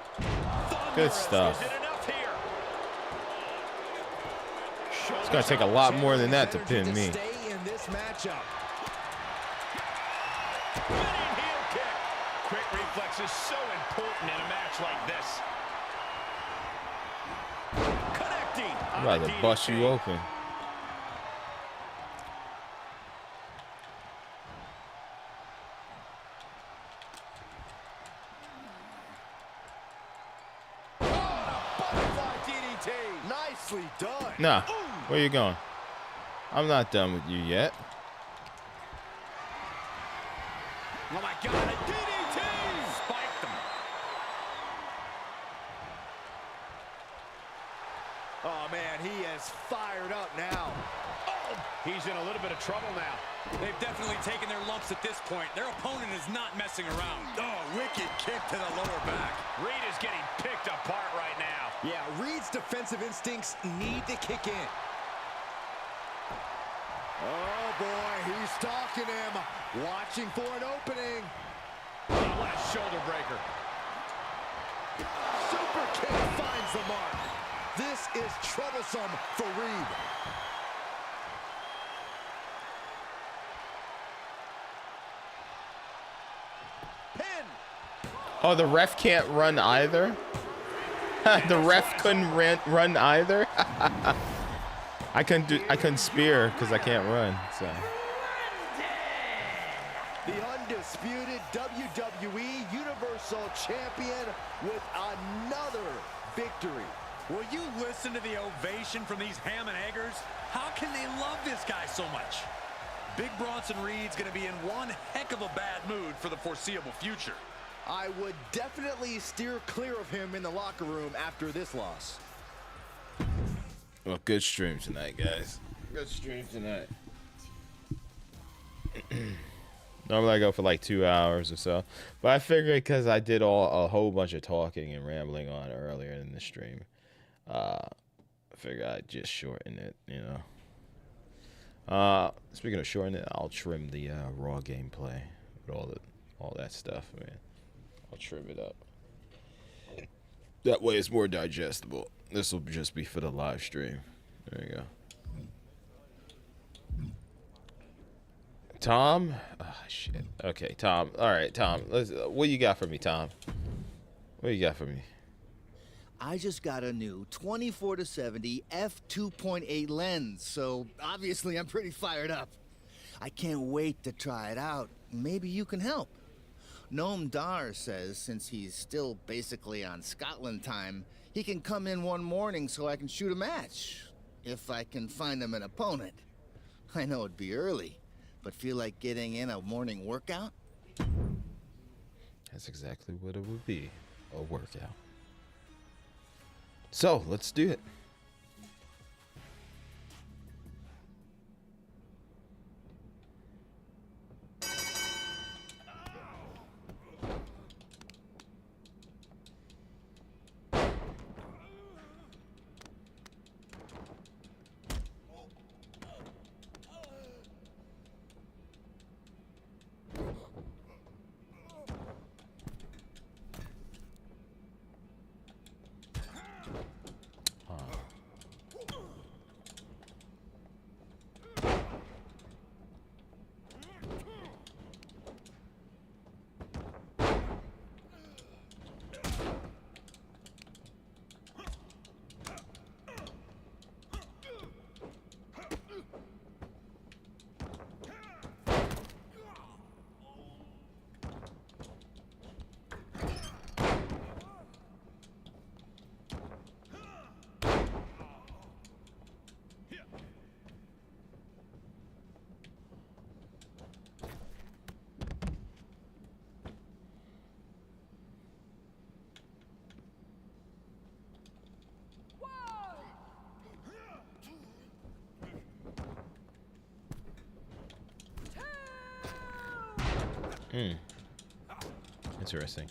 Good stuff. It's going to take a lot more than that to pin me. Stay in this matchup. Quick reflex is so important in a match like this. Connecting. I'm about to bust you open. Nicely done. Nah, where you going? I'm not done with you yet. Oh my God, a DDT! Spiked him. Oh man, he has is fired up now. Oh, he's in a little bit of trouble now. They've definitely taken their lumps at this point. Their opponent is not messing around. Oh, wicked kick to the lower back. Reed is getting picked apart right now. Yeah, Reed's defensive instincts need to kick in. Oh, boy, he's stalking him. Watching for an opening. Oh, what a shoulder breaker. Super kick finds the mark. This is troublesome for Reed. Oh, the ref can't run either? The ref couldn't run either? I couldn't spear because I can't run, so. The undisputed WWE Universal Champion with another victory. Will you listen to the ovation from these ham and eggers? How can they love this guy so much? Big Bronson Reed's going to be in one heck of a bad mood for the foreseeable future. I would definitely steer clear of him in the locker room after this loss. Well, good stream tonight, guys. Good stream tonight. Normally I go for like 2 hours or so, but I figured because I did a whole bunch of talking and rambling on earlier in the stream, I figured I'd just shorten it, you know. Speaking of shortening it, I'll trim the raw gameplay with all that stuff, man. I'll trim it up. That way it's more digestible. This will just be for the live stream. There you go. Tom? Oh, shit. Okay, Tom. All right, Tom. What you got for me, Tom? What you got for me? I just got a new 24-70 f2.8 lens, so obviously I'm pretty fired up. I can't wait to try it out. Maybe you can help. Noam Dar says since he's still basically on Scotland time, he can come in one morning so I can shoot a match. If I can find him an opponent. I know it'd be early, but feel like getting in a morning workout? That's exactly what it would be, a workout. So, let's do it. Interesting.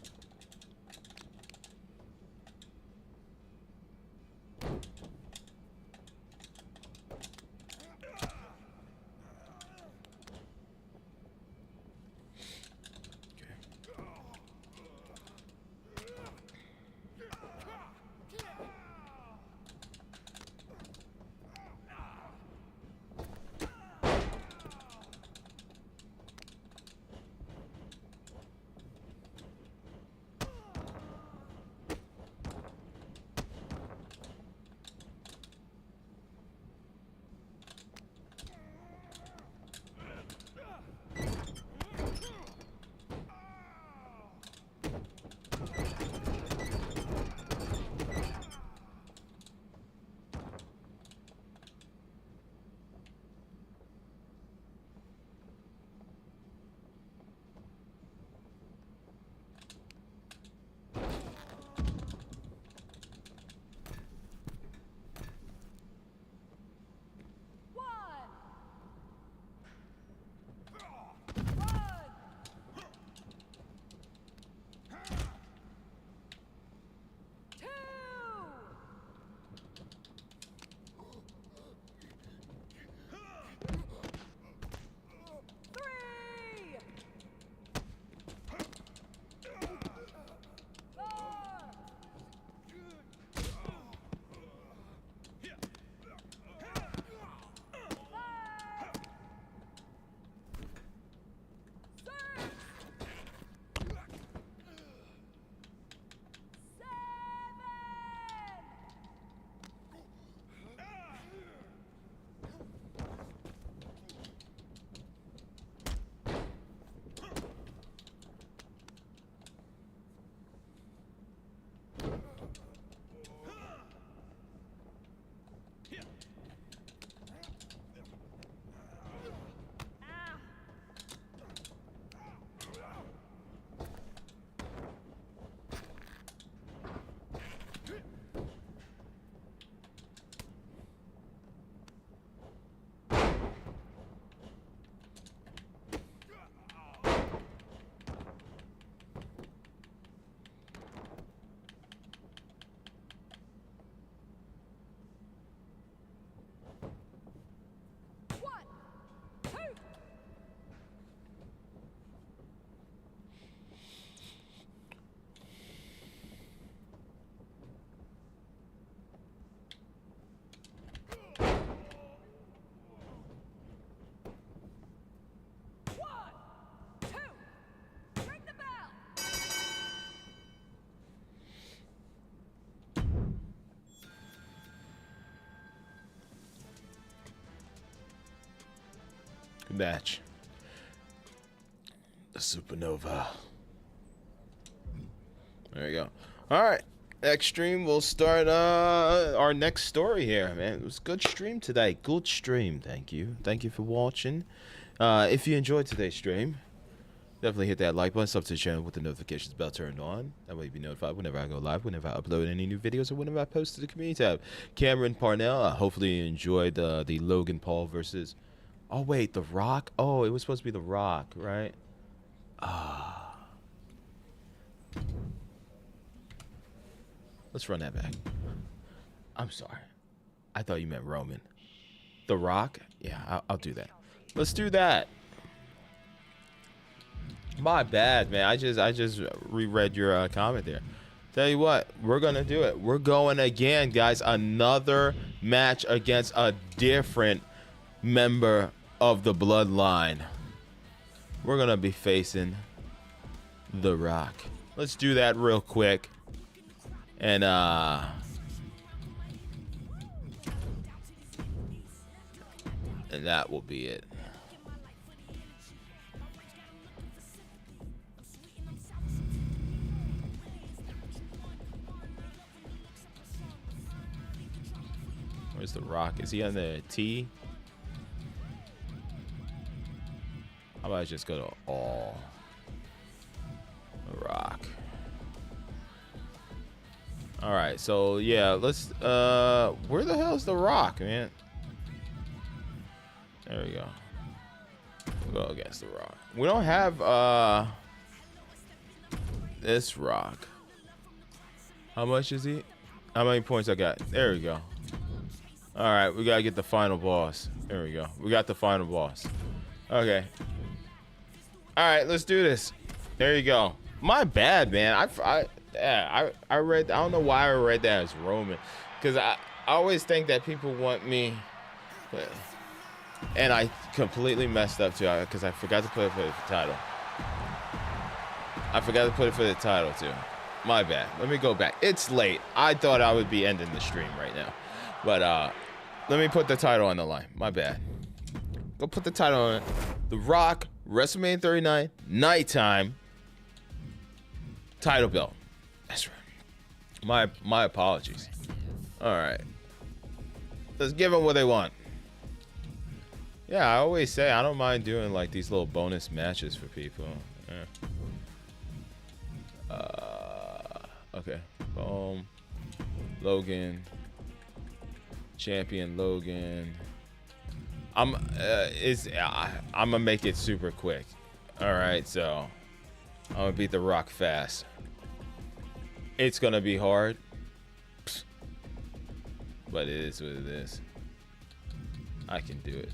match. The Supernova. There you go. All right. Next stream, we'll start our next story here, man. It was a good stream today. Good stream. Thank you. Thank you for watching. If you enjoyed today's stream, definitely hit that like button, sub to the channel with the notifications bell turned on. That way you'll be notified whenever I go live, whenever I upload any new videos, or whenever I post to the community tab. Cameron Parnell, hopefully you enjoyed the Logan Paul versus... Oh, wait, The Rock? Oh, it was supposed to be The Rock, right? Let's run that back. I'm sorry. I thought you meant Roman. The Rock? Yeah, I'll do that. Let's do that. My bad, man. I just reread your comment there. Tell you what, we're gonna do it. We're going again, guys. Another match against a different member of the bloodline. We're gonna be facing The Rock. Let's do that real quick. And that will be it. Where's The Rock? Is he on the T? How about I just go to all? The Rock. All right, so yeah, let's where the hell is The Rock, man? There we go. We'll go against The Rock. We don't have this Rock. How much is he? How many points I got? There we go. All right, we gotta get the final boss. There we go. We got the final boss. Okay. All right, let's do this. There you go. My bad, man. I read. I don't know why I read that as Roman, because I always think that people want me, and I completely messed up too, because I forgot to put it for the title. I forgot to put it for the title too. My bad. Let me go back. It's late. I thought I would be ending the stream right now, but let me put the title on the line. My bad. Go put the title on it. The Rock, WrestleMania 39, nighttime title belt. That's right. My apologies. All right. Let's give them what they want. Yeah, I always say I don't mind doing like these little bonus matches for people. Yeah. Okay. Boom. Logan. Champion Logan. I'm gonna make it super quick. All right, so I'm gonna beat The Rock fast. It's gonna be hard, but it is what it is. I can do it.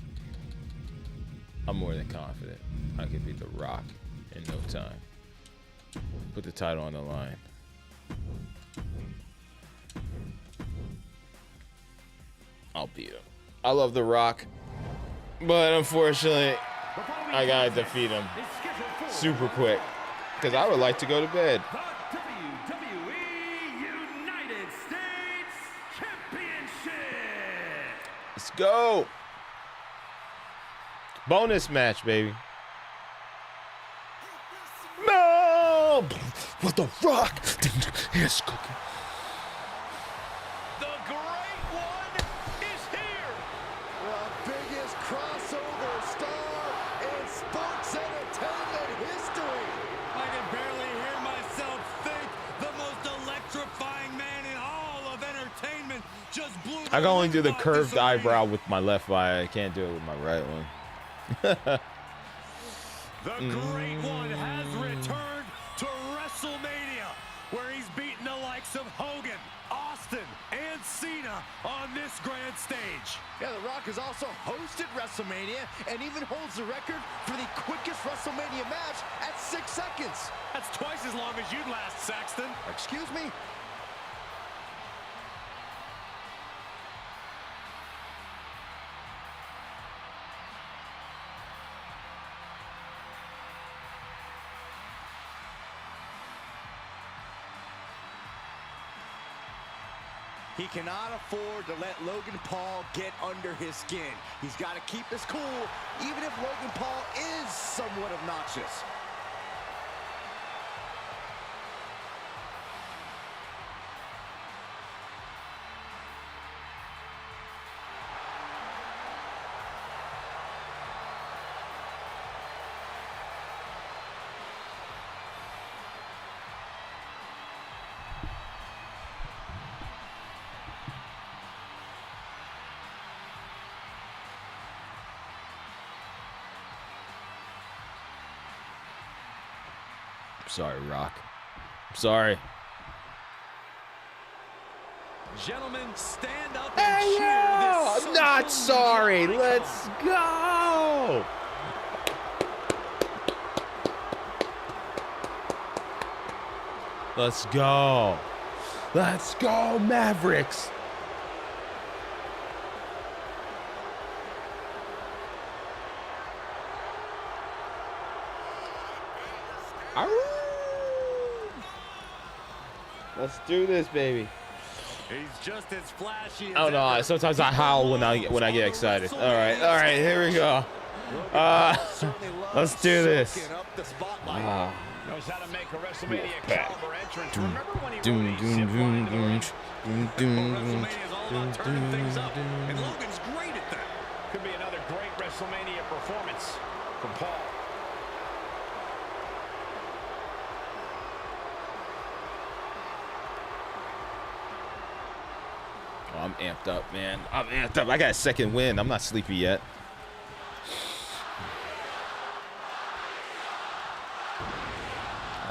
I'm more than confident. I can beat The Rock in no time. Put the title on the line. I'll beat him. I love The Rock, but unfortunately, I gotta defeat him super quick because I would like to go to bed. Let's go. Bonus match, baby. No! What The Rock? Here's cooking. The Great One is here. The biggest crossover star in sports entertainment history. I can barely hear myself think. The most electrifying man in all of entertainment just blew. I can only do the curved eyebrow with my left eye. I can't do it with my right one. The Great One has returned to WrestleMania, where he's beaten the likes of Hogan, Austin, and Cena on this grand stage. Yeah, The Rock has also hosted WrestleMania and even holds the record for the quickest WrestleMania match at 6 seconds. That's twice as long as you'd last, Saxton. Excuse me? He cannot afford to let Logan Paul get under his skin. He's got to keep his cool, even if Logan Paul is somewhat obnoxious. Sorry, Rock. Sorry. Gentlemen, stand up and cheer this. I'm not sorry. Let's go. Let's go. Let's go, Mavericks. Let's do this, baby. He's just as flashy as Oh no! Sometimes I howl when I get excited. All right, here we go. Let's do this. Knows how to make a WrestleMania caliber entrance. Remember when he WrestleMania's all about turning things up, and Logan's great at that. Could be another great WrestleMania performance from Paul. Oh, I'm amped up, man. I'm amped up. I got a second win. I'm not sleepy yet.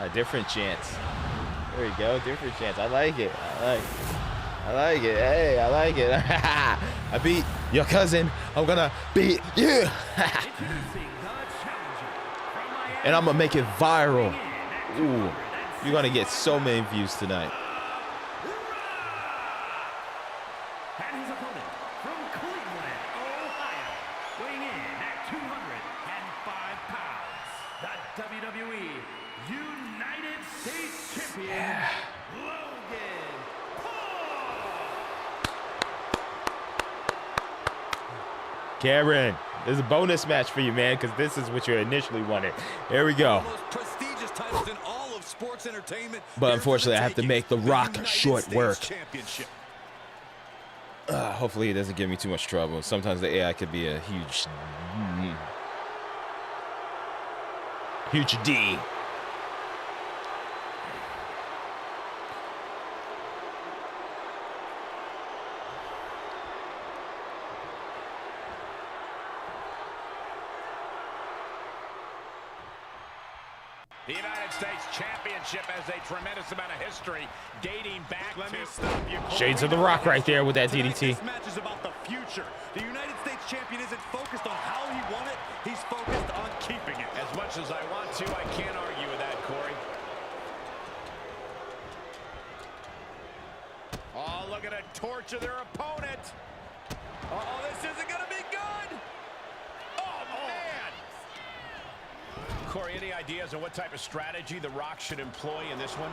A different chance. There we go. Different chance. I like it. I like it. Hey, I like it. I beat your cousin. I'm gonna beat you. And I'm gonna make it viral. Ooh, you're gonna get so many views tonight. And his opponent from Cleveland, Ohio, weighing in at 205 pounds, the WWE United States Champion, Logan Paul. Karen, there's a bonus match for you, man, because this is what you initially wanted. Here we go. Prestigious titles in all of sports entertainment. But unfortunately, I have to make The Rock short work. Hopefully, he doesn't give me too much trouble. Sometimes the AI could be a huge D. The United States Championship has a tremendous amount of history dating back to... Shades of The Rock right there with that DDT. This match is about the future. The United States Champion isn't focused on how he won it. He's focused on keeping it. As much as I want to, I can't argue with that, Corey. Oh, look at it torture their opponent. Oh, this isn't going to be good. Oh, man. Corey, any ideas on what type of strategy The Rock should employ in this one?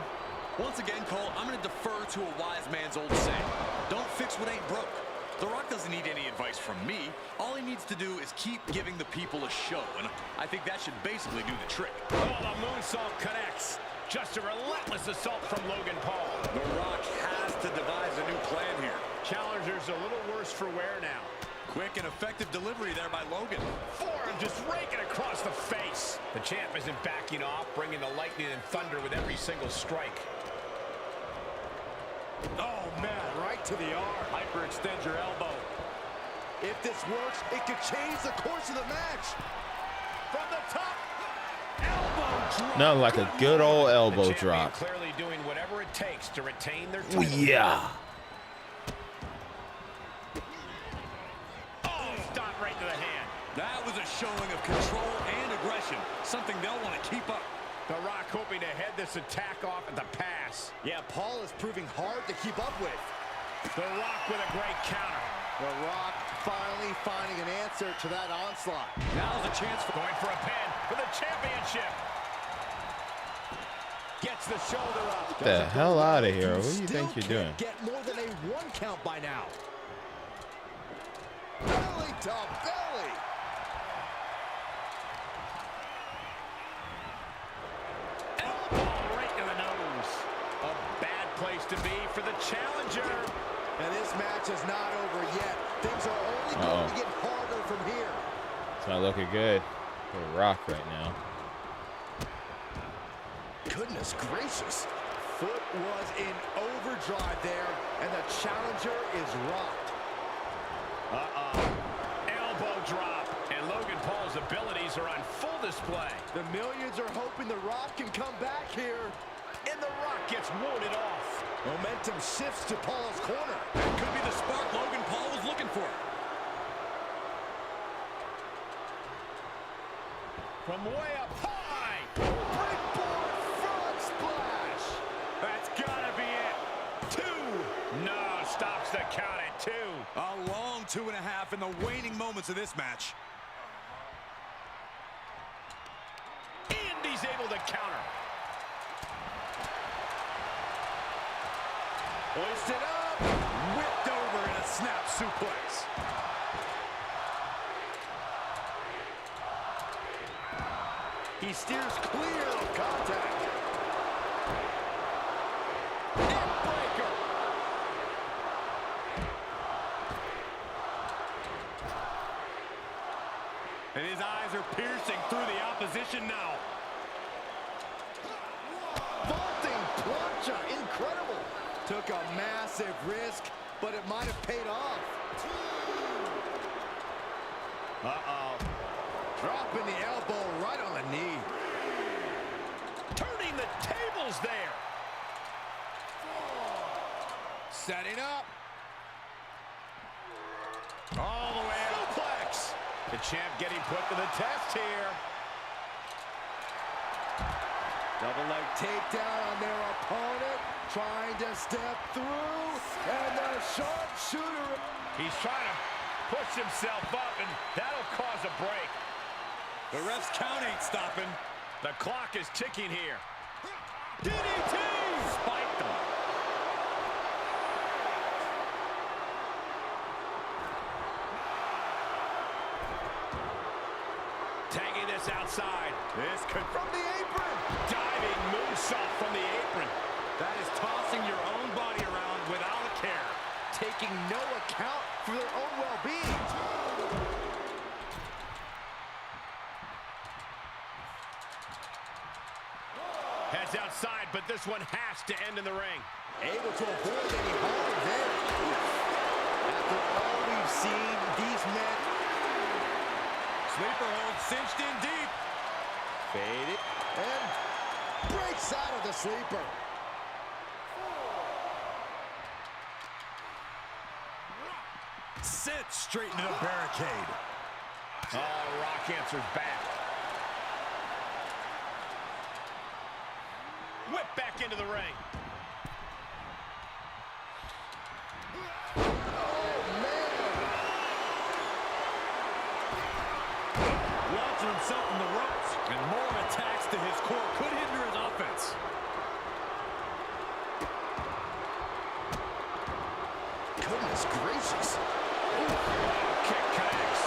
Once again, Cole, I'm going to defer to a wise man's old saying. Don't fix what ain't broke. The Rock doesn't need any advice from me. All he needs to do is keep giving the people a show, and I think that should basically do the trick. Oh, the moonsault connects. Just a relentless assault from Logan Paul. The Rock has to devise a new plan here. Challenger's a little worse for wear now. Quick and effective delivery there by Logan. Forearm just raking across the face. The champ isn't backing off, bringing the lightning and thunder with every single strike. Oh, man, right to the arm. Hyperextend your elbow. If this works, it could change the course of the match. From the top, elbow drop. Nothing like a good old elbow drop. Clearly doing whatever it takes to retain their Oh, title. yeah. Oh, stop right to the hand. That was a showing of control and aggression, something they'll want to keep up. The Rock hoping to head this attack off at the pass. Yeah, Paul is proving hard to keep up with. The Rock with a great counter. The Rock finally finding an answer to that onslaught. Now's a chance for going for a pin for the championship. Gets the shoulder up. Get the hell out of here. What do you think you're doing? Get more than a 1 count by now. Belly to belly. Elbow right to the nose. A bad place to be for the challenger. And this match is not over yet. Things are only going to get harder from here. It's not looking good for Rock right now. Goodness gracious. Foot was in overdrive there, and the challenger is rocked. Elbow drop. And Logan Paul's abilities are on full display. The millions are hoping The Rock can come back here. And The Rock gets warded off. Momentum shifts to Paul's corner. That could be the spark Logan Paul was looking for. From way up high. Breakboard front splash. That's gotta be it. 2. No, stops the count at 2. A long 2.5 in the waning moments of this match. And he's able to counter. Hoisted up. Whipped over in a snap suplex. He steers clear of contact. Neckbreaker. And his eyes are piercing through the opposition now. Vaulting plancha. Incredible. Took a massive risk, but it might have paid off. Dropping the elbow right on the knee. Turning the tables there. Setting up. All the way out. Suplex. The champ getting put to the test here. Double leg takedown on their opponent. Trying to step through. And the sharpshooter. He's trying to push himself up, and that'll cause a break. The ref's count ain't stopping. The clock is ticking here. DDT! Spiked him. Tagging this outside. This could from the apron. Diving moonsault from the apron. That is tossing your own body around without a care. Taking no account for their own well-being. Heads outside, but this one has to end in the ring. Able to avoid any harm there. After all we've seen, these men... Sleeper hold cinched in deep. Faded. And breaks out of the sleeper. Sent straight into the barricade. Oh, Rock answers back. Whip back into the ring. Launching himself from the ropes. And more attacks to his core could hinder his offense. Goodness gracious. Kick connects.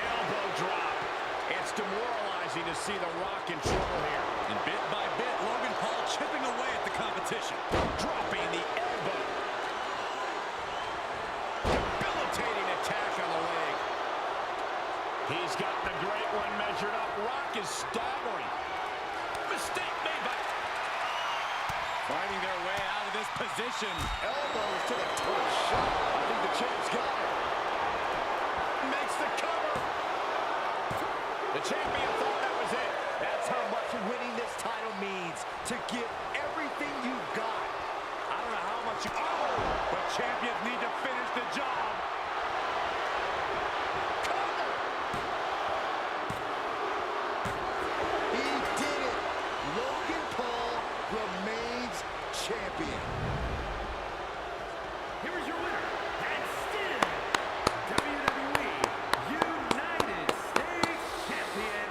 Elbow drop. It's demoralizing to see The Rock in trouble here. And bit by bit, Logan Paul chipping away at the competition. Dropping the elbow. Debilitating attack on the leg. He's got the great one measured up. Rock is staggering. Mistake made by... Fighting their way out of this position. Elbows to the toe shot. I think the champ's got it. Makes the cover. The champion thought that was it. That's how much winning this title means. To give everything you've got. I don't know how much you... But champions need to finish the job. He did it. Logan Paul remains champion. Here is your winner, and still WWE United States Champion,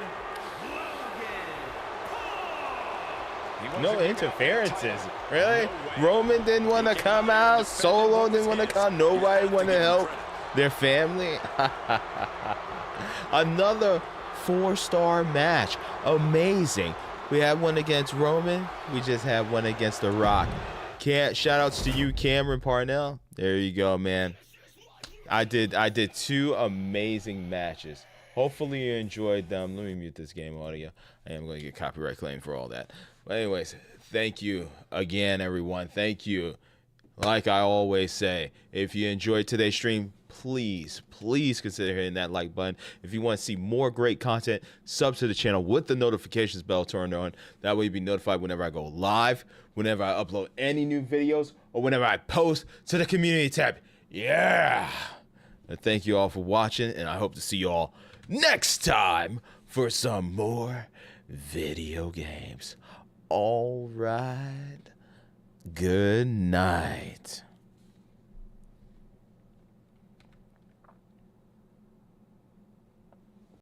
no interferences. Really? Roman didn't want to come out. Solo didn't want to come. Nobody wanted to help their family. Another 4-star match. Amazing. We had one against Roman. We just had one against The Rock. Shout outs to you, Cameron Parnell. There you go, man. I did 2 amazing matches. Hopefully you enjoyed them. Let me mute this game audio. I am going to get copyright claim for all that. But anyways, thank you again, everyone. Thank you. Like I always say, if you enjoyed today's stream, please consider hitting that like button. If you want to see more great content, sub to the channel with the notifications bell turned on. That way you'll be notified whenever I go live, whenever I upload any new videos, or whenever I post to the community tab. Yeah! And thank you all for watching, and I hope to see you all next time for some more video games. All right. Good night.